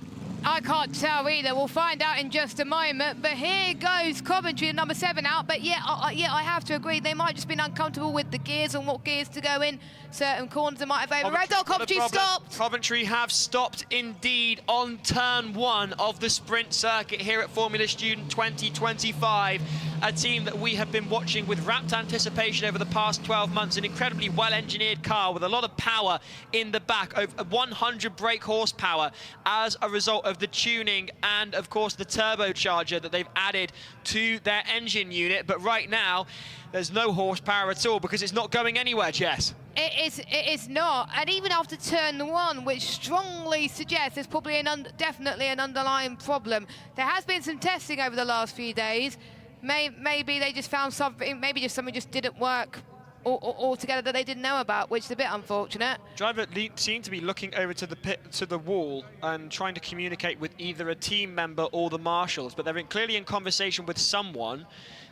I can't tell either. We'll find out in just a moment. But here goes Coventry, number 7 out. But yeah, I have to agree. They might just been uncomfortable with the gears and what gears to go in. Certain corners they might have over. Red Dot, Coventry stopped. Coventry have stopped indeed on turn 1 of the sprint circuit here at Formula Student 2025. A team that we have been watching with rapt anticipation over the past 12 months. An incredibly well-engineered car with a lot of power in the back, over 100 brake horsepower as a result of the tuning and, of course, the turbocharger that they've added to their engine unit. But right now, there's no horsepower at all because it's not going anywhere, Jess. It is not, and even after turn 1, which strongly suggests there's probably definitely an underlying problem. There has been some testing over the last few days. Maybe they just found something, maybe just something just didn't work altogether that they didn't know about, which is a bit unfortunate. Driver seemed to be looking over to the pit, to the wall, and trying to communicate with either a team member or the marshals, but they're clearly in conversation with someone,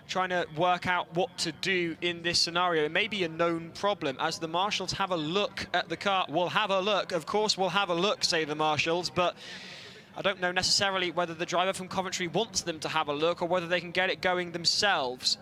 trying to work out what to do in this scenario. It may be a known problem. As the marshals have a look at the car, we'll have a look. Of course, we'll have a look, say the marshals, but I don't know necessarily whether the driver from Coventry wants them to have a look or whether they can get it going themselves.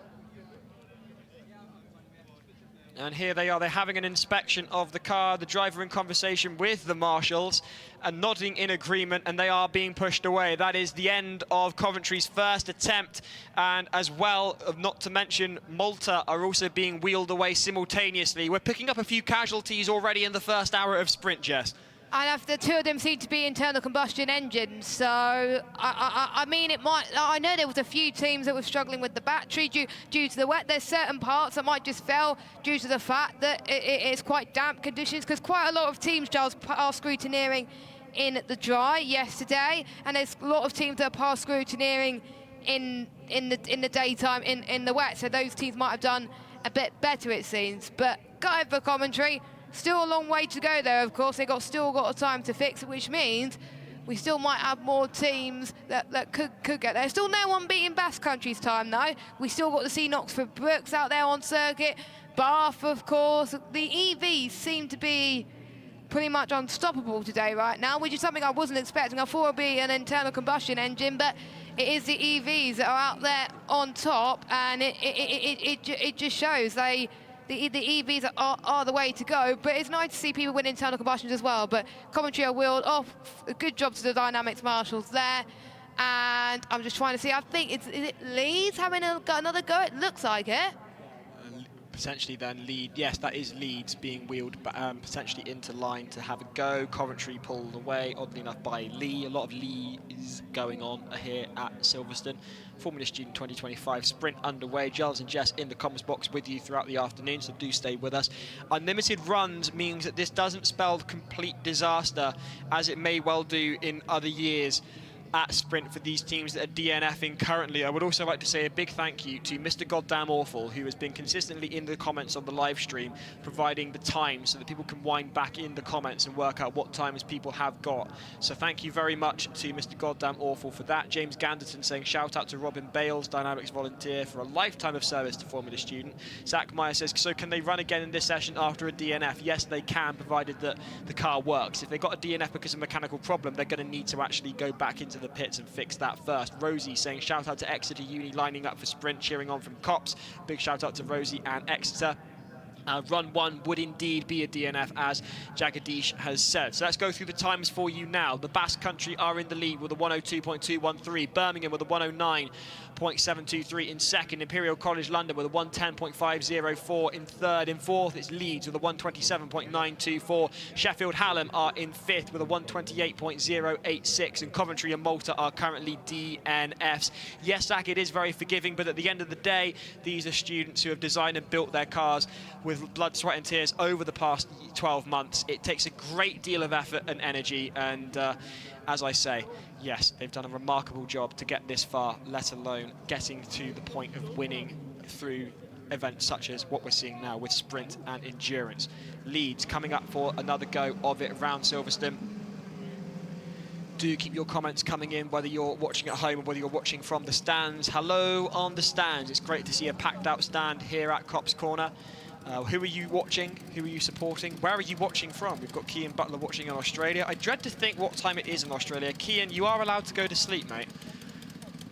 And here they are, they're having an inspection of the car, the driver in conversation with the marshals and nodding in agreement, and they are being pushed away. That is the end of Coventry's first attempt, and as well, not to mention, Malta are also being wheeled away simultaneously. We're picking up a few casualties already in the first hour of sprint, Jess. And the 2 of them seem to be internal combustion engines, so I mean, it might. I know there was a few teams that were struggling with the battery due to the wet. There's certain parts that might just fail due to the fact that it's quite damp conditions, because quite a lot of teams, Giles, are scrutineering in the dry yesterday, and there's a lot of teams that are past scrutineering in the daytime in the wet. So those teams might have done a bit better, it seems. But go for Coventry. Still a long way to go there, of course. They've still got time to fix it, which means we still might have more teams that could get there. Still no one beating Basque Country's time, though. We still got to see Knoxford Brookes out there on circuit. Bath, of course. The EVs seem to be pretty much unstoppable today right now, which is something I wasn't expecting. I thought it would be an internal combustion engine, but it is the EVs that are out there on top, and it just shows the EVs are the way to go, but it's nice to see people win internal combustions as well. But Coventry are wheeled off. A good job to the Dynamics marshals there. And I'm just trying to see, I think, is it Leeds having another go? It looks like it. Potentially then Leeds, yes, that is Leeds being wheeled potentially into line to have a go. Coventry pulled away, oddly enough, by Lee. A lot of Lee is going on here at Silverstone. Formula Student 2025 sprint underway. Giles and Jess in the comments box with you throughout the afternoon, so do stay with us. Unlimited runs means that this doesn't spell complete disaster, as it may well do in other years at sprint for these teams that are DNFing currently. I would also like to say a big thank you to Mr. Goddamn Awful, who has been consistently in the comments on the live stream, providing the time so that people can wind back in the comments and work out what times people have got. So thank you very much to Mr. Goddamn Awful for that. James Ganderton saying shout out to Robin Bales, Dynamics volunteer, for a lifetime of service to Formula Student. Zach Meyer says, so can they run again in this session after a DNF? Yes, they can, provided that the car works. If they got a DNF because of a mechanical problem, they're going to need to actually go back into the pits and fix that first. Rosie saying shout out to Exeter Uni lining up for sprint, cheering on from Cops. Big shout out to Rosie and Exeter. Run 1 would indeed be a DNF, as Jagadish has said. So let's go through the times for you now. The Basque Country are in the lead with a 102.213. Birmingham with a 109.723 in second. Imperial College London with a 110.504 in third. In fourth, it's Leeds with a 127.924. Sheffield Hallam are in fifth with a 128.086. And Coventry and Malta are currently DNFs. Yes, Zach, it is very forgiving, but at the end of the day, these are students who have designed and built their cars with blood, sweat and tears over the past 12 months. It takes a great deal of effort and energy, and as I say, yes, they've done a remarkable job to get this far, let alone getting to the point of winning through events such as what we're seeing now with sprint and endurance. Leeds coming up for another go of it around Silverstone. Do keep your comments coming in, whether you're watching at home or whether you're watching from the stands. Hello on the stands. It's great to see a packed out stand here at Cops Corner. Who are you watching? Who are you supporting? Where are you watching from? We've got Kean Butler watching in Australia. I dread to think what time it is in Australia. Kean, you are allowed to go to sleep, mate.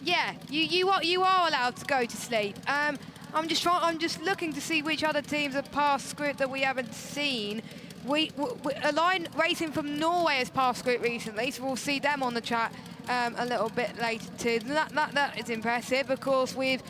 Yeah, you are allowed to go to sleep. I'm just looking to see which other teams have passed Script that we haven't seen. A line racing from Norway has passed Script recently, so we'll see them on the track a little bit later too. That is impressive. Of course, we've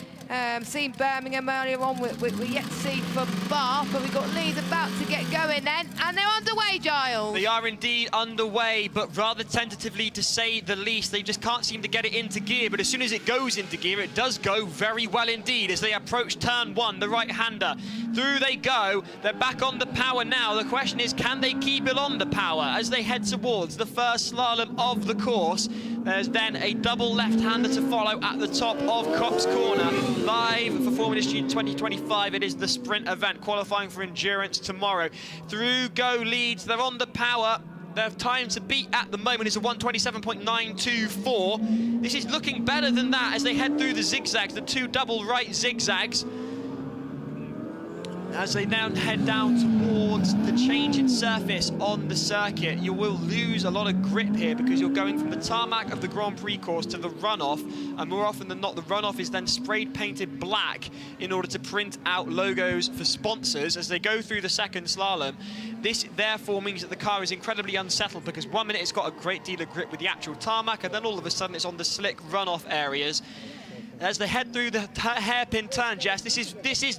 seen Birmingham earlier on. We're yet to see for Bath, but we've got Leeds about to get going then, and they're underway, Giles. They are indeed underway, but rather tentatively to say the least. They just can't seem to get it into gear, but as soon as it goes into gear, it does go very well indeed as they approach turn 1, the right-hander. Through they go. They're back on the power now. The question is, can they keep it on the power as they head towards the first slalom of the course? There's then a double left-hander to follow at the top of Cops Corner. Live for Formula Student 2025, it is the sprint event, qualifying for endurance tomorrow. Through go Leeds, they're on the power. Their time to beat at the moment is a 1:27.924. This is looking better than that as they head through the zigzags, the 2 double right zigzags. As they now head down towards the change in surface on the circuit, you will lose a lot of grip here because you're going from the tarmac of the Grand Prix course to the runoff, and more often than not, the runoff is then sprayed painted black in order to print out logos for sponsors as they go through the second slalom. This therefore means that the car is incredibly unsettled because 1 minute it's got a great deal of grip with the actual tarmac, and then all of a sudden it's on the slick runoff areas. As they head through the hairpin turn, Jess, this is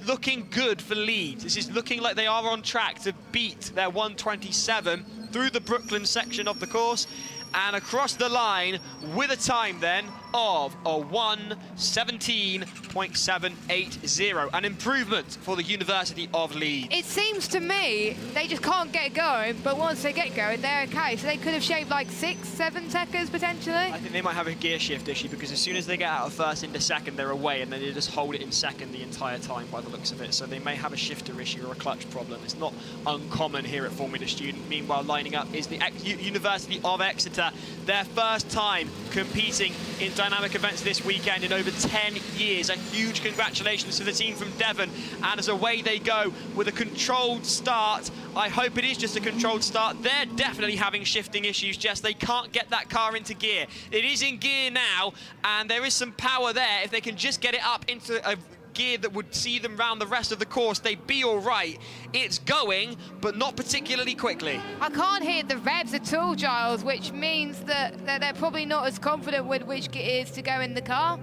looking good for Leeds. This is looking like they are on track to beat their 1:27 through the Brooklyn section of the course and across the line with a time then of a 1:17.780, an improvement for the University of Leeds. It seems to me they just can't get going, but once they get going, they're okay. So they could have shaved like 6-7 seconds potentially. I think they might have a gear shift issue because as soon as they get out of first into second, they're away, and then they just hold it in second the entire time by the looks of it. So they may have a shifter issue or a clutch problem. It's not uncommon here at Formula Student. Meanwhile, lining up is the University of Exeter, their first time competing in dynamic events this weekend in over 10 years. A huge congratulations to the team from Devon, and as away they go with a controlled start. I hope it is just a controlled start. They're definitely having shifting issues, Jess. They can't get that car into gear. It is in gear now, and there is some power there. If they can just get it up into a gear that would see them round the rest of the course, they'd be all right. It's going, but not particularly quickly. I can't hear the revs at all, Giles, which means that they're probably not as confident with which gear it is to go in the car.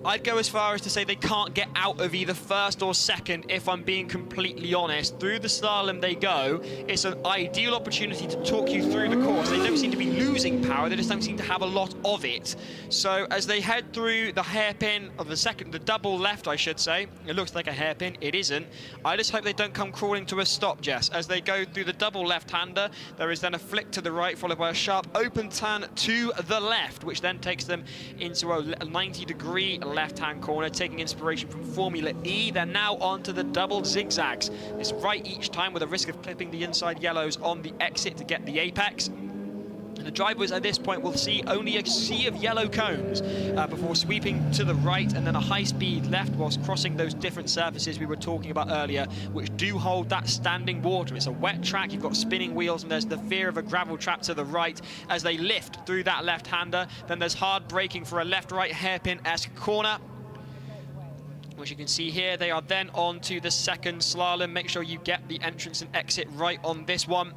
I'd go as far as to say they can't get out of either first or second, if I'm being completely honest. Through the slalom they go. It's an ideal opportunity to talk you through the course. They don't seem to be losing power, they just don't seem to have a lot of it. So as they head through the hairpin of the double left, I should say. It looks like a hairpin, it isn't. I just hope they don't come crawling to a stop, Jess. As they go through the double left-hander, there is then a flick to the right, followed by a sharp open turn to the left, which then takes them into a 90-degree left-hand corner, taking inspiration from Formula E. They're now onto the double zigzags. It's right each time with a risk of clipping the inside yellows on the exit to get the apex. And the drivers at this point will see only a sea of yellow cones before sweeping to the right and then a high-speed left whilst crossing those different surfaces we were talking about earlier, which do hold that standing water. It's a wet track, you've got spinning wheels, and there's the fear of a gravel trap to the right as they lift through that left-hander. Then there's hard braking for a left-right hairpin-esque corner, which you can see here. They are then on to the second slalom. Make sure you get the entrance and exit right on this one.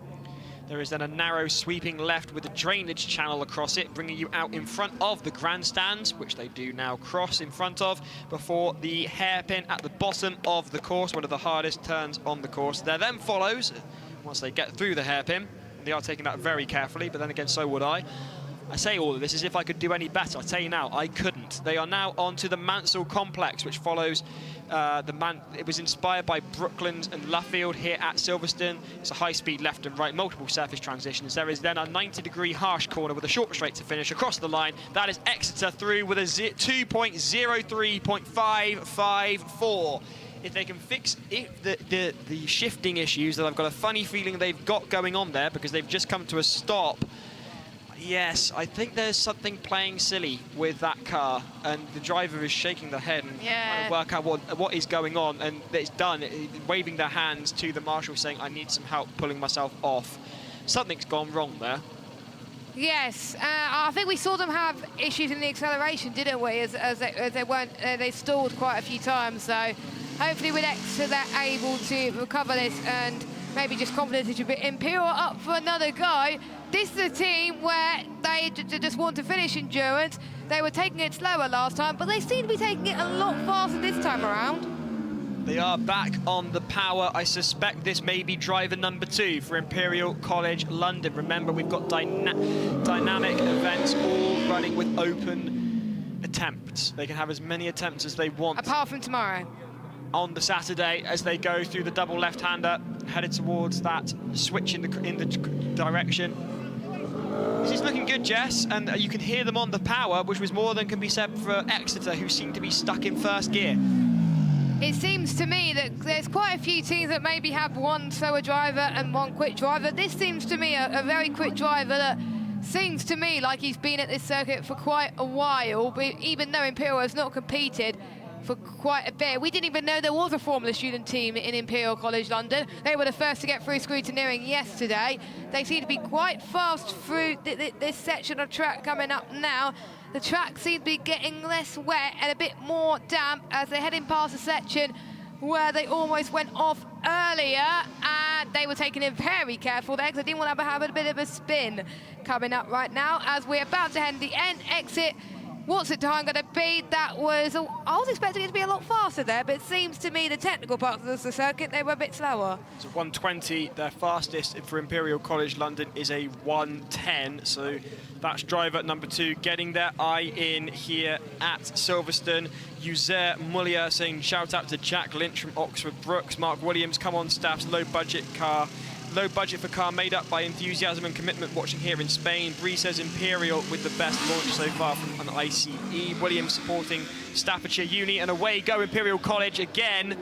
There is then a narrow sweeping left with a drainage channel across it, bringing you out in front of the grandstands, which they do now cross in front of, before the hairpin at the bottom of the course, one of the hardest turns on the course. There then follows, once they get through the hairpin, they are taking that very carefully, but then again, so would I. I say all of this as if I could do any better. I tell you now, I couldn't. They are now on to the Mansell complex, which follows it was inspired by Brooklands and Luffield here at Silverstone. It's a high-speed left and right, multiple surface transitions. There is then a 90-degree harsh corner with a short straight to finish across the line. That is Exeter through with a 2.03.554. If they can fix the shifting issues that I've got a funny feeling they've got going on there, because they've just come to a stop, Yes, I think there's something playing silly with that car, and the driver is shaking their head and trying to work out what is going on, and it's done, waving their hands to the marshal saying, I need some help pulling myself off. Something's gone wrong there. Yes, I think we saw them have issues in the acceleration, didn't we? As they stalled quite a few times. So hopefully with Exeter they're able to recover this and maybe just confidence a bit. Imperial up for another go. This is a team where they just want to finish endurance. They were taking it slower last time, but they seem to be taking it a lot faster this time around. They are back on the power. I suspect this may be driver number 2 for Imperial College London. Remember, we've got dynamic events all running with open attempts. They can have as many attempts as they want. Apart from tomorrow. On the Saturday, as they go through the double left-hander, headed towards that switch in the direction. This is looking good, Jess, and you can hear them on the power, which was more than can be said for Exeter, who seem to be stuck in first gear. It seems to me that there's quite a few teams that maybe have one slower driver and one quick driver. This seems to me a very quick driver that seems to me like he's been at this circuit for quite a while, but even though Imperial has not competed for quite a bit. We didn't even know there was a Formula student team in Imperial College London. They were the first to get through scrutineering yesterday. They seem to be quite fast through this section of track coming up now. The track seems to be getting less wet and a bit more damp as they're heading past a section where they almost went off earlier, and they were taking it very careful there because they didn't want to have a bit of a spin coming up right now as we're about to head the end exit. What's the time going to be? That was, I was expecting it to be a lot faster there, but it seems to me the technical parts of the circuit, they were a bit slower. So 120, their fastest for Imperial College London is a 110. So that's driver number 2 getting their eye in here at Silverstone. Uzair Mulia saying shout out to Jack Lynch from Oxford Brookes. Mark Williams, come on staff's low budget for car made up by enthusiasm and commitment watching here in Spain. Bree says Imperial with the best launch so far from an ICE. Williams supporting Staffordshire Uni, and away go Imperial College again.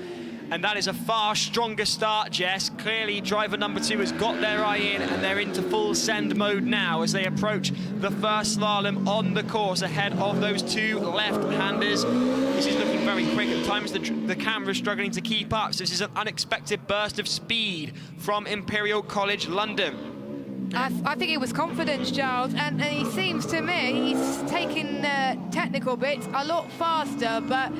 And that is a far stronger start, Jess. Clearly driver number 2 has got their eye in, and they're into full send mode now as they approach the first slalom on the course ahead of those 2 left-handers. This is looking very quick. At times the camera's struggling to keep up, so this is an unexpected burst of speed from Imperial College London. I think it was confidence, Giles, and he seems to me he's taking technical bits a lot faster, but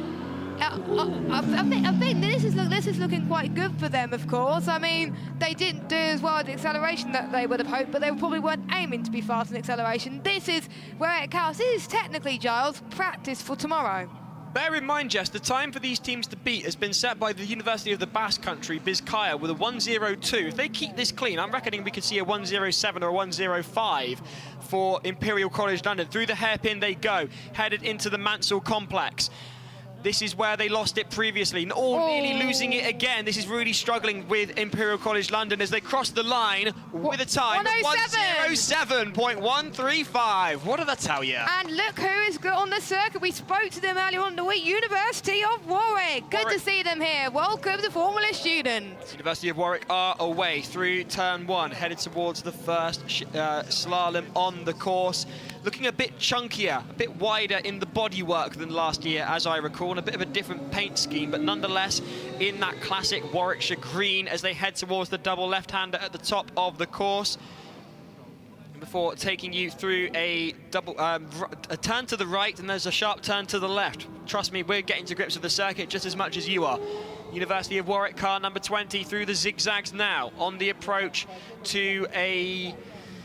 I think this is looking quite good for them, of course. I mean, they didn't do as well at the acceleration that they would have hoped, but they probably weren't aiming to be fast in acceleration. This is where it counts. This is technically, Giles, practice for tomorrow. Bear in mind, Jess, the time for these teams to beat has been set by the University of the Basque Country, Bizkaia, with a 1:02. If they keep this clean, I'm reckoning we could see a 1:07 or a 1:05 for Imperial College London. Through the hairpin they go, headed into the Mansell complex. This is where they lost it previously. Nearly losing it again. This is really struggling with Imperial College London as they cross the line with a time of 1:07.135. What did that tell you? And look who is on the circuit. We spoke to them earlier on in the week. University of Warwick. Good to see them here. Welcome to Formula Students. University of Warwick are away through turn 1, headed towards the first slalom on the course. Looking a bit chunkier, a bit wider in the bodywork than last year, as I recall, and a bit of a different paint scheme, but nonetheless in that classic Warwickshire green as they head towards the double left-hander at the top of the course. Before taking you through a double a turn to the right, and there's a sharp turn to the left. Trust me, we're getting to grips with the circuit just as much as you are. University of Warwick car number 20 through the zigzags now on the approach to a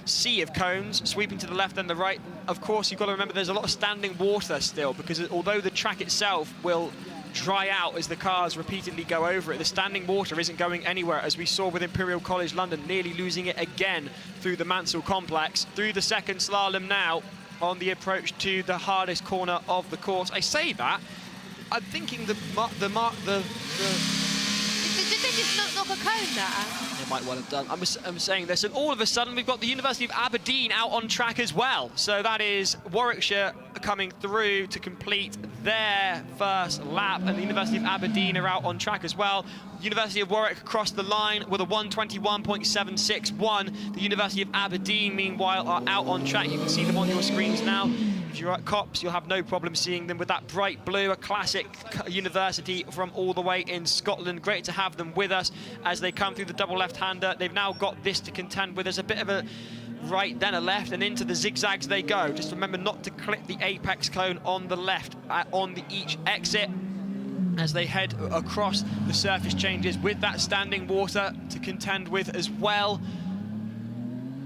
sea of cones, sweeping to the left and the right. Of course, you've got to remember there's a lot of standing water still, because although the track itself will dry out as the cars repeatedly go over it, the standing water isn't going anywhere, as we saw with Imperial College London nearly losing it again through the Mansell complex. Through the second slalom now on the approach to the hardest corner of the course. I say that, I'm thinking Did they just knock a cone there? They might well have done. I'm saying this, and all of a sudden we've got the University of Aberdeen out on track as well. So that is Warwickshire coming through to complete their first lap, and the University of Aberdeen are out on track as well. University of Warwick crossed the line with a 1:21.761. The University of Aberdeen, meanwhile, are out on track. You can see them on your screens now. If you're at COPS, you'll have no problem seeing them with that bright blue, a classic university from all the way in Scotland. Great to have them with us as they come through the double left-hander. They've now got this to contend with. There's a bit of a right, then a left, and into the zigzags they go. Just remember not to clip the apex cone on the left on each exit as they head across the surface changes with that standing water to contend with as well.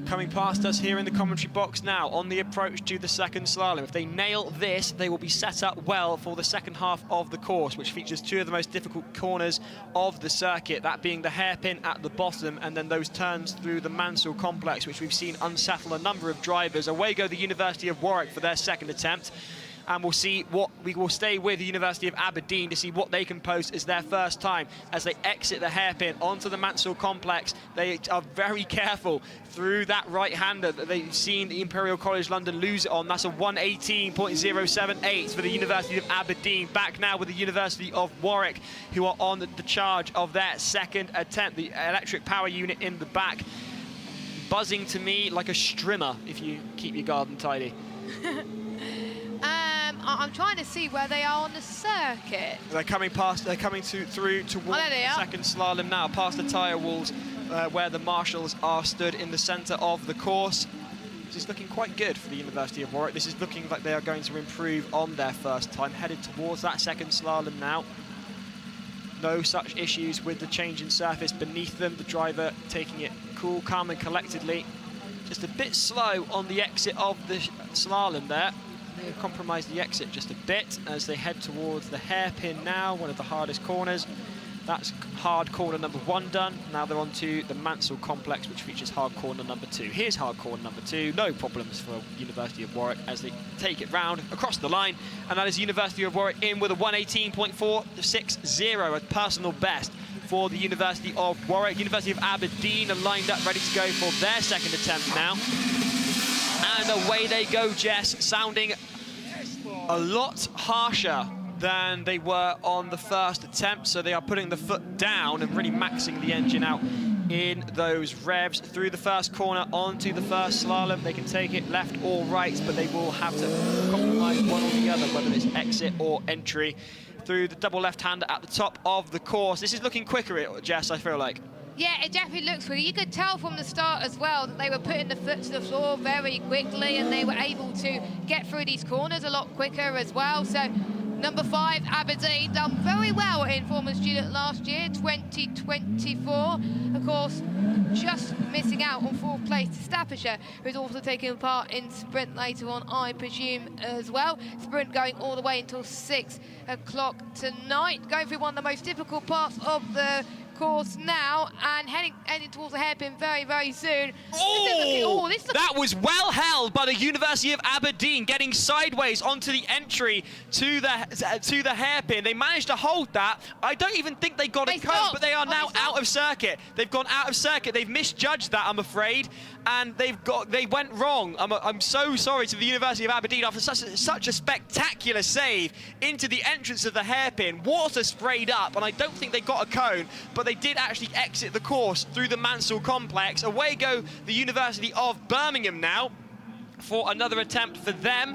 Coming past us here in the commentary box now on the approach to the second slalom. If they nail this, they will be set up well for the second half of the course, which features two of the most difficult corners of the circuit, that being the hairpin at the bottom and then those turns through the Mansell complex, which we've seen unsettle a number of drivers. Away go the University of Warwick for their second attempt. And we'll see what we will stay with the University of Aberdeen to see what they can post as their first time as they exit the hairpin onto the Mansell complex. They are very careful through that right-hander that they've seen the Imperial College London lose it on. That's a 1:18.078 for the University of Aberdeen. Back now with the University of Warwick, who are on the charge of their second attempt. The electric power unit in the back, buzzing to me like a strimmer if you keep your garden tidy. I'm trying to see where they are on the circuit. They're coming past, they're coming through towards the second slalom now, past the tyre walls where the marshals are stood in the centre of the course. This is looking quite good for the University of Warwick. This is looking like they are going to improve on their first time, headed towards that second slalom now. No such issues with the change in surface beneath them. The driver taking it cool, calm and collectedly. Just a bit slow on the exit of the slalom there. They've compromised the exit just a bit as they head towards the hairpin now, one of the hardest corners. That's hard corner number 1 done. Now they're on to the Mansell complex, which features hard corner number 2. Here's hard corner number 2. No problems for University of Warwick as they take it round across the line. And that is University of Warwick in with a 1:18.460, a personal best for the University of Warwick. University of Aberdeen are lined up, ready to go for their second attempt now. And away they go, Jess, sounding a lot harsher than they were on the first attempt. So they are putting the foot down and really maxing the engine out in those revs. Through the first corner onto the first slalom. They can take it left or right, but they will have to compromise one or the other, whether it's exit or entry. Through the double left-hander at the top of the course. This is looking quicker, Jess, I feel like. Yeah, it definitely looks quicker. You could tell from the start as well that they were putting the foot to the floor very quickly and they were able to get through these corners a lot quicker as well. So number 5, Aberdeen, done very well in former student last year, 2024. Of course, just missing out on 4th place to Staffordshire, who's also taking part in sprint later on, I presume, as well. Sprint going all the way until 6 o'clock tonight. Going through one of the most difficult parts of the course now and heading towards the hairpin very, very soon. That was well held by the University of Aberdeen, getting sideways onto the entry to the hairpin. They managed to hold that. I don't even think they got a cone, but they are now out of circuit. They've gone out of circuit. They've misjudged that, I'm afraid, and they went wrong. I'm so sorry to the University of Aberdeen after such a spectacular save into the entrance of the hairpin. Water sprayed up, and I don't think they got a cone, but they did actually exit the course through the Mansell complex. Away go the University of Birmingham now for another attempt for them.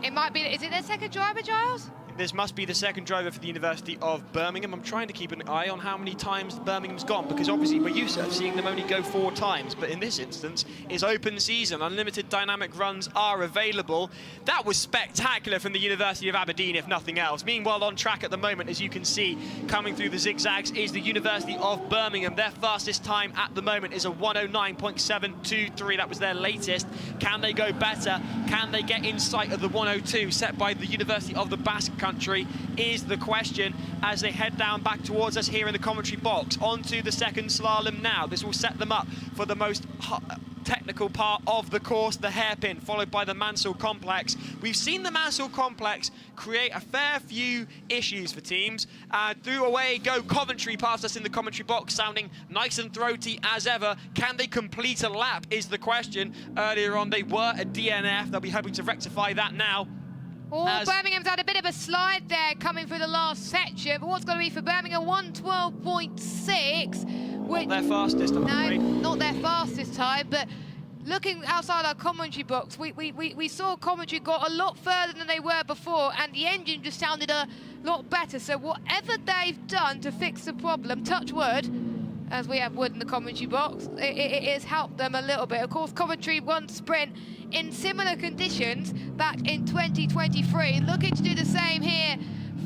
It might be, is it their second driver, Giles? This must be the second driver for the University of Birmingham. I'm trying to keep an eye on how many times Birmingham's gone, because obviously we're used to seeing them only go 4 times, but in this instance, it's open season. Unlimited dynamic runs are available. That was spectacular from the University of Aberdeen, if nothing else. Meanwhile, on track at the moment, as you can see, coming through the zigzags is the University of Birmingham. Their fastest time at the moment is a 1:09.723. That was their latest. Can they go better? Can they get in sight of the 1:02 set by the University of the Basque Country is the question as they head down back towards us here in the commentary box. Onto the second slalom now. This will set them up for the most technical part of the course, the hairpin, followed by the Mansell complex. We've seen the Mansell complex create a fair few issues for teams. Through away go Coventry past us in the commentary box, sounding nice and throaty as ever. Can they complete a lap is the question. Earlier on they were a DNF. They'll be hoping to rectify that now. Oh, Birmingham's had a bit of a slide there coming through the last section, but what's going to be for Birmingham? 1:12.6. Not their fastest, I'm afraid. No, not their fastest time, but looking outside our commentary box, we saw commentary got a lot further than they were before, and the engine just sounded a lot better. So whatever they've done to fix the problem, touch wood, as we have wood in the commentary box, it has helped them a little bit. Of course, commentary won sprint in similar conditions back in 2023. Looking to do the same here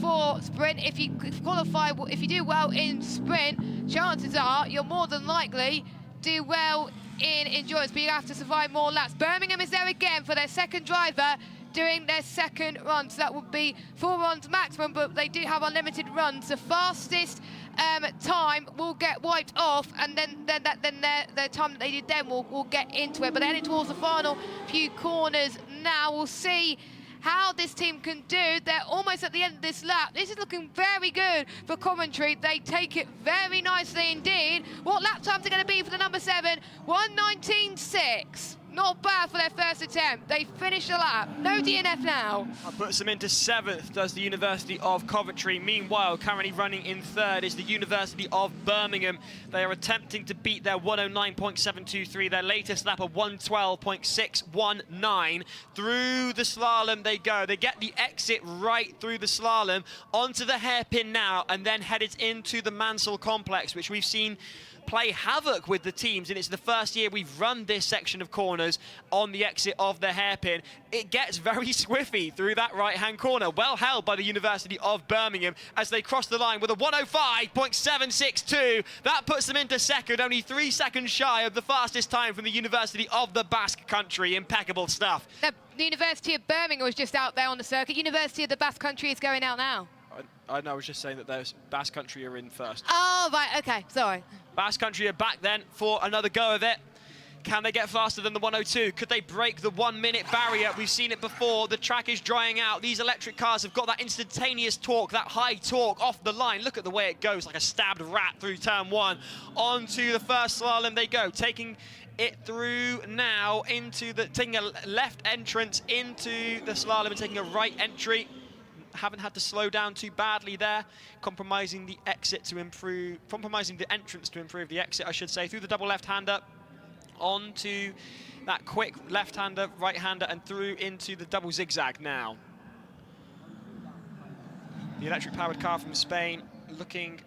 for sprint. If you qualify, if you do well in sprint, chances are you'll more than likely do well in endurance, but you have to survive more laps. Birmingham is there again for their second driver doing their second run, so that would be 4 runs maximum, but they do have unlimited runs. The fastest time will get wiped off, and then their time that they did then will get into it. But they're heading towards the final few corners now. We'll see how this team can do. They're almost at the end of this lap. This is looking very good for commentary. They take it very nicely indeed. What lap times are going to be for the number 7? 1:19.6. Not bad for their first attempt. They finish the lap. No DNF now. That puts them into 7th, does the University of Coventry. Meanwhile, currently running in 3rd is the University of Birmingham. They are attempting to beat their 1:09.723, their latest lap of 1:12.619. Through the slalom they go. They get the exit right through the slalom, onto the hairpin now, and then headed into the Mansell complex, which we've seen play havoc with the teams, and it's the first year we've run this section of corners on the exit of the hairpin. It gets very squiffy through that right-hand corner, well held by the University of Birmingham as they cross the line with a 1:05.762. That puts them into second, only 3 seconds shy of the fastest time from the University of the Basque Country. Impeccable stuff. The University of Birmingham was just out there on the circuit. University of the Basque Country is going out now. I know, I was just saying that the Basque Country are in first. Oh, right, okay, sorry. Basque Country are back then for another go of it. Can they get faster than the 1:02? Could they break the 1-minute barrier? We've seen it before. The track is drying out. These electric cars have got that instantaneous torque, that high torque off the line. Look at the way it goes, like a stabbed rat through turn 1. Onto the first slalom they go, taking it through now into the, taking a left entrance into the slalom and taking a right entry. Haven't had to slow down too badly there, compromising the exit to improve, compromising the entrance to improve the exit, I should say, through the double left-hander, onto that quick left-hander, right-hander, and through into the double zigzag now. The electric-powered car from Spain looking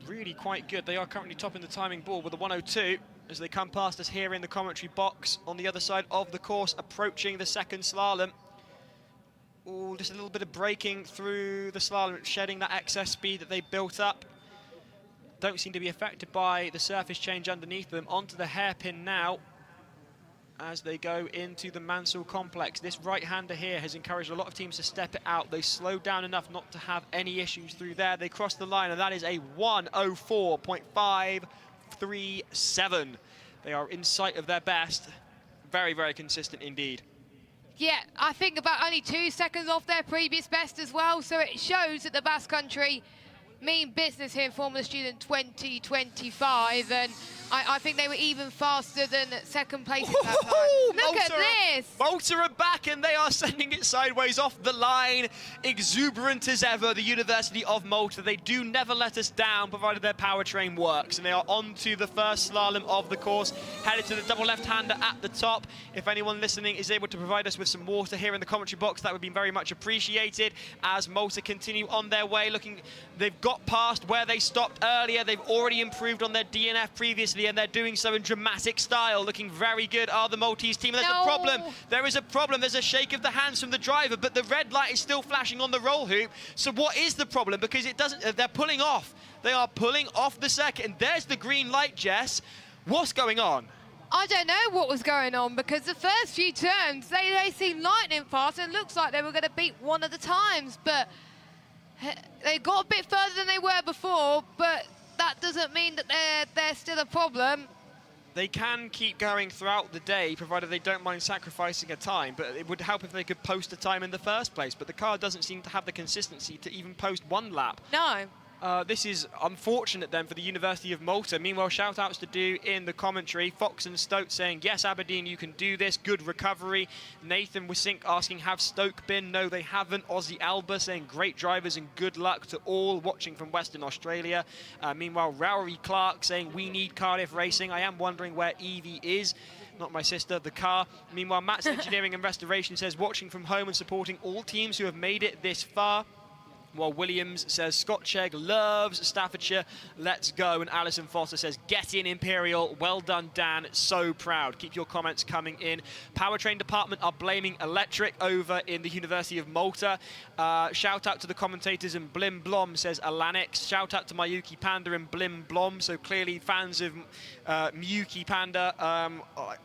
really quite good. They are currently topping the timing board with a 1:02 as they come past us here in the commentary box on the other side of the course, approaching the second slalom. Ooh, just a little bit of braking through the slalom, shedding that excess speed that they built up. Don't seem to be affected by the surface change underneath them. Onto the hairpin now as they go into the Mansell complex. This right-hander here has encouraged a lot of teams to step it out. They slowed down enough not to have any issues through there. They crossed the line, and that is a 1:04.537. They are in sight of their best. Very, very consistent indeed. Yeah, I think about only 2 seconds off their previous best as well, so it shows that the Basque Country mean business here in Formula Student 2025, and I think they were even faster than second place at that time. Look at this! Malta are back, and they are sending it sideways off the line. Exuberant as ever, the University of Malta. They do never let us down, provided their powertrain works. And they are on to the first slalom of the course, headed to the double left-hander at the top. If anyone listening is able to provide us with some water here in the commentary box, that would be very much appreciated. As Malta continue on their way, they've got past where they stopped earlier. They've already improved on their DNF previously, and they're doing so in dramatic style. Looking very good are the Maltese team. And there's a problem. There is a problem. There's a shake of the hands from the driver, but the red light is still flashing on the roll hoop. So what is the problem? Because it doesn't. They're pulling off. They are pulling off the circuit, and there's the green light, Jess. What's going on? I don't know what was going on, because the first few turns, they seemed lightning fast, and it looks like they were going to beat one of the times, but they got a bit further than they were before, but that doesn't mean that they're still a problem. They can keep going throughout the day, provided they don't mind sacrificing a time, but it would help if they could post a time in the first place. But the car doesn't seem to have the consistency to even post one lap. No. This is unfortunate then for the University of Malta. Meanwhile, shout-outs to do in the commentary. Fox and Stoke saying, yes, Aberdeen, you can do this. Good recovery. Nathan Wisink asking, have Stoke been? No, they haven't. Aussie Alba saying, great drivers and good luck to all watching from Western Australia. Meanwhile, Rowery Clark saying, we need Cardiff Racing. I am wondering where Evie is. Not my sister, the car. Meanwhile, Matt's Engineering and Restoration says, watching from home and supporting all teams who have made it this far. While Williams says, Scotchegg loves Staffordshire, let's go. And Alison Foster says, get in, Imperial. Well done, Dan. So proud. Keep your comments coming in. Powertrain department are blaming electric over in the University of Malta. Shout out to the commentators, and Blim Blom says Alanix. Shout out to Miyuki Panda and Blim Blom. So clearly fans of Miyuki Panda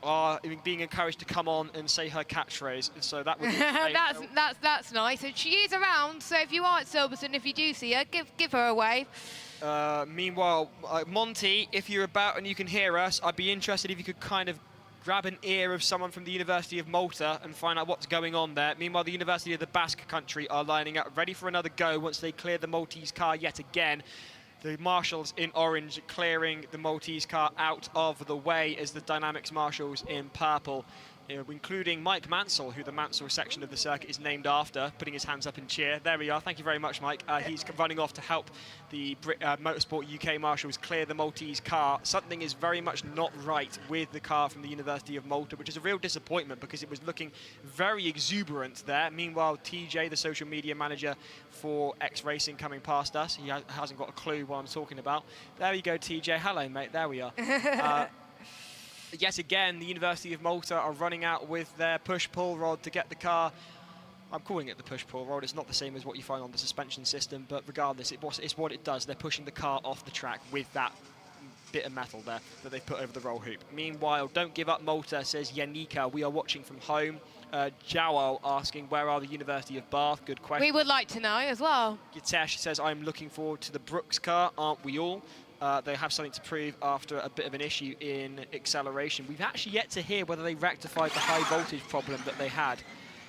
are being encouraged to come on and say her catchphrase. So that would be that's nice. And she is around, so if you are at Silverstone, if you do see her, give her a wave. Meanwhile, Monty, if you're about and you can hear us, I'd be interested if you could kind of grab an ear of someone from the University of Malta and find out what's going on there. Meanwhile, the University of the Basque Country are lining up, ready for another go once they clear the Maltese car yet again. The marshals in orange clearing the Maltese car out of the way as the Dynamics marshals in purple, including Mike Mansell, who the Mansell section of the circuit is named after, putting his hands up in cheer. There we are. Thank you very much, Mike. He's running off to help the Motorsport UK marshals clear the Maltese car. Something is very much not right with the car from the University of Malta, which is a real disappointment because it was looking very exuberant there. Meanwhile, TJ, the social media manager for X Racing, coming past us. He hasn't got a clue what I'm talking about. There you go, TJ. Hello, mate. There we are. Yet again, the University of Malta are running out with their push-pull rod to get the car. I'm calling it the push-pull rod. It's not the same as what you find on the suspension system, but regardless, it's what it does. They're pushing the car off the track with that bit of metal there that they put over the roll hoop. Meanwhile, don't give up Malta, says Yanika. We are watching from home. Joao asking, where are the University of Bath? Good question. We would like to know as well. Gitesh says, I'm looking forward to the Brookes car, aren't we all? They have something to prove after a bit of an issue in acceleration. We've actually yet to hear whether they rectified the high voltage problem that they had.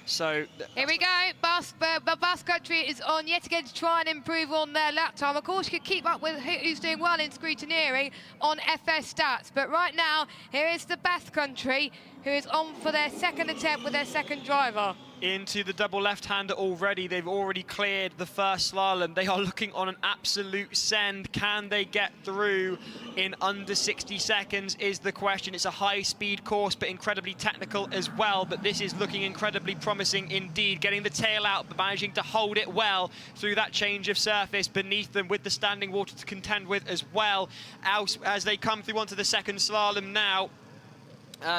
So here we go. Basque Country is on yet again to try and improve on their lap time. Of course, you could keep up with who's doing well in scrutineering on FS stats. But right now, here is the Basque Country, who is on for their second attempt with their second driver. Into the double left-hander already. They've already cleared the first slalom. They are looking on an absolute send. Can they get through in under 60 seconds is the question. It's a high-speed course, but incredibly technical as well. But this is looking incredibly promising indeed. Getting the tail out, but managing to hold it well through that change of surface beneath them with the standing water to contend with as well. As they come through onto the second slalom now.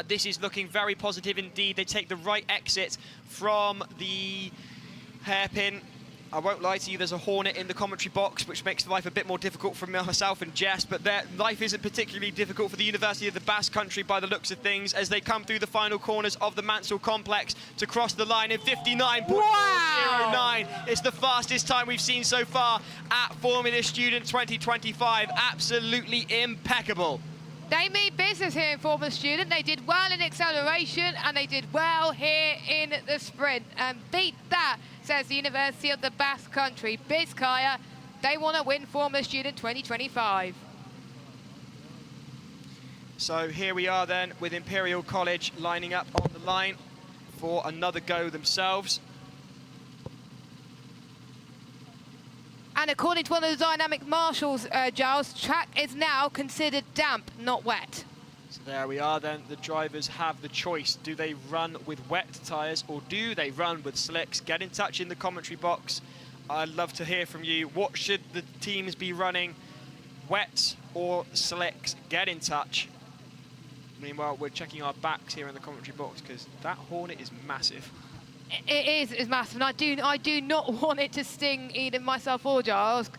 This is looking very positive indeed. They take the right exit from the hairpin. I won't lie to you, there's a Hornet in the commentary box, which makes life a bit more difficult for myself and Jess, but their life isn't particularly difficult for the University of the Basque Country by the looks of things as they come through the final corners of the Mansell complex to cross the line in 59.409. Wow. It's the fastest time we've seen so far at Formula Student 2025. Absolutely impeccable. They mean business here in Formula Student. They did well in acceleration and they did well here in the sprint. And beat that, says the University of the Basque Country. Bizkaia, they want to win Formula Student 2025. So here we are then with Imperial College lining up on the line for another go themselves. And according to one of the dynamic marshals, Giles, track is now considered damp, not wet. So there we are then. The drivers have the choice. Do they run with wet tyres or do they run with slicks? Get in touch in the commentary box. I'd love to hear from you. What should the teams be running? Wet or slicks? Get in touch. Meanwhile, we're checking our backs here in the commentary box because that Hornet is massive. It is massive, and I do not want it to sting either myself or Giles.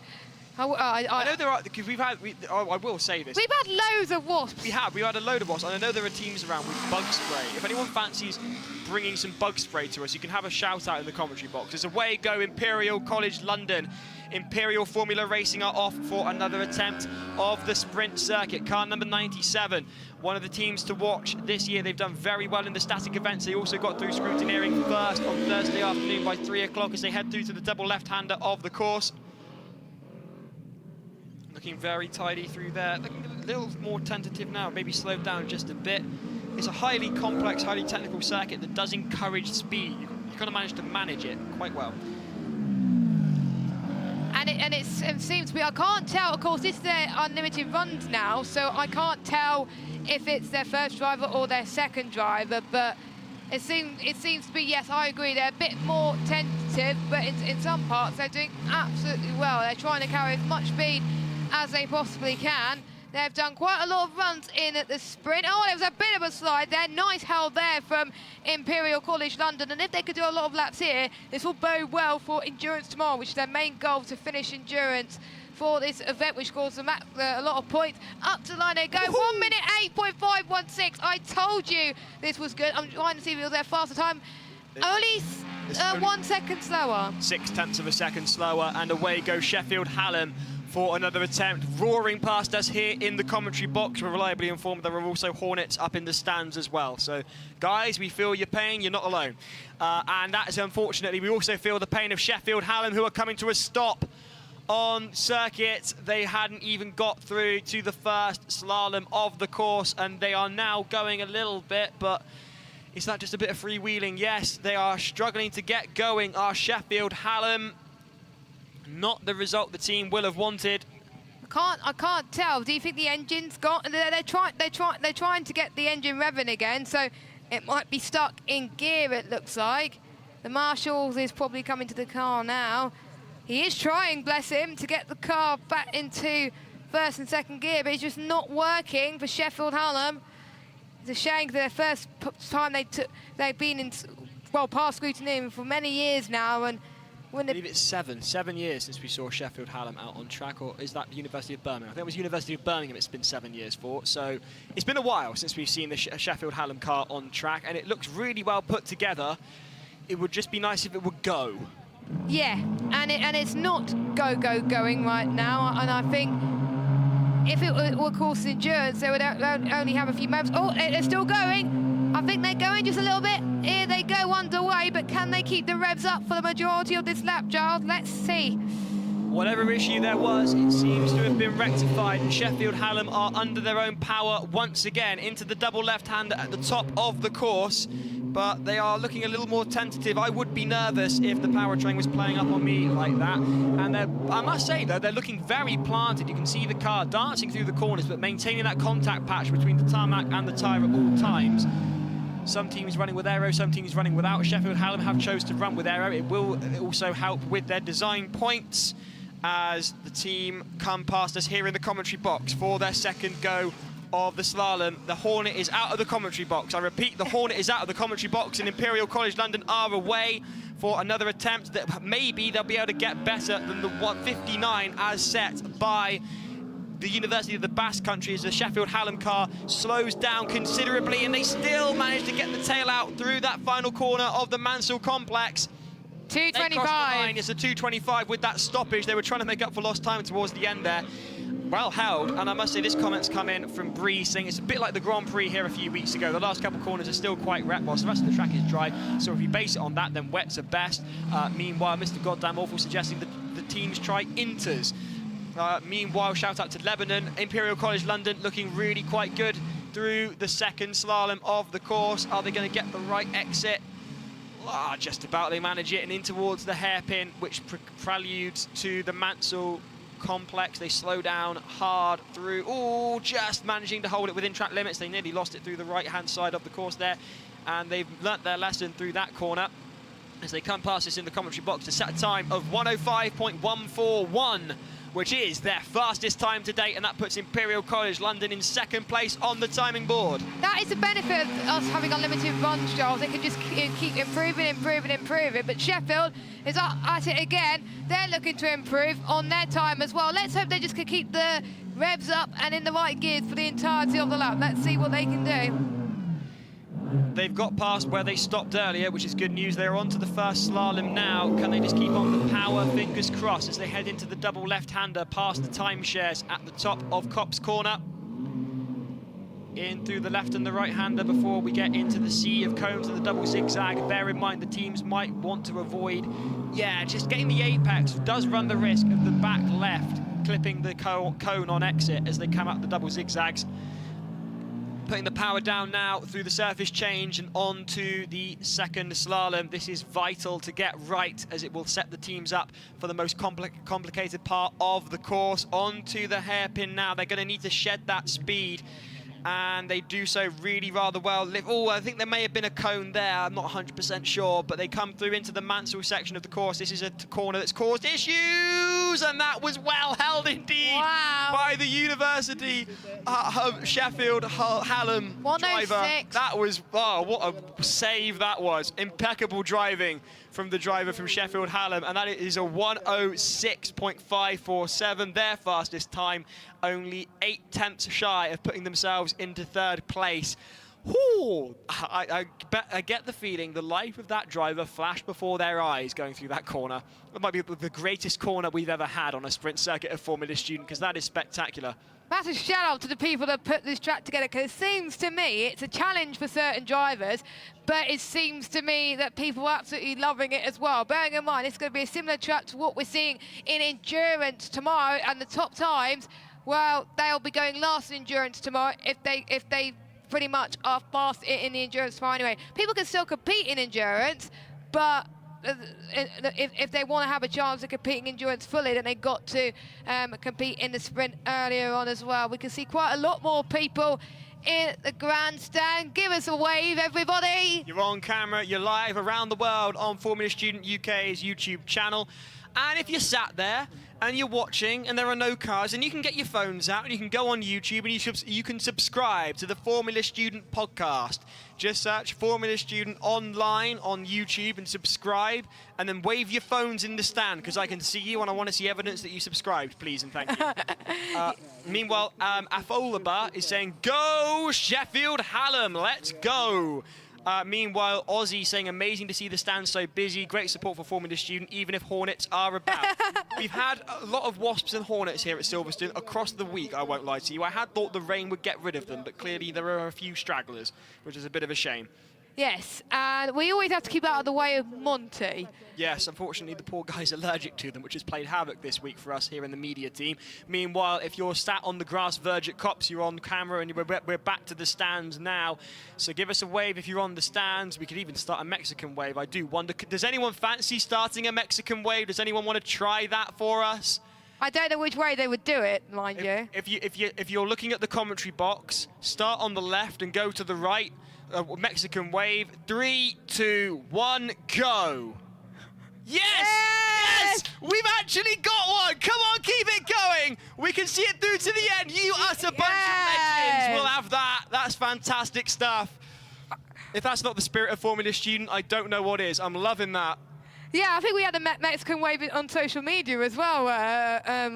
I know there are, because I will say this. We've had loads of wasps. We've had a load of wasps, and I know there are teams around with bug spray. If anyone fancies bringing some bug spray to us, you can have a shout out in the commentary box. It's away go Imperial College London. Imperial Formula Racing are off for another attempt of the sprint circuit. Car number 97, one of the teams to watch this year. They've done very well in the static events. They also got through scrutineering first on Thursday afternoon by 3 o'clock as they head through to the double left-hander of the course. Looking very tidy through there. Looking a little more tentative now, maybe slowed down just a bit. It's a highly complex, highly technical circuit that does encourage speed. You've got to manage to manage it quite well. And it seems to be, I can't tell, of course, this is their unlimited runs now, so I can't tell if it's their first driver or their second driver, but it seems to be, yes, I agree, they're a bit more tentative, but in some parts they're doing absolutely well. They're trying to carry as much speed as they possibly can. They've done quite a lot of runs in at the sprint. Oh, there was a bit of a slide there. Nice held there from Imperial College London. And if they could do a lot of laps here, this will bode well for endurance tomorrow, which is their main goal, to finish endurance for this event, which scores a lot of points. Up to the line they go. 1 minute 8.516. I told you this was good. I'm trying to see if it was their faster time. Only 1 second slower. 0.6 of a second slower, and away goes Sheffield Hallam for another attempt, roaring past us here in the commentary box. We're reliably informed there are also Hornets up in the stands as well. So, guys, we feel your pain. You're not alone. And that is, unfortunately, we also feel the pain of Sheffield Hallam, who are coming to a stop on circuit. They hadn't even got through to the first slalom of the course, and they are now going a little bit, but is that just a bit of freewheeling? Yes, they are struggling to get going, are Sheffield Hallam. Not the result the team will have wanted. I can't tell. Do you think the engine's got? They're trying to get the engine revving again, so it might be stuck in gear. It looks like the Marshall is probably coming to the car now. He is trying, bless him, to get the car back into first and second gear, but it's just not working for Sheffield Hallam. It's a shame, their first time they've been in, well, past scrutiny for many years now, and I believe it's 7 years since we saw Sheffield Hallam out on track, or is that the University of Birmingham? I think it was University of Birmingham it's been 7 years for. So it's been a while since we've seen the Sheffield Hallam car on track, and it looks really well put together. It would just be nice if it would go. Yeah, and it's not going right now, and I think if it were course endurance, they would only have a few moments. Oh, they're still going. I think they're going just a little bit. Here they go underway, but can they keep the revs up for the majority of this lap, Giles? Let's see. Whatever issue there was, it seems to have been rectified, and Sheffield Hallam are under their own power once again into the double left-hander at the top of the course, but they are looking a little more tentative. I would be nervous if the powertrain was playing up on me like that, and I must say, though, they're looking very planted. You can see the car dancing through the corners, but maintaining that contact patch between the tarmac and the tyre at all times. Some teams running with aero, some teams running without. Sheffield Hallam have chose to run with aero. It will also help with their design points as the team come past us here in the commentary box for their second go of the slalom. The Hornet is out of the commentary box. I repeat, the Hornet is out of the commentary box, and Imperial College London are away for another attempt that maybe they'll be able to get better than the 1:59 as set by the University of the Basque Country, as the Sheffield Hallam car slows down considerably, and they still manage to get the tail out through that final corner of the Mansell complex. 2:25. It's a 2:25 with that stoppage. They were trying to make up for lost time towards the end there. Well held, and I must say this comment's come in from Bree saying it's a bit like the Grand Prix here a few weeks ago. The last couple of corners are still quite wet whilst the rest of the track is dry, so if you base it on that, then wets are best. Meanwhile, Mr. Goddamn Awful suggesting that the teams try inters. Meanwhile, shout out to Lebanon. Imperial College London looking really quite good through the second slalom of the course. Are they going to get the right exit? Just about. They manage it and in towards the hairpin, which preludes to the Mansell complex. They slow down hard through. Oh, just managing to hold it within track limits. They nearly lost it through the right-hand side of the course there, and they've learnt their lesson through that corner as they come past us in the commentary box to set a time of 1:05.141. which is their fastest time to date, and that puts Imperial College London in second place on the timing board. That is the benefit of us having unlimited runs, Giles. They can just keep improving, but Sheffield is at it again. They're looking to improve on their time as well. Let's hope they just can keep the revs up and in the right gears for the entirety of the lap. Let's see what they can do. They've got past where they stopped earlier, which is good news. They're on to the first slalom now. Can they just keep on the power? Fingers crossed as they head into the double left-hander past the timeshares at the top of Copse Corner. In through the left and the right-hander before we get into the sea of cones and the double zigzag. Bear in mind the teams might want to avoid, just getting the apex does run the risk of the back left clipping the cone on exit as they come up the double zigzags. Putting the power down now through the surface change and on to the second slalom. This is vital to get right as it will set the teams up for the most complicated part of the course. Onto the hairpin now. They're going to need to shed that speed, and they do so really rather well. Oh, I think there may have been a cone there. I'm not 100% sure, but they come through into the Mansell section of the course. This is a corner that's caused issues, and that was well held indeed by the University Sheffield Hallam driver. That was, oh, what a save that was. Impeccable driving from the driver from Sheffield Hallam, and that is a 1:06.547, their fastest time, only 8/10 shy of putting themselves into third place. Ooh, I get the feeling the life of that driver flashed before their eyes going through that corner. It might be the greatest corner we've ever had on a sprint circuit of Formula Student, because that is spectacular. Massive shout out to the people that put this track together, because it seems to me it's a challenge for certain drivers, but it seems to me that people are absolutely loving it as well. Bearing in mind, it's going to be a similar track to what we're seeing in endurance tomorrow, and the top times, well, they'll be going last in endurance tomorrow if they pretty much are fast in the endurance tomorrow anyway. People can still compete in endurance, but if they want to have a chance of competing endurance fully, then they've got to compete in the sprint earlier on as well. We can see quite a lot more people in the grandstand. Give us a wave, everybody. You're on camera, you're live around the world on Formula Student UK's YouTube channel. And if you're sat there and you're watching and there are no cars, and you can get your phones out and you can go on YouTube and you can subscribe to the Formula Student podcast. Just search Formula Student online on YouTube and subscribe, and then wave your phones in the stand, because I can see you and I want to see evidence that you subscribed, please and thank you. Meanwhile, Afolaba is saying, go Sheffield Hallam, let's go. Meanwhile, Aussie saying, amazing to see the stand so busy. Great support for Formula Student, even if Hornets are about. We've had a lot of Wasps and Hornets here at Silverstone across the week, I won't lie to you. I had thought the rain would get rid of them, but clearly there are a few stragglers, which is a bit of a shame. Yes, and we always have to keep out of the way of Monty. Yes, unfortunately, the poor guy's allergic to them, which has played havoc this week for us here in the media team. Meanwhile, if you're sat on the grass verge at Cops, you're on camera, and we're back to the stands now. So give us a wave if you're on the stands. We could even start a Mexican wave. I do wonder, does anyone fancy starting a Mexican wave? Does anyone want to try that for us? I don't know which way they would do it, mind you. If you're looking at the commentary box, start on the left and go to the right. Mexican wave. 3, 2, 1, go. Yes! Yes! We've actually got one. Come on, keep it going. We can see it through to the end. You utter bunch of legends. We'll have that. That's fantastic stuff. If that's not the spirit of Formula Student, I don't know what is. I'm loving that. Yeah, I think we had a Mexican wave on social media as well,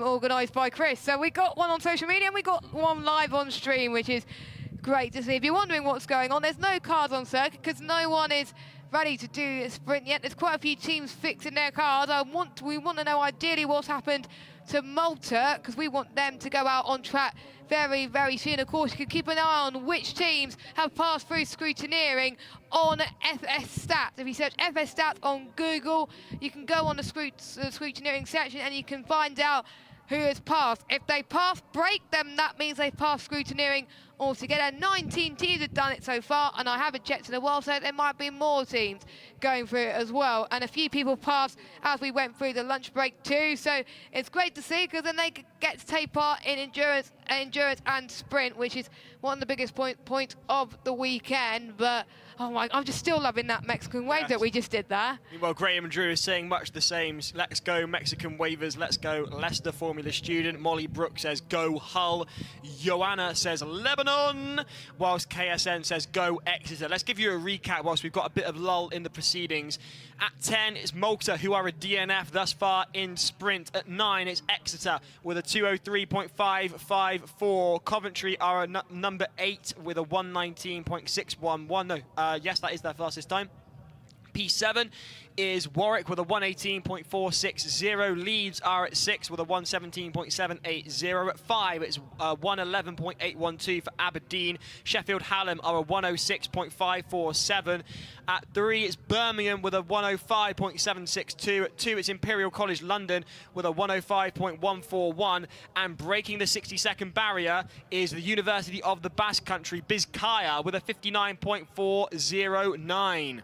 organised by Chris. So we got one on social media and we got one live on stream, which is great to see. If you're wondering what's going on, there's no cars on circuit because no one is ready to do a sprint yet. There's quite a few teams fixing their cars. We want to know ideally what's happened to Malta, because we want them to go out on track very, very soon. Of course, you can keep an eye on which teams have passed through scrutineering on FS Stats. If you search FS Stats on Google, you can go on the scrutineering section and you can find out who has passed. If they pass break, then that means they've passed scrutineering altogether. 19 teams have done it so far, and I haven't checked in a while, so there might be more teams going through it as well. And a few people passed as we went through the lunch break too, so it's great to see, because then they get to take part in endurance and sprint, which is one of the biggest points of the weekend. But oh my, I'm just still loving that Mexican wave that we just did there. Well, Graham and Drew is saying much the same. Let's go Mexican wavers. Let's go Leicester Formula Student. Molly Brooks says go Hull. Joanna says Lebanon. Whilst KSN says go Exeter. Let's give you a recap whilst we've got a bit of lull in the proceedings. At 10, it's Malta, who are a DNF thus far in sprint. At 9, it's Exeter with a 2:03.554. Coventry are a number 8 with a 1:19.611. No, yes, that is their fastest time. P7 is Warwick with a 118.460. Leeds are at 6 with a 117.780. At 5, it's 111.812 for Aberdeen. Sheffield Hallam are a 106.547. At 3, it's Birmingham with a 105.762. At 2, it's Imperial College London with a 105.141. And breaking the 60-second barrier is the University of the Basque Country, Bizkaia, with a 59.409.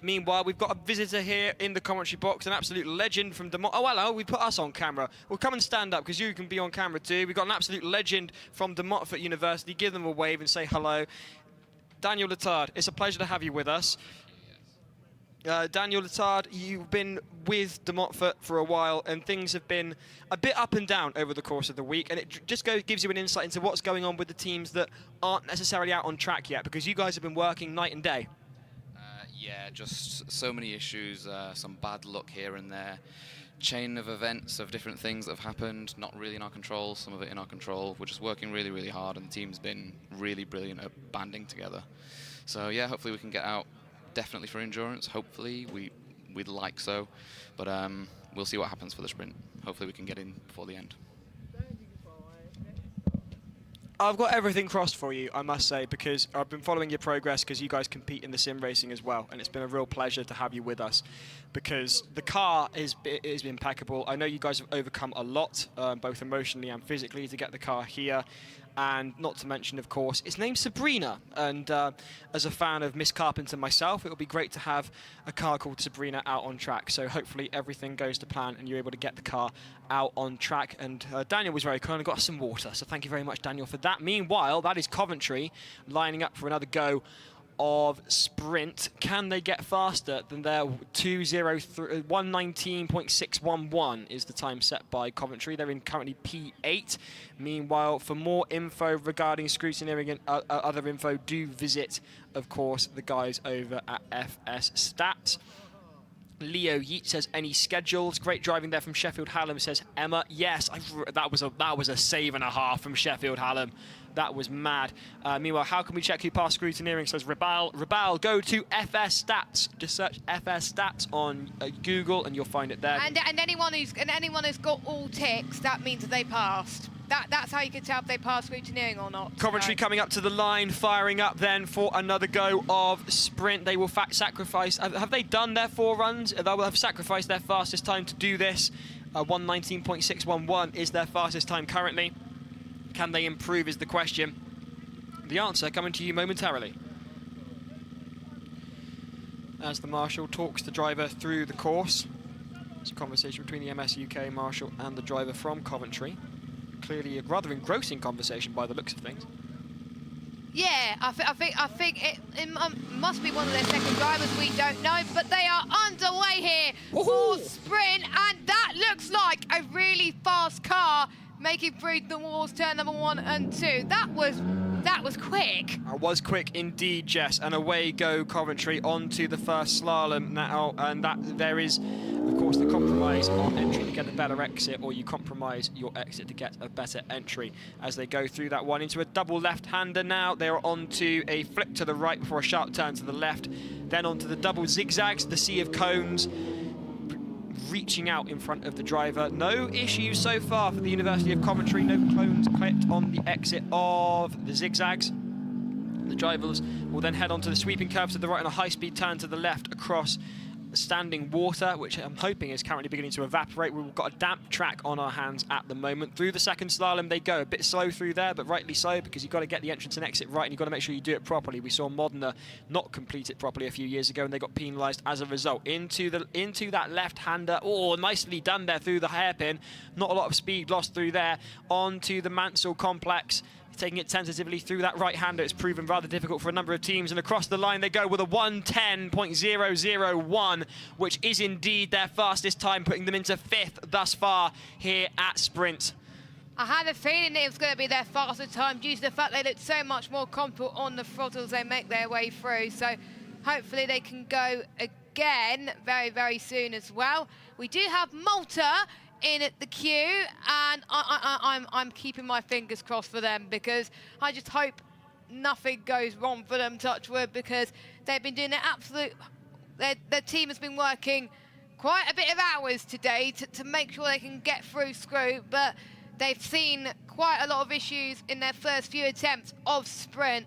Meanwhile, we've got a visitor here in the commentary box, an absolute legend from De Montfort. Oh, hello, we put us on camera. Well, come and stand up, because you can be on camera too. We've got an absolute legend from De Montfort University. Give them a wave and say hello. Daniel Letard, it's a pleasure to have you with us. Daniel Letard, you've been with De Montfort for a while, and things have been a bit up and down over the course of the week, and it just gives you an insight into what's going on with the teams that aren't necessarily out on track yet, because you guys have been working night and day. Yeah, just so many issues, some bad luck here and there. Chain of events of different things that have happened, not really in our control, some of it in our control. We're just working really, really hard, and the team's been really brilliant at banding together. So yeah, hopefully we can get out definitely for endurance. Hopefully, we'd like so. But we'll see what happens for the sprint. Hopefully we can get in before the end. I've got everything crossed for you, I must say, because I've been following your progress, because you guys compete in the sim racing as well, and it's been a real pleasure to have you with us, because the car is impeccable. I know you guys have overcome a lot, both emotionally and physically, to get the car here. And not to mention, of course, its name's Sabrina. And as a fan of Miss Carpenter myself, it would be great to have a car called Sabrina out on track. So hopefully everything goes to plan and you're able to get the car out on track. And Daniel was very kind and got us some water. So thank you very much, Daniel, for that. Meanwhile, that is Coventry lining up for another go of sprint. Can they get faster than their 119.611 is the time set by Coventry. They're in currently P8. Meanwhile, for more info regarding scrutineering and other info, do visit, of course, the guys over at FS Stats. Leo Yeat says, any schedules? Great driving there from Sheffield Hallam, says Emma. Yes, that was a save and a half from Sheffield Hallam. That was mad. Meanwhile, how can we check who passed scrutineering? Says Rabal, go to FS Stats. Just search FS Stats on Google and you'll find it there. And anyone who's got all ticks, that means that they passed. That's how you can tell if they passed scrutineering or not. Coventry coming up to the line, firing up then for another go of sprint. They will sacrifice. Have they done their 4 runs? They will have sacrificed their fastest time to do this. 119.611 is their fastest time currently. Can they improve is the question. The answer coming to you momentarily. As the marshal talks the driver through the course. It's a conversation between the MS UK marshal and the driver from Coventry. Clearly a rather engrossing conversation by the looks of things. Yeah, I think it must be one of their second drivers, we don't know, but they are underway here for sprint, and that looks like a really fast car making through the walls, turn number 1 and 2. That was quick. It was quick indeed, Jess, and away go Coventry onto the first slalom now, and that there is, of course, the compromise on entry to get a better exit, or you compromise your exit to get a better entry as they go through that one into a double left-hander now. They're onto a flip to the right before a sharp turn to the left, then onto the double zigzags, the sea of cones, reaching out in front of the driver. No issues so far for the University of Coventry. No clones clipped on the exit of the zigzags. The drivers will then head on to the sweeping curve to the right and a high-speed turn to the left across standing water, which I'm hoping is currently beginning to evaporate. We've got a damp track on our hands at the moment. Through the second slalom they go, a bit slow through there, but rightly so, because you've got to get the entrance and exit right, and you've got to make sure you do it properly. We saw Modena not complete it properly a few years ago, and they got penalised as a result. Into that left-hander. Oh, nicely done there through the hairpin. Not a lot of speed lost through there. Onto the Mansell complex. Taking it tentatively through that right-hander. It's proven rather difficult for a number of teams, and across the line they go with a 110.001, which is indeed their fastest time, putting them into 5th thus far here at Sprint. I had a feeling it was going to be their fastest time due to the fact they look so much more comfortable on the throttle as they make their way through. So hopefully they can go again very, very soon as well. We do have Malta in at the queue, and I'm keeping my fingers crossed for them, because I just hope nothing goes wrong for them, touch wood, because they've been doing their team has been working quite a bit of hours today to make sure they can get through Screw, but they've seen quite a lot of issues in their first few attempts of sprint,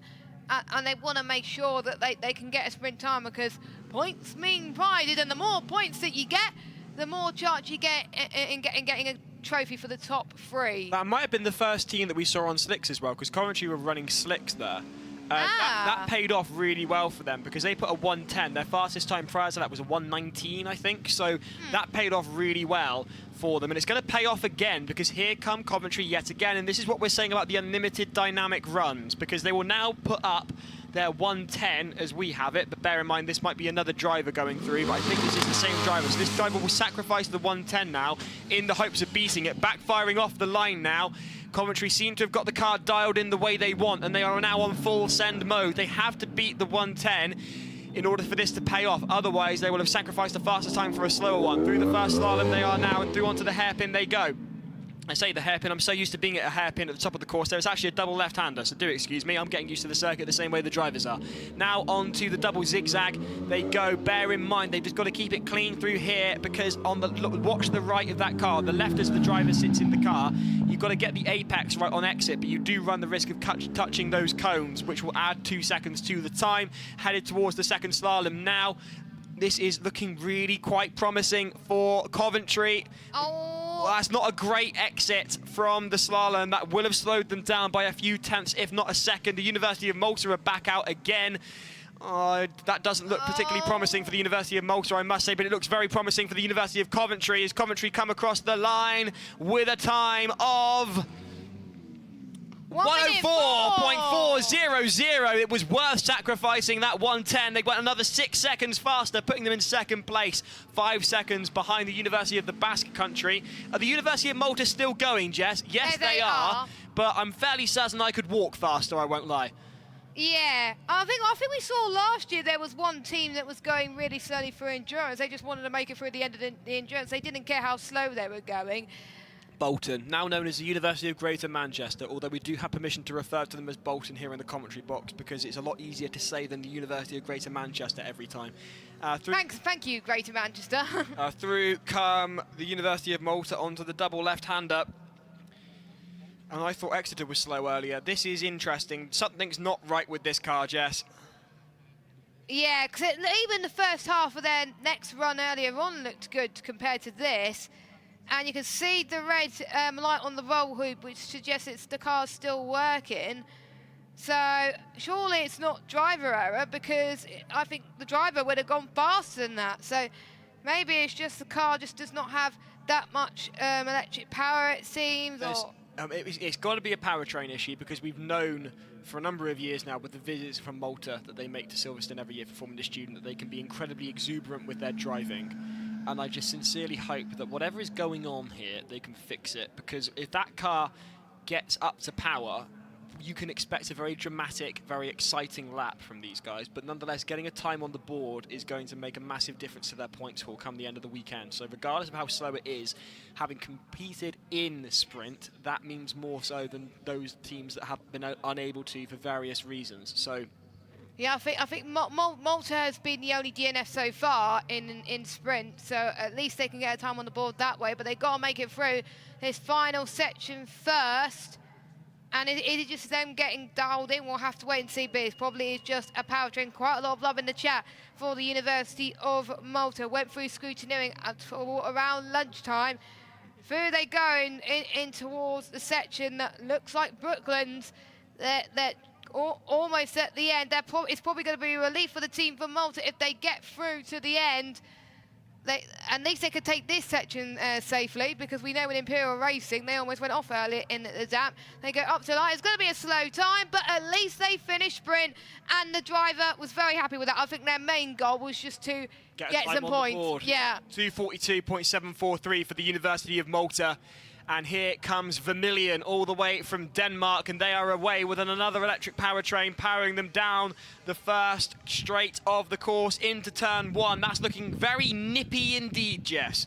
and they want to make sure that they can get a sprint time, because points mean pride, and the more points that you get, the more chance you get in getting a trophy for the top 3. That might have been the first team that we saw on slicks as well, because Coventry were running slicks there. That paid off really well for them, because they put a 1:10. Their fastest time prior to that was a 1:19, I think. So that paid off really well for them, and it's going to pay off again, because here come Coventry yet again, and this is what we're saying about the unlimited dynamic runs, because they will now put up their 1:10 as we have it, but bear in mind this might be another driver going through, but I think this is the same driver, so this driver will sacrifice the 1:10 now in the hopes of beating it, backfiring off the line now. Coventry seem to have got the car dialed in the way they want, and they are now on full send mode. They have to beat the 1:10 in order for this to pay off. Otherwise, they will have sacrificed the fastest time for a slower one. Through the first slalom they are now, and through onto the hairpin they go. I say the hairpin, I'm so used to being at a hairpin at the top of the course. There is actually a double left-hander, so do excuse me. I'm getting used to the circuit the same way the drivers are. Now on to the double zigzag they go. Bear in mind, they've just got to keep it clean through here, because on the watch the right of that car. The left as the driver sits in the car. You've got to get the apex right on exit, but you do run the risk of touching those cones, which will add 2 seconds to the time. Headed towards the second slalom now. This is looking really quite promising for Coventry. Well, that's not a great exit from the slalom. That will have slowed them down by a few tenths, if not a second. The University of Malta are back out again. That doesn't look particularly promising for the University of Malta, I must say, but it looks very promising for the University of Coventry as Coventry come across the line with a time of 1:04.400. It was worth sacrificing that 1:10. They went another 6 seconds faster, putting them in second place, 5 seconds behind the University of the Basque Country. Are the University of Malta still going, Jess? Yes, they are. But I'm fairly certain I could walk faster, I won't lie. Yeah, I think we saw last year there was one team that was going really slowly for endurance. They just wanted to make it through the end of the endurance. They didn't care how slow they were going. Bolton, now known as the University of Greater Manchester, although we do have permission to refer to them as Bolton here in the commentary box, because it's a lot easier to say than the University of Greater Manchester every time. Thank you, Greater Manchester. Through come the University of Malta onto the double left-hander. And I thought Exeter was slow earlier. This is interesting. Something's not right with this car, Jess. Yeah, because even the first half of their next run earlier on looked good compared to this. And you can see the red light on the roll hoop, which suggests the car's still working. So surely it's not driver error, because I think the driver would have gone faster than that. So maybe it's just the car just does not have that much electric power, it seems. It's got to be a powertrain issue, because we've known for a number of years now with the visits from Malta that they make to Silverstone every year for Formula Student that they can be incredibly exuberant with their driving. And I just sincerely hope that whatever is going on here, they can fix it. Because if that car gets up to power, you can expect a very dramatic, very exciting lap from these guys. But nonetheless, getting a time on the board is going to make a massive difference to their points haul come the end of the weekend. So regardless of how slow it is, having competed in the sprint, that means more so than those teams that have been unable to for various reasons. So. Yeah, I think Malta has been the only DNF so far in sprint, so at least they can get a time on the board that way, but they've got to make it through this final section first. And is it just them getting dialed in? We'll have to wait and see, but it probably is just a powertrain. Quite a lot of love in the chat for the University of Malta. Went through scrutineering around lunchtime. Through they go in towards the section that looks like Brooklands. They're almost at the end. It's probably going to be a relief for the team from Malta if they get through to the end. At least they could take this section safely, because we know in Imperial Racing they almost went off early in the damp. They go up to the line. It's going to be a slow time, but at least they finished sprint, and the driver was very happy with that. I think their main goal was just to get some points. Yeah. 2:42.743 for the University of Malta. And here comes Vermilion all the way from Denmark, and they are away with another electric powertrain powering them down the first straight of the course into turn one. That's looking very nippy indeed, Jess.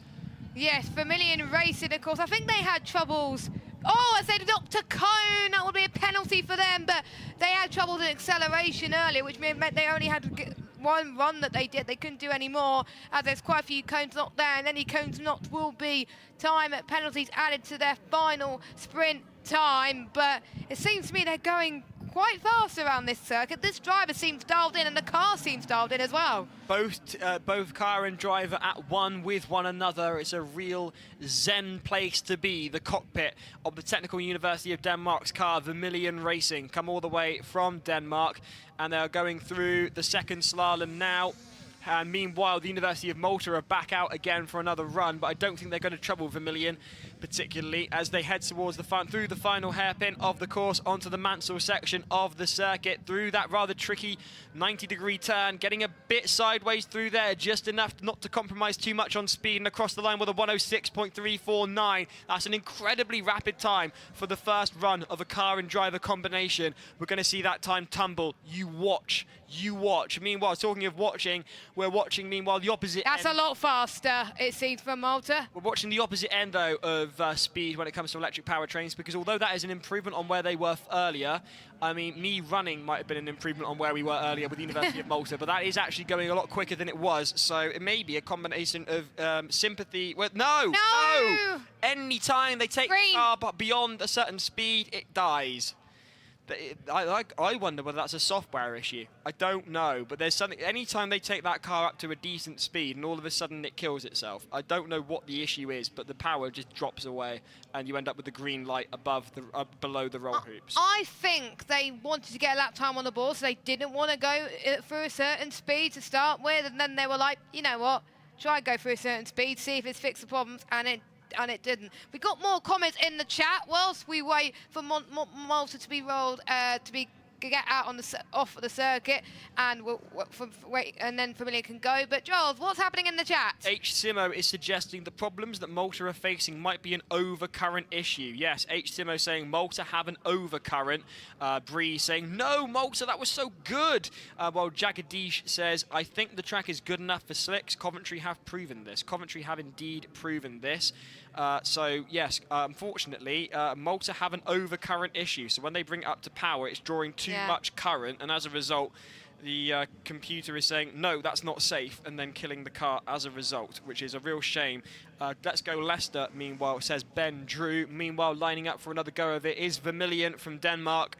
Yes, Vermilion Racing, of course. I think they had troubles Oh, I said Dr. Cone, that would be a penalty for them, but they had trouble with acceleration earlier, which meant they only had to get one run that they did. They couldn't do any more, as there's quite a few cones knocked there, and any cones knocked will be time at penalties added to their final sprint time. But it seems to me they're going quite fast around this circuit. This driver seems dialed in, and the car seems dialed in as well. Both car and driver at one with one another. It's a real zen place to be. The cockpit of the Technical University of Denmark's car, Vermilion Racing, come all the way from Denmark, and they're going through the second slalom now. And meanwhile, the University of Malta are back out again for another run, but I don't think they're going to trouble Vermilion, particularly as they head towards through the final hairpin of the course onto the Mansell section of the circuit, through that rather tricky 90-degree turn, getting a bit sideways through there, just enough not to compromise too much on speed, and across the line with a 106.349. That's an incredibly rapid time for the first run of a car and driver combination. We're going to see that time tumble. You watch. Meanwhile, talking of watching, we're watching, meanwhile, the opposite That's end. a lot faster, it seems, from Malta. We're watching the opposite end, though, of speed when it comes to electric powertrains, because although that is an improvement on where they were earlier, I mean, me running might have been an improvement on where we were earlier with the University of Malta, but that is actually going a lot quicker than it was, so it may be a combination of sympathy. Well, no! Any time they take the car beyond a certain speed, it dies. I wonder whether that's a software issue. I don't know, but there's something. Anytime they take that car up to a decent speed, and all of a sudden it kills itself. I don't know what the issue is, but the power just drops away, and you end up with the green light below the roll hoops. I think they wanted to get a lap time on the board, so they didn't want to go through a certain speed to start with, and then they were like, you know what? Try and go through a certain speed, see if it's fixed the problems, and it didn't. We got more comments in the chat whilst we wait for Malta to be rolled, get out on off the circuit, and wait, and then Vermilion can go. But Giles, what's happening in the chat? H. Simo is suggesting the problems that Malta are facing might be an overcurrent issue. Yes, H. Simo saying Malta have an overcurrent. Bree saying, no, Malta, that was so good. While Jagadish says, I think the track is good enough for slicks. Coventry have proven this. Coventry have indeed proven this. So, yes, unfortunately, Malta have an overcurrent issue. So when they bring it up to power, it's drawing too much current, and as a result, the computer is saying, no, that's not safe, and then killing the car as a result, which is a real shame. Let's go Leicester, meanwhile, says Ben Drew. Meanwhile, lining up for another go of it is Vermilion from Denmark.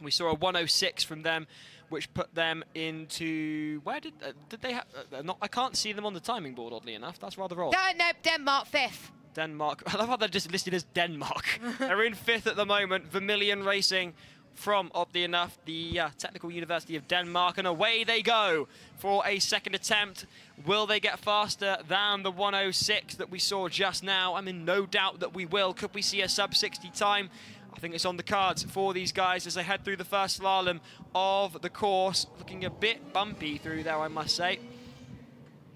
We saw a 106 from them, which put them into... Where did they have... I can't see them on the timing board, oddly enough. That's rather odd. No, Denmark 5th. Denmark. I love how they're just listed as Denmark. They're in 5th at the moment. Vermilion Racing from, oddly enough, the Technical University of Denmark. And away they go for a second attempt. Will they get faster than the 106 that we saw just now? I'm in no doubt that we will. Could we see a sub-60 time? I think it's on the cards for these guys as they head through the first slalom of the course. Looking a bit bumpy through there, I must say.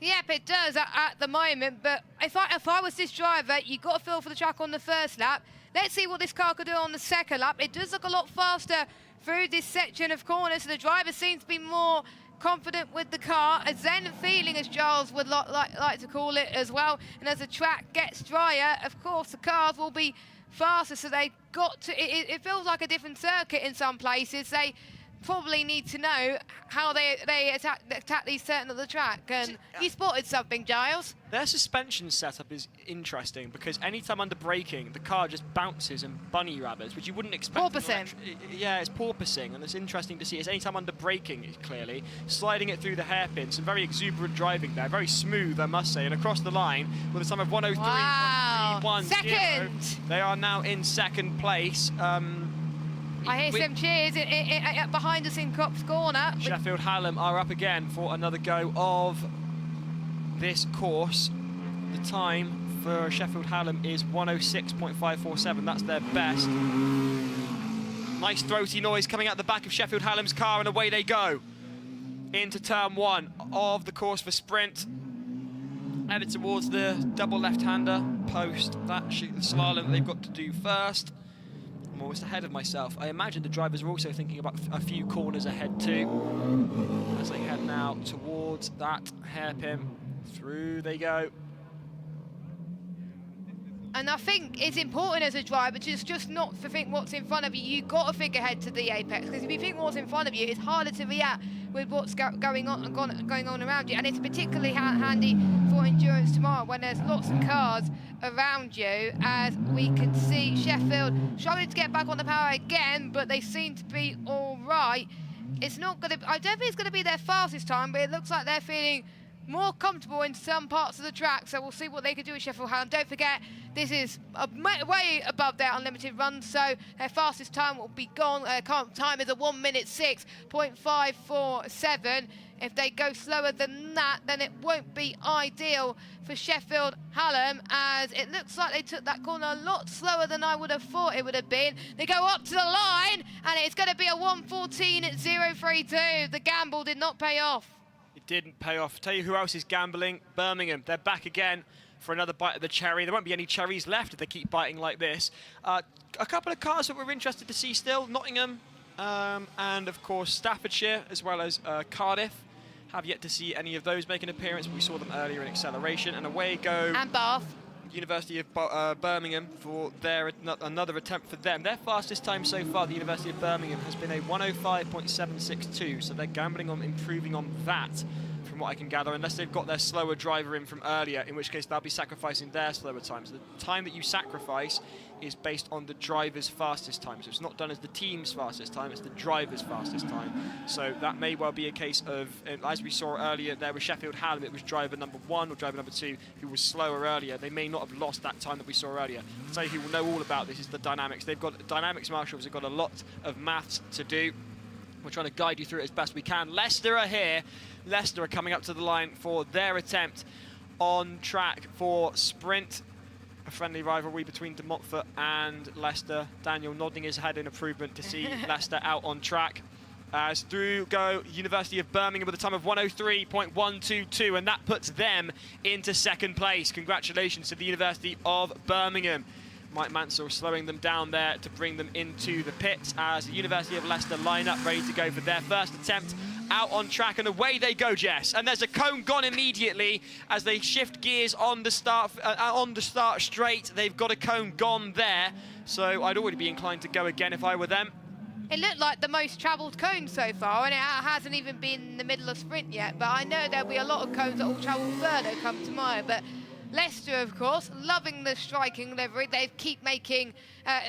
Yep, it does at the moment, but if I was this driver, you got to feel for the track on the first lap. Let's see what this car could do on the second lap. It does look a lot faster through this section of corners, so the driver seems to be more confident with the car. A zen feeling, as Giles would like to call it as well. And as the track gets drier, of course, the cars will be faster, so they got to... It feels like a different circuit in some places. They probably need to know how they attack these certain of the track. And you spotted something, Giles. Their suspension setup is interesting because anytime under braking, the car just bounces and bunny rabbits, which you wouldn't expect. Porpoising. Yeah, it's porpoising, and it's interesting to see. It's anytime under braking, clearly, sliding it through the hairpin. Some very exuberant driving there, very smooth, I must say, and across the line with a time of 103.310. Wow. Second. They are now in second place. I hear some cheers behind us in Cops Corner. Sheffield Hallam are up again for another go of this course. The time for Sheffield Hallam is 106.547. That's their best. Nice throaty noise coming out the back of Sheffield Hallam's car, and away they go into turn 1 of the course for sprint. Headed towards the double left-hander post that slalom they've got to do first. I'm almost ahead of myself. I imagine the drivers are also thinking about a few corners ahead too as they head now towards that hairpin. Through they go. And I think it's important as a driver just not to think what's in front of you. You've got to think ahead to the apex, because if you think what's in front of you, it's harder to react with what's going on around you. And it's particularly handy for endurance tomorrow when there's lots of cars around you, as we can see Sheffield struggling to get back on the power again, but they seem to be all right. It's not going to, I don't think it's going to be their fastest time, but it looks like they're feeling more comfortable in some parts of the track, so we'll see what they can do with Sheffield Hallam. Don't forget, this is way above their unlimited run, so their fastest time will be gone. Current time is a 1:06.547. If they go slower than that, then it won't be ideal for Sheffield Hallam, as it looks like they took that corner a lot slower than I would have thought it would have been. They go up to the line, and it's going to be a 1:14.032. The gamble did not pay off. It didn't pay off. Tell you who else is gambling? Birmingham. They're back again for another bite of the cherry. There won't be any cherries left if they keep biting like this. A couple of cars that we're interested to see still. Nottingham and, of course, Staffordshire, as well as Cardiff. Have yet to see any of those make an appearance. We saw them earlier in acceleration. And away go... And Bath. University of Birmingham for another attempt for them. Their fastest time so far, the University of Birmingham, has been a 1:05.762, so they're gambling on improving on that, from what I can gather, unless they've got their slower driver in from earlier, in which case they'll be sacrificing their slower times. The time that you sacrifice is based on the driver's fastest time, so it's not done as the team's fastest time, it's the driver's fastest time. So that may well be a case of, as we saw earlier there with Sheffield Hallam, it was driver number 1 or driver number 2 who was slower earlier. They may not have lost that time that we saw earlier. I'll tell you who will know all about this is the Dynamics. They've got Dynamics marshals, have got a lot of maths to do. We're trying to guide you through it as best we can. Leicester are here. Leicester are coming up to the line for their attempt on track for sprint. A friendly rivalry between De Montfort and Leicester. Daniel nodding his head in improvement to see Leicester out on track. As through go University of Birmingham with a time of 1:03.122, and that puts them into second place. Congratulations to the University of Birmingham. Mike Mansell slowing them down there to bring them into the pits as the University of Leicester line up ready to go for their first attempt out on track, and away they go, Jess. And there's a cone gone immediately as they shift gears on the start straight. They've got a cone gone there, so I'd already be inclined to go again if I were them. It looked like the most travelled cone so far, and it hasn't even been in the middle of sprint yet, but I know there'll be a lot of cones that will travel further come tomorrow. But Leicester, of course, loving the striking livery. They keep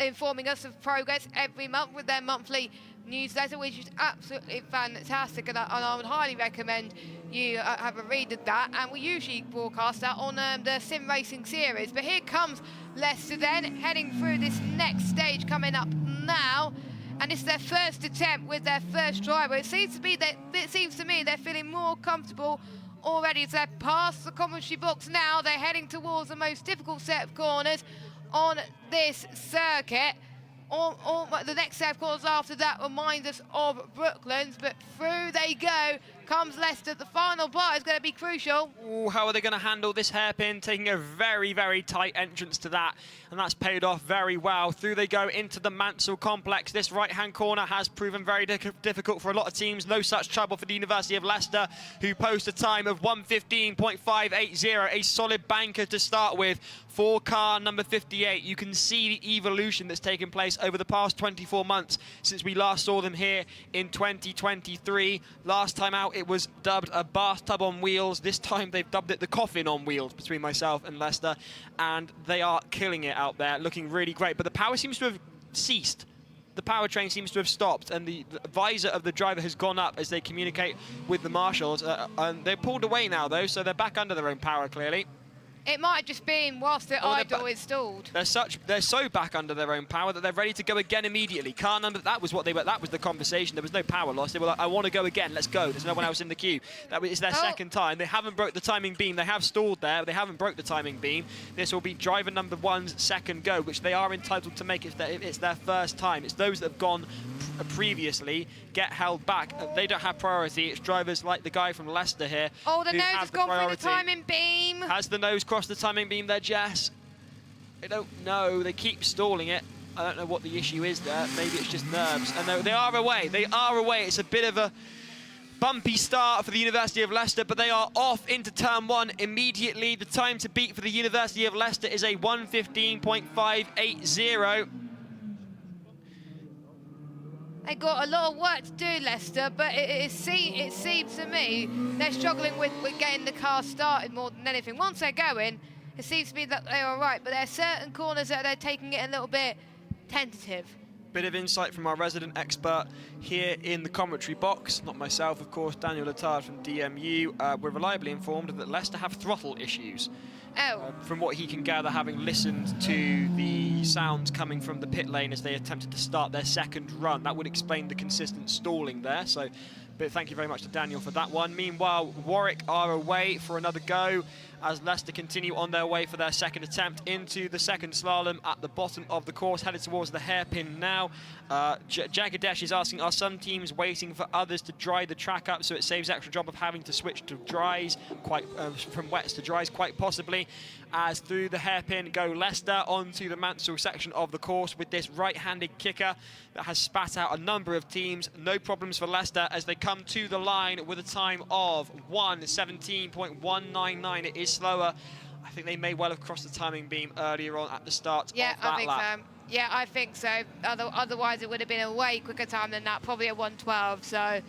informing us of progress every month with their monthly newsletter, which is absolutely fantastic, and I would highly recommend you have a read of that. And we usually broadcast that on the sim racing series. But here comes Leicester then, heading through this next stage coming up now, and it's their first attempt with their first driver. It seems to me they're feeling more comfortable already as they're past the commentary box now. They're heading towards the most difficult set of corners on this circuit. The next set of corners after that remind us of Brooklands, but through they go. Comes Leicester. The final part is going to be crucial. Ooh, how are they going to handle this hairpin? Taking a very, very tight entrance to that, and that's paid off very well. Through they go into the Mansell complex. This right-hand corner has proven very difficult for a lot of teams. No such trouble for the University of Leicester, who post a time of 1:15.580, a solid banker to start with for car number 58. You can see the evolution that's taken place over the past 24 months since we last saw them here in 2023. Last time out, it was dubbed a bathtub on wheels. This time they've dubbed it the coffin on wheels between myself and Leicester, and they are killing it out there, looking really great. But the power seems to have ceased. The powertrain seems to have stopped, and the visor of the driver has gone up as they communicate with the marshals. And they're pulled away now, though, so they're back under their own power, clearly. It might have just been whilst the idle is stalled. They're so back under their own power that they're ready to go again immediately. Car number, that was the conversation. There was no power loss. They were like, I want to go again. Let's go. There's no one else in the queue. It's their second time. They haven't broke the timing beam. They have stalled there, but they haven't broke the timing beam. This will be driver number 1's second go, which they are entitled to make if it's their first time. It's those that have gone previously get held back. They don't have priority. It's drivers like the guy from Leicester here. Oh, the nose has gone through the timing beam. Has the nose crossed the timing beam there, Jess? I don't know. They keep stalling it. I don't know what the issue is there. Maybe it's just nerves. And they are away. They are away. It's a bit of a Bumpy start for the University of Leicester, but they are off into turn 1 immediately. The time to beat for the University of Leicester is a 1:15.580. They got a lot of work to do, Leicester, but it seems to me they're struggling with getting the car started more than anything. Once they're going, it seems to me that they're all right, but there are certain corners that they're taking it a little bit tentative. Bit of insight from our resident expert here in the commentary box. Not myself, of course, Daniel Letard from DMU. We're reliably informed that Leicester have throttle issues. Oh. From what he can gather, having listened to the sounds coming from the pit lane as they attempted to start their second run. That would explain the consistent stalling there. So, but thank you very much to Daniel for that one. Meanwhile, Warwick are away for another go as Leicester continue on their way for their second attempt into the second slalom at the bottom of the course, headed towards the hairpin now. Jagadesh is asking, are some teams waiting for others to dry the track up so it saves extra job of having to switch to dries, from wets to dries, quite possibly. As through the hairpin go Leicester onto the Mansell section of the course with this right-handed kicker that has spat out a number of teams. No problems for Leicester as they come to the line with a time of 1:17.199. It is slower. I think they may well have crossed the timing beam earlier on at the start of that lap. Yeah, I think so. Otherwise, it would have been a way quicker time than that, probably at 1:12. So,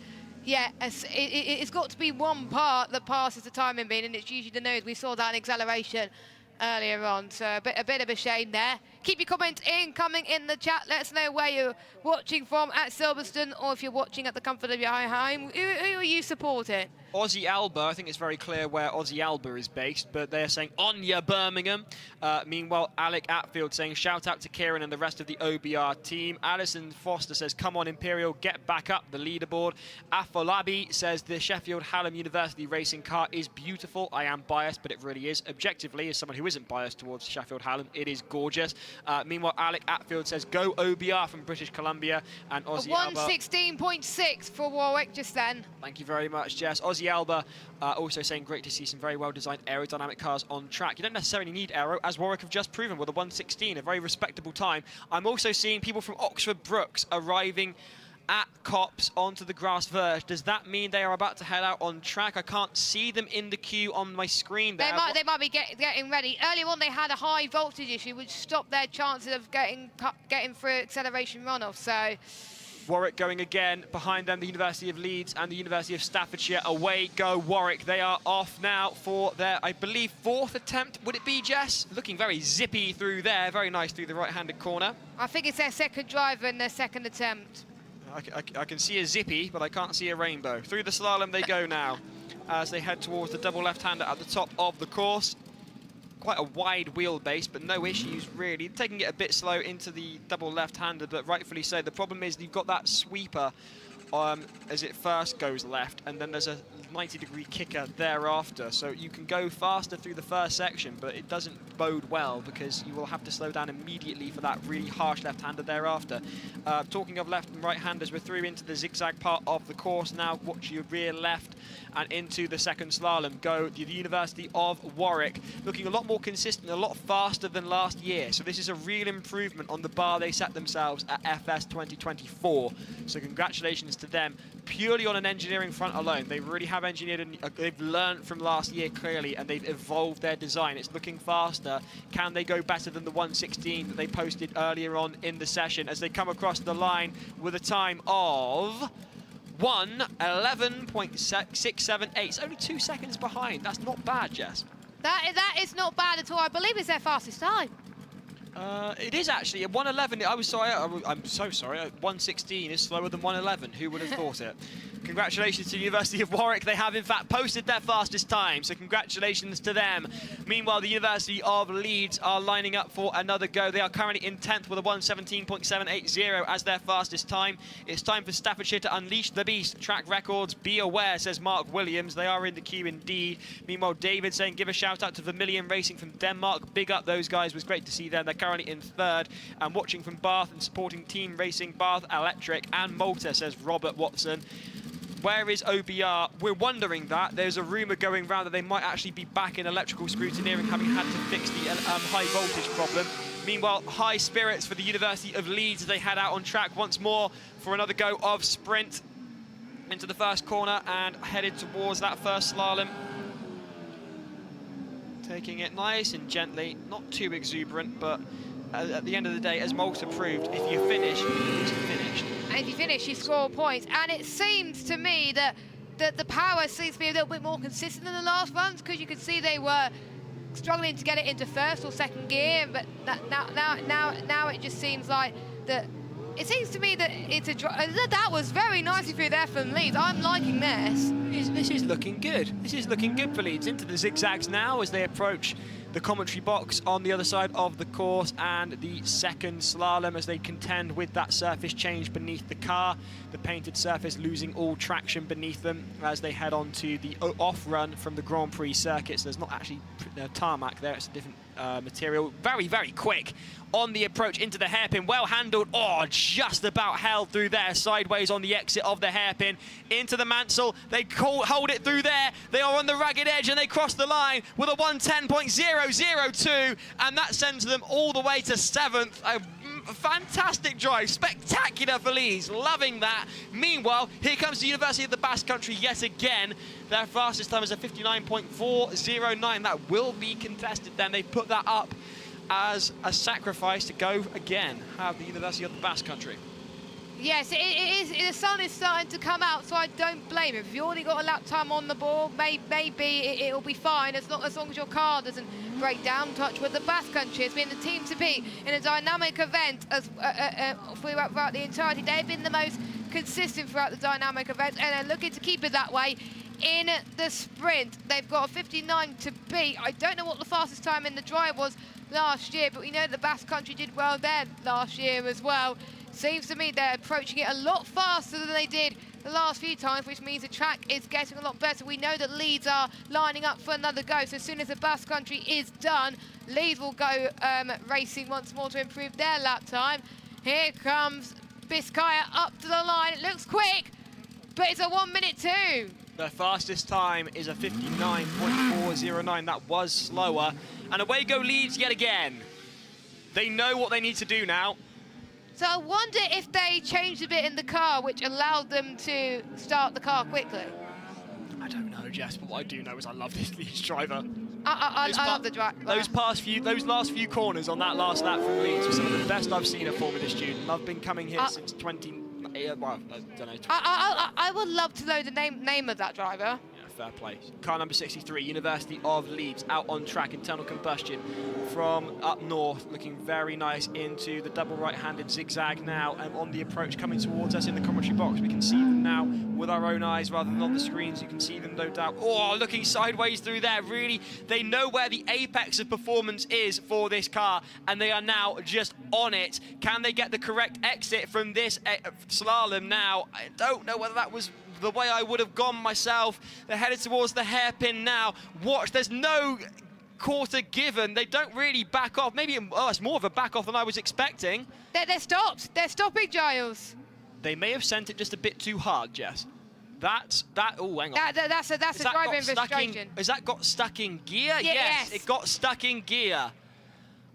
yeah, it's got to be one part that passes the timing beam, and it's usually the nose. We saw that in acceleration earlier on, so a bit of a shame there. Keep your comments coming in the chat. Let us know where you're watching from at Silverstone, or if you're watching at the comfort of your own home. Who are you supporting? Aussie Alba, I think it's very clear where Aussie Alba is based, but they're saying on ya Birmingham. Meanwhile, Alec Atfield saying shout out to Kieran and the rest of the OBR team. Alison Foster says come on Imperial, get back up the leaderboard. Afolabi says the Sheffield Hallam University racing car is beautiful. I am biased, but it really is. Objectively, as someone who isn't biased towards Sheffield Hallam, it is gorgeous. Meanwhile, Alec Atfield says go OBR from British Columbia, and Aussie Alba 1:16.6 for Warwick just then. Thank you very much, Jess. Aussie Alba also saying great to see some very well-designed aerodynamic cars on track. You don't necessarily need aero, as Warwick have just proven with a 1:16, a very respectable time. I'm also seeing people from Oxford Brookes arriving at Copse onto the grass verge. Does that mean they are about to head out on track? I can't see them in the queue on my screen there. They might be getting ready. Earlier on, they had a high voltage issue, which stopped their chances of getting through acceleration runoff. So Warwick going again. Behind them, the University of Leeds and the University of Staffordshire. Away go Warwick. They are off now for their, I believe, fourth attempt. Would it be, Jess? Looking very zippy through there. Very nice through the right-handed corner. I think it's their second driver in their second attempt. I can see a zippy, but I can't see a rainbow. Through the slalom they go now as they head towards the double left-hander at the top of the course. Quite a wide wheelbase, but no issues really. Taking it a bit slow into the double left-hander, but rightfully so. The problem is you've got that sweeper as it first goes left, and then there's a 90-degree kicker thereafter. So you can go faster through the first section, but it doesn't bode well because you will have to slow down immediately for that really harsh left-hander thereafter. Talking of left and right-handers, we're through into the zigzag part of the course now. Watch your rear left and into the second slalom. Go the University of Warwick, looking a lot more consistent, a lot faster than last year. So this is a real improvement on the bar they set themselves at FS 2024. So congratulations to them. Purely on an engineering front alone, they really have engineered and they've learned from last year clearly, and they've evolved their design. It's looking faster. Can they go better than the 1:16 that they posted earlier on in the session as they come across the line with a time of 1:11.678. It's only 2 seconds behind. That's not bad, Jess. That is not bad at all. I believe it's their fastest time. It is actually at 1:11. I'm so sorry. 1:16 is slower than 1:11. Who would have thought it? Congratulations to the University of Warwick. They have in fact posted their fastest time, so congratulations to them. Meanwhile, the University of Leeds are lining up for another go. They are currently in 10th with a 1:17.780 as their fastest time. It's time for Staffordshire to unleash the beast. Track records, be aware, says Mark Williams. They are in the queue indeed. Meanwhile, David saying give a shout out to Vermilion Racing from Denmark. Big up those guys. It was great to see them. They're currently in 3rd. And watching from Bath and supporting Team Racing Bath Electric and Malta, says Robert Watson. Where is OBR? We're wondering that. There's a rumour going around that they might actually be back in electrical scrutineering, having had to fix the high voltage problem. Meanwhile, high spirits for the University of Leeds as they head out on track once more for another go of sprint. into the first corner and headed towards that first slalom. Taking it nice and gently, not too exuberant, but at the end of the day, as Malta proved, if you finish, you finished. And if you finish, you score points. And it seems to me that the power seems to be a little bit more consistent than the last runs, because you could see they were struggling to get it into first or second gear, but now it just seems like that. It seems to me that it's that was very nicely through there from Leeds. I'm liking this. This is looking good. This is looking good for Leeds. Into the zigzags now as they approach the commentary box on the other side of the course, and the second slalom as they contend with that surface change beneath the car. The painted surface losing all traction beneath them as they head on to the off run from the Grand Prix circuits. There's not actually tarmac there, it's a different material. Very, very quick on the approach into the hairpin. Well handled. Oh, just about held through there. Sideways on the exit of the hairpin. Into the Mansell. They hold it through there. They are on the ragged edge and they cross the line with a 110.002. And that sends them all the way to 7th. A fantastic drive. Spectacular for Leeds. Loving that. Meanwhile, here comes the University of the Basque Country yet again. Their fastest time is a 59.409. That will be contested then. They put that up as a sacrifice to go again, have the University of the Basque Country. Yes, it is. The sun is starting to come out, so I don't blame him. If you've already got a lap time on the board, maybe it'll be fine as long as your car doesn't break down. Touch with the Basque Country has been the team to beat in a dynamic event as throughout the entirety. They've been the most consistent throughout the dynamic event, and they're looking to keep it that way in the sprint. They've got a 59 to beat. I don't know what the fastest time in the drive was last year, but we know the Basque Country did well there last year as well. Seems to me they're approaching it a lot faster than they did the last few times, which means the track is getting a lot better. We know that Leeds are lining up for another go, so as soon as the Basque Country is done, Leeds will go racing once more to improve their lap time. Here comes Biscaya up to the line. It looks quick, but it's a 1 minute 2. The fastest time is a 59.409. That was slower. And away go Leeds yet again. They know what they need to do now. So I wonder if they changed a bit in the car, which allowed them to start the car quickly. I don't know, Jess, but what I do know is I love this Leeds driver. I love the driver. Those last few corners on that last lap from Leeds were some of the best I've seen a Formula student. I've been coming here since 20. Well, I don't know. I would love to know the name of that driver. Fair play. Car number 63, University of Leeds, out on track, internal combustion from up north, looking very nice into the double right-handed zigzag now, and on the approach coming towards us in the commentary box. We can see them now with our own eyes rather than on the screens. You can see them, no doubt. Oh, looking sideways through there. Really, they know where the apex of performance is for this car, and they are now just on it. Can they get the correct exit from this slalom now? I don't know whether that was the way I would have gone myself. They're headed towards the hairpin now. Watch, there's no quarter given. They don't really back off. Maybe it's more of a back off than I was expecting. They're stopped. They're stopping, Giles. They may have sent it just a bit too hard, Jess. Oh, hang on. That's a driving frustration. Has that got stuck in gear? Yes, it got stuck in gear.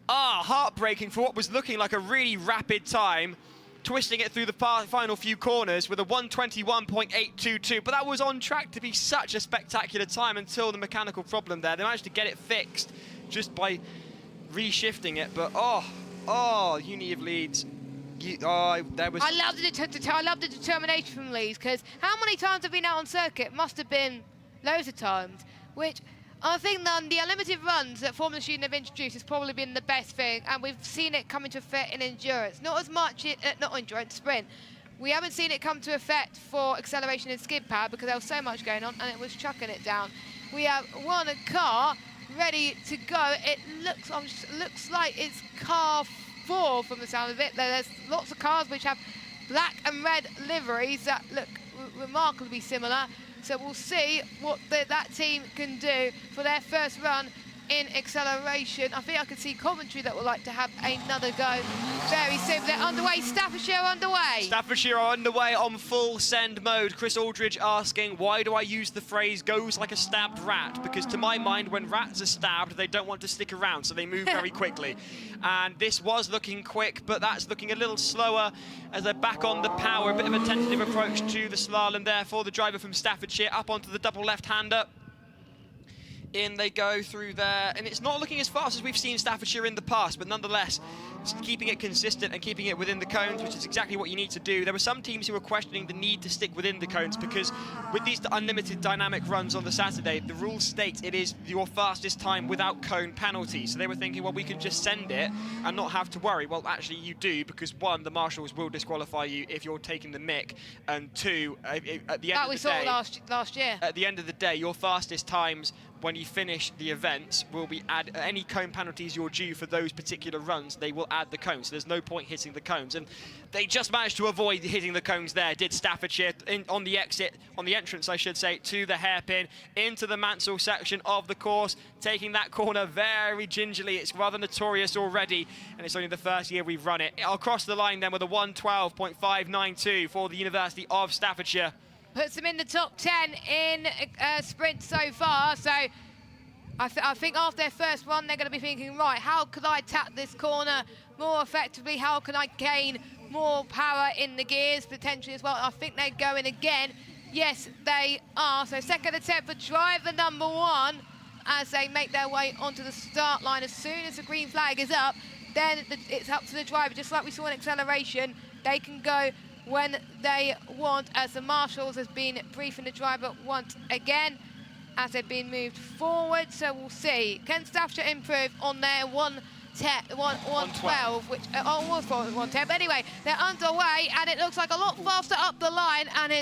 Heartbreaking for what was looking like a really rapid time. Twisting it through the final few corners with a 121.822, but that was on track to be such a spectacular time until the mechanical problem there. They managed to get it fixed just by reshifting it, but Uni of Leeds. I love the determination from Leeds, because how many times have we been out on circuit? Must have been loads of times, which I think the unlimited runs that Formula Student have introduced has probably been the best thing, and we've seen it come into effect in endurance. Not as much, not endurance, sprint. We haven't seen it come to effect for acceleration and skid pad because there was so much going on and it was chucking it down. We have one car ready to go. It looks like it's car 4 from the sound of it. There's lots of cars which have black and red liveries that look remarkably similar. So we'll see what that team can do for their first run in acceleration. I think I can see commentary that would like to have another go very soon. They're underway. Staffordshire underway. Staffordshire are underway on full send mode. Chris Aldridge asking, why do I use the phrase goes like a stabbed rat? Because to my mind, when rats are stabbed, they don't want to stick around, so they move very quickly. And this was looking quick, but that's looking a little slower as they're back on the power. A bit of a tentative approach to the slalom there for the driver from Staffordshire, up onto the double left-hander. In they go through there, and it's not looking as fast as we've seen Staffordshire in the past, but nonetheless, keeping it consistent and keeping it within the cones, which is exactly what you need to do. There were some teams who were questioning the need to stick within the cones because with these unlimited dynamic runs on the Saturday, the rules state it is your fastest time without cone penalty. So they were thinking, well, we can just send it and not have to worry. Well, actually, you do, because one, the marshals will disqualify you if you're taking the mick, and two, at the end of the day... That we saw last year. At the end of the day, your fastest times when you finish the events will be any cone penalties you're due for those particular runs, they will add the cones. So there's no point hitting the cones. And they just managed to avoid hitting the cones there, did Staffordshire, on the entrance, I should say, to the hairpin, into the Mansell section of the course, taking that corner very gingerly. It's rather notorious already, and it's only the first year we've run it. Across the line then with a 1:12.592 for the University of Staffordshire. Puts them in the top 10 in sprint so far. So I think after their first run, they're going to be thinking, right, how could I tap this corner more effectively? How can I gain more power in the gears potentially as well? I think they're going again. Yes, they are. So second attempt for driver number 1 as they make their way onto the start line. As soon as the green flag is up, then it's up to the driver. Just like we saw in acceleration, they can go when they want, as the marshals has been briefing the driver once again as they've been moved forward. So we'll see. Can Staffordshire improve on their 1:12, which was 1:10, but anyway, they're underway and it looks like a lot faster up the line, and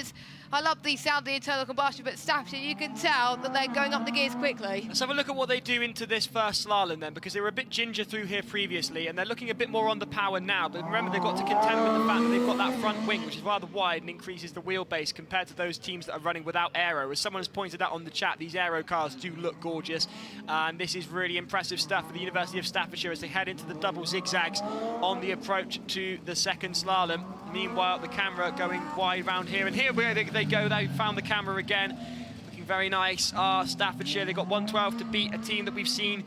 I love the sound of the internal combustion, but Staffordshire, you can tell that they're going up the gears quickly. Let's have a look at what they do into this first slalom then, because they were a bit ginger through here previously, and they're looking a bit more on the power now. But remember, they've got to contend with the fact that they've got that front wing, which is rather wide and increases the wheelbase compared to those teams that are running without aero. As someone has pointed out on the chat, these aero cars do look gorgeous, and this is really impressive stuff for the University of Staffordshire as they head into the double zigzags on the approach to the second slalom. Meanwhile, the camera going wide round here, and here they go. They found the camera again, looking very nice. Staffordshire, they got 1:12 to beat a team that we've seen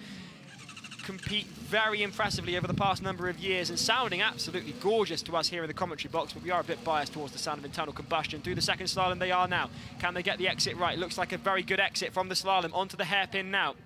compete very impressively over the past number of years and sounding absolutely gorgeous to us here in the commentary box, but we are a bit biased towards the sound of internal combustion. Through the second slalom they are now. Can they get the exit right? Looks like a very good exit from the slalom onto the hairpin now.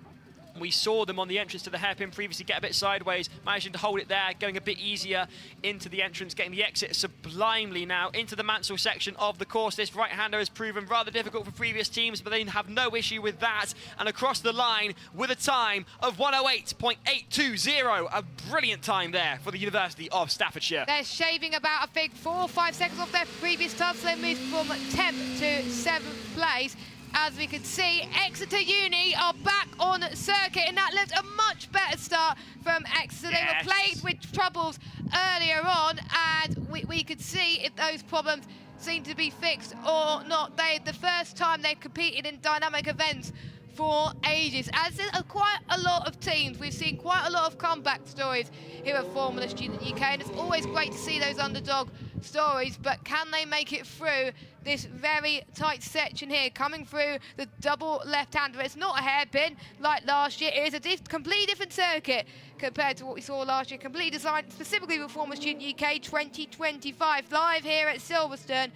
We saw them on the entrance to the hairpin previously get a bit sideways, managing to hold it there, going a bit easier into the entrance, getting the exit sublimely now into the Mansell section of the course. This right-hander has proven rather difficult for previous teams, but they have no issue with that. And across the line with a time of 1:08.820. A brilliant time there for the University of Staffordshire. They're shaving about, I think, 4 or 5 seconds off their previous time, so they moved from 10th to 7th place. As we can see, Exeter Uni are back on circuit, and that looked a much better start from Exeter. They were plagued with troubles earlier on, and we could see if those problems seem to be fixed or not. The first time they've competed in dynamic events for ages, as in quite a lot of teams. We've seen quite a lot of comeback stories here at Formula Student UK, and it's always great to see those underdog stories, but can they make it through this very tight section here, coming through the double left-hander? It's not a hairpin like last year. It is a completely different circuit compared to what we saw last year, completely designed specifically for Formula Student UK 2025, live here at Silverstone,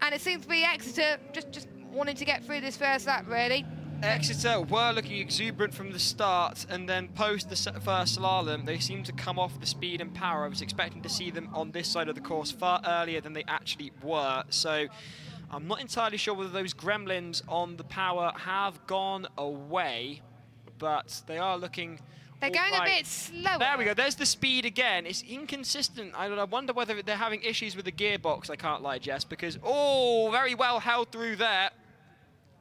and it seems to be Exeter just wanting to get through this first lap, really. Exeter were looking exuberant from the start, and then post the first slalom, they seemed to come off the speed and power. I was expecting to see them on this side of the course far earlier than they actually were. So I'm not entirely sure whether those gremlins on the power have gone away, but they are looking... They're going a bit slower. There we go. There's the speed again. It's inconsistent. I wonder whether they're having issues with the gearbox. I can't lie, Jess, because, very well held through there.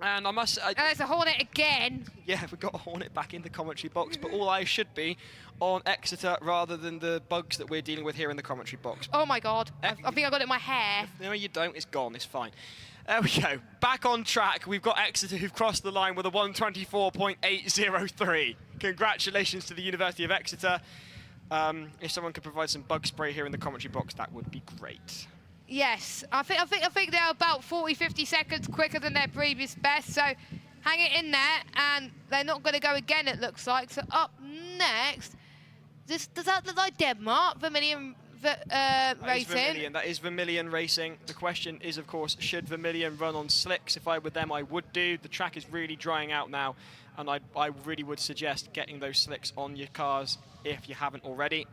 And I must... there's a Hornet again. Yeah, we've got a Hornet back in the commentary box, but all eyes should be on Exeter rather than the bugs that we're dealing with here in the commentary box. Oh my God, I think I got it in my hair. No, you don't. It's gone. It's fine. There we go. Back on track. We've got Exeter who've crossed the line with a 1:24.803. Congratulations to the University of Exeter. If someone could provide some bug spray here in the commentary box, that would be great. Yes, I think they're about 40-50 seconds quicker than their previous best, so hang it in there, and they're not going to go again, it looks like. So up next, does that look like Denmark? Vermilion Racing? That is Vermilion Racing. The question is, of course, should Vermilion run on slicks? If I were them, I would do. The track is really drying out now, and I really would suggest getting those slicks on your cars if you haven't already.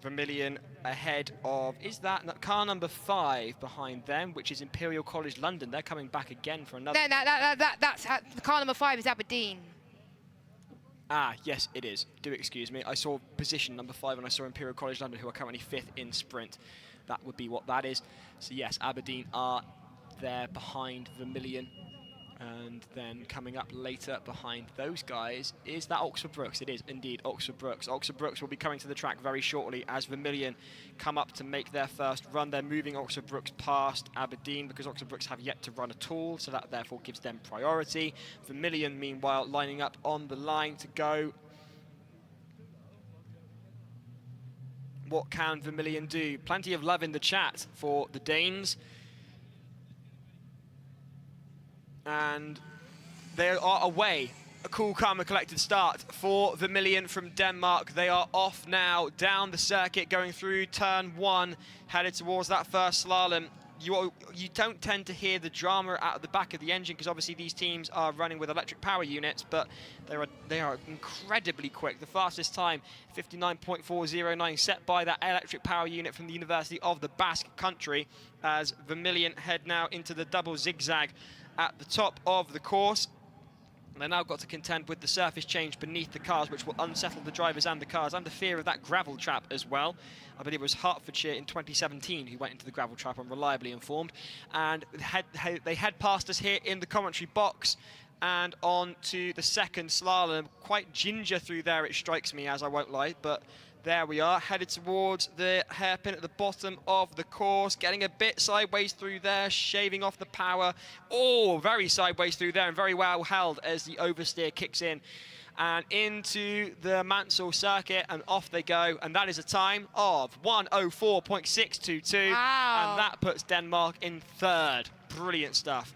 Vermilion ahead of, is that car number 5 behind them, which is Imperial College London. They're coming back again for another. No, that's car number 5 is Aberdeen. Ah, yes, it is. Do excuse me. I saw position number 5 and I saw Imperial College London, who are currently 5th in sprint. That would be what that is. So yes, Aberdeen are there behind Vermilion. And then coming up later behind those guys, is that Oxford Brookes? It is indeed Oxford Brookes. Oxford Brookes will be coming to the track very shortly as Vermilion come up to make their first run. They're moving Oxford Brookes past Aberdeen because Oxford Brookes have yet to run at all, so that therefore gives them priority. Vermilion, meanwhile, lining up on the line to go. What can Vermilion do? Plenty of love in the chat for the Danes. And they are away. A cool, calm and collected start for Vermilion from Denmark. They are off now down the circuit, going through turn 1, headed towards that first slalom. You don't tend to hear the drama out the back of the engine because obviously these teams are running with electric power units, but they are incredibly quick. The fastest time, 59.409, set by that electric power unit from the University of the Basque Country, as Vermilion head now into the double zigzag at the top of the course. They've now got to contend with the surface change beneath the cars, which will unsettle the drivers and the cars, and the fear of that gravel trap as well. I believe it was Hertfordshire in 2017 who went into the gravel trap, I'm reliably informed. And they head past us here in the commentary box and on to the second slalom. Quite ginger through there, it strikes me, as I won't lie, but there we are, headed towards the hairpin at the bottom of the course, getting a bit sideways through there, shaving off the power. Oh, very sideways through there and very well held as the oversteer kicks in. And into the Mansell circuit, and off they go. And that is a time of 1:04.622. Wow. And that puts Denmark in 3rd. Brilliant stuff.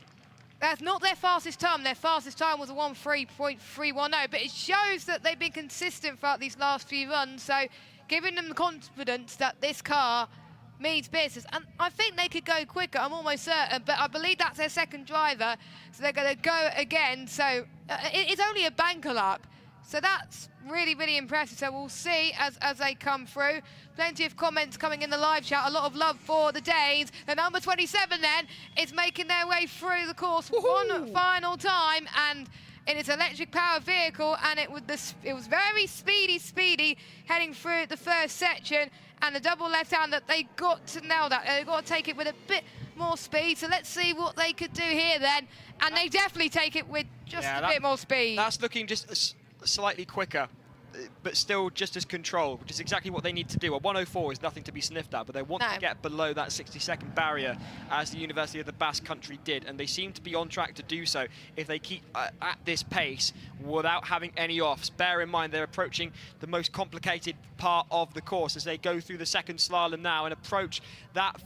That's not their fastest time. Their fastest time was a 1:03.310, but it shows that they've been consistent throughout these last few runs, so giving them the confidence that this car means business. And I think they could go quicker, I'm almost certain, but I believe that's their second driver, so they're going to go again. So it's only a banker lap, so that's really, really impressive. So we'll see as they come through. Plenty of comments coming in the live chat. A lot of love for the Danes. The number 27 then is making their way through the course one final time, and in its electric power vehicle, and it was very speedy heading through the first section, and the double left hand that they got to nail that. They've got to take it with a bit more speed. So let's see what they could do here then, and they definitely take it with just a bit more speed. That's looking just slightly quicker, but still just as controlled, which is exactly what they need to do. A 1:04 is nothing to be sniffed at, but they want to get below that 60-second barrier, as the University of the Basque Country did, and they seem to be on track to do so if they keep at this pace without having any offs. Bear in mind, they're approaching the most complicated part of the course as they go through the second slalom now and approach that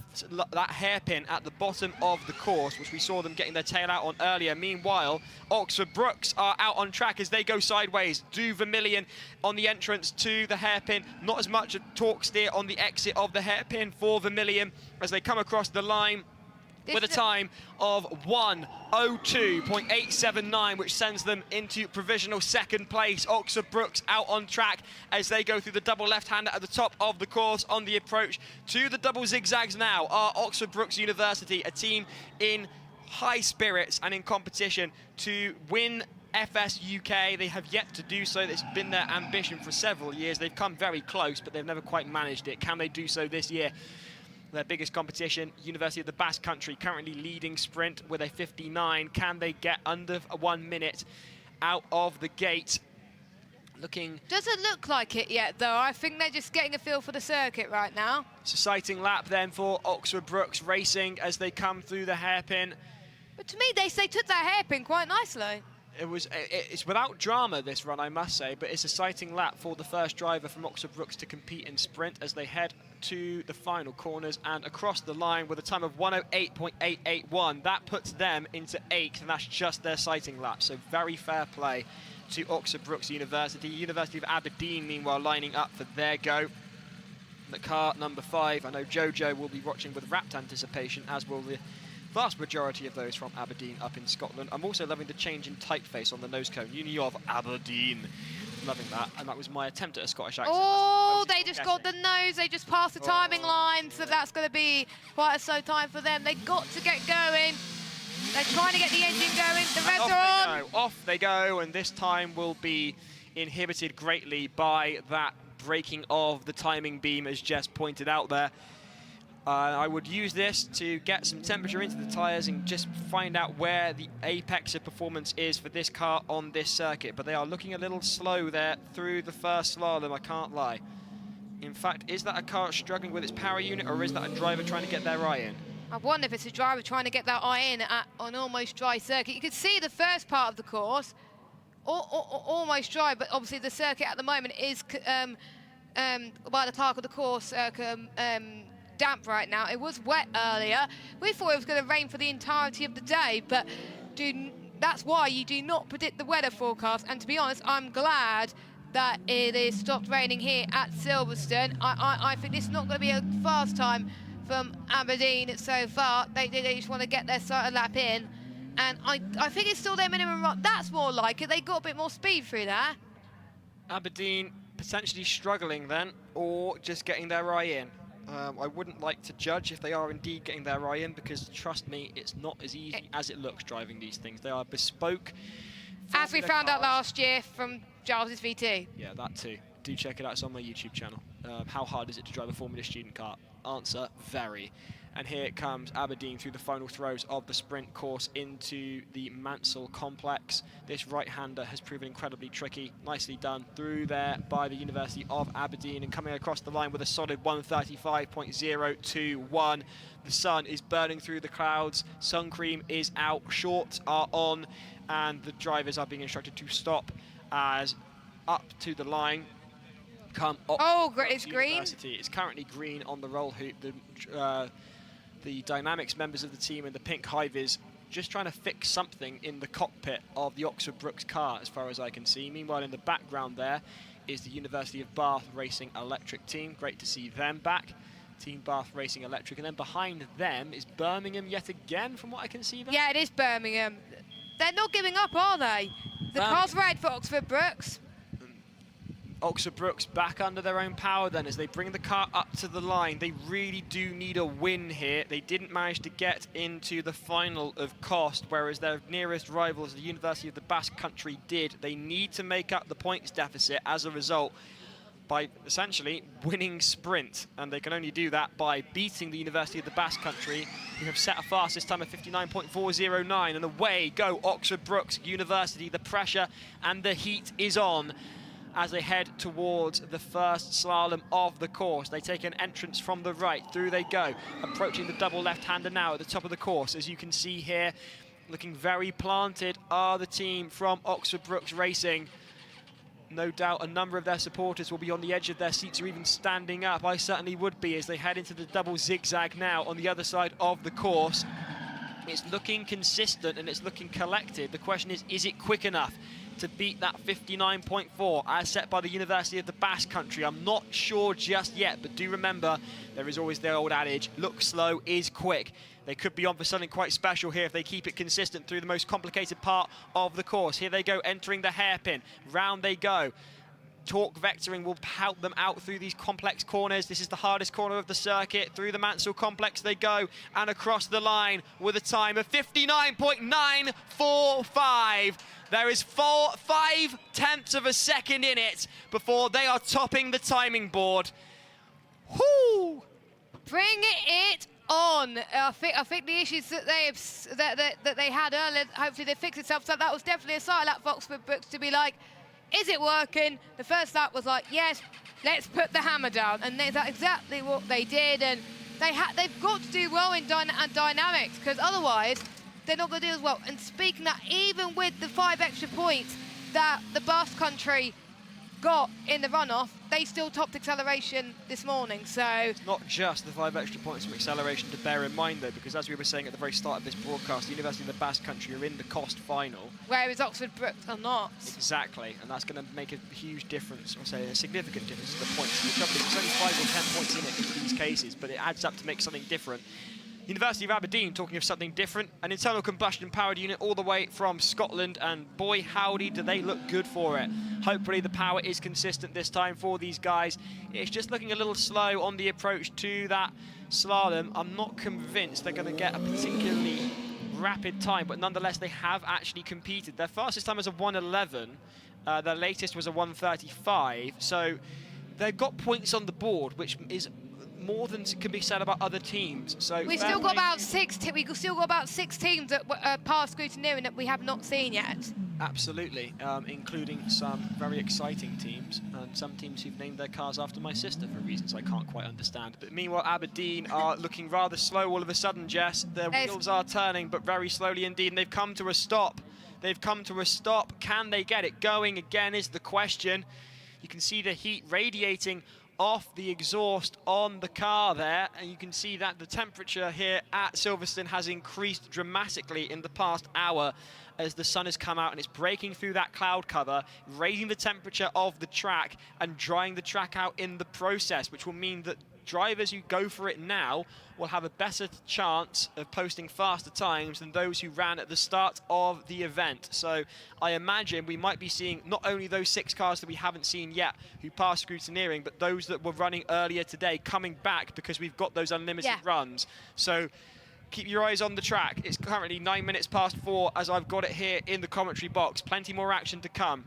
hairpin at the bottom of the course, which we saw them getting their tail out on earlier. Meanwhile, Oxford Brookes are out on track as they go sideways. Do Vermilion on the entrance to the hairpin. Not as much a torque steer on the exit of the hairpin for Vermilion as they come across the line with a time of 1:02.879, which sends them into provisional second place. Oxford Brookes out on track as they go through the double left-hander at the top of the course. On the approach to the double zigzags now are Oxford Brookes University, a team in high spirits and in competition to win FS UK. They have yet to do so. It's been their ambition for several years. They've come very close, but they've never quite managed it. Can they do so this year? Their biggest competition, University of the Basque Country, currently leading sprint with a 59. Can they get under 1 minute out of the gate? Doesn't look like it yet, though. I think they're just getting a feel for the circuit right now. It's a exciting lap then for Oxford Brookes Racing as they come through the hairpin. But to me, they took that hairpin quite nicely. It's without drama, this run, I must say, but it's a exciting lap for the first driver from Oxford Brookes to compete in sprint as they head to the final corners and across the line with a time of 1:08.881. That puts them into 8th, and that's just their sighting lap. So very fair play to Oxford Brookes University. University of Aberdeen, meanwhile, lining up for their go. The car number 5. I know Jojo will be watching with rapt anticipation, as will the vast majority of those from Aberdeen up in Scotland. I'm also loving the change in typeface on the nose cone. Uni of Aberdeen. Loving that. And that was my attempt at a Scottish accent. Oh, they just got the nose. They just passed the timing line, so that's going to be quite a slow time for them. They got to get going. They're trying to get the engine going. The revs are on. Off they go, and this time will be inhibited greatly by that breaking of the timing beam, as Jess pointed out there. I would use this to get some temperature into the tyres and just find out where the apex of performance is for this car on this circuit. But they are looking a little slow there through the first slalom, I can't lie. In fact, is that a car struggling with its power unit, or is that a driver trying to get their eye in? I wonder if it's a driver trying to get that eye in at an almost dry circuit. You can see the first part of the course, almost dry, but obviously the circuit at the moment is, by the clerk of the course, damp right now. It was wet earlier. We thought it was going to rain for the entirety of the day, but that's why you do not predict the weather forecast. And to be honest, I'm glad that it is stopped raining here at Silverstone. I think this is not going to be a fast time from Aberdeen so far. They just want to get their starter lap in, and I think it's still their minimum run. That's more like it. They got a bit more speed through there. Aberdeen potentially struggling then, or just getting their eye in. I wouldn't like to judge if they are indeed getting their eye in, because trust me, it's not as easy as it looks driving these things. They are bespoke. As we found out last year from Giles' VT. Yeah, that too. Do check it out. It's on my YouTube channel. How hard is it to drive a Formula Student car? Answer, very. And here it comes, Aberdeen through the final throws of the sprint course into the Mansell complex. This right-hander has proven incredibly tricky. Nicely done through there by the University of Aberdeen, and coming across the line with a solid 1:35.021. The sun is burning through the clouds. Sun cream is out. Shorts are on, and the drivers are being instructed to stop as up to the line come Oxford it's green. University. It's currently green on the roll hoop. The Dynamics members of the team in the pink Hy-Vis just trying to fix something in the cockpit of the Oxford Brookes car, as far as I can see. Meanwhile, in the background there is the University of Bath Racing Electric team. Great to see them back. Team Bath Racing Electric. And then behind them is Birmingham yet again, from what I can see there. Yeah, it is Birmingham. They're not giving up, are they? The car's red for Oxford Brookes. Oxford Brookes back under their own power then as they bring the car up to the line. They really do need a win here. They didn't manage to get into the final of cost, whereas their nearest rivals, the University of the Basque Country, did. They need to make up the points deficit as a result by essentially winning sprint, and they can only do that by beating the University of the Basque Country, who have set a fastest time of 59.409, and away go Oxford Brookes University. The pressure and the heat is on as they head towards the first slalom of the course. They take an entrance from the right. Through they go, approaching the double left-hander now at the top of the course. As you can see here, looking very planted are the team from Oxford Brookes Racing. No doubt a number of their supporters will be on the edge of their seats or even standing up. I certainly would be as they head into the double zigzag now on the other side of the course. It's looking consistent and it's looking collected. The question is it quick enough to beat that 59.4 as set by the University of the Basque Country? I'm not sure just yet, but do remember there is always the old adage, look slow is quick. They could be on for something quite special here if they keep it consistent through the most complicated part of the course. Here they go, entering the hairpin. Round they go. Torque vectoring will help them out through these complex corners. This is the hardest corner of the circuit. Through the Mansell complex they go, and across the line with a time of 59.945. There is 5/10 of a second in it before they are topping the timing board. Whoo! Bring it on. I think the issues that they had earlier, hopefully they fix itself. So that was definitely a sight lap for Oxford Brookes to be like, is it working? The first lap was like, yes, let's put the hammer down, and that's exactly what they did. And they've got to do well in dynamics, because otherwise they're not going to do as well. And speaking that, even with the 5 extra points that the Basque Country got in the runoff, they still topped acceleration this morning. So It's not just the 5 extra points from acceleration to bear in mind, though, because as we were saying at the very start of this broadcast, the University of the Basque Country are in the cost final. whereas Oxford Brookes are not. Exactly, and that's going to make a huge difference, or say a significant difference to the points. The trouble is there's only 5 or 10 points in it in these cases, but it adds up to make something different. University of Aberdeen, talking of something different, an internal combustion powered unit all the way from Scotland, and boy howdy do they look good for it. Hopefully the power is consistent this time for these guys. It's just looking a little slow on the approach to that slalom. I'm not convinced they're going to get a particularly rapid time, but nonetheless they have actually competed. Their fastest time was a 1:11, their latest was a 1:35, so they've got points on the board, which is more than can be said about other teams. So We've still got about 6 teams that past scrutineering that we have not seen yet. Absolutely, including some very exciting teams and some teams who've named their cars after my sister for reasons I can't quite understand. But meanwhile, Aberdeen are looking rather slow all of a sudden, Jess. Their wheels are turning, but very slowly indeed, and they've come to a stop. They've come to a stop. Can they get it going again is the question. You can see the heat radiating off the exhaust on the car there, and you can see that the temperature here at Silverstone has increased dramatically in the past hour as the sun has come out and it's breaking through that cloud cover, raising the temperature of the track and drying the track out in the process, which will mean that drivers who go for it now will have a better chance of posting faster times than those who ran at the start of the event. So I imagine we might be seeing not only those 6 cars that we haven't seen yet who passed scrutineering, but those that were running earlier today coming back because we've got those unlimited runs. So keep your eyes on the track. It's currently 9 minutes past 4 as I've got it here in the commentary box. Plenty more action to come.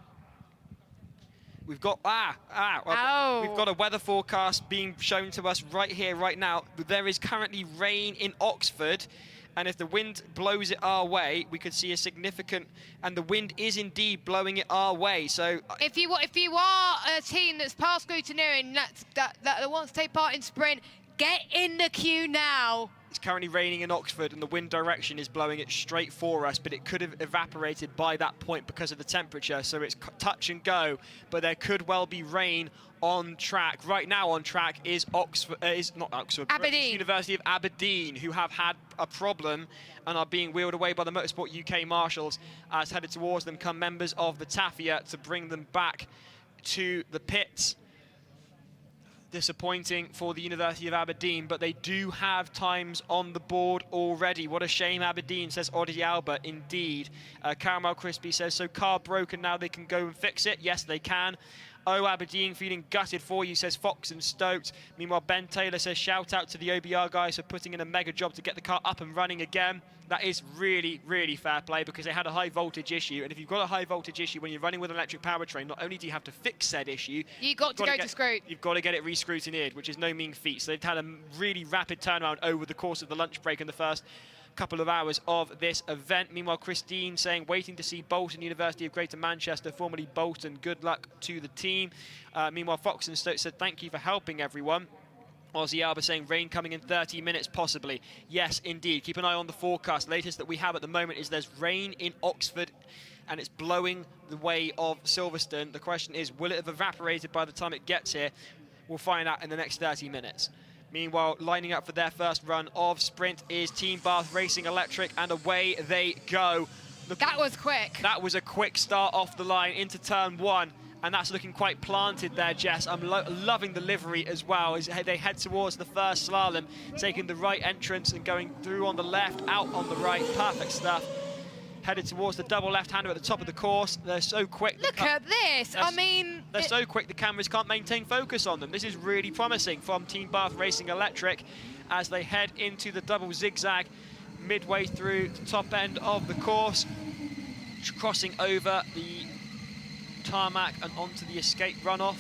We've got we've got a weather forecast being shown to us right here, right now. There is currently rain in Oxford, and if the wind blows it our way, we could see a significant, and the wind is indeed blowing it our way. So if you are a team that's past scrutineering that wants to take part in sprint, get in the queue now. It's currently raining in Oxford and the wind direction is blowing it straight for us, but it could have evaporated by that point because of the temperature, so it's touch and go, but there could well be rain on track. Right now on track is Aberdeen. University of Aberdeen, who have had a problem and are being wheeled away by the Motorsport UK marshals as headed towards them come members of the TAFIA to bring them back to the pits. Disappointing for the University of Aberdeen, but they do have times on the board already. What a shame, Aberdeen, says Audi Alba. Indeed. Caramel Crispy says, so car broken, now they can go and fix it. Yes, they can. Oh, Aberdeen, feeling gutted for you, says Fox and Stoked. Meanwhile, Ben Taylor says, shout out to the OBR guys for putting in a mega job to get the car up and running again. That is really, really fair play because they had a high voltage issue. And if you've got a high voltage issue when you're running with an electric powertrain, not only do you have to fix said issue, you've got to go to scrut. You've got to get it re-scrutineered, which is no mean feat. So they've had a really rapid turnaround over the course of the lunch break in the first couple of hours of this event. Meanwhile, Christine saying, waiting to see Bolton, University of Greater Manchester, formerly Bolton. Good luck to the team. Meanwhile, Fox and Stoke said, thank you for helping everyone. Aussie Alba saying rain coming in 30 minutes possibly. Yes, indeed. Keep an eye on the forecast. Latest that we have at the moment is there's rain in Oxford and it's blowing the way of Silverstone. The question is, will it have evaporated by the time it gets here? We'll find out in the next 30 minutes. Meanwhile, lining up for their first run of sprint is Team Bath Racing Electric, and away they go. That was quick. That was a quick start off the line into turn 1. And that's looking quite planted there, Jess. I'm loving the livery as well as they head towards the first slalom, taking the right entrance and going through on the left, out on the right. Perfect stuff. Headed towards the double left-hander at the top of the course. They're so quick. Look at this. I mean, they're so quick the cameras can't maintain focus on them. This is really promising from Team Bath Racing Electric as they head into the double zigzag midway through the top end of the course, crossing over the tarmac and onto the escape runoff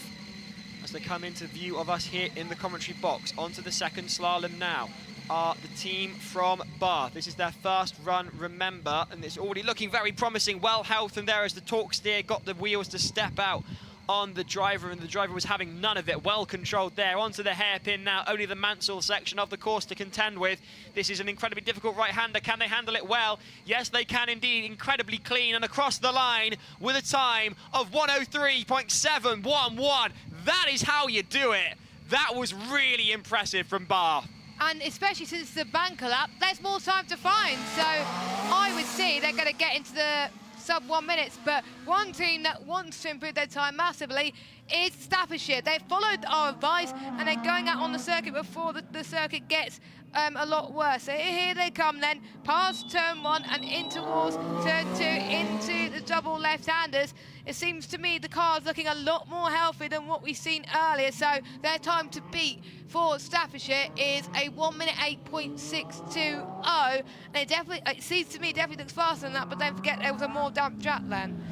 as they come into view of us here in the commentary box. Onto the second slalom now are the team from Bath. This is their first run, remember, and it's already looking very promising. Well, Health and there as the torque steer got the wheels to step out on the driver, and the driver was having none of it. Well controlled there. Onto the hairpin now. Only the Mansell section of the course to contend with. This is an incredibly difficult right-hander. Can they handle it well? Yes, they can indeed. Incredibly clean and across the line with a time of 103.711. That is how you do it. That was really impressive from Bath. And especially since the banker lap, there's more time to find. So I would see they're going to get into the sub 1 minutes. But one team that wants to improve their time massively is Staffordshire. They followed our advice and they're going out on the circuit before the circuit gets a lot worse. So here they come then, past turn 1 and in towards turn 2 into the double left-handers. It seems to me the car's looking a lot more healthy than what we've seen earlier. So their time to beat for Staffordshire is a 1 minute 8.620. And it seems to me it definitely looks faster than that, but don't forget there was a more damp track then.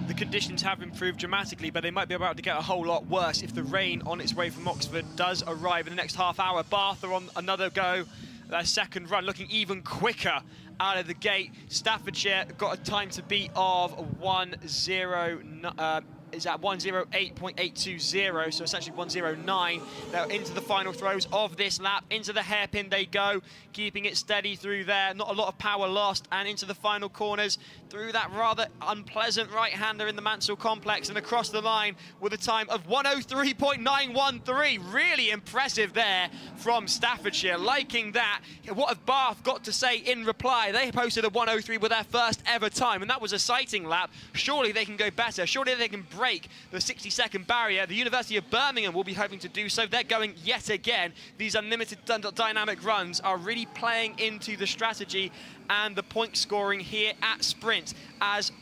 The conditions have improved dramatically, but they might be about to get a whole lot worse if the rain on its way from Oxford does arrive in the next half hour. Bath are on another go, their second run, looking even quicker out of the gate. Staffordshire got a time to beat of 108.820, so essentially 109. They're into the final throws of this lap. Into the hairpin they go, keeping it steady through there. Not a lot of power lost, and into the final corners through that rather unpleasant right-hander in the Mansell complex and across the line with a time of 103.913. Really impressive there from Staffordshire. Liking that. What have Bath got to say in reply? They posted a 103 with their first ever time, and that was a sighting lap. Surely they can go better. Surely they can break the 60-second barrier. The University of Birmingham will be hoping to do so. They're going yet again. These unlimited dynamic runs are really playing into the strategy and the point scoring here at Sprint. As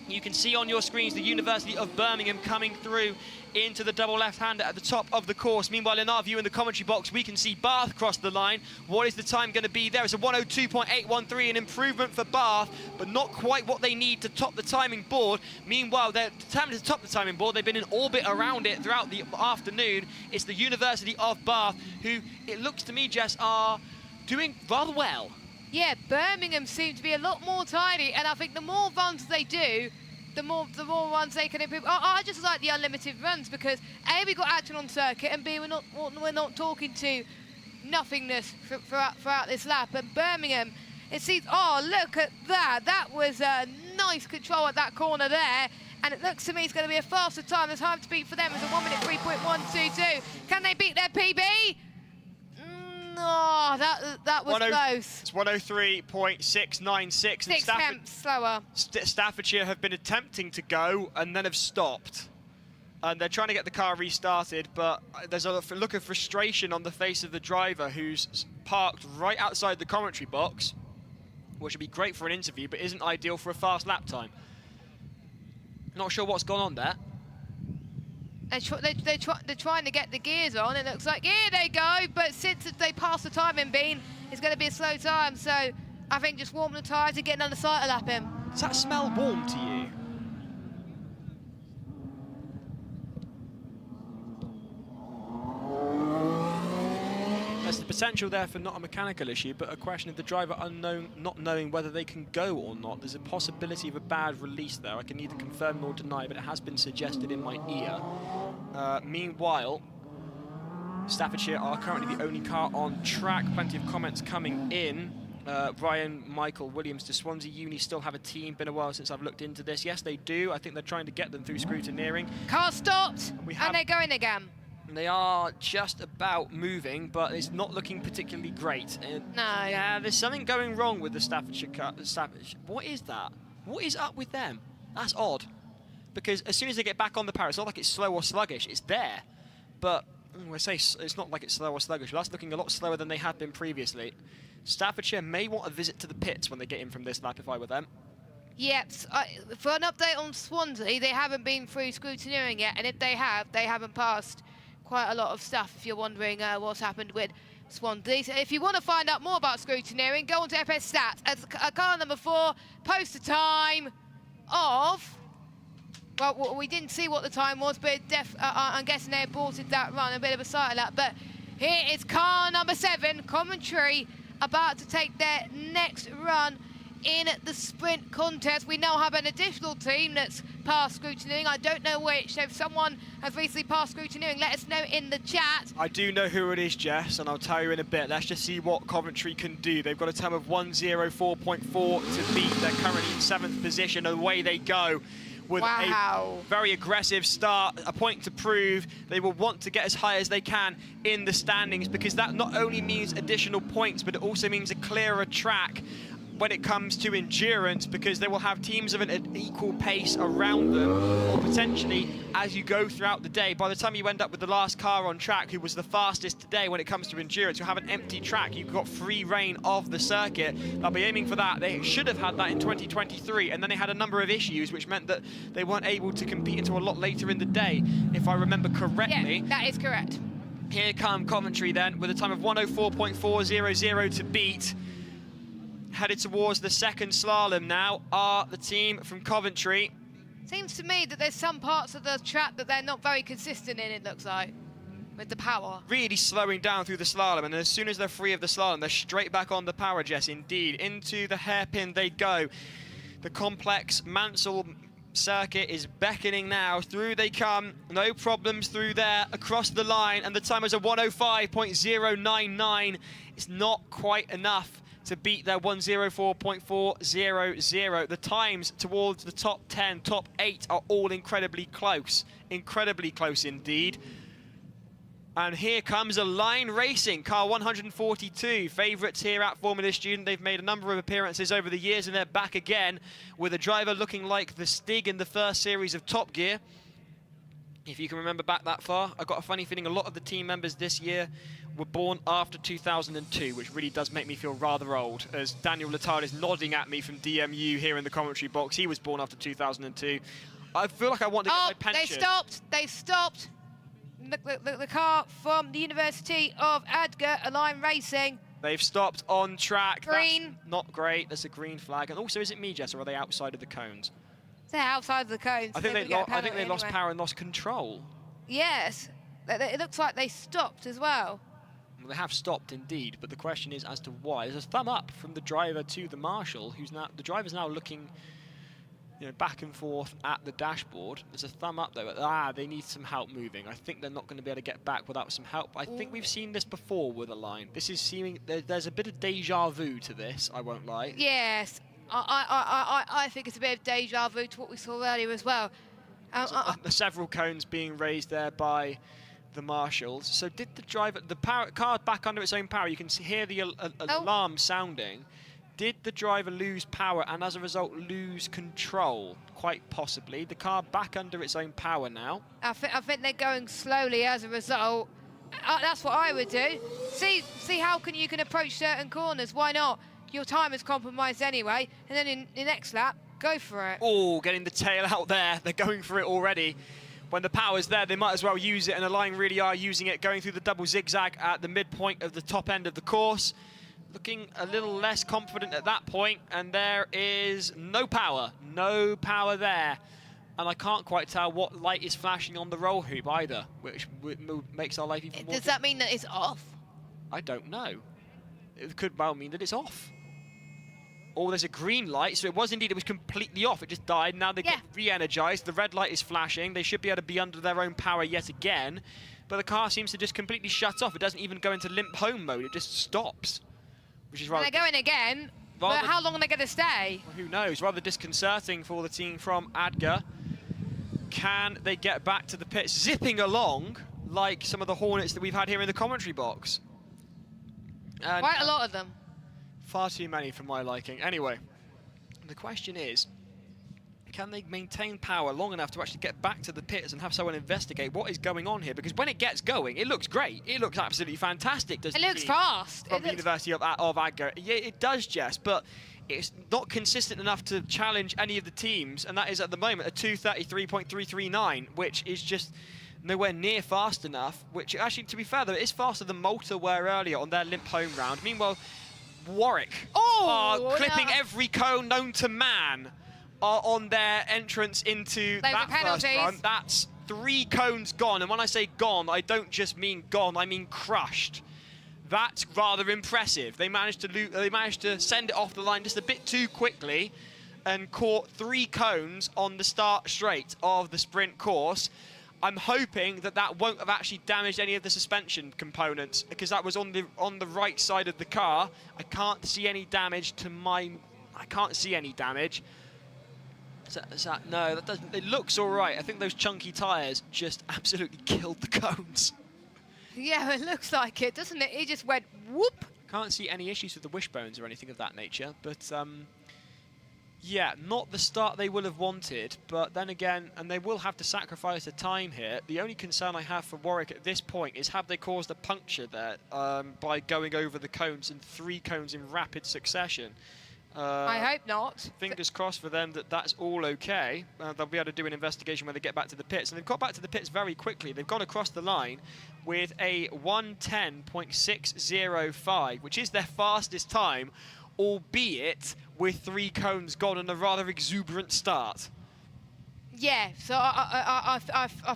you can see on your screens, the University of Birmingham coming through into the double left-hander at the top of the course. Meanwhile, in our view in the commentary box, we can see Bath cross the line. What is the time going to be there? It's a 102.813, an improvement for Bath, but not quite what they need to top the timing board. Meanwhile, they're determined to top the timing board. They've been in orbit around it throughout the afternoon. It's the University of Bath who, it looks to me, Jess, are doing rather well. Yeah, Birmingham seem to be a lot more tidy, and I think the more runs they do, the more runs they can improve. I just like the unlimited runs because A, we got action on circuit, and B, we're not talking to nothingness throughout this lap. And Birmingham, it seems, oh, look at that. That was a nice control at that corner there. And it looks to me it's going to be a faster time. The time to beat for them is a 1 minute 3.122. Can they beat their PB? Oh, that was close. It's 103.696. 6 tenths slower. Staffordshire have been attempting to go and then have stopped. And they're trying to get the car restarted, but there's a look of frustration on the face of the driver who's parked right outside the commentary box, which would be great for an interview, but isn't ideal for a fast lap time. Not sure what's gone on there. They're trying to get the gears on. It looks like, here they go, but since they pass the timing beam, it's going to be a slow time. So I think just warm the tyres and get another cycle lap in. Does that smell warm to you? There's the potential there for not a mechanical issue, but a question of the driver not knowing whether they can go or not. There's a possibility of a bad release there. I can neither confirm nor deny, but it has been suggested in my ear. Meanwhile, Staffordshire are currently the only car on track. Plenty of comments coming in. Ryan, Michael, Williams, does Swansea Uni still have a team? Been a while since I've looked into this. Yes, they do. I think they're trying to get them through scrutineering. Car stopped, and they're going again. They are just about moving, but it's not looking particularly great. No. Yeah, there's something going wrong with the Staffordshire car. What is that? What is up with them? That's odd. Because as soon as they get back on the power, it's not like it's slow or sluggish. It's there. But I say it's not like it's slow or sluggish. But that's looking a lot slower than they had been previously. Staffordshire may want a visit to the pits when they get in from this lap, if I were them. Yep, for an update on Swansea, they haven't been through scrutineering yet, and if they haven't passed quite a lot of stuff, if you're wondering what's happened with Swansea. So if you want to find out more about scrutineering, go on to FS Stats. As car number 4, post a time of... Well, we didn't see what the time was, but I'm guessing they aborted that run, a bit of a sight of that. But here is car number 7, commentary, about to take their next run in the sprint contest. We now have an additional team that's passed scrutineering. I don't know which, so if someone has recently passed scrutineering, let us know in the chat. I do know who it is, Jess, and I'll tell you in a bit. Let's just see what Coventry can do. They've got a time of 1:04.4 to beat. They're currently in 7th position. Away they go with a very aggressive start, a point to prove. They will want to get as high as they can in the standings, because that not only means additional points, but it also means a clearer track when it comes to endurance, because they will have teams of an equal pace around them, or potentially as you go throughout the day. By the time you end up with the last car on track who was the fastest today when it comes to endurance, you'll have an empty track. You've got free reign of the circuit. They'll be aiming for that. They should have had that in 2023, and then they had a number of issues which meant that they weren't able to compete until a lot later in the day, if I remember correctly. Yeah, that is correct. Here come Coventry then with a time of 1:04.400 to beat. Headed towards the second slalom now are the team from Coventry. Seems to me that there's some parts of the track that they're not very consistent in, it looks like, with the power. Really slowing down through the slalom, and as soon as they're free of the slalom, they're straight back on the power, Jess, indeed. Into the hairpin they go. The complex Mansell circuit is beckoning now. Through they come, no problems through there, across the line, and the time is a 1:05.099. It's not quite enough to beat their 1:04.400. The times towards the top 10, top 8 are all incredibly close indeed. And here comes Align Racing, car 142, favourites here at Formula Student. They've made a number of appearances over the years, and they're back again with a driver looking like the Stig in the first series of Top Gear. If you can remember back that far, I've got a funny feeling a lot of the team members this year were born after 2002, which really does make me feel rather old, as Daniel Letard is nodding at me from DMU here in the commentary box. He was born after 2002. I feel like I want to get my pension. They stopped. The car from the University of Adgar, Align Racing. They've stopped on track. Green. That's not great. There's a green flag. And also, is it me, Jess, or are they outside of the cones? They're outside of the cones. I think they lost power and lost control. Yes. It looks like they stopped as well. Well, they have stopped indeed, but the question is as to why. There's a thumb up from the driver to the marshal, the driver's now looking, back and forth at the dashboard. There's a thumb up though. They need some help moving. I think they're not going to be able to get back without some help. I think we've seen this before with Align. This is seeming there's a bit of deja vu to this. I won't lie. Yes, I think it's a bit of deja vu to what we saw earlier as well. Several cones being raised there by the marshals. So did the driver, the car back under its own power, you can hear the alarm sounding. Did the driver lose power and as a result lose control? Quite possibly. The car back under its own power now. I think they're going slowly as a result. That's what I would do. See how you can approach certain corners. Why not? Your time is compromised anyway, and then in the next lap, go for it. Oh, getting the tail out there. They're going for it already. When the power's there, they might as well use it, and Align really are using it, going through the double zigzag at the midpoint of the top end of the course. Looking a little less confident at that point, and there is no power there. And I can't quite tell what light is flashing on the roll hoop either, which makes our life even more... Does that mean that it's off? I don't know. It could well mean that it's off. Or there's a green light, so it was completely off. It just died. Now they got re-energized. The red light is flashing. They should be able to be under their own power yet again. But the car seems to just completely shut off. It doesn't even go into limp home mode. It just stops, which is rather... They're going again, but how long are they going to stay? Well, who knows? Rather disconcerting for the team from Adgar. Can they get back to the pits, zipping along like some of the Hornets that we've had here in the commentary box? And quite a lot of them. Far too many for my liking. Anyway, the question is, can they maintain power long enough to actually get back to the pits and have someone investigate what is going on here? Because when it gets going, it looks great. It looks absolutely fantastic. It looks fast. From the University of Adgar. Yeah, it does, Jess, but it's not consistent enough to challenge any of the teams, and that is at the moment a 2:33.339, which is just nowhere near fast enough, which actually, to be fair though, it is faster than Malta were earlier on their limp home round. Meanwhile, Warwick are clipping every cone known to man on their entrance into that first run. That's 3 cones gone, and when I say gone, I don't just mean gone, I mean crushed. That's rather impressive. They managed to send it off the line just a bit too quickly, and caught 3 cones on the start straight of the sprint course. I'm hoping that that won't have actually damaged any of the suspension components, because that was on the right side of the car. I can't see any damage to I can't see any damage. No, that doesn't. It looks all right. I think those chunky tyres just absolutely killed the cones. Yeah, it looks like it, doesn't it? It just went whoop. Can't see any issues with the wishbones or anything of that nature, but yeah, not the start they will have wanted, but then again, and they will have to sacrifice the time here. The only concern I have for Warwick at this point is, have they caused a puncture there by going over the cones in 3 cones in rapid succession? I hope not. Fingers crossed for them that that's all okay. They'll be able to do an investigation when they get back to the pits. And they've got back to the pits very quickly. They've gone across the line with a 1:10.605, which is their fastest time, albeit with 3 cones gone and a rather exuberant start. Yeah, so I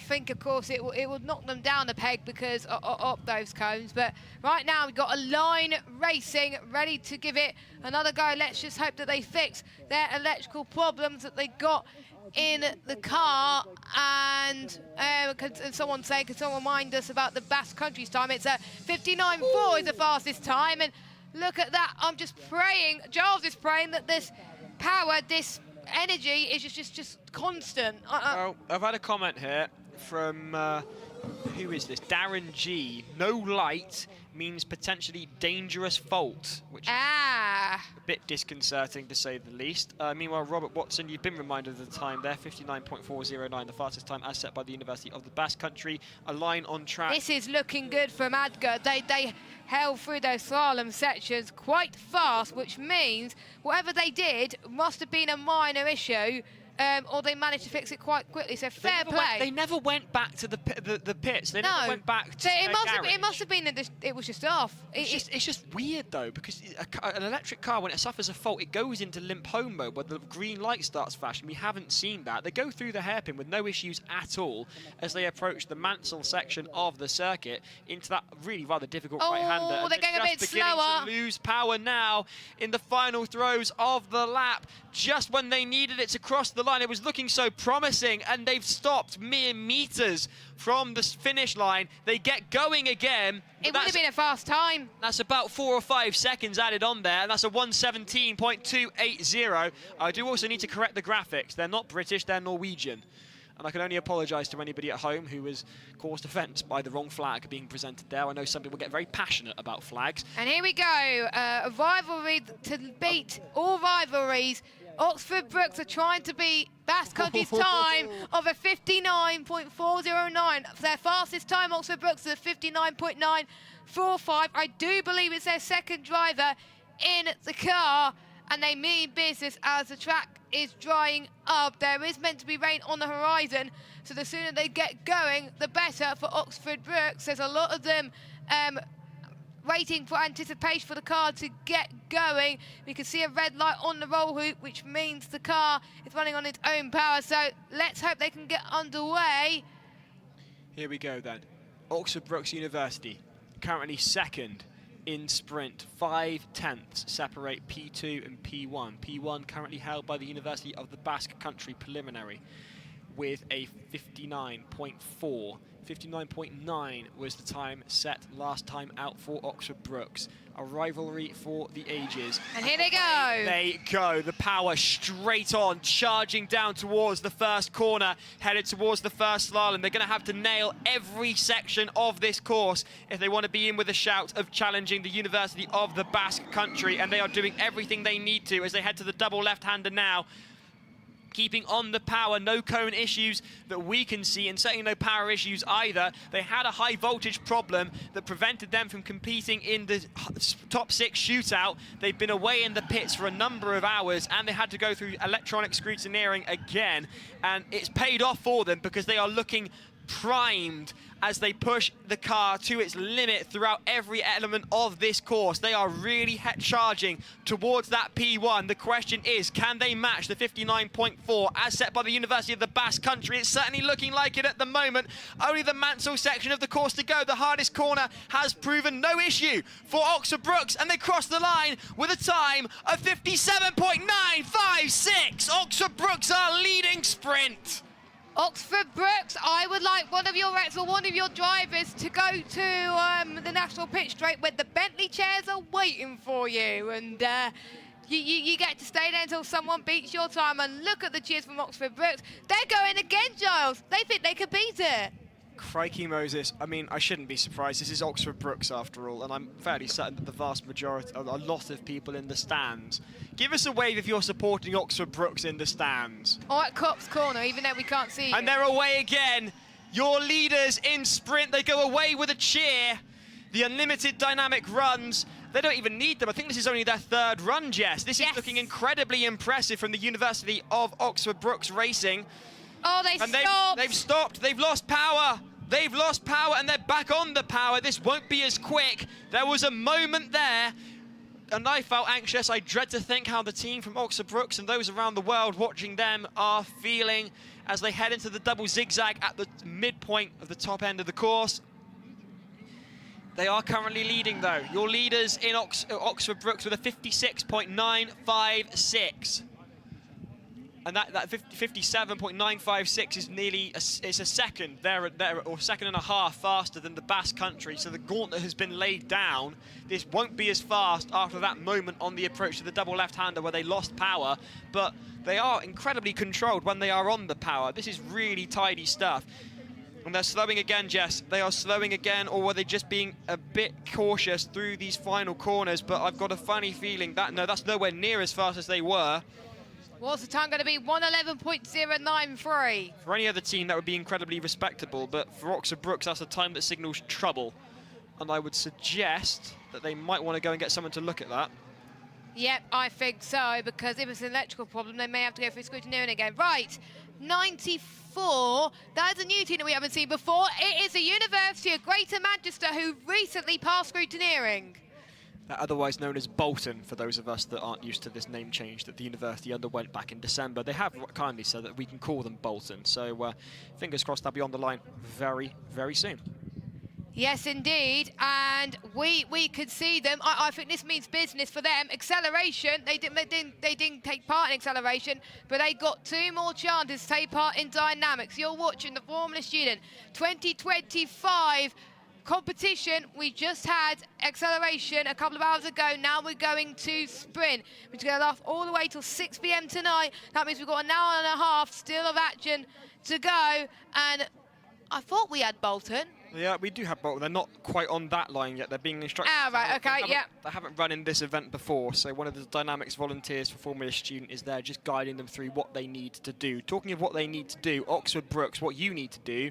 think, of course, it will knock them down a peg because of those cones. But right now, we've got a line racing ready to give it another go. Let's just hope that they fix their electrical problems that they got in the car. And can someone remind us about the Basque Country's time? It's a 59.4 is the fastest time. And look at that. I'm just praying, Giles is praying that this power, this energy is just constant. Well, I've had a comment here from, who is this? Darren G. No light means potentially dangerous fault, which is a bit disconcerting to say the least. Meanwhile, Robert Watson, you've been reminded of the time there, 59.409, the fastest time as set by the University of the Basque Country. A line on track. This is looking good from Adger. They held through those slalom sections quite fast, which means whatever they did must have been a minor issue. Or they managed to fix it quite quickly, so fair play. They never went back to the pits. They never went back to it must have been that it was just off. It's just weird, though, because an electric car, when it suffers a fault, it goes into limp home mode where the green light starts flashing. We haven't seen that. They go through the hairpin with no issues at all as they approach the Mansell section of the circuit into that really rather difficult right-hander. Oh, they're going a bit slower. To lose power now in the final throws of the lap. Just when they needed it to cross the line, it was looking so promising, and they've stopped mere meters from the finish line. They get going again. It would have been a fast time. That's about 4 or 5 seconds added on there, and that's a 1:17.280. I do also need to correct the graphics. They're not British, they're Norwegian. And I can only apologise to anybody at home who was caused offence by the wrong flag being presented there. I know some people get very passionate about flags. And here we go, a rivalry to beat all rivalries. Oxford Brookes are trying to beat Basque Country's time of a 59.409. Their fastest time, Oxford Brookes, is a 59.945. I do believe it's their second driver in the car, and they mean business as the track is drying up. There is meant to be rain on the horizon, so the sooner they get going, the better for Oxford Brookes. There's a lot of them waiting for anticipation for the car to get going. We can see a red light on the roll hoop, which means the car is running on its own power. So let's hope they can get underway. Here we go then. Oxford Brookes University, currently second in sprint. 5/10 separate P2 and P1. P1 currently held by the University of the Basque Country preliminary with a 59.4. 59.9 was the time set last time out for Oxford Brookes. A rivalry for the ages. And here they go. They go. The power straight on, charging down towards the first corner, headed towards the first slalom. They're going to have to nail every section of this course if they want to be in with a shout of challenging the University of the Basque Country. And they are doing everything they need to as they head to the double left-hander now. Keeping on the power, no cone issues that we can see, and certainly no power issues either. They had a high voltage problem that prevented them from competing in the top 6 shootout. They've been away in the pits for a number of hours, and they had to go through electronic scrutineering again, and it's paid off for them because they are looking primed as they push the car to its limit throughout every element of this course. They are really charging towards that P1. The question is, can they match the 59.4 as set by the University of the Basque Country? It's certainly looking like it at the moment. Only the Mansell section of the course to go. The hardest corner has proven no issue for Oxford Brookes, and they cross the line with a time of 57.956. Oxford Brookes are leading sprint. Oxford Brookes, I would like one of your reps or one of your drivers to go to the National Pitch Straight where the Bentley chairs are waiting for you, and you get to stay there until someone beats your time. And look at the cheers from Oxford Brookes. They're going again, Giles. They think they could beat it. Crikey Moses, I mean, I shouldn't be surprised. This is Oxford Brookes after all, and I'm fairly certain that the vast majority, a lot of people in the stands. Give us a wave if you're supporting Oxford Brookes in the stands. Or at Cops Corner, even though we can't see you. And they're away again. Your leaders in sprint, they go away with a cheer. The unlimited dynamic runs, they don't even need them. I think this is only their third run, Jess. This is looking incredibly impressive from the University of Oxford Brookes Racing. Oh, they stopped. They've stopped. They've lost power. They've lost power, and they're back on the power. This won't be as quick. There was a moment there, and I felt anxious. I dread to think how the team from Oxford Brookes and those around the world watching them are feeling as they head into the double zigzag at the midpoint of the top end of the course. They are currently leading, though. Your leaders in Oxford Brookes with a 56.956. And that 57.956 is nearly it's a second there or second and a half faster than the Basque Country. So the gauntlet has been laid down. This won't be as fast after that moment on the approach to the double left-hander where they lost power, but they are incredibly controlled when they are on the power. This is really tidy stuff. And they're slowing again, Jess. They are slowing again, or were they just being a bit cautious through these final corners? But I've got a funny feeling that, no, that's nowhere near as fast as they were. What's the time going to be? 1:11.093. For any other team, that would be incredibly respectable, but for Oxford Brookes, that's a time that signals trouble. And I would suggest that they might want to go and get someone to look at that. Yep, I think so, because if it's an electrical problem, they may have to go through scrutineering again. Right, 94. That is a new team that we haven't seen before. It is the University of Greater Manchester who recently passed scrutineering. Otherwise known as Bolton, for those of us that aren't used to this name change that the university underwent back in December. They have kindly said that we can call them Bolton, so fingers crossed they'll be on the line very, very soon. Yes, indeed, and we could see them. I think this means business for them. Acceleration, they didn't take part in acceleration, but they got 2 more chances to take part in dynamics. You're watching the Formula Student 2025 competition. We just had acceleration a couple of hours ago. Now we're going to sprint, which is going to last all the way till 6 p.m. tonight. That means we've got an hour and a half still of action to go, and I thought we had Bolton. Yeah, we do have Bolton. They're not quite on that line yet. They're being instructed. Ah, right, okay, yeah. They haven't run in this event before, so one of the Dynamics volunteers for Formula Student is there just guiding them through what they need to do. Talking of what they need to do, Oxford Brookes, what you need to do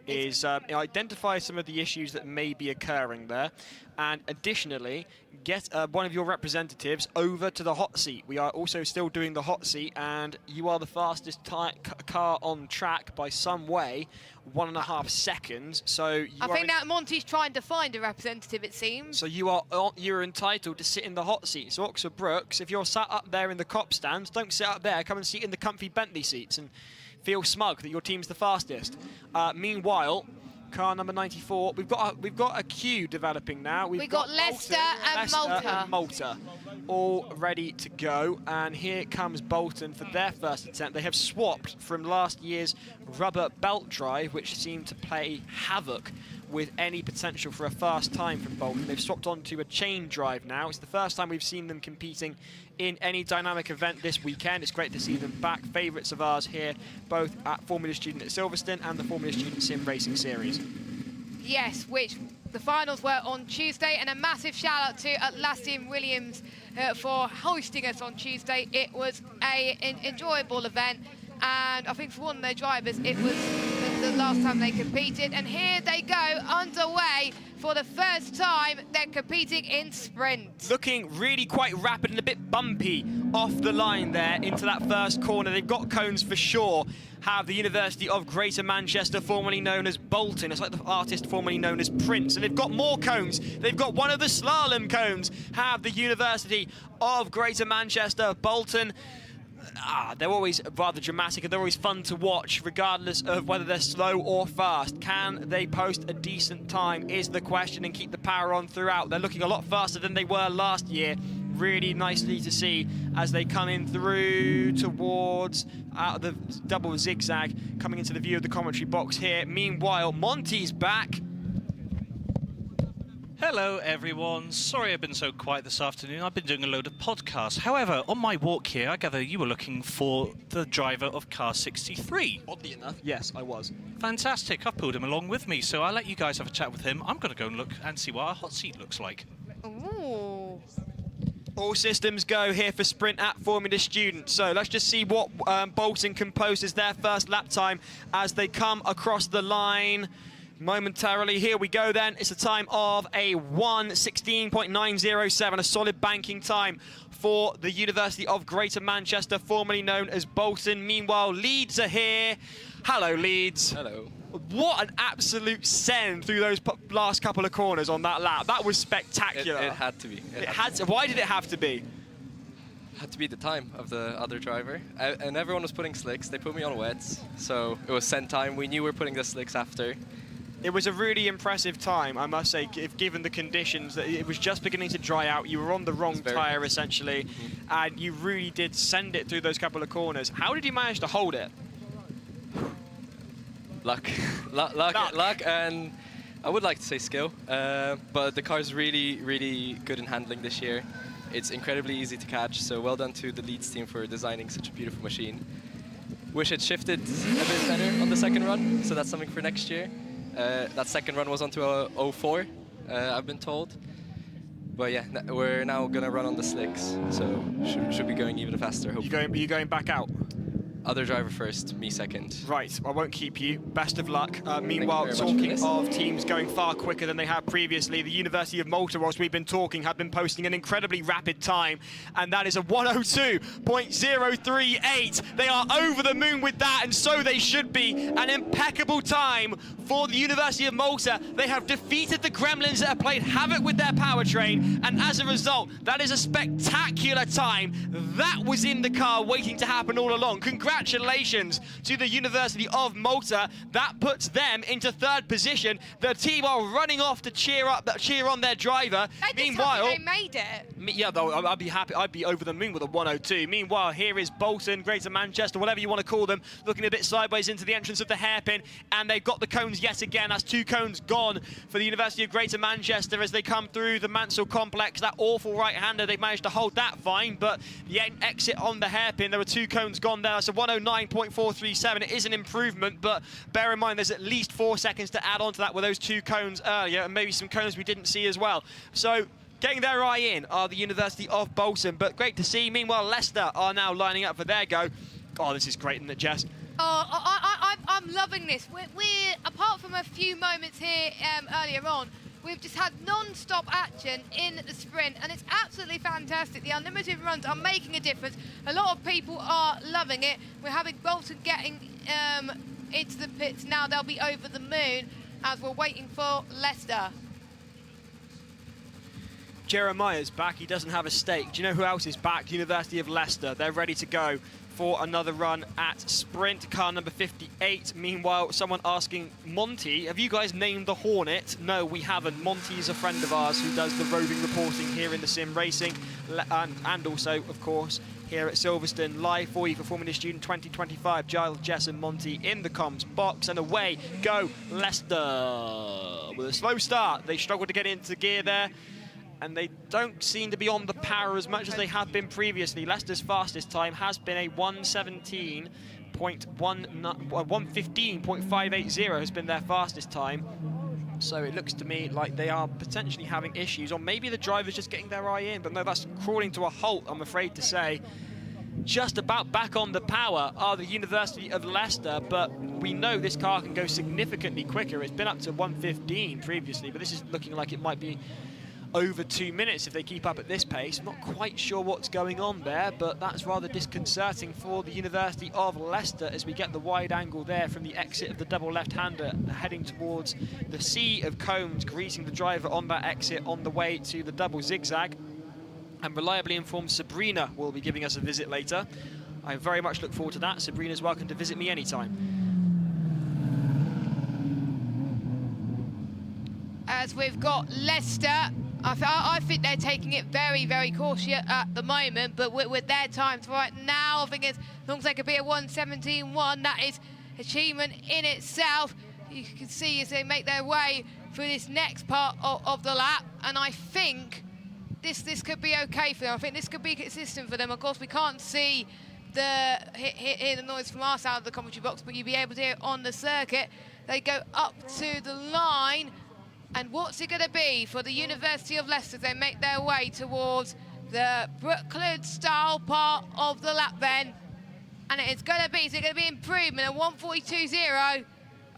is identify some of the issues that may be occurring there, and additionally get one of your representatives over to the hot seat. We are also still doing the hot seat, and you are the fastest car on track by some way, 1.5 seconds. So I think that Monty's trying to find a representative, it seems. So you're entitled to sit in the hot seat. So Oxford Brookes, if you're sat up there in the cop stands, don't sit up there. Come and sit in the comfy Bentley seats and feel smug that your team's the fastest. Meanwhile, car number 94, we've got a queue developing now. We've got Leicester and Malta all ready to go, and here comes Bolton for their first attempt. They have swapped from last year's rubber belt drive, which seemed to play havoc with any potential for a fast time from Bolton. They've swapped onto a chain drive now. It's the first time we've seen them competing in any dynamic event this weekend. It's great to see them back. Favourites of ours here, both at Formula Student at Silverstone and the Formula Student Sim Racing Series. Yes, which the finals were on Tuesday, and a massive shout out to Atlassian Williams for hosting us on Tuesday. It was an enjoyable event, and I think for one of their drivers, it was the last time they competed. And here they go, underway for the first time. They're competing in sprint. Looking really quite rapid and a bit bumpy off the line there into that first corner. They've got cones for sure. Have the University of Greater Manchester, formerly known as Bolton. It's like the artist formerly known as Prince. And they've got more cones. They've got one of the slalom cones. Have the University of Greater Manchester, Bolton. They're always rather dramatic and they're always fun to watch, regardless of whether they're slow or fast. Can they post a decent time is the question and keep the power on throughout. They're looking a lot faster than they were last year. Really nicely to see as they come in through towards the double zigzag, coming into the view of the commentary box here. Meanwhile, Monty's back. Hello everyone, sorry I've been so quiet this afternoon. I've been doing a load of podcasts. However, on my walk here, I gather you were looking for the driver of car 63. Oddly enough, yes, I was. Fantastic, I've pulled him along with me, so I'll let you guys have a chat with him. I'm going to go and look and see what our hot seat looks like. Ooh. All systems go here for sprint at Formula Student. So let's just see what Bolton can post as their first lap time as they come across the line momentarily. Here we go then. It's a time of a 1:16.907, a solid banking time for the University of Greater Manchester, formerly known as Bolton. Meanwhile, Leeds are here. Hello, Leeds. Hello. What an absolute send through those last couple of corners on that lap. That was spectacular. It had to be. Why did it have to be? Had to be the time of the other driver. And everyone was putting slicks. They put me on wets. So it was send time. We knew we were putting the slicks after. It was a really impressive time, I must say, given the conditions. That it was just beginning to dry out. You were on the wrong tyre, essentially, and you really did send it through those couple of corners. How did you manage to hold it? Luck. Luck, and I would like to say skill, but the car's really, really good in handling this year. It's incredibly easy to catch, so well done to the Leeds team for designing such a beautiful machine. Wish it shifted a bit better on the second run, so that's something for next year. That second run was onto a 04, I've been told. But yeah, we're now gonna run on the slicks, so should be going even faster. Hopefully. You going back out? Other driver first, me second. Right, I won't keep you. Best of luck. Meanwhile, talking of teams going far quicker than they have previously, the University of Malta, whilst we've been talking, have been posting an incredibly rapid time, and that is a 1:02.038. They are over the moon with that, and so they should be. An impeccable time for the University of Malta. They have defeated the Gremlins that have played havoc with their powertrain, and as a result, that is a spectacular time. That was in the car waiting to happen all along. Congratulations to the University of Malta. That puts them into third position. The team are running off to cheer on their driver. Meanwhile, they made it. Yeah, though, I'd be happy. I'd be over the moon with a 1:02. Meanwhile, here is Bolton, Greater Manchester, whatever you want to call them, looking a bit sideways into the entrance of the hairpin, and they've got the cones yet again. That's 2 cones gone for the University of Greater Manchester as they come through the Mansell complex. That awful right-hander, they've managed to hold that fine, but the exit on the hairpin, there were 2 cones gone there. So 1:09.437. It is an improvement, but bear in mind there's at least 4 seconds to add on to that with those 2 cones earlier, and maybe some cones we didn't see as well. So getting their eye in are the University of Bolton, but great to see. Meanwhile, Leicester are now lining up for their go. Oh, this is great, isn't it, Jess? I'm loving this. We're apart from a few moments here earlier on, we've just had non-stop action in the sprint, and it's absolutely fantastic. The unlimited runs are making a difference. A lot of people are loving it. We're having Bolton getting into the pits now. They'll be over the moon as we're waiting for Leicester. Jeremiah's back. He doesn't have a stake. Do you know who else is back? University of Leicester. They're ready to go for another run at sprint, car number 58. Meanwhile, someone asking, Monty, have you guys named the Hornet? No, we haven't. Monty is a friend of ours who does the roving reporting here in the sim racing, and also, of course, here at Silverstone, live for you for Formula Student 2025. Giles, Jess and Monty in the comms box, and away go Leicester. With a slow start, they struggled to get into gear there, and they don't seem to be on the power as much as they have been previously. Leicester's fastest time has been a 1:15.580 has been their fastest time. So it looks to me like they are potentially having issues, or maybe the driver's just getting their eye in, but no, that's crawling to a halt, I'm afraid to say. just about back on the power are the University of Leicester, but we know this car can go significantly quicker. It's been up to 1:15 previously, but this is looking like it might be over 2 minutes if they keep up at this pace. I'm not quite sure what's going on there, but that's rather disconcerting for the University of Leicester as we get the wide angle there from the exit of the double left-hander heading towards the sea of cones, greeting the driver on that exit on the way to the double zigzag. And reliably informed Sabrina will be giving us a visit later. I very much look forward to that. Sabrina's welcome to visit me anytime. As we've got Leicester, I think they're taking it very, very cautious at the moment, but with their times right now, I think as long as they could be a 1:17.1, that is achievement in itself. You can see as they make their way through this next part of the lap, and I think this could be okay for them. I think this could be consistent for them. Of course, we can't see hear the noise from our side of the commentary box, but you'll be able to hear it on the circuit. They go up to the line. And what's it going to be for the University of Leicester as they make their way towards the Brookland-style part of the lap then? And it's going to be improvement, a 1:42.0.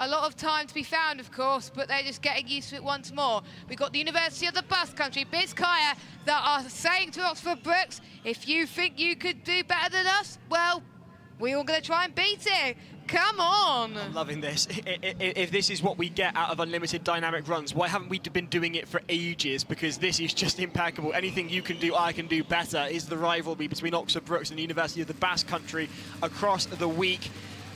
A lot of time to be found, of course, but they're just getting used to it once more. We've got the University of the Basque Country, Bizkaia, that are saying to Oxford Brookes, if you think you could do better than us, well, we're all going to try and beat it. Come on! I'm loving this. If this is what we get out of unlimited dynamic runs, why haven't we been doing it for ages? Because this is just impeccable. Anything you can do, I can do better, is the rivalry between Oxford Brookes and the University of the Basque Country across the week.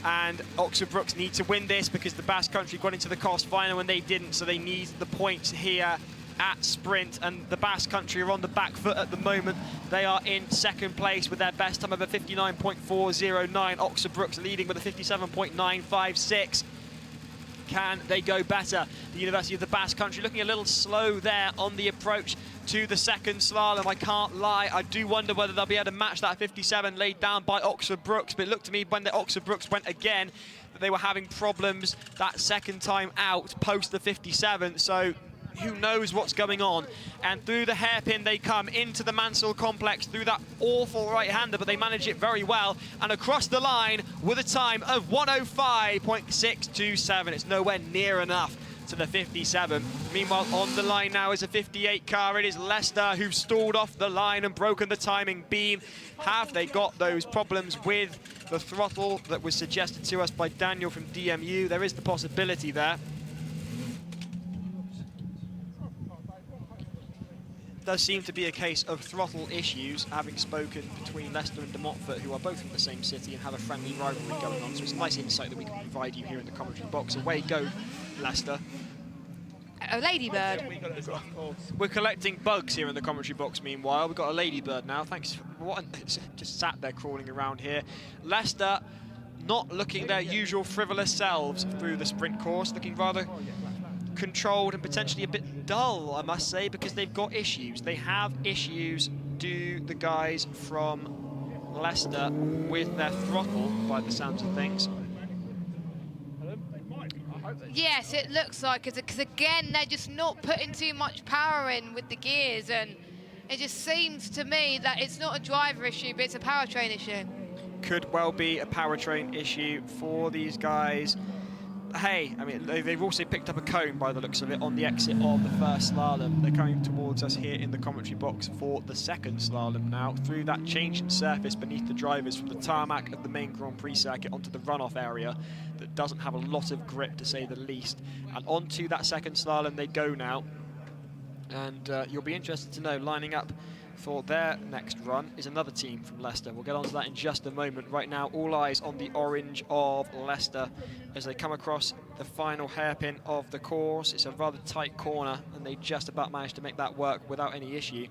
And Oxford Brookes need to win this because the Basque Country got into the cost final and they didn't, so they need the points here at Sprint, and the Basque Country are on the back foot at the moment. They are in second place with their best time of a 59.409. Oxford Brookes leading with a 57.956. Can they go better? The University of the Basque Country looking a little slow there on the approach to the second slalom. I can't lie, I do wonder whether they'll be able to match that 57 laid down by Oxford Brookes, but it looked to me when the Oxford Brookes went again that they were having problems that second time out post the 57, so who knows what's going on. And through the hairpin they come into the Mansell complex through that awful right-hander, but they manage it very well and across the line with a time of 1:05.627. It's nowhere near enough to the 57. Meanwhile, on the line now is a 58 car. It is Leicester who've stalled off the line and broken the timing beam. Have they got those problems with the throttle that was suggested to us by Daniel from DMU? There is the possibility there. Does seem to be a case of throttle issues, having spoken between Leicester and De Montfort, who are both from the same city and have a friendly rivalry going on. So it's a nice insight that we can provide you here in the commentary box. Away go, Leicester. A ladybird. We're collecting bugs here in the commentary box. Meanwhile, we've got a ladybird now. Thanks. Just sat there crawling around here. Leicester not looking their usual frivolous selves through the sprint course, looking rather controlled and potentially a bit dull, I must say, because they've got issues. They have issues, do the guys from Leicester, with their throttle, by the sounds of things. Yes, it looks like it, because again, they're just not putting too much power in with the gears, and it just seems to me that it's not a driver issue, but it's a powertrain issue. Could well be a powertrain issue for these guys. Hey, I mean, they've also picked up a cone by the looks of it on the exit of the first slalom. They're coming towards us here in the commentary box for the second slalom now, through that change in surface beneath the drivers from the tarmac of the main Grand Prix circuit onto the runoff area that doesn't have a lot of grip, to say the least. And onto that second slalom they go now. And you'll be interested to know, lining up for their next run is another team from Leicester. We'll get on to that in just a moment. Right now, all eyes on the orange of Leicester as they come across the final hairpin of the course. It's a rather tight corner, and they just about managed to make that work without any issue.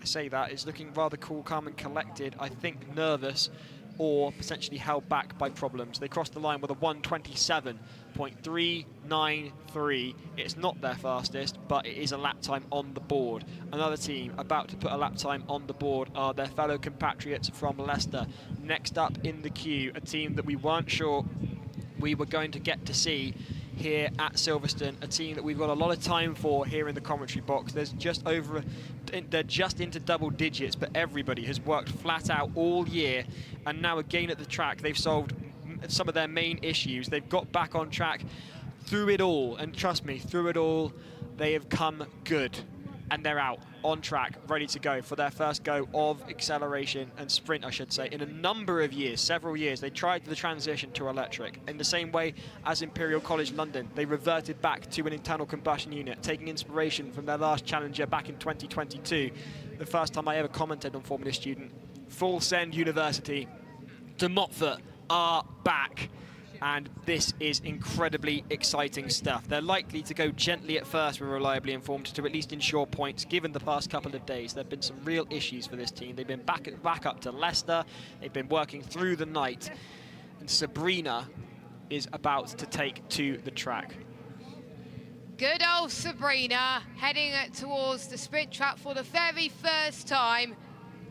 I say that, it's looking rather cool, calm and collected. I think nervous or potentially held back by problems. They crossed the line with a 1:27.393. It's not their fastest, but it is a lap time on the board. Another team about to put a lap time on the board are their fellow compatriots from Leicester. Next up in the queue, a team that we weren't sure we were going to get to see here at Silverstone, a team that we've got a lot of time for here in the commentary box. They're just into double digits, but everybody has worked flat out all year, and now again at the track, they've solved some of their main issues. They've got back on track through it all, and trust me, through it all, they have come good. And they're out on track, ready to go for their first go of acceleration and sprint, I should say, in a number of years, several years. They tried the transition to electric. In the same way as Imperial College London, they reverted back to an internal combustion unit, taking inspiration from their last challenger back in 2022. The first time I ever commented on Formula Student. Full Send University, De Montfort are back. And this is incredibly exciting stuff. They're likely to go gently at first, we're reliably informed, to at least ensure points. Given the past couple of days, there have been some real issues for this team. They've been back up to Leicester. They've been working through the night. And Sabrina is about to take to the track. Good old Sabrina heading towards the sprint track for the very first time.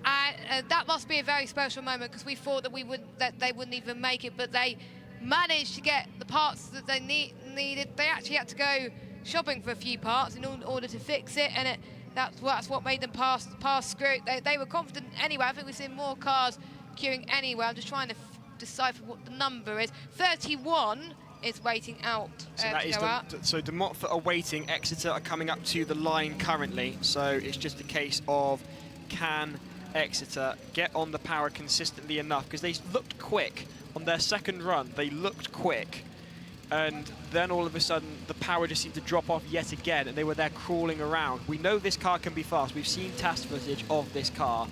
And that must be a very special moment, because we thought that they wouldn't even make it, but they managed to get the parts that they needed. They actually had to go shopping for a few parts in order to fix it, and that's what made them pass through. They were confident anyway. I think we've seen more cars queuing anyway. I'm just trying to decipher what the number is. 31 is waiting out. So De Montfort are waiting. Exeter are coming up to the line currently. So it's just a case of, can Exeter get on the power consistently enough? Because they looked quick. On their second run, they looked quick, and then all of a sudden the power just seemed to drop off yet again, and they were there crawling around. We know this car can be fast. We've seen test footage of this car.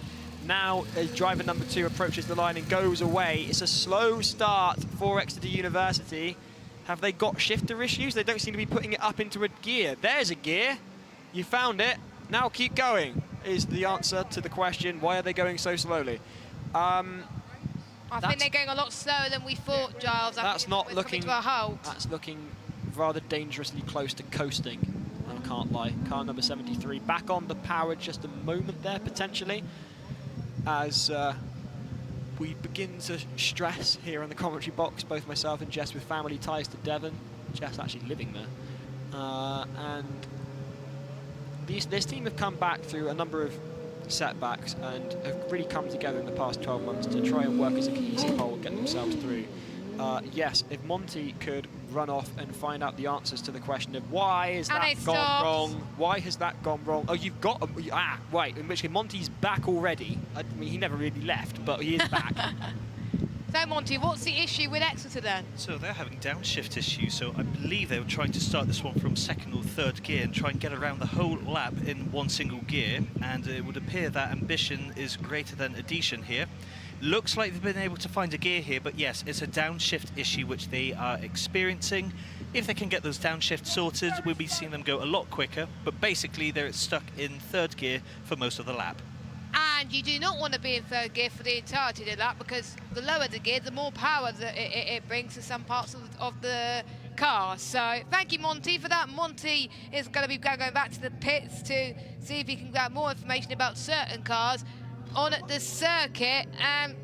Now as driver number 2 approaches the line and goes away, it's a slow start for Exeter University. Have they got shifter issues? They don't seem to be putting it up into a gear. There's a gear. You found it. Now keep going is the answer to the question, why are they going so slowly? I think they're going a lot slower than we thought, Giles. That's not looking. To a halt. That's looking rather dangerously close to coasting. I can't lie. Car number 73 back on the power just a moment there potentially, as we begin to stress here in the commentary box. Both myself and Jess with family ties to Devon. Jess actually living there, and this team have come back through a number of setbacks and have really come together in the past 12 months to try and work as a cohesive whole and get themselves through. Yes, if Monty could run off and find out the answers to the question of why has that gone wrong? Why has that gone wrong? Oh, you've got... wait, in which case Monty's back already. I mean, he never really left, but he is back. So, Monty, what's the issue with Exeter then? So they're having downshift issues, so I believe they were trying to start this one from second or third gear and try and get around the whole lap in one single gear, and it would appear that ambition is greater than adhesion here. Looks like they've been able to find a gear here, but yes, it's a downshift issue which they are experiencing. If they can get those downshifts sorted, we'll be seeing them go a lot quicker, but basically they're stuck in third gear for most of the lap. And you do not want to be in third gear for the entirety of that, because the lower the gear, the more power that it brings to some parts of the car. So thank you, Monty, for that. Monty is going to be going back to the pits to see if he can get more information about certain cars on the circuit.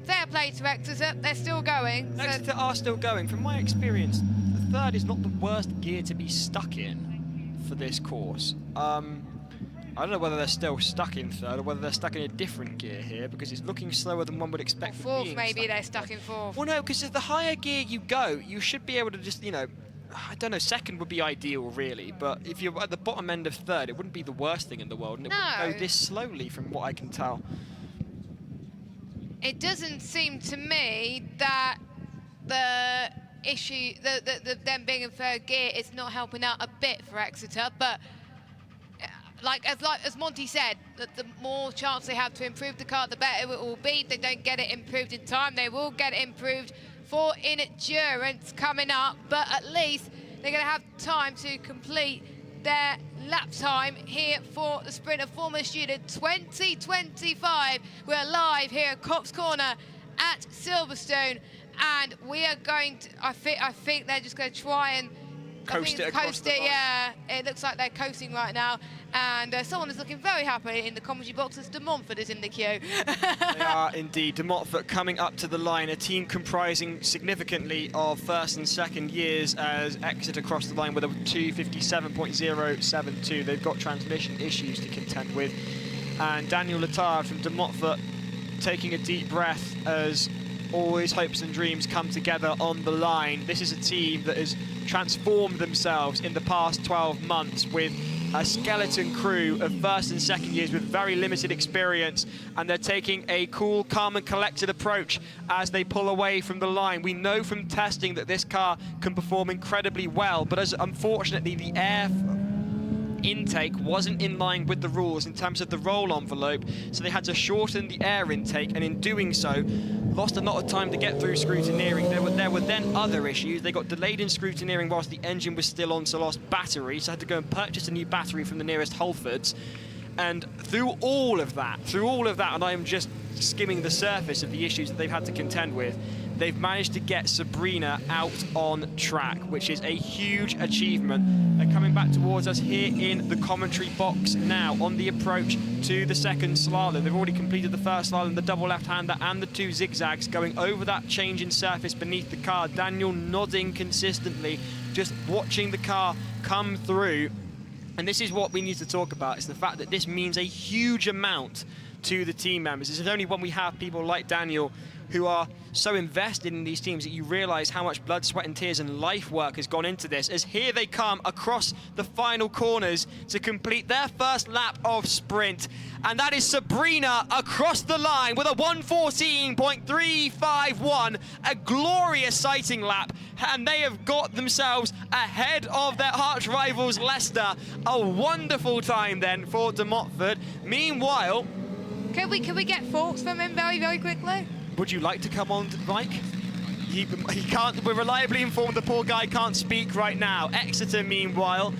Fair play to Exeter, they're still going. Exeter are still going. From my experience, the third is not the worst gear to be stuck in for this course. I don't know whether they're still stuck in third or whether they're stuck in a different gear here, because it's looking slower than one would expect. Fourth, maybe they're stuck in fourth. Well, no, because the higher gear you go, you should be able to just, you know, I don't know, second would be ideal, really, but if you're at the bottom end of third, it wouldn't be the worst thing in the world, and it wouldn't go this slowly, from what I can tell. It doesn't seem to me that the issue, them being in third gear, is not helping out a bit for Exeter, but like as Monty said, that the more chance they have to improve the car, the better it will be. If they don't get it improved in time, they will get it improved for endurance coming up, but at least they're going to have time to complete their lap time here for the Sprint of Formula Student 2025. We're live here at Cops Corner at Silverstone, and we are going to, I think they're just going to try and coast it across the line. Yeah. It looks like they're coasting right now. And someone is looking very happy in the commentary box as De Montfort is in the queue. They are indeed. De Montfort coming up to the line, a team comprising significantly of first and second years as exit across the line with a 2:57.072. They've got transmission issues to contend with. And Daniel Letard from De Montfort taking a deep breath as all his hopes and dreams come together on the line. This is a team that has transformed themselves in the past 12 months with a skeleton crew of first and second years with very limited experience, and they're taking a cool, calm and collected approach as they pull away from the line. We know from testing that this car can perform incredibly well, but as unfortunately the air intake wasn't in line with the rules in terms of the roll envelope, so they had to shorten the air intake, and in doing so lost a lot of time to get through scrutineering. There were then other issues. They got delayed in scrutineering whilst the engine was still on, so lost battery, so had to go and purchase a new battery from the nearest Halfords. And through all of that, and I am just skimming the surface of the issues that they've had to contend with, they've managed to get Sabrina out on track, which is a huge achievement. They're coming back towards us here in the commentary box now on the approach to the second slalom. They've already completed the first slalom, the double left-hander and the 2 zigzags, going over that change in surface beneath the car. Daniel nodding consistently, just watching the car come through. And this is what we need to talk about. It's the fact that this means a huge amount to the team members. It's only when we have people like Daniel who are so invested in these teams that you realise how much blood, sweat and tears and life work has gone into this, as here they come across the final corners to complete their first lap of sprint. And that is Sabrina across the line with a 1:14.351, a glorious sighting lap, and they have got themselves ahead of their arch rivals Leicester. A wonderful time then for De Montfort. Meanwhile, Can we get thoughts from him very, very quickly? would you like to come on, Mike? He can't. We're reliably informed the poor guy can't speak right now. Exeter, meanwhile,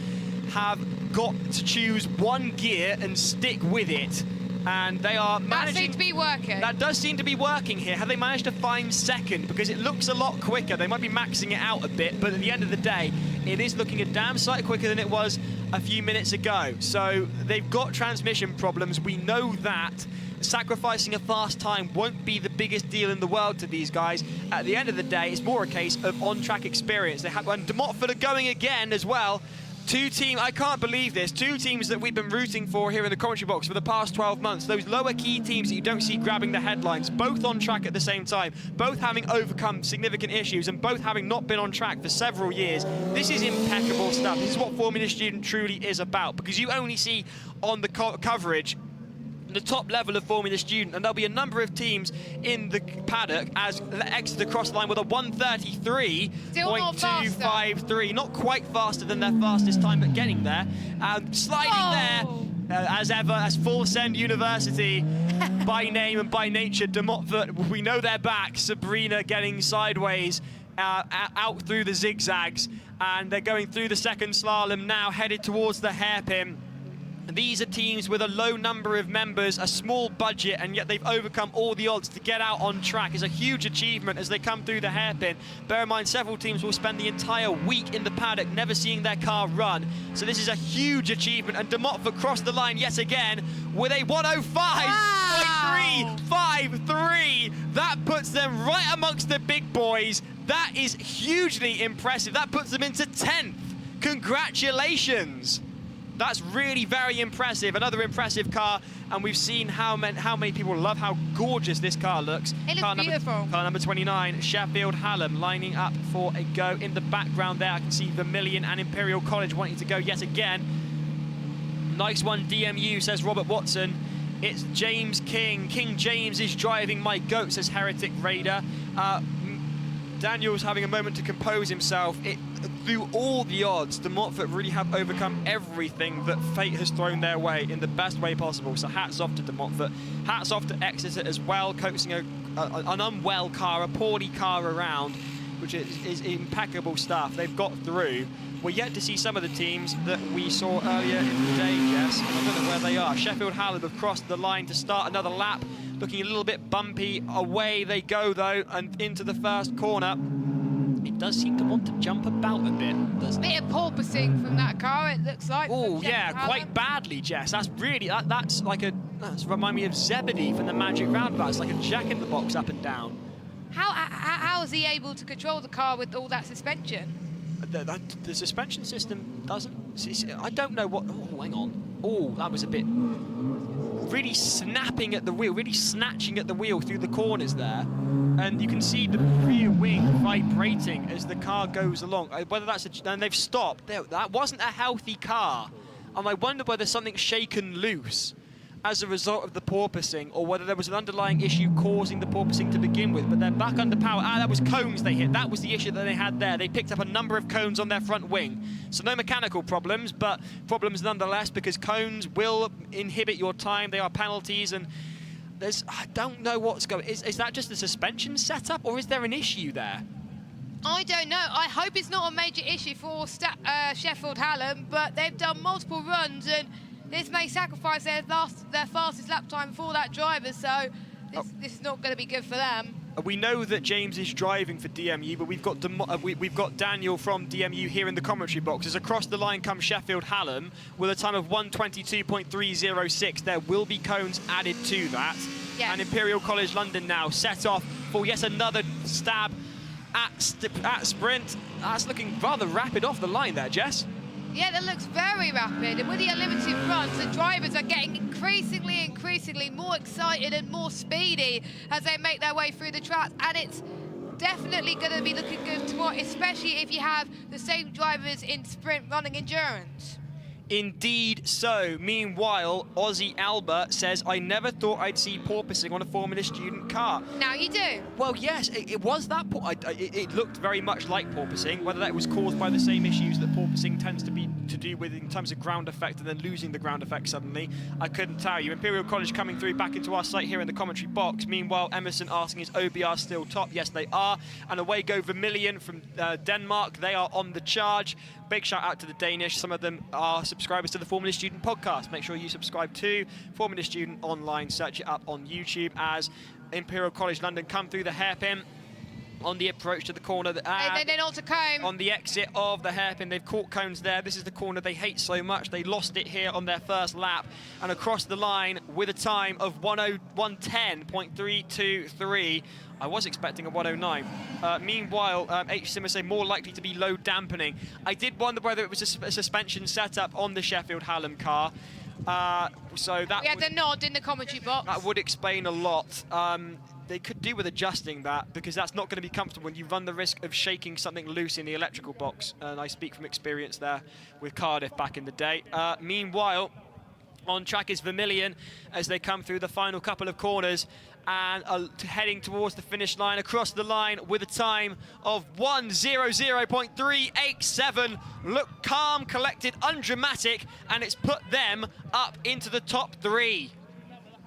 have got to choose one gear and stick with it. And they are managing... That seems to be working. That does seem to be working here. Have they managed to find second? Because it looks a lot quicker. They might be maxing it out a bit, but at the end of the day, it is looking a damn sight quicker than it was a few minutes ago. So they've got transmission problems. We know that. Sacrificing a fast time won't be the biggest deal in the world to these guys. At the end of the day, it's more a case of on-track experience. They have, and De Montfort are going again as well. Two teams, I can't believe this, two teams that we've been rooting for here in the commentary box for the past 12 months. Those lower key teams that you don't see grabbing the headlines, both on track at the same time, both having overcome significant issues and both having not been on track for several years. This is impeccable stuff. This is what Formula Student truly is about, because you only see on the coverage the top level of Formula Student, and there'll be a number of teams in the paddock as Exeter cross the line with a 1:33.253. Not quite faster than their fastest time, but getting there. Sliding there, as ever, as Full Send University by name and by nature. De Montfort, we know they're back. Sabrina getting sideways out through the zigzags, and they're going through the second slalom now, headed towards the hairpin. These are teams with a low number of members, a small budget, and yet they've overcome all the odds to get out on track. It's a huge achievement as they come through the hairpin. Bear in mind, several teams will spend the entire week in the paddock never seeing their car run. So this is a huge achievement, and De Montfort crossed the line yet again with a 1:05.353. That puts them right amongst the big boys. That is hugely impressive. That puts them into 10th. Congratulations. That's really very impressive. Another impressive car, and we've seen how many people love how gorgeous this car looks. It looks beautiful. Car number 29, Sheffield Hallam, lining up for a go. In the background there, I can see Vermilion and Imperial College wanting to go yet again. Nice one, DMU, says Robert Watson. It's James King. King James is driving my goat, says Heretic Raider. Daniel's having a moment to compose himself. Through all the odds, De Montfort really have overcome everything that fate has thrown their way in the best way possible. So hats off to De Montfort. Hats off to Exeter as well, coaxing an unwell car, a poorly car around, which is impeccable stuff. They've got through. We're yet to see some of the teams that we saw earlier in the day, Jess. I don't know where they are. Sheffield Hallam have crossed the line to start another lap. Looking a little bit bumpy. Away they go, though, and into the first corner. it does seem to want to jump about a bit, doesn't it? Bit of porpoising from that car, it looks like. Oh yeah, quite badly, Jess. That's really that's like that's remind me of Zebedee from the Magic Roundabout. It's like a jack-in-the-box up and down. How is he able to control the car with all that suspension? The suspension system doesn't. I don't know what. Oh, hang on. Oh, that was a bit. Really snapping at the wheel, really snatching at the wheel through the corners there. And you can see the rear wing vibrating as the car goes along. Whether that's and they've stopped. That wasn't a healthy car. And I wonder whether something's shaken loose as a result of the porpoising, or whether there was an underlying issue causing the porpoising to begin with. But they're back under power. That was cones they hit. That was the issue that they had there. They picked up a number of cones on their front wing. So no mechanical problems, but problems nonetheless, because cones will inhibit your time. They are penalties, and I don't know what's going. Is that just the suspension setup, or is there an issue there? I don't know. I hope it's not a major issue for Sheffield Hallam, but they've done multiple runs, and this may sacrifice their fastest lap time for that driver, so this is not going to be good for them. We know that James is driving for DMU, but we've got Daniel from DMU here in the commentary box. As across the line comes Sheffield Hallam with a time of 1:22.306. There will be cones added to that. Yes. And Imperial College London now set off for yet another stab at sprint. That's looking rather rapid off the line there, Jess. Yeah, that looks very rapid, and with the unlimited runs, the drivers are getting increasingly more excited and more speedy as they make their way through the track, and it's definitely going to be looking good tomorrow, especially if you have the same drivers in sprint running endurance. Indeed so. Meanwhile, Ozzy Alba says, I never thought I'd see porpoising on a Formula Student car. Now you do. Well, yes, it was that. It looked very much like porpoising, whether that was caused by the same issues that porpoising tends to be to do with in terms of ground effect and then losing the ground effect suddenly. I couldn't tell you. Imperial College coming through back into our site here in the commentary box. Meanwhile, Emerson asking, is OBR still top? Yes, they are. And away go Vermillion from Denmark. They are on the charge. Big shout out to the Danish. Some of them are subscribers to the Formula Student podcast. Make sure you subscribe to Formula Student online. Search it up on YouTube as Imperial College London come through the hairpin on the approach to the corner. They're not to cone. On the exit of the hairpin, they've caught cones there. This is the corner they hate so much. They lost it here on their first lap. And across the line with a time of 110.323. I was expecting a 109. Meanwhile, H. Simmer say more likely to be low dampening. I did wonder whether it was a suspension setup on the Sheffield Hallam car. So that we had the nod in the commentary box. That would explain a lot. They could do with adjusting that, because that's not going to be comfortable when you run the risk of shaking something loose in the electrical box. And I speak from experience there with Cardiff back in the day. Meanwhile, on track is Vermillion as they come through the final couple of corners and heading towards the finish line, across the line with a time of 1:00.387. Look calm, collected, undramatic, and it's put them up into the top three.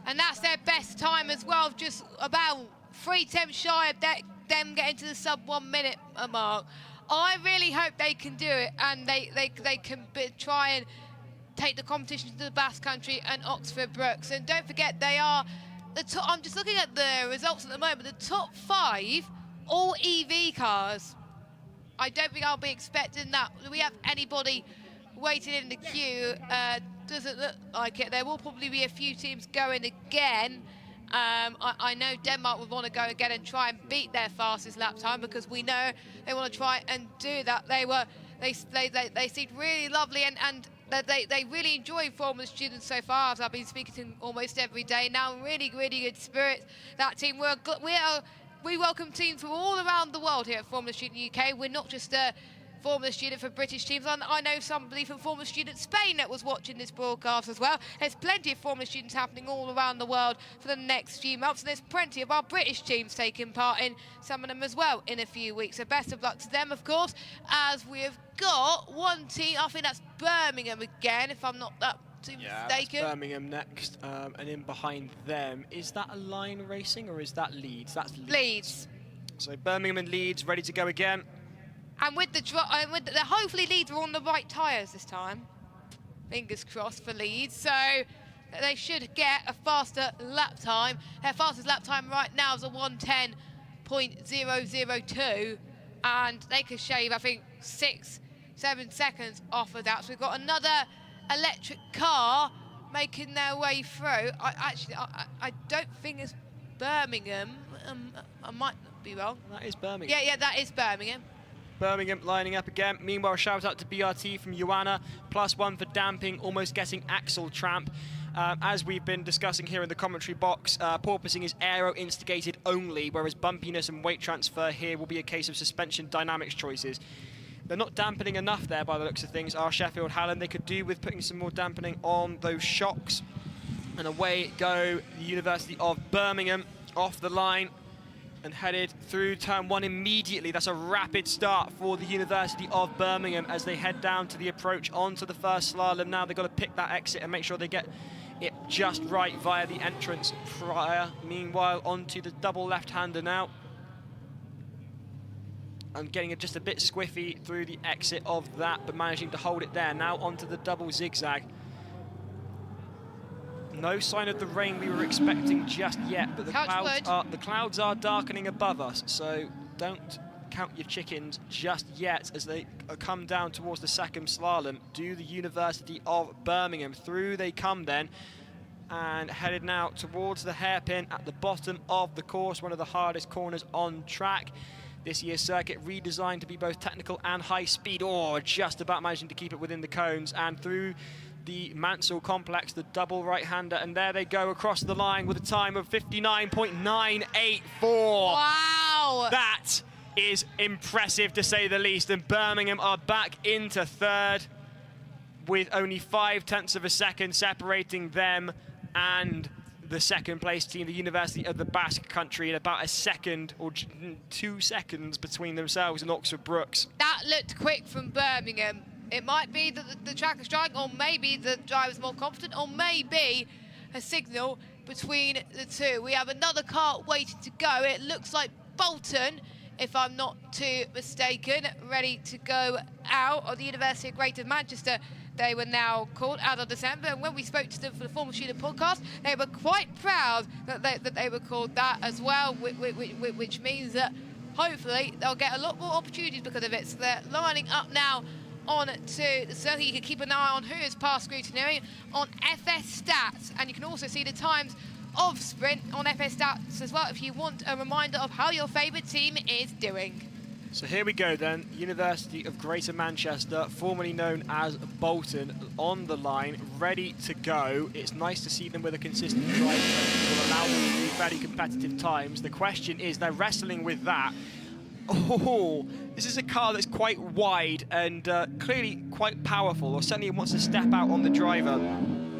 And that's their best time as well, just about 3 tenths shy of them getting to the sub 1 minute mark. I really hope they can do it, and they can try and take the competition to the Basque Country and Oxford Brookes. And don't forget, they are I'm just looking at the results at the moment. The top 5, all EV cars. I don't think I'll be expecting that. Do we have anybody waiting in the queue? Doesn't look like it. There will probably be a few teams going again. I know Denmark would want to go again and try and beat their fastest lap time, because we know they want to try and do that. They seemed really lovely, and they really enjoy Formula Students so far, as I've been speaking to them almost every day. Now, really good spirit, that team. We welcome teams from all around the world here at Formula Student UK. We're not just a Formula Student for British teams. I know somebody from Formula Student Spain that was watching this broadcast as well. There's plenty of Formula Students happening all around the world for the next few months, and there's plenty of our British teams taking part in some of them as well in a few weeks. So best of luck to them, of course, as we have got one team. I think that's Birmingham again, if I'm not that too mistaken. That's Birmingham next, and in behind them, is that a line racing or is that Leeds? That's Leeds. So Birmingham and Leeds ready to go again. And with hopefully Leeds are on the right tyres this time. Fingers crossed for Leeds. So they should get a faster lap time. Their fastest lap time right now is a 1:10.002. and they could shave, I think, 6-7 seconds off of that. So we've got another electric car making their way through. I don't think it's Birmingham. I might be wrong. That is Birmingham. Yeah, that is Birmingham. Birmingham lining up again. Meanwhile, shout out to BRT from Joanna. +1 for damping, almost getting axle tramp. As we've been discussing here in the commentary box, porpoising is aero-instigated only, whereas bumpiness and weight transfer here will be a case of suspension dynamics choices. They're not dampening enough there by the looks of things, are Sheffield Hallam. They could do with putting some more dampening on those shocks. And away go the University of Birmingham off the line and headed through turn 1 immediately. That's a rapid start for the University of Birmingham as they head down to the approach onto the first slalom. Now they've got to pick that exit and make sure they get it just right via the entrance prior. Meanwhile, onto the double left-hander now. And getting it just a bit squiffy through the exit of that, but managing to hold it there. Now onto the double zigzag. No sign of the rain we were expecting just yet, but the clouds are darkening above us, so don't count your chickens just yet as they come down towards the second slalom. Do the University of Birmingham. Through they come then, and headed now towards the hairpin at the bottom of the course, one of the hardest corners on track. This year's circuit redesigned to be both technical and high speed, or just about managing to keep it within the cones, and through the Mansell complex, the double right-hander, and there they go across the line with a time of 59.984. Wow! That is impressive to say the least, and Birmingham are back into third with only 0.5 of a second separating them and the second place team, the University of the Basque Country, at about a second or 2 seconds between themselves and Oxford Brookes. That looked quick from Birmingham. It might be that the track is drying, or maybe the driver's more confident, or maybe a signal between the two. We have another car waiting to go. It looks like Bolton, if I'm not too mistaken, ready to go out of the University of Greater Manchester. They were now called out of December, and when we spoke to them for the Formal Shooter podcast, they were quite proud that they were called that as well, which means that hopefully they'll get a lot more opportunities because of it. So they're lining up now on to the circuit. You can keep an eye on who is past scrutiny on FS Stats, and you can also see the times of sprint on FS Stats as well if you want a reminder of how your favourite team is doing. So here we go then, University of Greater Manchester, formerly known as Bolton, on the line, ready to go. It's nice to see them with a consistent drive that will allow them to do fairly competitive times. The question is, they're wrestling with that. Oh, this is a car that's quite wide and clearly quite powerful, or certainly wants to step out on the driver.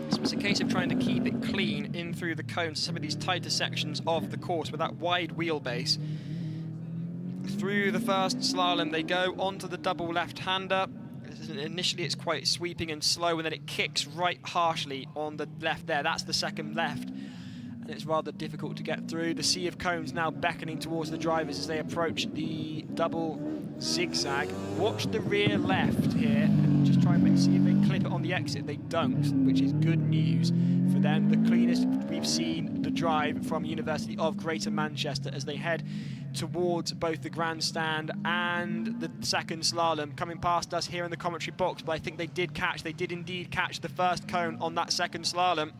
So it's a case of trying to keep it clean in through the cones, some of these tighter sections of the course with that wide wheelbase. Through the first slalom they go onto the double left-hander. Initially it's quite sweeping and slow, and then it kicks right harshly on the left there. That's the second left, and it's rather difficult to get through. The sea of cones now beckoning towards the drivers as they approach the double zigzag. Watch the rear left here and just try and see if they clip it on the exit. They don't, which is good news for them. The cleanest we've seen the drive from University of Greater Manchester as they head towards both the grandstand and the second slalom, coming past us here in the commentary box. But I think they did indeed catch the first cone on that second slalom.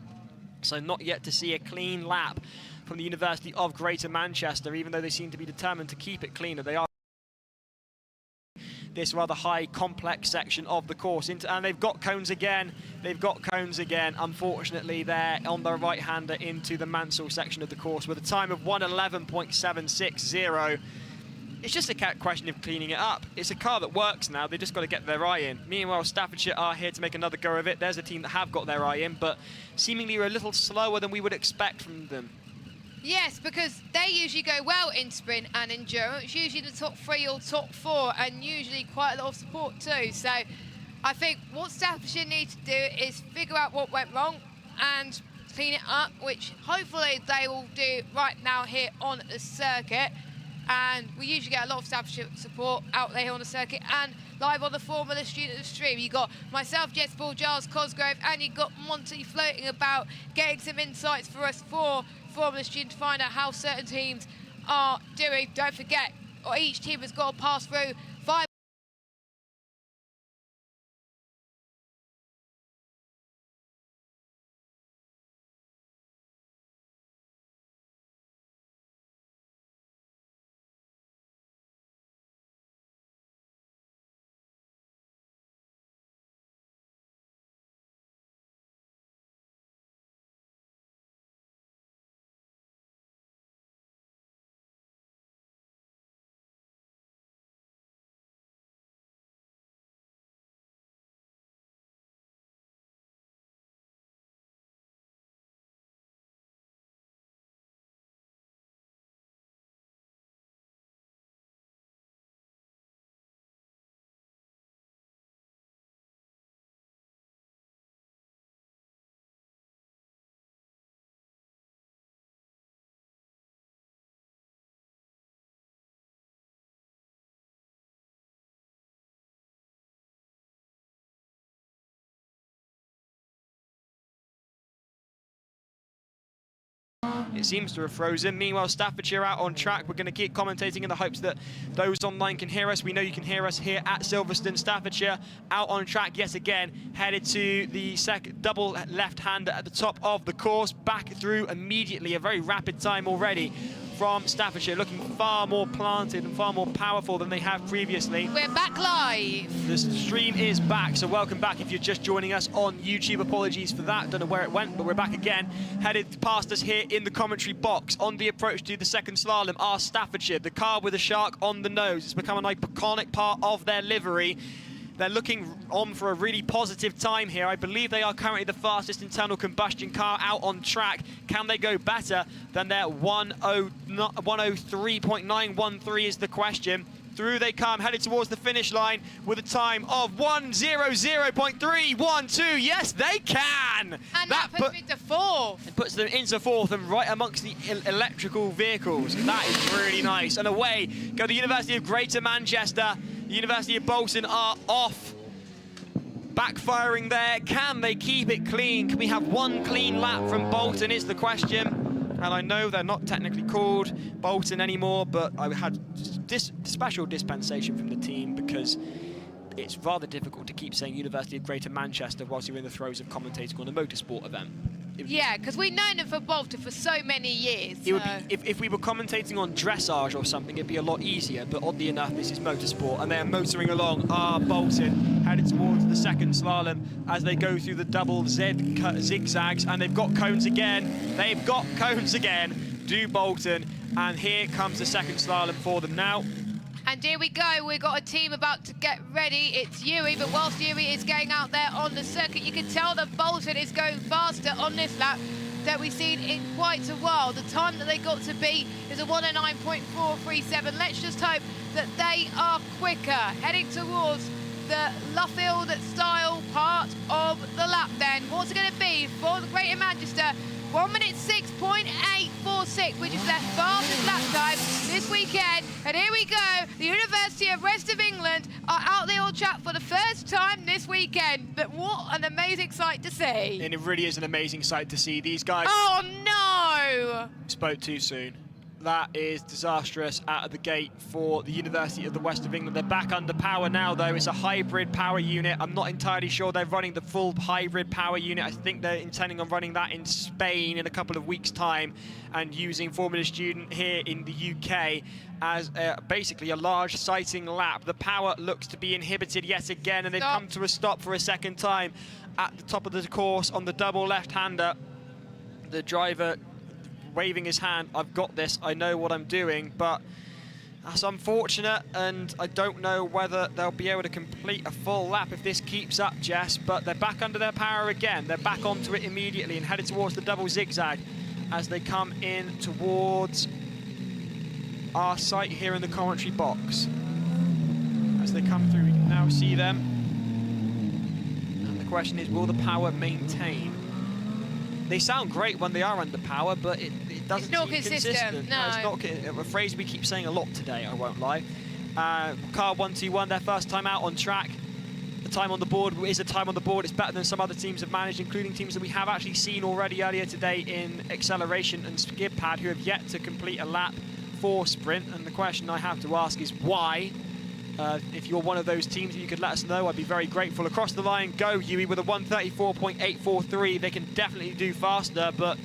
So not yet to see a clean lap from the University of Greater Manchester, even though they seem to be determined to keep it cleaner. They are this rather high, complex section of the course. And they've got cones again. Unfortunately, they're on the right-hander into the Mansell section of the course with a time of 1:11.760. It's just a question of cleaning it up. It's a car that works now. They've just got to get their eye in. Meanwhile, Staffordshire are here to make another go of it. There's a team that have got their eye in, but seemingly are a little slower than we would expect from them. Yes, because they usually go well in sprint and endurance, usually the top 3 or top 4, and usually quite a lot of support too. So I think what Staffordshire need to do is figure out what went wrong and clean it up, which hopefully they will do right now here on the circuit. And we usually get a lot of Staffordshire support out there on the circuit and live on the Formula Student stream. You got myself, Jets Ball, Giles Cosgrove, and you got Monty floating about, getting some insights for us for Formula Student to find out how certain teams are doing. Don't forget, or each team has got to pass through 5. It seems to have frozen. Meanwhile, Staffordshire out on track. We're going to keep commentating in the hopes that those online can hear us. We know you can hear us here at Silverstone. Staffordshire out on track yet again, headed to the double left-hander at the top of the course. Back through immediately, a very rapid time already from Staffordshire, looking far more planted and far more powerful than they have previously. We're back live. The stream is back, so welcome back if you're just joining us on YouTube. Apologies for that, don't know where it went, but we're back again. Headed past us here in the commentary box on the approach to the second slalom are Staffordshire, the car with a shark on the nose. It's become an iconic part of their livery. They're looking on for a really positive time here. I believe they are currently the fastest internal combustion car out on track. Can they go better than their 103.913 is the question. Through they come, headed towards the finish line with a time of 1:00.312. Yes, they can! And that puts them into 4th. It puts them into 4th and right amongst the electrical vehicles. That is really nice. And away go the University of Greater Manchester. The University of Bolton are off. Backfiring there. Can they keep it clean? Can we have one clean lap from Bolton is the question. And I know they're not technically called Bolton anymore, but I had special dispensation from the team because it's rather difficult to keep saying University of Greater Manchester whilst you're in the throes of commentating on a motorsport event. Yeah, because we've known them for Bolton for so many years. It would be, if we were commentating on dressage or something, it'd be a lot easier, but oddly enough, this is motorsport, and they're motoring along. Bolton headed towards the second slalom as they go through the double zigzags, and they've got cones again. They've got cones again, do Bolton, and here comes the second slalom for them now. And here we go, we've got a team about to get ready. It's Yuri, but whilst Yuri is going out there on the circuit, you can tell that Bolton is going faster on this lap that we've seen in quite a while. The time that they got to beat is a 1:09.437. Let's just hope that they are quicker, heading towards the Luffield style part of the lap then. What's it going to be for the Greater Manchester? 1:06.846, which is their fastest lap time this weekend. And here we go, the University of West of England are out there on track for the first time this weekend. But what an amazing sight to see. And it really is an amazing sight to see. These guys... Oh no! Spoke too soon. That is disastrous out of the gate for the University of the West of England. They're back under power now, though. It's a hybrid power unit. I'm not entirely sure they're running the full hybrid power unit. I think they're intending on running that in Spain in a couple of weeks' time and using Formula Student here in the UK as basically a large sighting lap. The power looks to be inhibited yet again, and they've come to a stop for a second time at the top of the course on the double left-hander. The driver waving his hand, I've got this, I know what I'm doing, but that's unfortunate, and I don't know whether they'll be able to complete a full lap if this keeps up, Jess, but they're back under their power again. They're back onto it immediately and headed towards the double zigzag as they come in towards our site here in the commentary box. As they come through, we can now see them. And the question is, will the power maintain? They sound great when they are under power, but it doesn't seem consistent. No. It's not a phrase we keep saying a lot today, I won't lie. Car 121, their first time out on track. The time on the board is a time on the board. It's better than some other teams have managed, including teams that we have actually seen already earlier today in acceleration and skid pad, who have yet to complete a lap for Sprint, and the question I have to ask is why? If you're one of those teams, you could let us know. I'd be very grateful. Across the line, go Yui with a 1:34.843. They can definitely do faster, but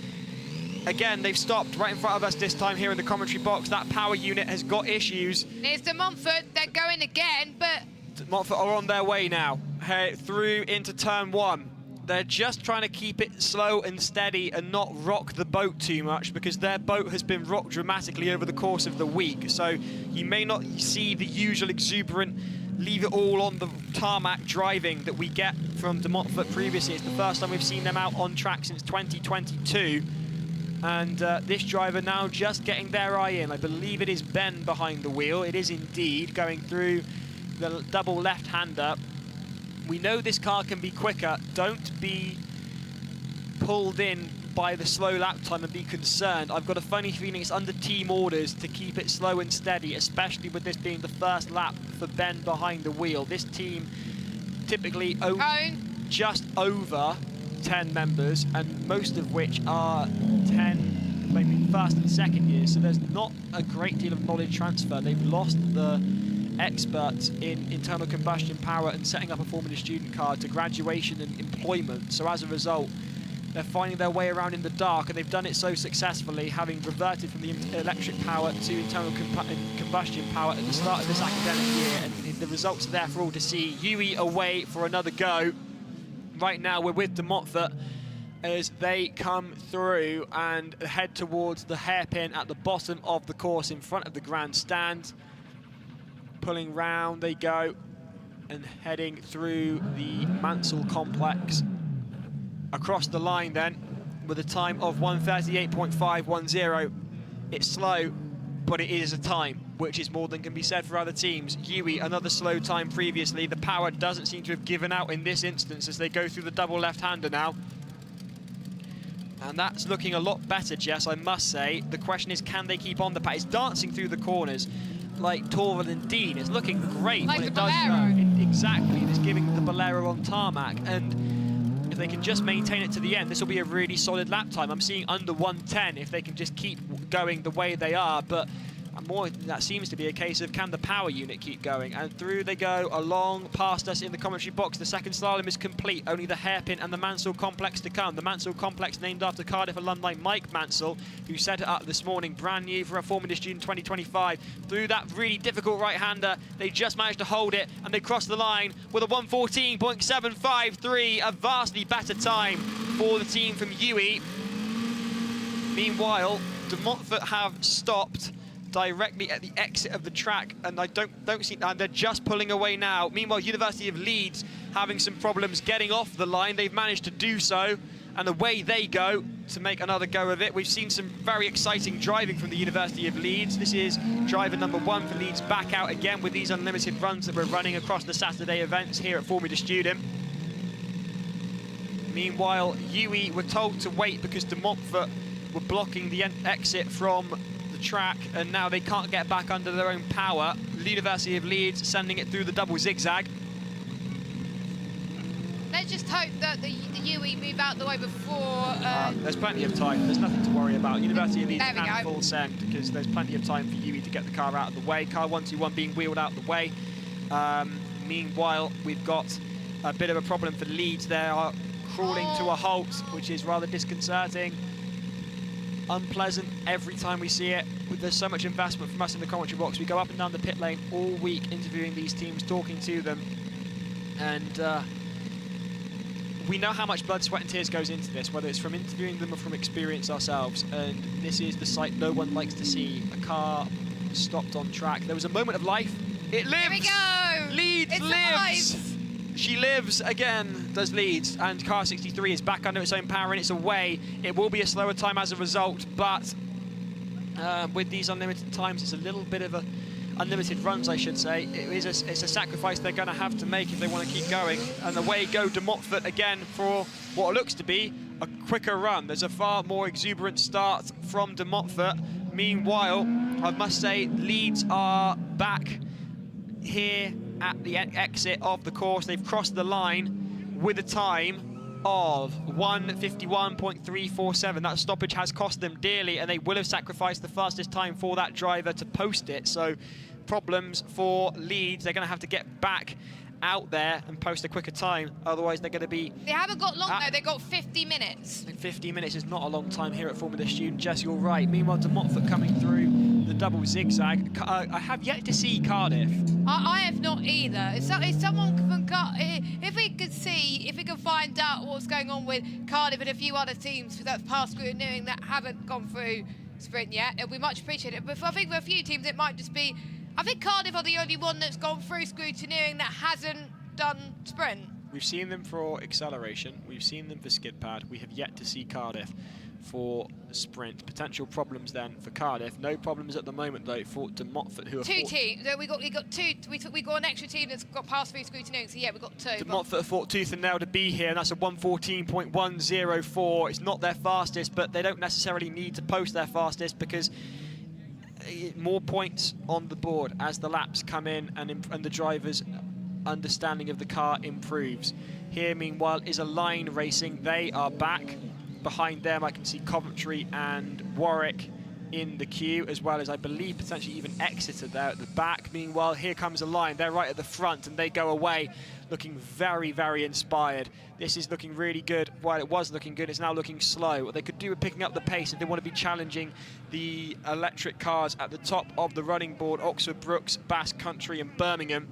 again, they've stopped right in front of us this time here in the commentary box. That power unit has got issues. Here's De Montfort. They're going again, but Montfort are on their way now, through into turn 1. They're just trying to keep it slow and steady and not rock the boat too much, because their boat has been rocked dramatically over the course of the week. So you may not see the usual exuberant, leave it all on the tarmac driving that we get from De Montfort previously. It's the first time we've seen them out on track since 2022. And this driver now just getting their eye in. I believe it is Ben behind the wheel. It is indeed, going through the double left-hander. We know this car can be quicker. Don't be pulled in by the slow lap time and be concerned. I've got a funny feeling it's under team orders to keep it slow and steady, especially with this being the first lap for Ben behind the wheel. This team typically just over 10 members, and most of which are 10, maybe first and second years, so there's not a great deal of knowledge transfer. They've lost the experts in internal combustion power and setting up a Formula Student car to graduation and employment. So as a result, they're finding their way around in the dark, and they've done it so successfully, having reverted from the electric power to internal combustion power at the start of this academic year. And the results are there for all to see. Yui away for another go. Right now we're with De Montfort as they come through and head towards the hairpin at the bottom of the course in front of the grandstand. Pulling round they go and heading through the Mansell complex. Across the line then with a time of 1:38.510. It's slow, but it is a time, which is more than can be said for other teams. Yui, another slow time previously. The power doesn't seem to have given out in this instance as they go through the double left-hander now. And that's looking a lot better, Jess, I must say. The question is, can they keep on the pace? It's dancing through the corners like Torvald and Dean. It's looking great like when the it does Bolero. Exactly, it's giving the Bolero on tarmac. And if they can just maintain it to the end, this will be a really solid lap time. I'm seeing under 1:10 if they can just keep going the way they are, but more that seems to be a case of, can the power unit keep going? And through they go, along past us in the commentary box. The second slalom is complete, only the hairpin and the Mansell complex to come. The Mansell complex named after Cardiff alumni Mike Mansell, who set it up this morning, brand new for a Formula Student 2025. Through that really difficult right-hander, they just managed to hold it, and they crossed the line with a 1:14.753, a vastly better time for the team from Yui. Meanwhile, De Montfort have stopped directly at the exit of the track, and I don't see, and they're just pulling away now. Meanwhile, University of Leeds having some problems getting off the line. They've managed to do so, and away they go to make another go of it. We've seen some very exciting driving from the University of Leeds. This is driver number 1 for Leeds back out again with these unlimited runs that we're running across the Saturday events here at Formula Student. Meanwhile, Yui were told to wait because De Montfort were blocking the exit from track, and now they can't get back under their own power. The University of Leeds sending it through the double zigzag. Let's just hope that the Yui move out the way before... there's plenty of time. There's nothing to worry about. University of Leeds can full send because there's plenty of time for Yui to get the car out of the way. Car 121 being wheeled out of the way. Meanwhile, we've got a bit of a problem for Leeds. They are crawling to a halt, which is rather disconcerting. Unpleasant every time we see it. There's so much investment from us in the commentary box. We go up and down the pit lane all week interviewing these teams, talking to them, and we know how much blood, sweat and tears goes into this, whether it's from interviewing them or from experience ourselves, and this is the sight no one likes to see. A car stopped on track. There was a moment of life. It lives! Here we go! Leeds lives! She lives again, does Leeds, and car 63 is back under its own power and it's away. It will be a slower time as a result, but with these unlimited times, it's a little bit of a unlimited runs, I should say. It's a sacrifice they're going to have to make if they want to keep going. And away go De Montfort again for what looks to be a quicker run. There's a far more exuberant start from De Montfort. Meanwhile, I must say, Leeds are back here at the exit of the course. They've crossed the line with a time of 1:51.347. That stoppage has cost them dearly, and they will have sacrificed the fastest time for that driver to post it. So problems for Leeds. They're going to have to get back out there and post a quicker time. Otherwise, they're going to be... They haven't got long, though. They've got 50 minutes. 50 minutes is not a long time here at Formula Student. Jess, you're right. Meanwhile, De Montfort coming through the double zigzag. I have yet to see Cardiff. I have not either. If someone can, if we could see, if we can find out what's going on with Cardiff and a few other teams that's past scrutineering that haven't gone through sprint yet, it'll be much appreciated. But I think for a few teams, it might just be... I think Cardiff are the only one that's gone through scrutineering that hasn't done sprint. We've seen them for acceleration. We've seen them for skid pad. We have yet to see Cardiff for sprint. Potential problems then for Cardiff. No problems at the moment though for De Montfort, who are two teams. So we got two. We got an extra team that's got passed through scrutineering. So yeah, we got two. De Montfort fought tooth and nail to be here, and that's a 1:14.104. It's not their fastest, but they don't necessarily need to post their fastest because more points on the board as the laps come in and the driver's understanding of the car improves. Here, meanwhile, is a line racing. They are back. Behind them, I can see Coventry and Warwick in the queue, as well as, I believe, potentially even Exeter there at the back. Meanwhile, here comes a line. They're right at the front, and they go away looking very, very inspired. This is looking really good. While it was looking good, it's now looking slow. What they could do with picking up the pace if they want to be challenging the electric cars at the top of the running board, Oxford, Brookes, Basque Country and Birmingham.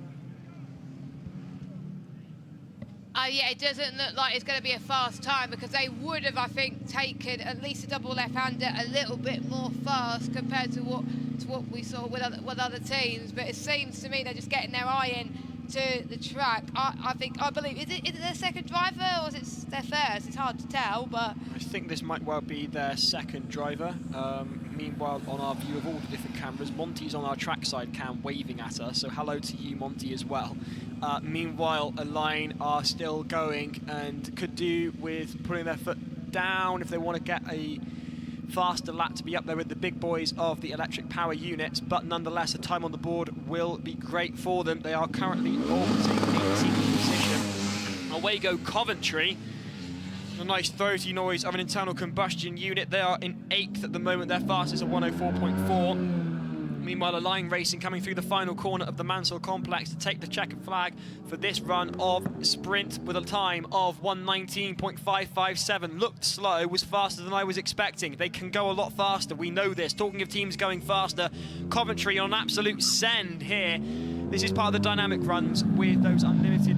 Yeah, it doesn't look like it's going to be a fast time because they would have, I think, taken at least a double left-hander a little bit more fast compared to what we saw with other teams. But it seems to me they're just getting their eye in to the track. I believe, is it their second driver or is it their first? It's hard to tell, but... I think this might well be their second driver. Meanwhile, on our view of all the different cameras, Monty's on our trackside cam waving at us, so hello to you, Monty, as well. Meanwhile, a line are still going and could do with putting their foot down if they want to get a faster lap to be up there with the big boys of the electric power units, but nonetheless a time on the board will be great for them. They are currently orbiting 18th position. Away go Coventry. A nice throaty noise of an internal combustion unit. They are in 8th at the moment. Their fastest are 1:04.4. Meanwhile, a line racing coming through the final corner of the Mansell complex to take the checkered flag for this run of sprint with a time of 1:19.557. Looked slow, was faster than I was expecting. They can go a lot faster, we know this. Talking of teams going faster, Coventry on an absolute send here. This is part of the dynamic runs with those unlimited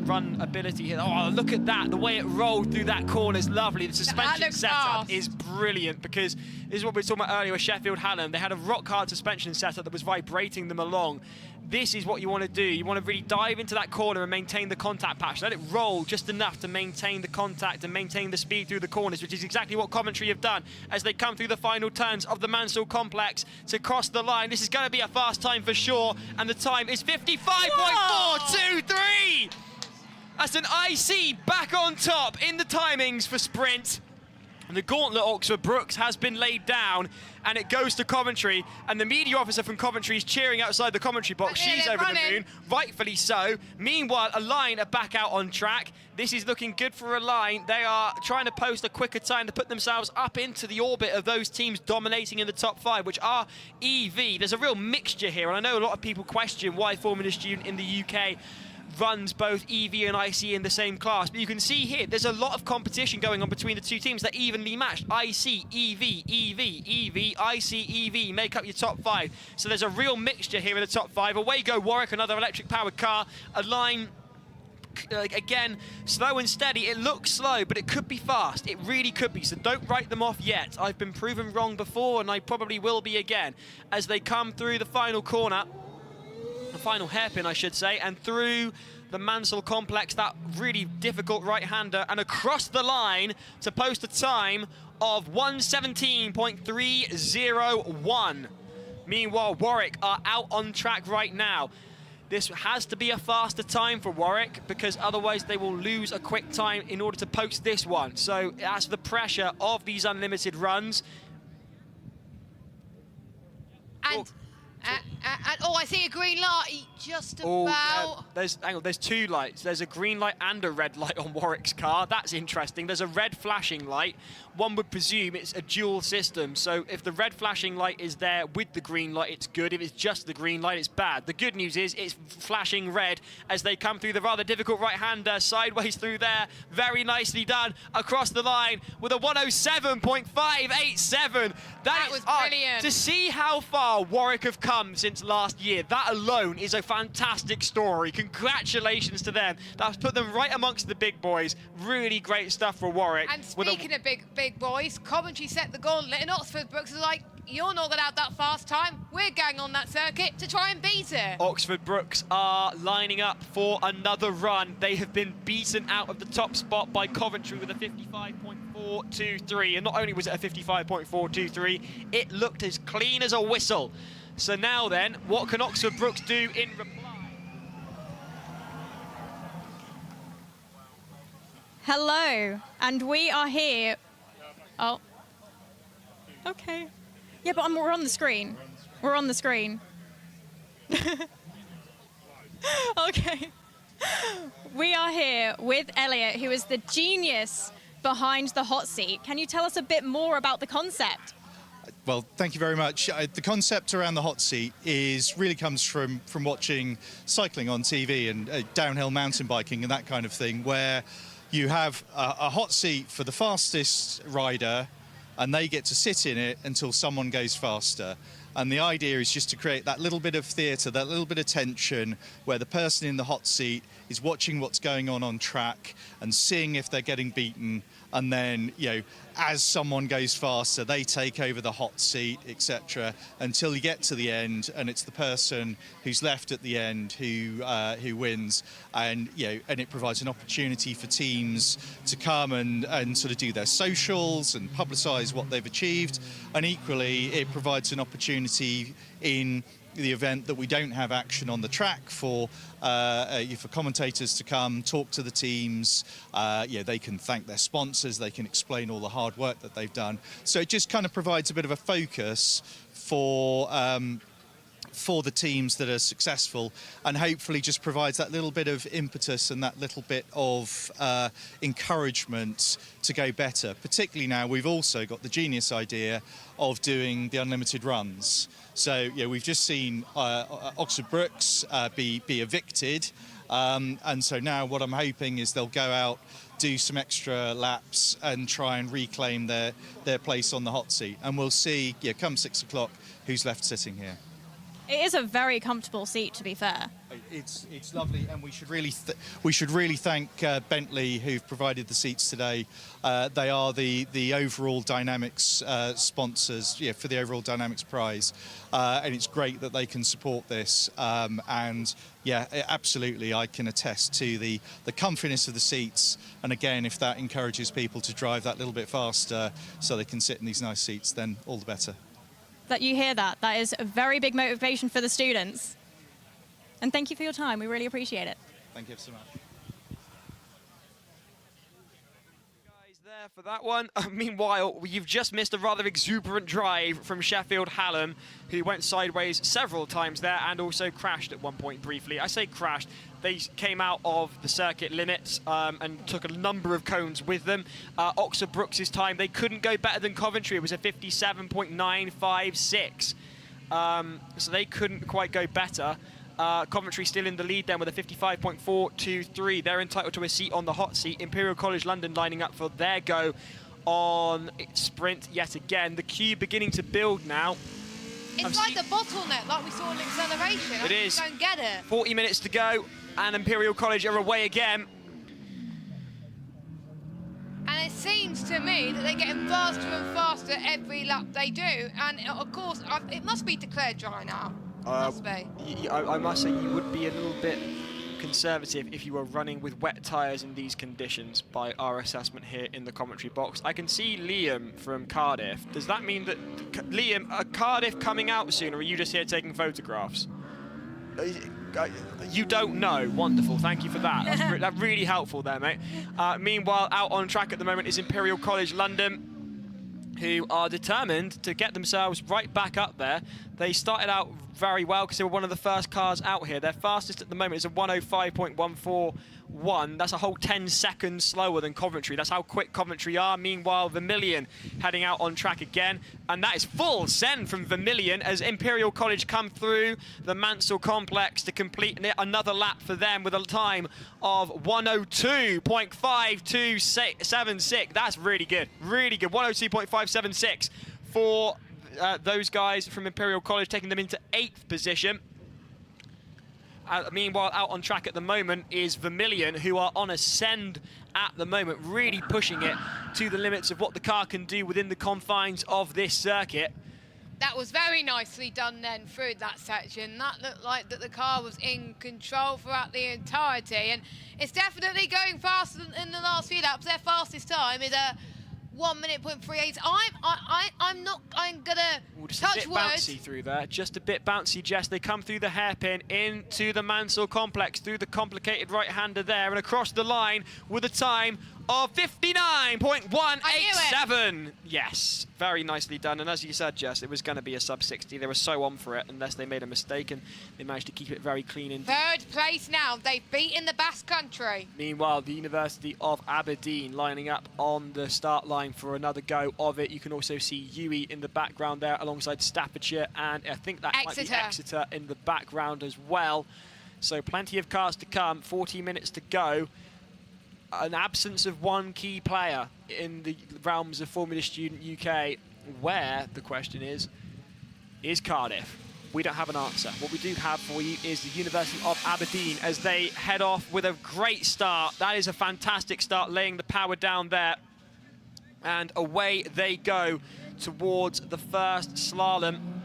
run ability here. Oh, look at that. The way it rolled through that corner is lovely. The suspension setup is brilliant because this is what we were talking about earlier with Sheffield Hallam. They had a rock-hard suspension setup that was vibrating them along. This is what you want to do. You want to really dive into that corner and maintain the contact patch. Let it roll just enough to maintain the contact and maintain the speed through the corners, which is exactly what Coventry have done as they come through the final turns of the Mansell complex to cross the line. This is going to be a fast time for sure, and the time is 55.423. That's an IC back on top in the timings for sprint. And the gauntlet, Oxford Brookes, has been laid down, and it goes to Coventry, and the media officer from Coventry is cheering outside the commentary box. She's over the moon, rightfully so. Meanwhile, a line are back out on track. This is looking good for a line. They are trying to post a quicker time to put themselves up into the orbit of those teams dominating in the top 5, which are EV. There's a real mixture here, and I know a lot of people question why Formula Student in the UK runs both EV and IC in the same class, but you can see here there's a lot of competition going on between the two teams. They're evenly matched. IC, EV, EV, EV, IC, EV make up your top 5. So there's a real mixture here in the top 5. Away go Warwick, another electric powered car. A line again, slow and steady. It looks slow, but it could be fast. It really could be, so don't write them off yet. I've been proven wrong before, and I probably will be again as they come through the final corner. The final hairpin, I should say, and through the Mansell complex, that really difficult right-hander, and across the line to post a time of 1:17.301. Meanwhile, Warwick are out on track right now. This has to be a faster time for Warwick because otherwise they will lose a quick time in order to post this one. So as for the pressure of these unlimited runs. And oh, I see a green light. just Oh, about. there's two lights. There's a green light and a red light on Warwick's car. That's interesting. There's a red flashing light. One would presume it's a dual system. So if the red flashing light is there with the green light, it's good. If it's just the green light, it's bad. The good news is it's flashing red as they come through the rather difficult right-hander sideways through there. Very nicely done across the line with a 107.587. That was brilliant. To see how far Warwick have come since last year, that alone is a fantastic story. Congratulations to them. That's put them right amongst the big boys. Really great stuff for Warwick. And speaking of big boys, Coventry set the gauntlet, and Oxford Brookes is like, you're not going to have that fast time. We're going on that circuit to try and beat it. Oxford Brookes are lining up for another run. They have been beaten out of the top spot by Coventry with a 55.423. And not only was it a 55.423, it looked as clean as a whistle. So now then, what can Oxford Brookes do in reply? Hello, and we are here. Oh. Okay. Yeah, but we're on the screen. We're on the screen. Okay. We are here with Elliot, who is the genius behind the hot seat. Can you tell us a bit more about the concept? Well, thank you very much. The concept around the hot seat really comes from watching cycling on TV and downhill mountain biking and that kind of thing, where you have a hot seat for the fastest rider and they get to sit in it until someone goes faster. And the idea is just to create that little bit of theatre, that little bit of tension, where the person in the hot seat is watching what's going on track and seeing if they're getting beaten. And then, as someone goes faster, they take over the hot seat, etc., until you get to the end, and it's the person who's left at the end who wins. And and it provides an opportunity for teams to come and sort of do their socials and publicise what they've achieved. And equally, it provides an opportunity in the event that we don't have action on the track for commentators to come talk to the teams. They can thank their sponsors, they can explain all the hard work that they've done. So it just kind of provides a bit of a focus for the teams that are successful, and hopefully just provides that little bit of impetus and that little bit of encouragement to go better. Particularly now we've also got the genius idea of doing the unlimited runs. So we've just seen Oxford Brookes be evicted, and so now what I'm hoping is they'll go out, do some extra laps and try and reclaim their place on the hot seat, and we'll see come 6 o'clock who's left sitting here. It is a very comfortable seat, to be fair. It's lovely, and we should really thank Bentley, who've provided the seats today. They are the overall Dynamics sponsors for the overall Dynamics prize, and it's great that they can support this. Absolutely, I can attest to the comfiness of the seats, and again, if that encourages people to drive that little bit faster so they can sit in these nice seats, then all the better. That you hear that. That is a very big motivation for the students. And thank you for your time. We really appreciate it. Thank you so much. Guys, there for that one. Meanwhile, you've just missed a rather exuberant drive from Sheffield Hallam, who went sideways several times there and also crashed at one point briefly. I say crashed. They came out of the circuit limits and took a number of cones with them. Oxford Brookes' time, they couldn't go better than Coventry. It was a 57.956. So they couldn't quite go better. Coventry still in the lead then with a 55.423. They're entitled to a seat on the hot seat. Imperial College London lining up for their go on sprint yet again. The queue beginning to build now. It's like the bottleneck, like we saw in acceleration. It is. Don't get it. 40 minutes to go, and Imperial College are away again. And it seems to me that they're getting faster and faster every lap they do. And of course, it must be declared dry now. Must be. I must say you would be a little bit conservative if you were running with wet tyres in these conditions by our assessment here in the commentary box. I can see Liam from Cardiff. Does that mean that, Liam, are Cardiff coming out soon, or are you just here taking photographs? You don't know. Wonderful. Thank you for that. That's really helpful there, mate. Meanwhile, out on track at the moment is Imperial College London, who are determined to get themselves right back up there. They started out very well because they were one of the first cars out here. Their fastest at the moment is a 105.141. That's a whole 10 seconds slower than Coventry. That's how quick Coventry are. Meanwhile, Vermilion heading out on track again. And that is full send from Vermilion as Imperial College come through the Mansell complex to complete another lap for them with a time of 102.5276. That's really good. Really good. 102.576 for those guys from Imperial College, taking them into 8th position. Meanwhile, out on track at the moment is Vermilion, who are on a send at the moment, really pushing it to the limits of what the car can do within the confines of this circuit. That was very nicely done then through that section. That looked like that the car was in control throughout the entirety, and it's definitely going faster than in the last few laps. Their fastest time is a 1:38. I'm gonna just touch a bit words. bouncy through there, just a bit bouncy, Jess. They come through the hairpin into the Mansell complex, through the complicated right-hander there, and across the line with a time of 59.187. Yes, very nicely done. And as you said, Jess, it was going to be a sub 60. They were so on for it, unless they made a mistake, and they managed to keep it very clean. In 3rd place now. They've beaten the Basque Country. Meanwhile, the University of Aberdeen lining up on the start line for another go of it. You can also see UWE in the background there alongside Staffordshire, and I think that might be Exeter in the background as well. So plenty of cars to come, 40 minutes to go. An absence of one key player in the realms of Formula Student UK, where the question is Cardiff? We don't have an answer. What we do have for you is the University of Aberdeen as they head off with a great start. That is a fantastic start, laying the power down there. And away they go towards the first slalom.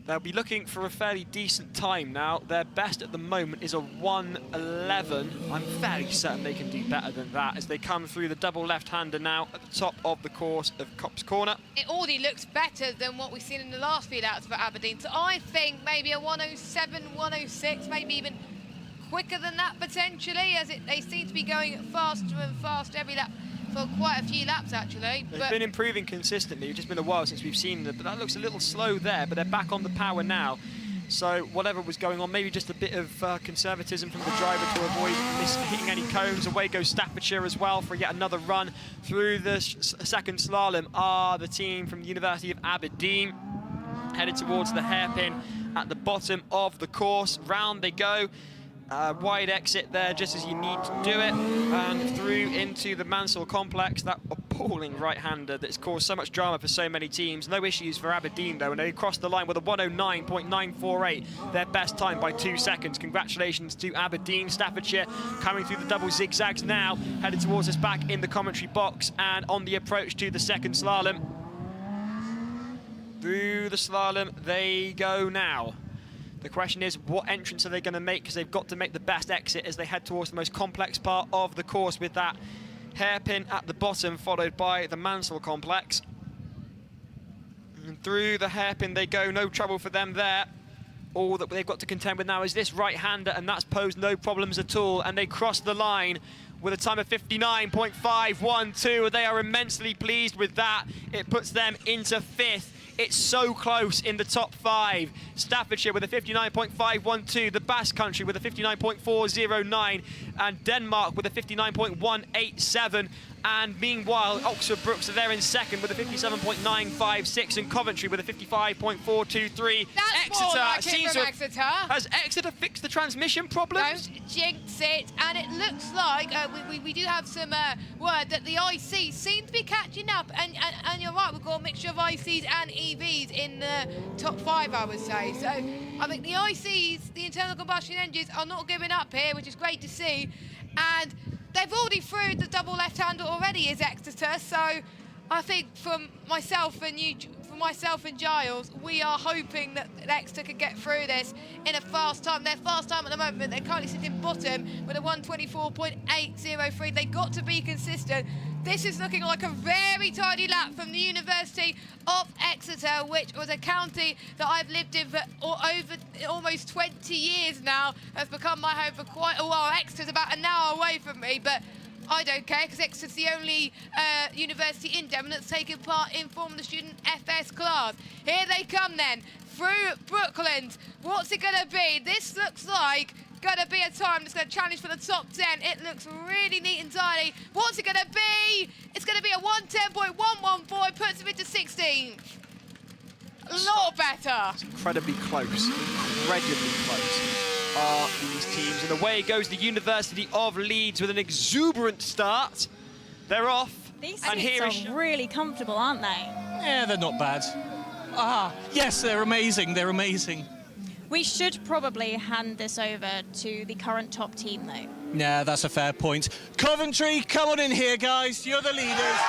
They'll be looking for a fairly decent time now. Their best at the moment is a 1:11. I'm fairly certain they can do better than that as they come through the double left-hander now at the top of the course of Copse Corner. It already looks better than what we've seen in the last few laps for Aberdeen. So I think maybe a 1:07, 1:06, maybe even quicker than that potentially, as they seem to be going faster and faster every lap for quite a few laps actually. They've been improving consistently. It's just been a while since we've seen them, but that looks a little slow there, but they're back on the power now. So whatever was going on, maybe just a bit of conservatism from the driver to avoid hitting any cones. Away goes Staffordshire as well for yet another run through the second slalom. The team from the University of Aberdeen headed towards the hairpin at the bottom of the course. Round they go. Wide exit there just as you need to do it, and through into the Mansell complex, that appalling right-hander that's caused so much drama for so many teams. No issues for Aberdeen though, and they crossed the line with a 1:09.948, their best time by 2 seconds. Congratulations to Aberdeen. Staffordshire coming through the double zigzags now, headed towards us back in the commentary box and on the approach to the second slalom. Through the slalom they go now. The question is, what entrance are they going to make? Because they've got to make the best exit as they head towards the most complex part of the course with that hairpin at the bottom, followed by the Mansell complex. And through the hairpin they go, no trouble for them there. All that they've got to contend with now is this right-hander, and that's posed no problems at all. And they cross the line with a time of 59.512. They are immensely pleased with that. It puts them into 5th. It's so close in the top 5. Staffordshire with a 59.512, the Basque Country with a 59.409, and Denmark with a 59.187. And meanwhile, Oxford Brookes are there in second with a 57.956, and Coventry with a 55.423. That's more like it from Exeter. Has Exeter fixed the transmission problems? Don't jinx it. And it looks like we do have some word that the IC seem to be catching up. And you're right, we've got a mixture of ICs and EVs in the top 5, I would say. So I think the ICs, the internal combustion engines, are not giving up here, which is great to see. And they've already through the double left-hander already, is Exeter. So I think from myself and Giles, we are hoping that Exeter could get through this in a fast time. Their fast time at the moment, they're currently sitting bottom with a 1:24.803. They've got to be consistent. This is looking like a very tidy lap from the University of Exeter, which was a county that I've lived in for over almost 20 years now. Has become my home for quite a while. Exeter's about an hour away from me, but I don't care, because Exeter's the only university in Devon that's taken part in Formula Student FS class. Here they come then, through Brooklands. What's it going to be? This looks like going to be a time that's going to challenge for the top 10. It looks really neat and tidy. What's it going to be? It's going to be a 110.114. Puts them into 16th. A lot better. It's incredibly close. Incredibly close are these teams. And away goes the University of Leeds with an exuberant start. They're off. These and seats here is are really comfortable, aren't they? Yeah, they're not bad. Yes, they're amazing. They're amazing. We should probably hand this over to the current top team, though. Yeah, that's a fair point. Coventry, come on in here, guys. You're the leaders.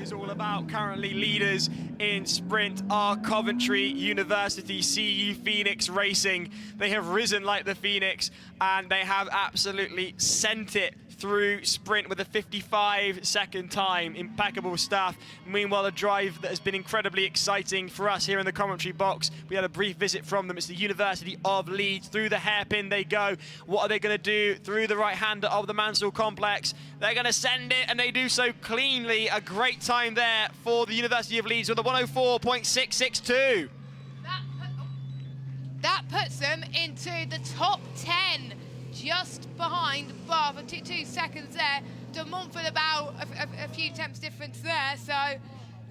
Is all about currently leaders in sprint are Coventry University CU Phoenix Racing. They have risen like the Phoenix and they have absolutely sent it through sprint with a 55-second time. Impeccable stuff. Meanwhile, a drive that has been incredibly exciting for us here in the commentary box. We had a brief visit from them. It's the University of Leeds. Through the hairpin they go. What are they going to do? Through the right-hander of the Mansell complex. They're going to send it, and they do so cleanly. A great time there for the University of Leeds with a 104.662. That puts them into the top 10. Just behind Bath, 2 seconds there. De Montfort about a few tenths difference there. So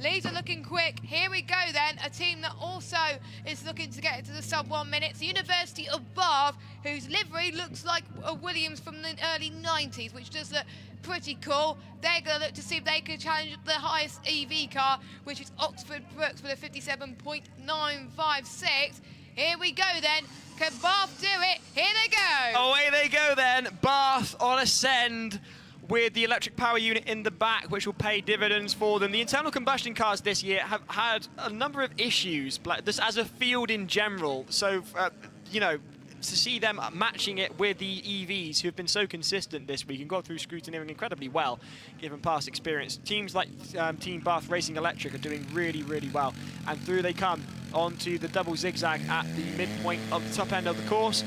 Leeds are looking quick. Here we go then, a team that also is looking to get into the sub 1 minute. The University of Bath, whose livery looks like a Williams from the early 90s, which does look pretty cool. They're going to look to see if they can challenge the highest EV car, which is Oxford Brookes with a 57.956. Here we go then. Can Bath do it? Here they go. Away they go then. Bath on ascend with the electric power unit in the back, which will pay dividends for them. The internal combustion cars this year have had a number of issues, just as a field in general. So, you know, to see them matching it with the EVs who have been so consistent this week and got through scrutineering incredibly well, given past experience. Teams like Team Bath Racing Electric are doing really, really well. And through they come onto the double zigzag at the midpoint of the top end of the course.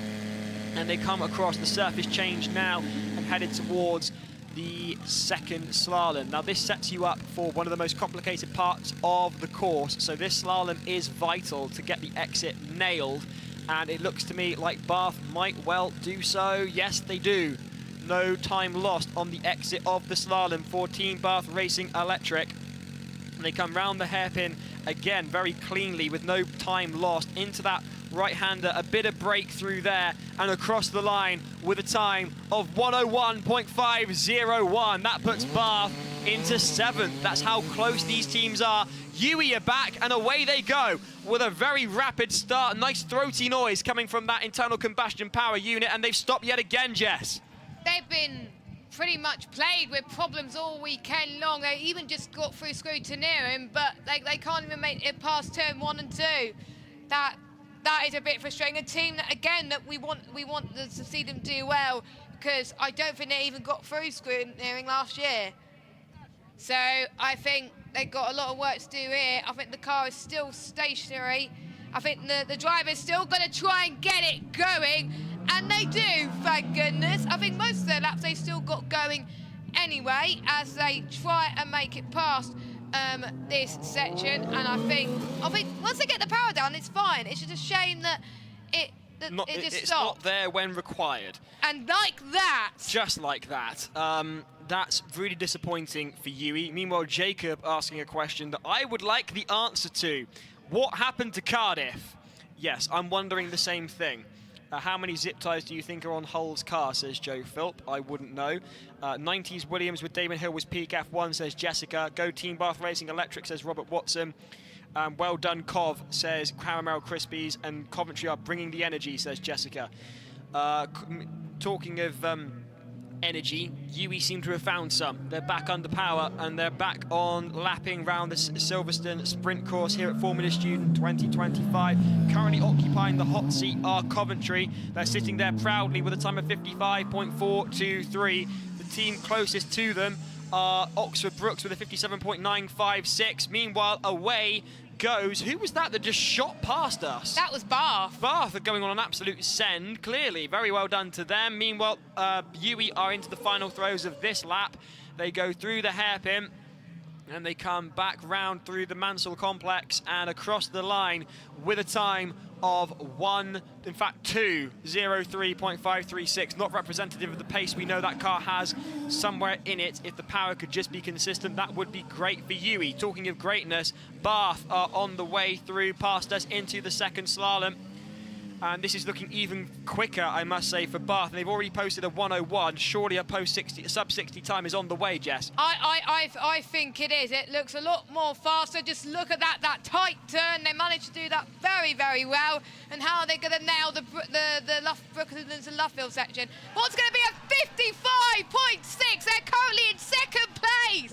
And they come across the surface change now and headed towards the second slalom. Now this sets you up for one of the most complicated parts of the course. So this slalom is vital to get the exit nailed. And it looks to me like Bath might well do so. Yes, they do. No time lost on the exit of the slalom for Team Bath Racing Electric. And they come round the hairpin again very cleanly with no time lost into that right-hander. A bit of breakthrough there and across the line with a time of 101.501. That puts Bath into 7th. That's how close these teams are. Uwe are back and away they go with a very rapid start. Nice throaty noise coming from that internal combustion power unit, and they've stopped yet again, Jess. They've been pretty much plagued with problems all weekend long. They even just got through scrutineering, but they can't even make it past turn 1 and 2. That is a bit frustrating. A team that, again, that we want to see them do well, because I don't think they even got through scrutineering last year. So I think they've got a lot of work to do here. I think the car is still stationary. I think the driver's still going to try and get it going, and they do, thank goodness. I think most of their laps they still got going anyway as they try and make it past this section. And I think once they get the power down, it's fine. It's just a shame that it just it's stopped. not there when required. And like that. Just like that. That's really disappointing for Uwe. Meanwhile, Jacob asking a question that I would like the answer to. What happened to Cardiff? Yes, I'm wondering the same thing. How many zip ties do you think are on Hull's car, says Joe Philp. I wouldn't know. 90s Williams with Damon Hill was peak F1, says Jessica. Go Team Bath Racing Electric, says Robert Watson. Well done, Cov, says Caramel Crispies. And Coventry are bringing the energy, says Jessica. Talking of energy, Uwe seem to have found some. They're back under power and they're back on lapping round the Silverstone sprint course here at Formula Student 2025. Currently occupying the hot seat are Coventry. They're sitting there proudly with a time of 55.423. The team closest to them are Oxford Brookes with a 57.956. Meanwhile, away goes, who was that just shot past us? That was Bath. Bath are going on an absolute send, clearly. Very well done to them. Meanwhile, Buoy are into the final throws of this lap. They go through the hairpin, and they come back round through the Mansell complex and across the line with a time of 2:03.536. Not representative of the pace we know that car has somewhere in it. If the power could just be consistent, that would be great for Buoy. Talking of greatness, Bath are on the way through past us into the second slalom. And this is looking even quicker, I must say, for Bath. They've already posted a 1:01. Surely a sub-60 time is on the way, Jess. I think it is. It looks a lot more faster. Just look at that tight turn. They managed to do that very, very well. And how are they going to nail the Brooklands and Luffield section? What's going to be a 55.6? They're currently in second place.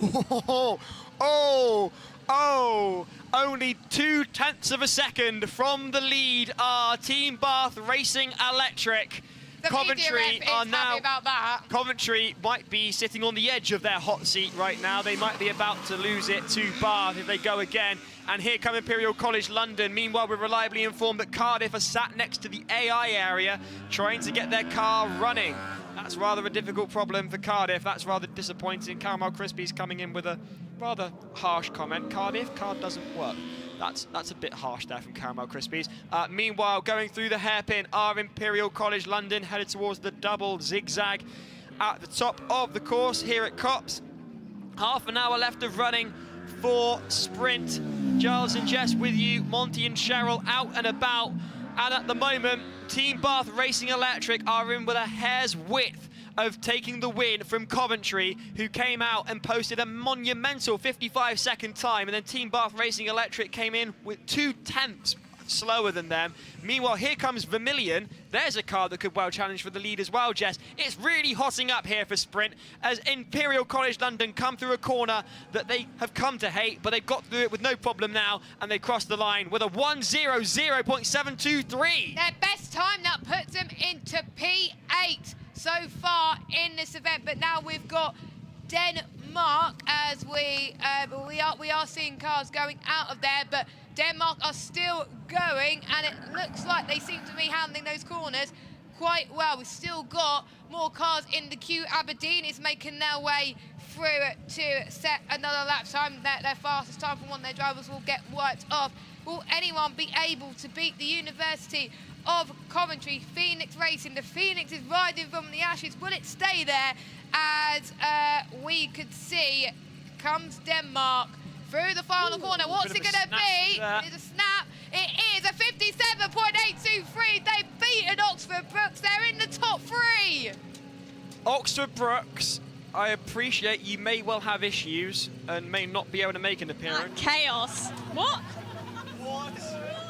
Only 0.2 of a second from the lead are Team Bath Racing Electric. The Coventry are now happy about that. Coventry might be sitting on the edge of their hot seat right now. They might be about to lose it to Bath if they go again. And here come Imperial College London. Meanwhile, we're reliably informed that Cardiff are sat next to the AI area trying to get their car running. That's rather a difficult problem for Cardiff. That's rather disappointing. Caramel Crispy's coming in with a rather harsh comment. Cardiff, car doesn't work. That's a bit harsh there from Caramel Crispies. Meanwhile, going through the hairpin are Imperial College London, headed towards the double zigzag at the top of the course here at Copse. Half an hour left of running for sprint. Giles and Jess with you, Monty and Cheryl out and about. And at the moment, Team Bath Racing Electric are in with a hair's width of taking the win from Coventry, who came out and posted a monumental 55-second time, and then Team Bath Racing Electric came in with 0.2 slower than them. Meanwhile, here comes Vermilion. There's a car that could well challenge for the lead as well, Jess. It's really hotting up here for sprint as Imperial College London come through a corner that they have come to hate, but they've got through it with no problem now, and they cross the line with a 1:00.723. Their best time, that puts them into P8 so far in this event, but now we've got Denmark as we are seeing cars going out of there, but Denmark are still going, and it looks like they seem to be handling those corners quite well. We've still got more cars in the queue. Aberdeen is making their way through to set another lap time. Their fastest time from one of their drivers will get wiped off. Will anyone be able to beat the University of Coventry? Phoenix Racing. The Phoenix is riding from the ashes. Will it stay there? As we could see, comes Denmark through the final corner. What's it going to be? It's a snap. It is a 57.823. They've beaten Oxford Brookes. They're in the top three. Oxford Brookes, I appreciate you may well have issues and may not be able to make an appearance. Chaos. What?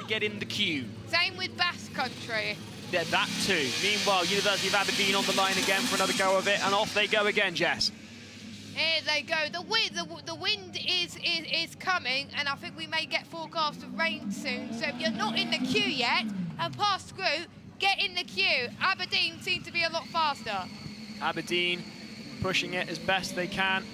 Get in the queue. Same with Basque Country. Yeah, that too. Meanwhile, University of Aberdeen on the line again for another go of it, and off they go again, Jess. Here they go. The wind is coming, and I think we may get forecast of rain soon. So if you're not in the queue yet and passed through, get in the queue. Aberdeen seem to be a lot faster. Aberdeen pushing it as best they can,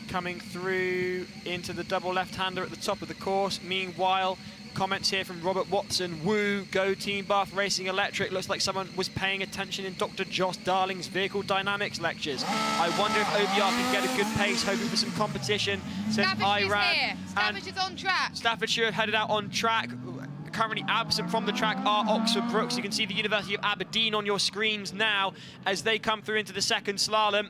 coming through into the double left-hander at the top of the course. Meanwhile, comments here from Robert Watson. Woo, go Team Bath Racing Electric. Looks like someone was paying attention in Dr. Joss Darling's vehicle dynamics lectures. I wonder if OBR can get a good pace, hoping for some competition. Says Iran. Staffordshire's on track. Staffordshire headed out on track. Currently absent from the track are Oxford Brookes. You can see the University of Aberdeen on your screens now as they come through into the second slalom.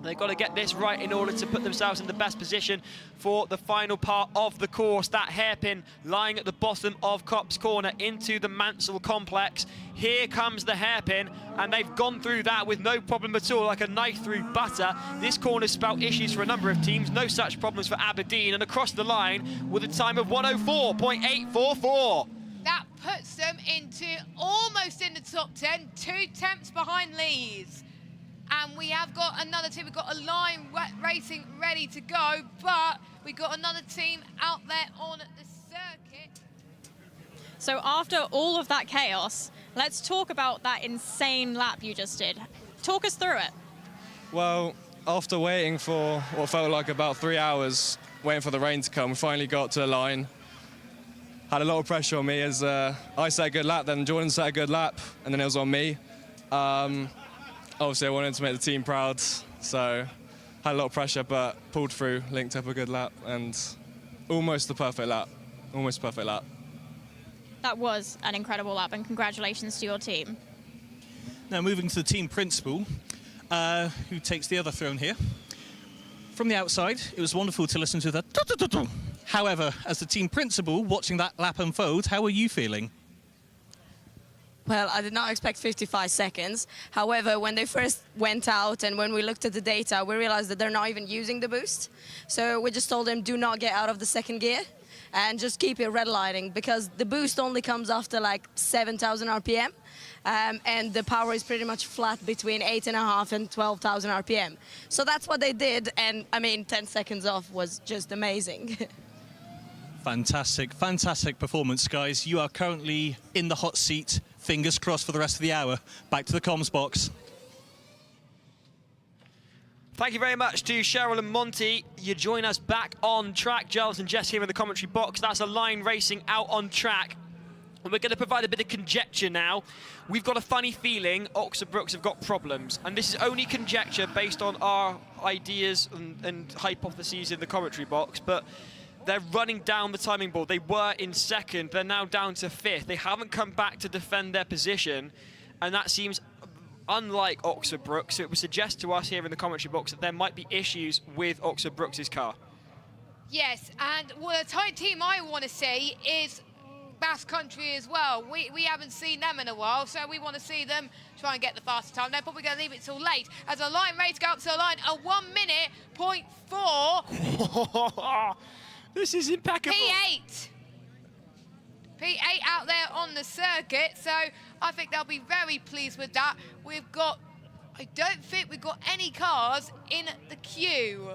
They've got to get this right in order to put themselves in the best position for the final part of the course. That hairpin lying at the bottom of Copse Corner into the Mansell complex. Here comes the hairpin, and they've gone through that with no problem at all, like a knife through butter. This corner's spelt issues for a number of teams. No such problems for Aberdeen, and across the line with a time of 1:04.844. That puts them into almost in the top 10, 2 tenths behind Leeds. And we have got another team. We've got a line racing ready to go, but we've got another team out there on the circuit. So after all of that chaos, let's talk about that insane lap you just did. Talk us through it. Well, after waiting for what felt like about 3 hours, waiting for the rain to come, we finally got to the line. Had a lot of pressure on me as I set a good lap, then Jordan set a good lap, and then it was on me. Obviously, I wanted to make the team proud, so had a lot of pressure, but pulled through, linked up a good lap, and almost the perfect lap. Almost perfect lap. That was an incredible lap, and congratulations to your team. Now moving to the team principal, who takes the other throne here. From the outside, it was wonderful to listen to that. However, as the team principal, watching that lap unfold, how are you feeling? Well, I did not expect 55 seconds. However, when they first went out and when we looked at the data, we realized that they're not even using the boost. So we just told them, do not get out of the second gear and just keep it redlining, because the boost only comes after like 7,000 RPM. And the power is pretty much flat between 8.5 and 12,000 RPM. So that's what they did, and I mean, 10 seconds off was just amazing. Fantastic, fantastic performance, guys. You are currently in the hot seat. Fingers crossed for the rest of the hour. Back to the comms box. Thank you very much to Cheryl and Monty. You join us back on track. Giles and Jess here in the commentary box. That's a line racing out on track. And we're going to provide a bit of conjecture now. We've got a funny feeling Oxford Brookes have got problems. And this is only conjecture based on our ideas and hypotheses in the commentary box. But they're running down the timing board. They were in second. They're now down to fifth. They haven't come back to defend their position. And that seems unlike Oxford Brookes. So it would suggest to us here in the commentary box that there might be issues with Oxford Brookes' car. Yes, and well, the tight team I want to see is Basque Country as well. We haven't seen them in a while, so we want to see them try and get the faster time. They're probably going to leave it till late as a line race go up to the line at 1 minute, 0.4. This is impeccable. P8 out there on the circuit, so I think they'll be very pleased with that. I don't think we've got any cars in the queue.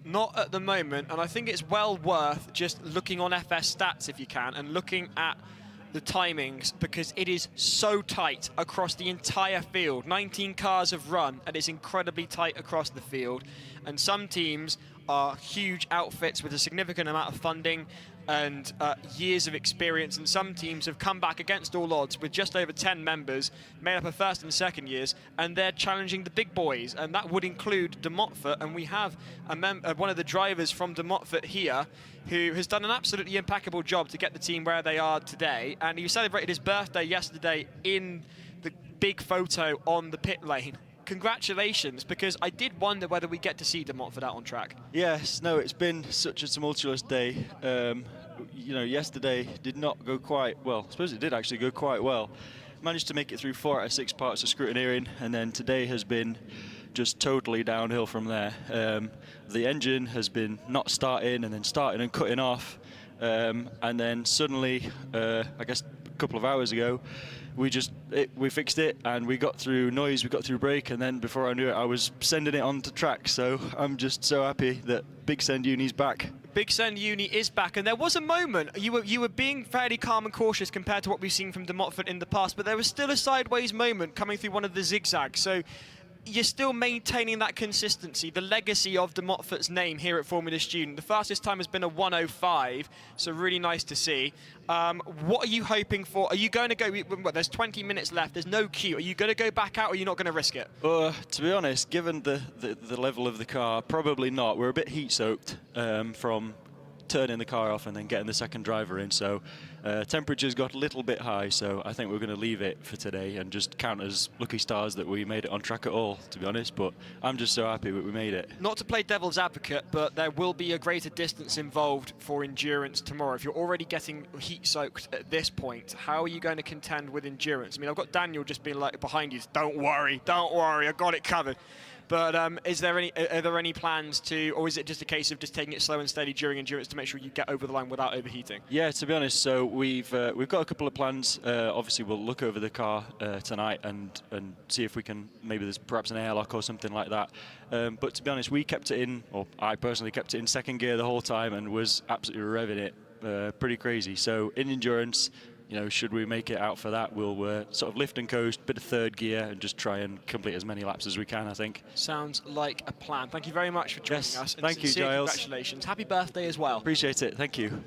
Not at the moment, and I think it's well worth just looking on FS stats if you can, and looking at the timings, because it is so tight across the entire field. 19 cars have run, and it's incredibly tight across the field. And some teams are huge outfits with a significant amount of funding and years of experience, and some teams have come back against all odds with just over 10 members made up of first and second years, and they're challenging the big boys, and that would include De Montfort. And we have one of the drivers from De Montfort here who has done an absolutely impeccable job to get the team where they are today, and he celebrated his birthday yesterday in the big photo on the pit lane. Congratulations, because I did wonder whether we get to see De Montfort out on track. Yes, no, it's been such a tumultuous day. You know, yesterday did not go quite well. I suppose it did actually go quite well. Managed to make it through 4 out of 6 parts of scrutineering, and then today has been just totally downhill from there. The engine has been not starting and then starting and cutting off, and then suddenly, I guess a couple of hours ago, we fixed it, and we got through noise, we got through brake, and then before I knew it, I was sending it onto track. So I'm just so happy that Big Send Uni's back. Big Send Uni is back, and there was a moment, you were being fairly calm and cautious compared to what we've seen from De Montfort in the past, but there was still a sideways moment coming through one of the zigzags. So you're still maintaining that consistency, the legacy of De Montfort's name here at Formula Student. The fastest time has been a 1:05, so really nice to see. What are you hoping for? Are you going to go, well, there's 20 minutes left, there's no queue. Are you going to go back out, or are you not going to risk it? To be honest, given the level of the car, probably not. We're a bit heat-soaked from turning the car off and then getting the second driver in, so temperatures got a little bit high, so I think we're going to leave it for today and just count as lucky stars that we made it on track at all, to be honest. But I'm just so happy that we made it. Not to play devil's advocate, but there will be a greater distance involved for endurance tomorrow. If you're already getting heat soaked at this point, how are you going to contend with endurance? I mean, I've got Daniel just being like behind you, don't worry, I got it covered. But are there any plans to, or is it just a case of just taking it slow and steady during endurance to make sure you get over the line without overheating? Yeah, to be honest, so we've got a couple of plans. Obviously, we'll look over the car tonight and see if we can, maybe there's perhaps an airlock or something like that. But to be honest, we kept it in, or I personally kept it in second gear the whole time and was absolutely revving it, pretty crazy. So in endurance, you know, should we make it out for that, we'll sort of lift and coast, bit of third gear, and just try and complete as many laps as we can, I think. Sounds like a plan. Thank you very much for joining us. And Thank you, sincere Giles. Congratulations. Happy birthday as well. Appreciate it. Thank you.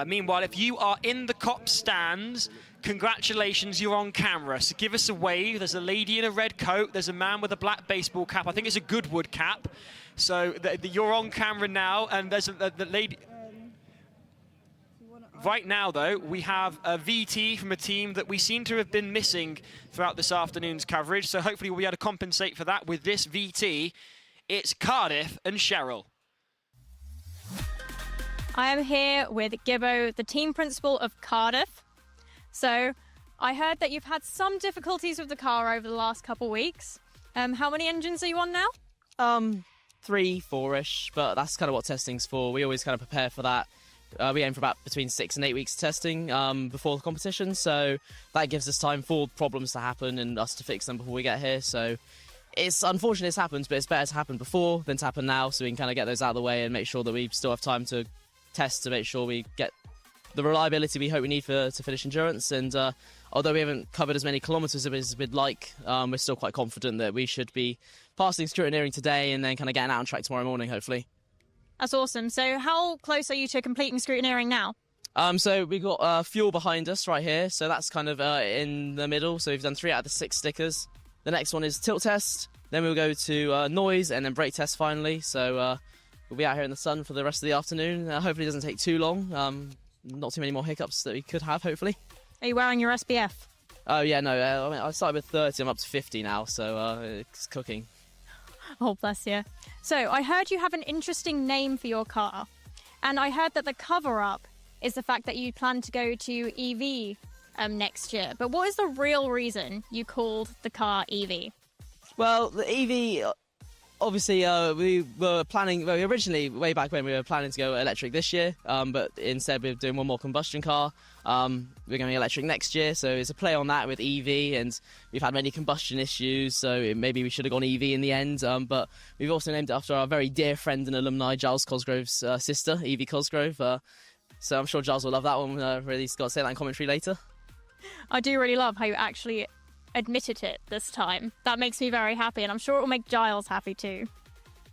Meanwhile, if you are in the cop stands, congratulations, you're on camera. So give us a wave. There's a lady in a red coat. There's a man with a black baseball cap. I think it's a Goodwood cap. So you're on camera now, and there's the lady. Right now, though, we have a VT from a team that we seem to have been missing throughout this afternoon's coverage. So hopefully we'll be able to compensate for that with this VT. It's Cardiff and Cheryl. I am here with Gibbo, the team principal of Cardiff. So I heard that you've had some difficulties with the car over the last couple of weeks. How many engines are you on now? 3, 4-ish, but that's kind of what testing's for. We always kind of prepare for that. We aim for about between 6 and 8 weeks of testing before the competition, so that gives us time for problems to happen and us to fix them before we get here. So it's unfortunate it's happened, but it's better to happen before than to happen now, so we can kind of get those out of the way and make sure that we still have time to test to make sure we get the reliability we hope we need to finish endurance. And although we haven't covered as many kilometres as we'd like, we're still quite confident that we should be passing scrutineering today and then kind of getting out on track tomorrow morning, hopefully. That's awesome. So how close are you to completing scrutineering now? So we've got fuel behind us right here, so that's kind of in the middle. So we've done 3 out of the 6 stickers. The next one is tilt test, then we'll go to noise and then brake test finally. So we'll be out here in the sun for the rest of the afternoon. Hopefully it doesn't take too long. Not too many more hiccups that we could have, hopefully. Are you wearing your SPF? Oh yeah, no, I mean, I started with 30, I'm up to 50 now, so it's cooking. Oh, bless you. So I heard you have an interesting name for your car. And I heard that the cover-up is the fact that you plan to go to EV next year. But what is the real reason you called the car EV? Well, the EV, obviously, we were planning, well, originally, way back when, we were planning to go electric this year, but instead we're doing one more combustion car. We're going electric next year, so it's a play on that with EV, and we've had many combustion issues, so maybe we should have gone EV in the end, but we've also named it after our very dear friend and alumni, Giles Cosgrove's sister, Evie Cosgrove, so I'm sure Giles will love that one. Really, he's got to say that in commentary later. I do really love how you actually admitted it this time. That makes me very happy, and I'm sure it will make Giles happy too.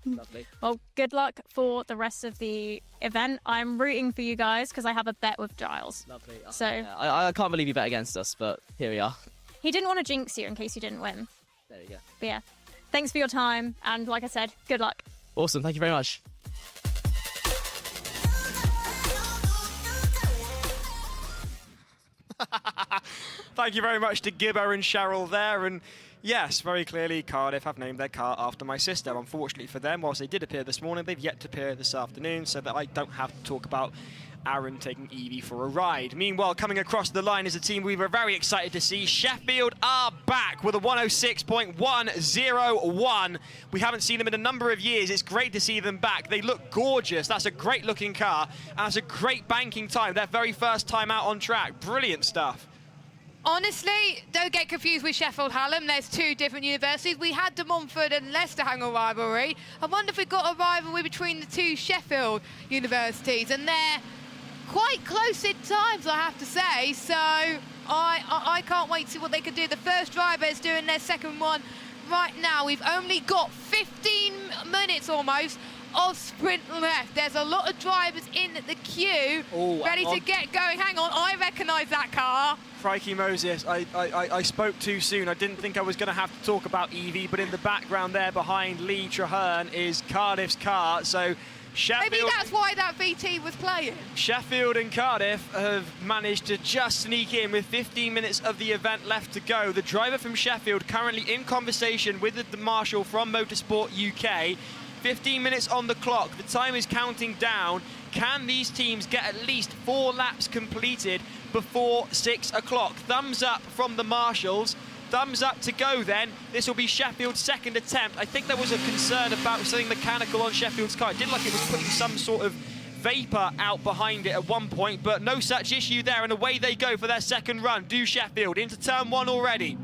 Lovely. Well, good luck for the rest of the event. I'm rooting for you guys because I have a bet with Giles. Lovely. So yeah, I can't believe you bet against us, but here we are. He didn't want to jinx you in case you didn't win. There you go. But yeah, thanks for your time, and like I said, good luck. Awesome, thank you very much. Thank you very much to Gibbo and Cheryl there. And yes, very clearly Cardiff have named their car after my sister. Unfortunately for them, whilst they did appear this morning, they've yet to appear this afternoon, so that I don't have to talk about Aaron taking Evie for a ride. Meanwhile, coming across the line is a team we were very excited to see. Sheffield are back with a 106.101. We haven't seen them in a number of years. It's great to see them back. They look gorgeous. That's a great looking car, and that's a great banking time. Their very first time out on track. Brilliant stuff. Honestly, don't get confused with Sheffield Hallam. There's 2 different universities. We had De Montfort and Leicester hang a rivalry. I wonder if we've got a rivalry between the 2 Sheffield universities, and they're quite close in times, I have to say. So I can't wait to see what they can do. The first driver is doing their second one right now. We've only got 15 minutes almost of sprint left. There's a lot of drivers in the queue ready to get going. Hang on, I recognise that car. Crikey Moses, I spoke too soon. I didn't think I was going to have to talk about Evie, but in the background there behind Lee Traherne is Cardiff's car. So Sheffield, maybe that's why that VT was playing. Sheffield and Cardiff have managed to just sneak in with 15 minutes of the event left to go. The driver from Sheffield currently in conversation with the marshal from Motorsport UK. 15 minutes on the clock. The time is counting down. Can these teams get at least 4 laps completed before 6 o'clock? Thumbs up from the marshals. Thumbs up to go then. This will be Sheffield's second attempt. I think there was a concern about something mechanical on Sheffield's car. It did look like it was putting some sort of vapour out behind it at one point, but no such issue there, and away they go for their second run. Do Sheffield into turn 1 already.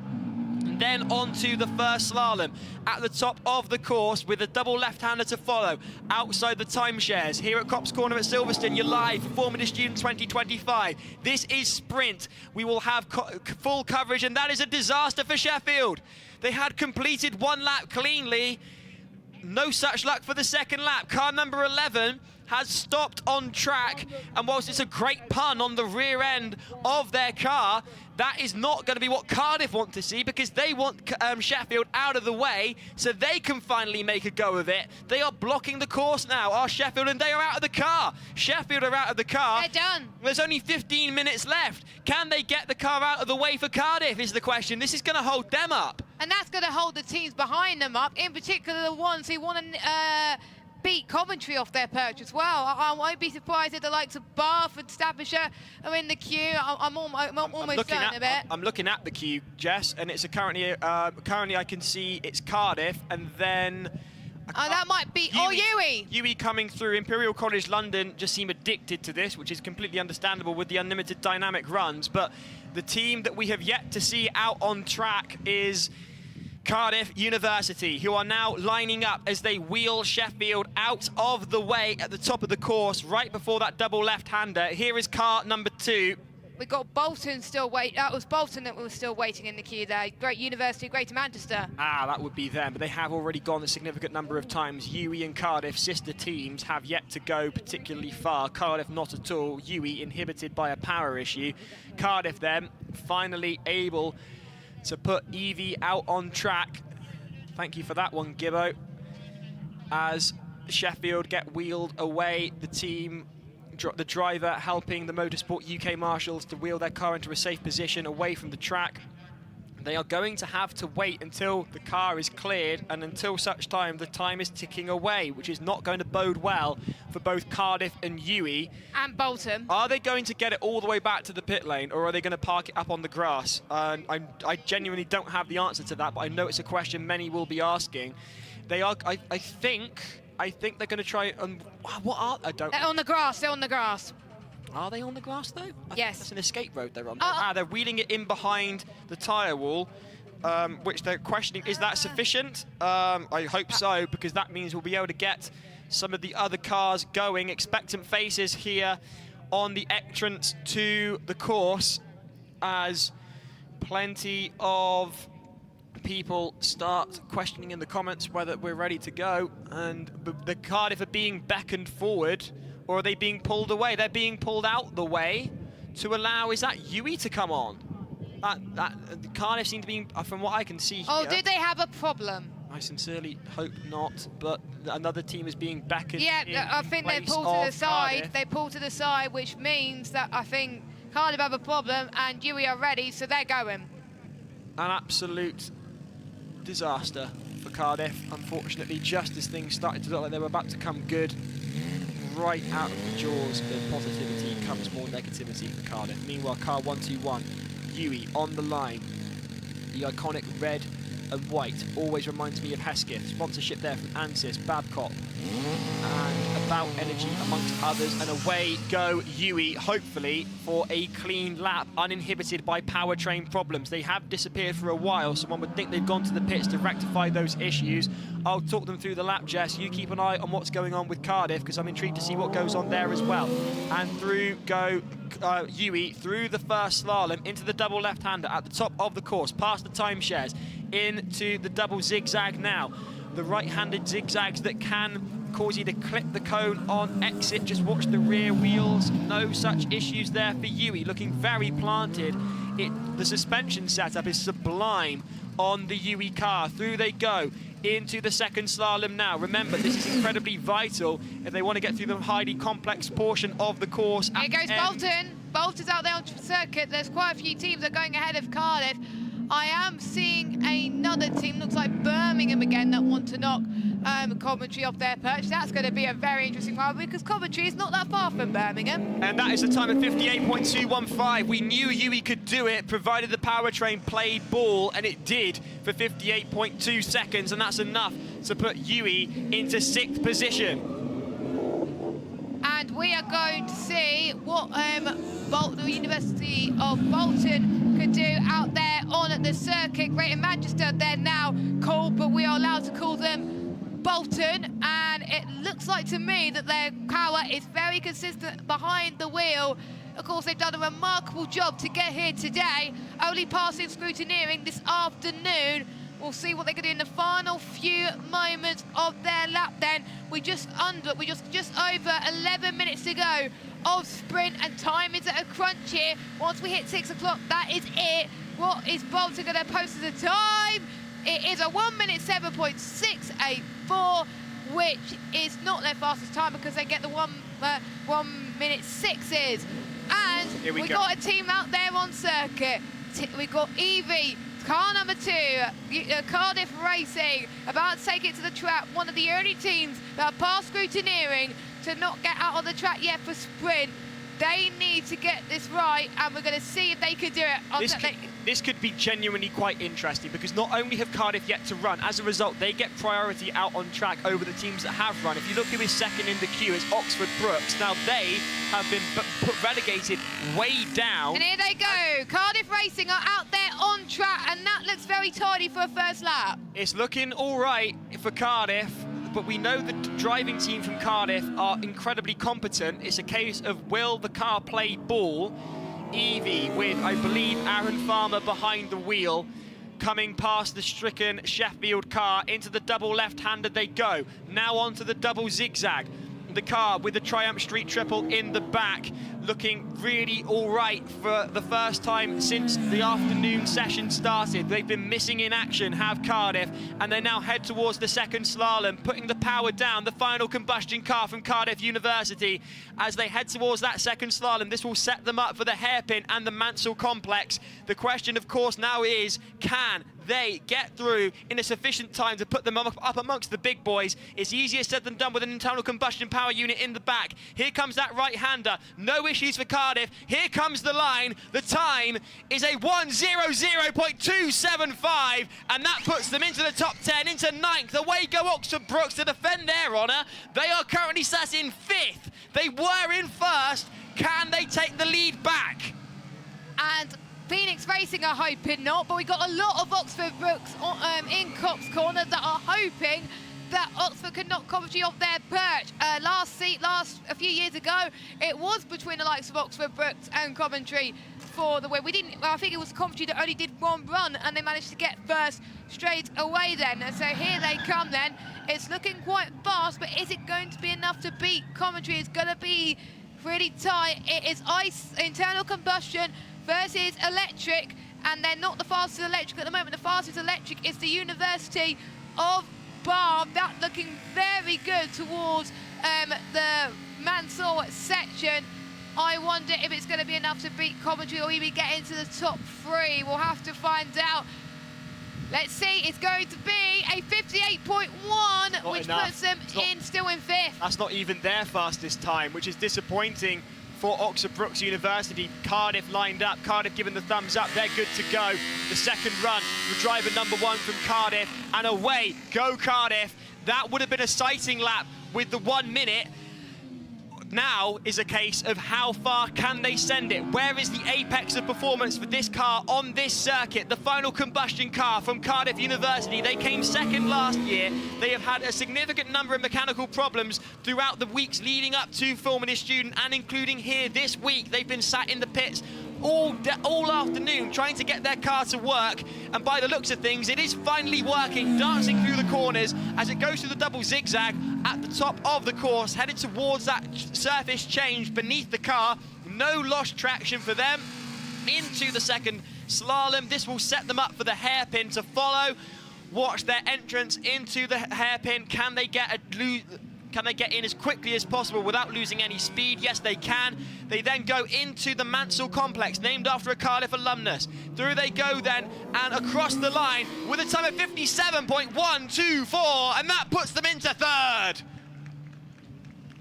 And then onto the first slalom. At the top of the course with a double left-hander to follow. Outside the timeshares, here at Copse Corner at Silverstone, you're live for Formula Student 2025. This is Sprint. We will have full coverage, and that is a disaster for Sheffield. They had completed one lap cleanly. No such luck for the second lap. Car number 11 has stopped on track, and whilst it's a great pun on the rear end of their car, that is not going to be what Cardiff want to see, because they want Sheffield out of the way so they can finally make a go of it. They are blocking the course now, are Sheffield, and they are out of the car. Sheffield are out of the car. They're done. There's only 15 minutes left. Can they get the car out of the way for Cardiff is the question. This is going to hold them up. And that's going to hold the teams behind them up, in particular the ones who want to beat Coventry off their perch as well. I won't be surprised if the likes of Bath and Staffordshire are in the queue. I'm almost certain of it. I'm looking at the queue, Jess, and it's currently I can see it's Cardiff, and then that might be Uwe. Uwe coming through. Imperial College London just seem addicted to this, which is completely understandable with the unlimited dynamic runs. But the team that we have yet to see out on track is Cardiff University, who are now lining up as they wheel Sheffield out of the way at the top of the course, right before that double left-hander. Here is car number 2. We got Bolton still waiting. That was Bolton that was still waiting in the queue there. Great University, Greater Manchester. That would be them, but they have already gone a significant number of times. Uwe and Cardiff, sister teams, have yet to go particularly far. Cardiff not at all. Uwe inhibited by a power issue. Cardiff then finally able to put Evie out on track. Thank you for that one, Gibbo. As Sheffield get wheeled away, the team, the driver helping the Motorsport UK Marshals to wheel their car into a safe position away from the track. They are going to have to wait until the car is cleared, and until such time the time is ticking away, which is not going to bode well for both Cardiff and Uwe. And Bolton. Are they going to get it all the way back to the pit lane, or are they going to park it up on the grass? I genuinely don't have the answer to that, but I know it's a question many will be asking. They are, I think they're going to try and what are They're on the grass. They're on the grass. Are they on the grass, though? Yes. That's an escape road they're on. They're wheeling it in behind the tyre wall, which they're questioning. Is that sufficient? I hope so, because that means we'll be able to get some of the other cars going. Expectant faces here on the entrance to the course, as plenty of people start questioning in the comments whether we're ready to go. And the Cardiff are being beckoned forward, or are they being pulled away? They're being pulled out the way to allow, is that Uwe to come on? Cardiff seem to be, from what I can see here. Oh, did they have a problem? I sincerely hope not, but another team is being beckoned. Yeah, I think they pulled to the side. Cardiff. They pulled to the side, which means that I think Cardiff have a problem and Uwe are ready, so they're going. An absolute disaster for Cardiff, unfortunately, just as things started to look like they were about to come good. Right out of the jaws of positivity comes more negativity for Cardiff. Meanwhile, car 121, Uwe on the line. The iconic red and white always reminds me of Hesketh. Sponsorship there from Ansys, Babcock, and About Energy, amongst others. And away go Uwe, hopefully for a clean lap, uninhibited by powertrain problems. They have disappeared for a while, so one would think they've gone to the pits to rectify those issues. I'll talk them through the lap, Jess. You keep an eye on what's going on with Cardiff, because I'm intrigued to see what goes on there as well. And through go Uwe, through the first slalom, into the double left-hander at the top of the course, past the timeshares, into the double zigzag now. The right-handed zigzags that can cause you to clip the cone on exit. Just watch the rear wheels. No such issues there for Uwe, looking very planted. The suspension setup is sublime on the Uwe car. Through they go into the second slalom now. Remember, this is incredibly vital if they want to get through the highly complex portion of the course. Here goes Bolton. Bolton's out there on circuit. There's quite a few teams that are going ahead of Cardiff. I am seeing another team, looks like Birmingham again, that want to knock Coventry off their perch. That's going to be a very interesting rivalry, because Coventry is not that far from Birmingham. And that is a time of 58.215. We knew Uwe could do it, provided the powertrain played ball, and it did for 58.2 seconds, and that's enough to put Uwe into 6th position. And we are going to see what the University of Bolton could do out there on the circuit. Greater Manchester, they're now called, but we are allowed to call them Bolton, and it looks like to me that their power is very consistent behind the wheel. Of course, they've done a remarkable job to get here today, only passing scrutineering this afternoon. We'll see what they can do in the final few moments of their lap then. We just over 11 minutes to go of sprint, and time is at a crunch here. Once we hit 6 o'clock, that is it. What is Bolton going to post as a time? It is a 1 minute 7.684, which is not their fastest time because they get the 1 minute 6s. And we've got a team out there on circuit. We've got Evie, car number 2, Cardiff Racing, about to take it to the track. One of the early teams that are past scrutineering to not get out on the track yet for sprint. They need to get this right, and we're going to see if they can do it. This could be genuinely quite interesting, because not only have Cardiff yet to run, as a result, they get priority out on track over the teams that have run. If you look who is second in the queue, it's Oxford Brookes. Now, they have been relegated way down. And here they go. Cardiff Racing are out there on track, and that looks very tidy for a first lap. It's looking all right for Cardiff, but we know the driving team from Cardiff are incredibly competent. It's a case of, will the car play ball? Evie with, I believe, Aaron Farmer behind the wheel, coming past the stricken Sheffield car. Into the double left-handed they go. Now onto the double zigzag. The car with the Triumph Street Triple in the back, looking really all right for the first time since the afternoon session started. They've been missing in action, have Cardiff, and they now head towards the second slalom, putting the power down. The final combustion car from Cardiff University. As they head towards that second slalom, this will set them up for the hairpin and the Mansell complex. The question, of course, now is, can they get through in a sufficient time to put them up amongst the big boys? It's easier said than done with an internal combustion power unit in the back. Here comes that right-hander. No issues for Cardiff. Here comes the line. The time is a 1:00.275, and that puts them into the top 10, into 9th. Away go Oxford Brookes to defend their honour. They are currently sat in 5th. They were in 1st. Can they take the lead back? And Phoenix Racing are hoping not, but we got a lot of Oxford Brookes in Cops Corner that are hoping that Oxford could knock Coventry off their perch. A few years ago, it was between the likes of Oxford Brookes and Coventry for the win. I think it was Coventry that only did one run, and they managed to get first straight away then. And so here they come then. It's looking quite fast, but is it going to be enough to beat Coventry? It's going to be really tight. It is internal combustion versus electric, and they're not the fastest electric at the moment. The fastest electric is the University of Bath. That looking very good towards the Mansell section. I wonder if it's going to be enough to beat Coventry or even get into the top 3. We'll have to find out. Let's see, it's going to be a 58.1, which puts them still in 5th. That's not even their fastest time, which is disappointing for Oxford Brookes University. Cardiff lined up, Cardiff given the thumbs up, they're good to go. The second run, the driver number 1 from Cardiff, and away go Cardiff. That would have been a sighting lap with the 1 minute. Now is a case of how far can they send it? Where is the apex of performance for this car on this circuit? The final combustion car from Cardiff University. They came second last year. They have had a significant number of mechanical problems throughout the weeks leading up to filming a student, and including here this week. They've been sat in the pits all afternoon trying to get their car to work, and by the looks of things it is finally working, dancing through the corners as it goes through the double zigzag at the top of the course, headed towards that surface change beneath the car. No lost traction for them into the second slalom. This will set them up for the hairpin to follow. Watch their entrance into the hairpin. Can they get in as quickly as possible without losing any speed? Yes, they can. They then go into the Mansell complex, named after a Cardiff alumnus. Through they go then, and across the line with a time of 57.124, and that puts them into 3rd.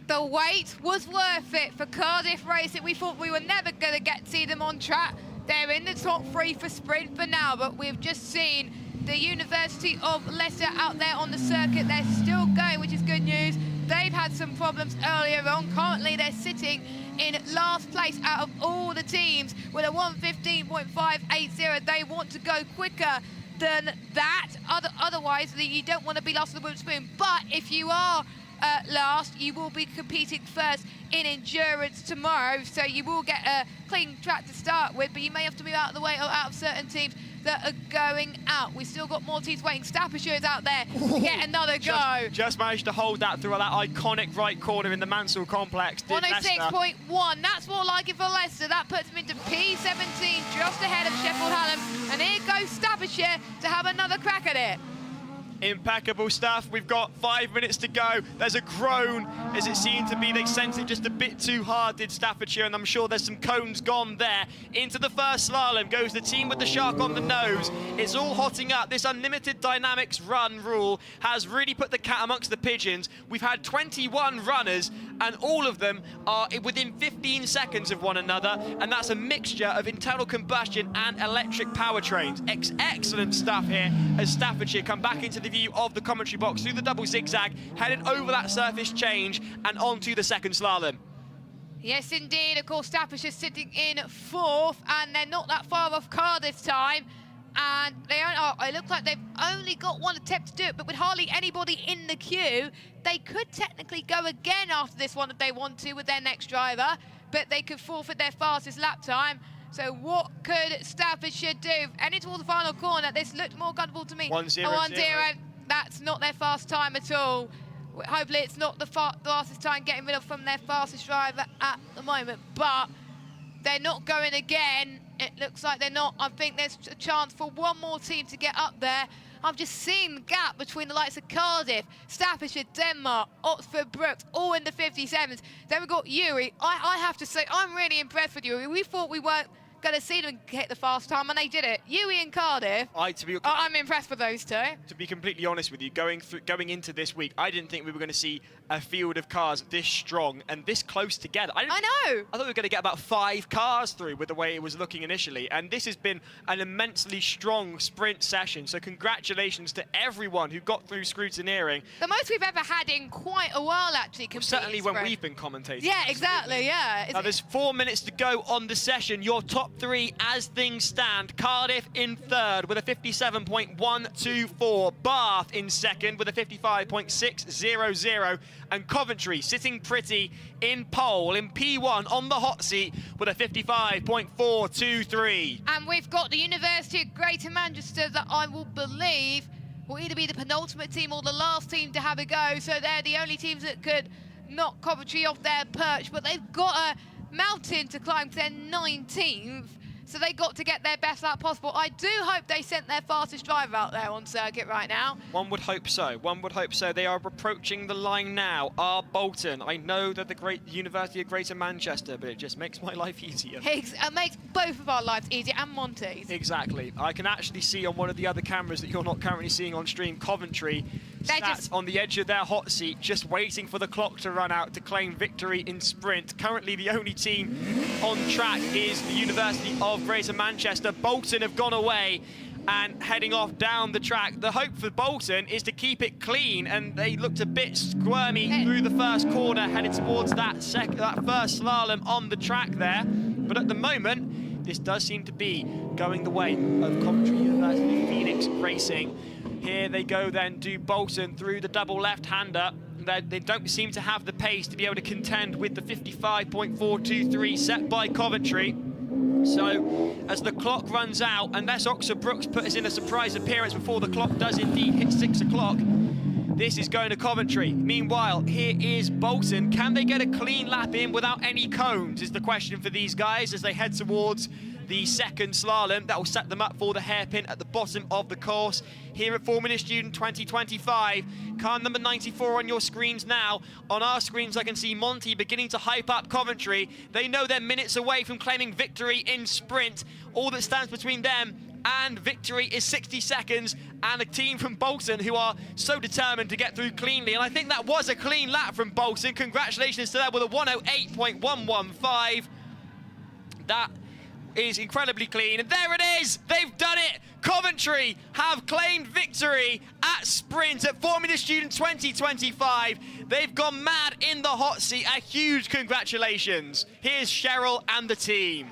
The wait was worth it for Cardiff Racing. We thought we were never going to see them on track. They're in the top 3 for sprint for now, but we've just seen the University of Leicester out there on the circuit. They're still going, which is good news. They've had some problems earlier on. Currently, they're sitting in last place out of all the teams with a 1:15.580. They want to go quicker than that. Otherwise, you don't want to be last of the wooden spoon. But if you are last, you will be competing first in endurance tomorrow, so you will get a clean track to start with, but you may have to move out of the way or out of certain teams that are going out. We've still got more teams waiting. Staffordshire is out there to get another go. Just managed to hold that through that iconic right corner in the Mansell complex. 106.1, that's more like it for Leicester. That puts them into P17, just ahead of Sheffield Hallam. And here goes Staffordshire to have another crack at it. Impeccable stuff. We've got 5 minutes to go. There's a groan as it seemed to be they sent it just a bit too hard, did Staffordshire, and I'm sure there's some cones gone there. Into the first slalom goes the team with the shark on the nose. It's all hotting up. This unlimited dynamics run rule has really put the cat amongst the pigeons. We've had 21 runners and all of them are within 15 seconds of one another, and that's a mixture of internal combustion and electric powertrains. Excellent stuff here as Staffordshire come back into the view of the commentary box through the double zigzag, headed over that surface change and onto the second slalom. Yes, indeed. Of course, Staffordshire sitting in fourth, and they're not that far off Cardiff time. And it looks like they've only got one attempt to do it, but with hardly anybody in the queue, they could technically go again after this one if they want to with their next driver, but they could forfeit their fastest lap time. So what could Staffordshire do? Heading towards the final corner, this looked more comfortable to me. 1-0. 1-0. That's not their fast time at all. Hopefully it's not the fastest time getting rid of from their fastest driver at the moment, but they're not going again. It looks like they're not. I think there's a chance for one more team to get up there. I'm just seeing the gap between the likes of Cardiff, Staffordshire, Denmark, Oxford, Brookes, all in the 57s. Then we've got Uri. I have to say, I'm really impressed with Uri. We thought we weren't going to see them hit the fast time, and they did it. Uri and Cardiff, I'm impressed with those two. To be completely honest with you, going into this week, I didn't think we were going to see a field of cars this strong and this close together. I know. I thought we were going to get about 5 cars through with the way it was looking initially, and this has been an immensely strong sprint session, so congratulations to everyone who got through scrutineering. The most we've ever had in quite a while, actually. Certainly when we've been commentating. Yeah, exactly, yeah. Now there's 4 minutes to go on the session. Your top 3 as things stand. Cardiff in third with a 57.124. Bath in second with a 55.600. And Coventry sitting pretty in pole in P1 on the hot seat with a 55.423. And we've got the University of Greater Manchester that I will believe will either be the penultimate team or the last team to have a go. So they're the only teams that could knock Coventry off their perch, but they've got a mountain to climb to their 19th. So they got to get their best lap possible. I do hope they sent their fastest driver out there on circuit right now. One would hope so. One would hope so. They are approaching the line now. R. Bolton. I know that the great University of Greater Manchester, but it just makes my life easier. It makes both of our lives easier, and Monty's. Exactly. I can actually see on one of the other cameras that you're not currently seeing on stream, Coventry sat on the edge of their hot seat, just waiting for the clock to run out to claim victory in sprint. Currently, the only team on track is the University of Greater Manchester. Bolton have gone away and heading off down the track. The hope for Bolton is to keep it clean, and they looked a bit squirmy through the first corner, headed towards that first slalom on the track there. But at the moment, this does seem to be going the way of Coventry University Phoenix Racing. Here they go then, do Bolton through the double left-hander. They don't seem to have the pace to be able to contend with the 55.423 set by Coventry. So, as the clock runs out, unless Oxford Brookes put us in a surprise appearance before the clock does indeed hit 6 o'clock, this is going to Coventry. Meanwhile, here is Bolton. Can they get a clean lap in without any cones is the question for these guys as they head towards the second slalom. That will set them up for the hairpin at the bottom of the course. Here at Formula Student 2025, car number 94 on your screens now. On our screens, I can see Monty beginning to hype up Coventry. They know they're minutes away from claiming victory in sprint. All that stands between them and victory is 60 seconds, and a team from Bolton who are so determined to get through cleanly. And I think that was a clean lap from Bolton. Congratulations to them with a 108.115. That is incredibly clean. And there it is! They've done it! Coventry have claimed victory at Sprint at Formula Student 2025. They've gone mad in the hot seat. A huge congratulations. Here's Cheryl and the team.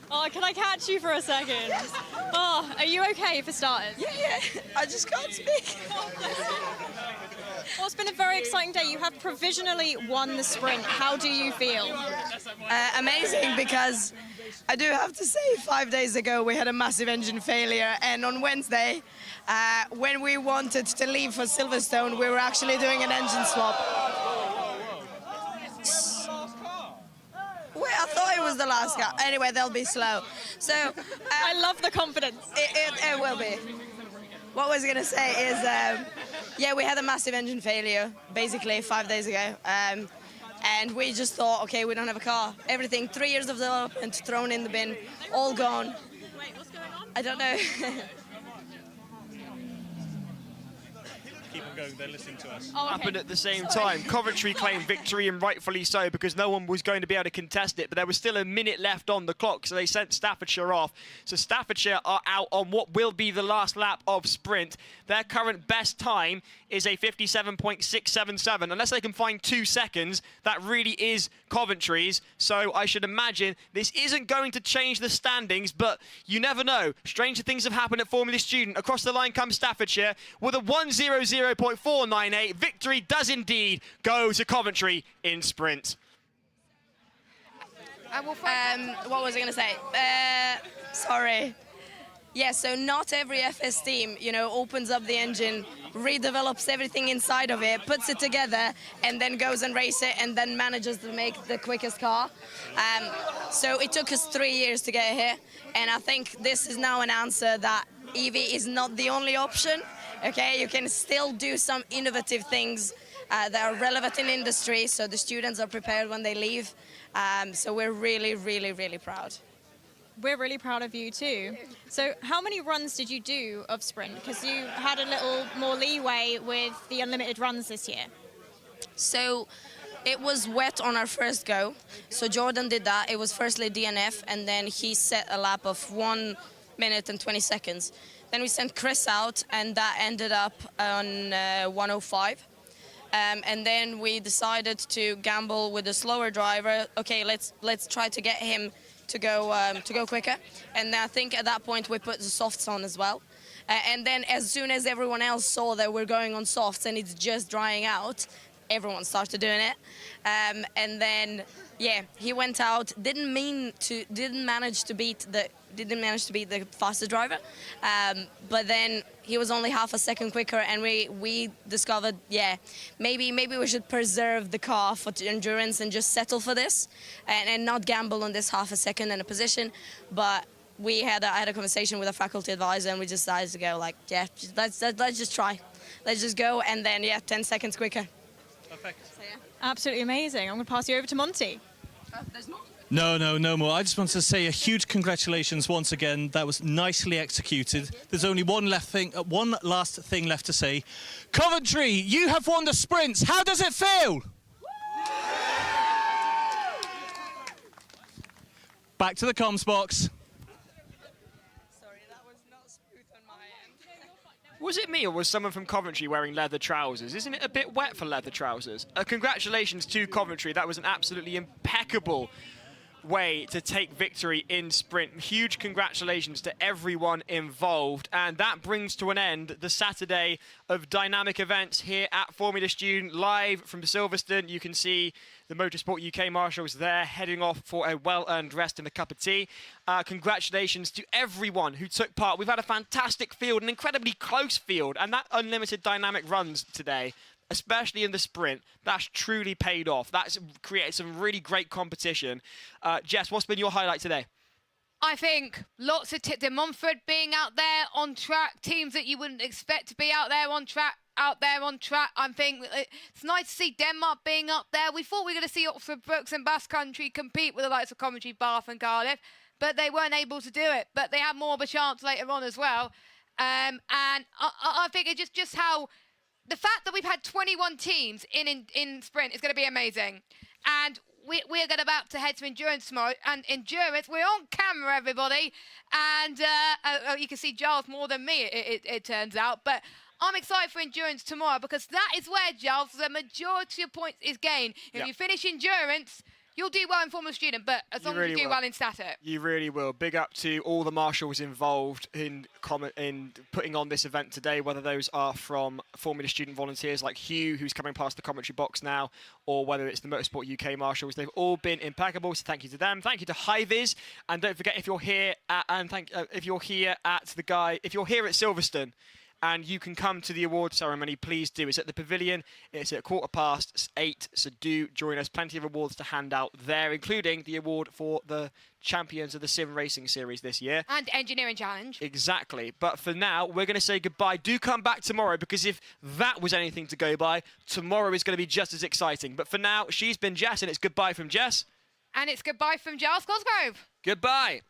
Oh, can I catch you for a second? Oh, are you okay for starters? Yeah. I just can't speak. Well, it's been a very exciting day. You have provisionally won the sprint. How do you feel? Amazing, because I do have to say 5 days ago we had a massive engine failure, and on Wednesday when we wanted to leave for Silverstone we were actually doing an engine swap. Wait, I thought it was the last car. Anyway, they'll be slow. So I love the confidence. It will be. What I was gonna say is, yeah, we had a massive engine failure basically 5 days ago, and we just thought, okay, we don't have a car. Everything, 3 years of development thrown in the bin, all gone. Wait, what's going on? I don't know. Keep on going, they're listening to us. Oh, okay. Happened at the same time. Coventry claimed victory, and rightfully so, because no one was going to be able to contest it, but there was still a minute left on the clock, so they sent Staffordshire off. So Staffordshire are out on what will be the last lap of Sprint. Their current best time is a 57.677. Unless they can find 2 seconds, that really is Coventry's. So I should imagine this isn't going to change the standings, but you never know. Stranger things have happened at Formula Student. Across the line comes Staffordshire with a 1:00.498. Victory does indeed go to Coventry in Sprint. What was I going to say? Sorry. Yeah, so not every FS team, opens up the engine, redevelops everything inside of it, puts it together, and then goes and race it, and then manages to make the quickest car. So it took us 3 years to get here, and I think this is now an answer that EV is not the only option. Okay, you can still do some innovative things that are relevant in industry, so the students are prepared when they leave. So we're really, really, really proud. We're really proud of you too. So how many runs did you do of Sprint? Because you had a little more leeway with the unlimited runs this year. So it was wet on our first go. So Jordan did that. It was firstly DNF, and then he set a lap of 1 minute and 20 seconds. Then we sent Chris out, and that ended up on 1:05. And then we decided to gamble with a slower driver. Okay, let's try to get him to go quicker. And I think at that point we put the softs on as well. And then as soon as everyone else saw that we're going on softs and it's just drying out, everyone started doing it. And then, yeah, he went out. Didn't manage to beat the fastest driver. But then he was only half a second quicker, and we discovered, yeah, maybe we should preserve the car for endurance and just settle for this, and not gamble on this half a second in a position. But I had a conversation with a faculty advisor, and we just decided to go like, yeah, let's just try, let's just go, and then 10 seconds quicker. Perfect. So, yeah. Absolutely amazing. I'm going to pass you over to Monty. There's more. No more. I just want to say a huge congratulations once again. That was nicely executed. There's only one last thing left to say. Coventry, you have won the sprints. How does it feel? Back to the comms box. Was it me, or was someone from Coventry wearing leather trousers? Isn't it a bit wet for leather trousers? Congratulations to Coventry. That was an absolutely impeccable way to take victory in Sprint. Huge congratulations to everyone involved. And that brings to an end the Saturday of dynamic events here at Formula Student. Live from Silverstone, you can see the Motorsport UK marshals there heading off for a well-earned rest and a cup of tea. Congratulations to everyone who took part. We've had a fantastic field, an incredibly close field, and that unlimited dynamic runs today, especially in the sprint, that's truly paid off. That's created some really great competition. Jess, what's been your highlight today? I think lots of De Montfort being out there on track, teams that you wouldn't expect to be out there on track. I think it's nice to see Denmark being up there. We thought we were going to see Oxford, Brookes and Basque Country compete with the likes of Coventry, Bath and Cardiff, but they weren't able to do it. But they had more of a chance later on as well. And I think it's just how the fact that we've had 21 teams in sprint is going to be amazing. And we're about to head to endurance tomorrow. And endurance, we're on camera, everybody. And you can see Giles more than me, it turns out. But I'm excited for endurance tomorrow because that is where, Giles, the majority of points is gained. If you finish endurance, you'll do well in Formula Student, but as long as you do well in static. You really will. Big up to all the marshals involved in putting on this event today, whether those are from Formula Student volunteers like Hugh, who's coming past the commentary box now, or whether it's the Motorsport UK marshals. They've all been impeccable, so thank you to them. Thank you to Highvis, and don't forget if you're here at Silverstone, and you can come to the award ceremony, please do. It's at the Pavilion. It's at 8:15, so do join us. Plenty of awards to hand out there, including the award for the champions of the Sim Racing Series this year. And Engineering Challenge. Exactly. But for now, we're going to say goodbye. Do come back tomorrow, because if that was anything to go by, tomorrow is going to be just as exciting. But for now, she's been Jess, and it's goodbye from Jess. And it's goodbye from Giles Cosgrove. Goodbye.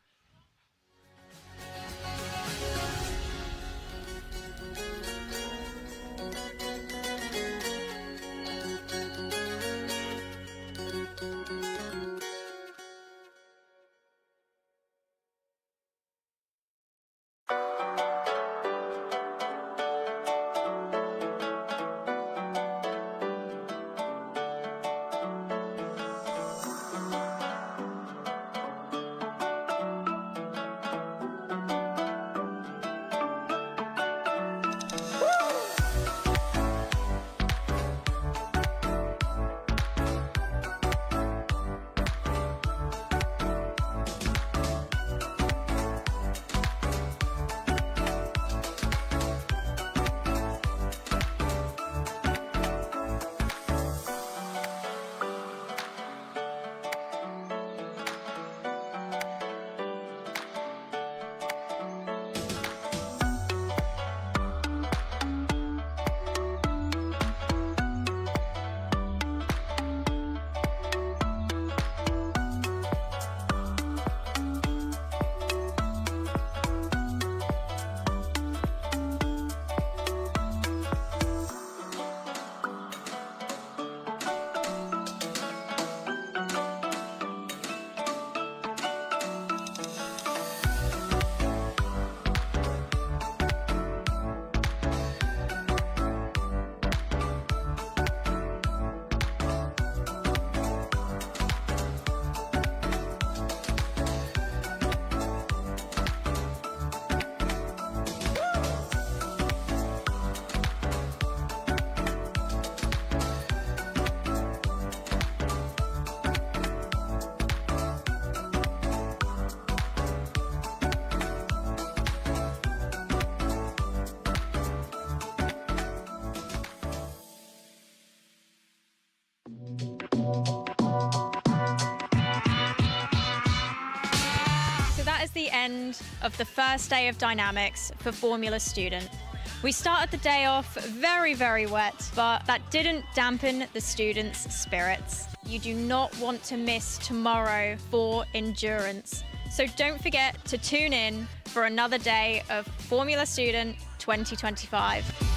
The end of the first day of dynamics for Formula Student. We started the day off very, very wet, but that didn't dampen the students' spirits. You do not want to miss tomorrow for endurance. So don't forget to tune in for another day of Formula Student 2025.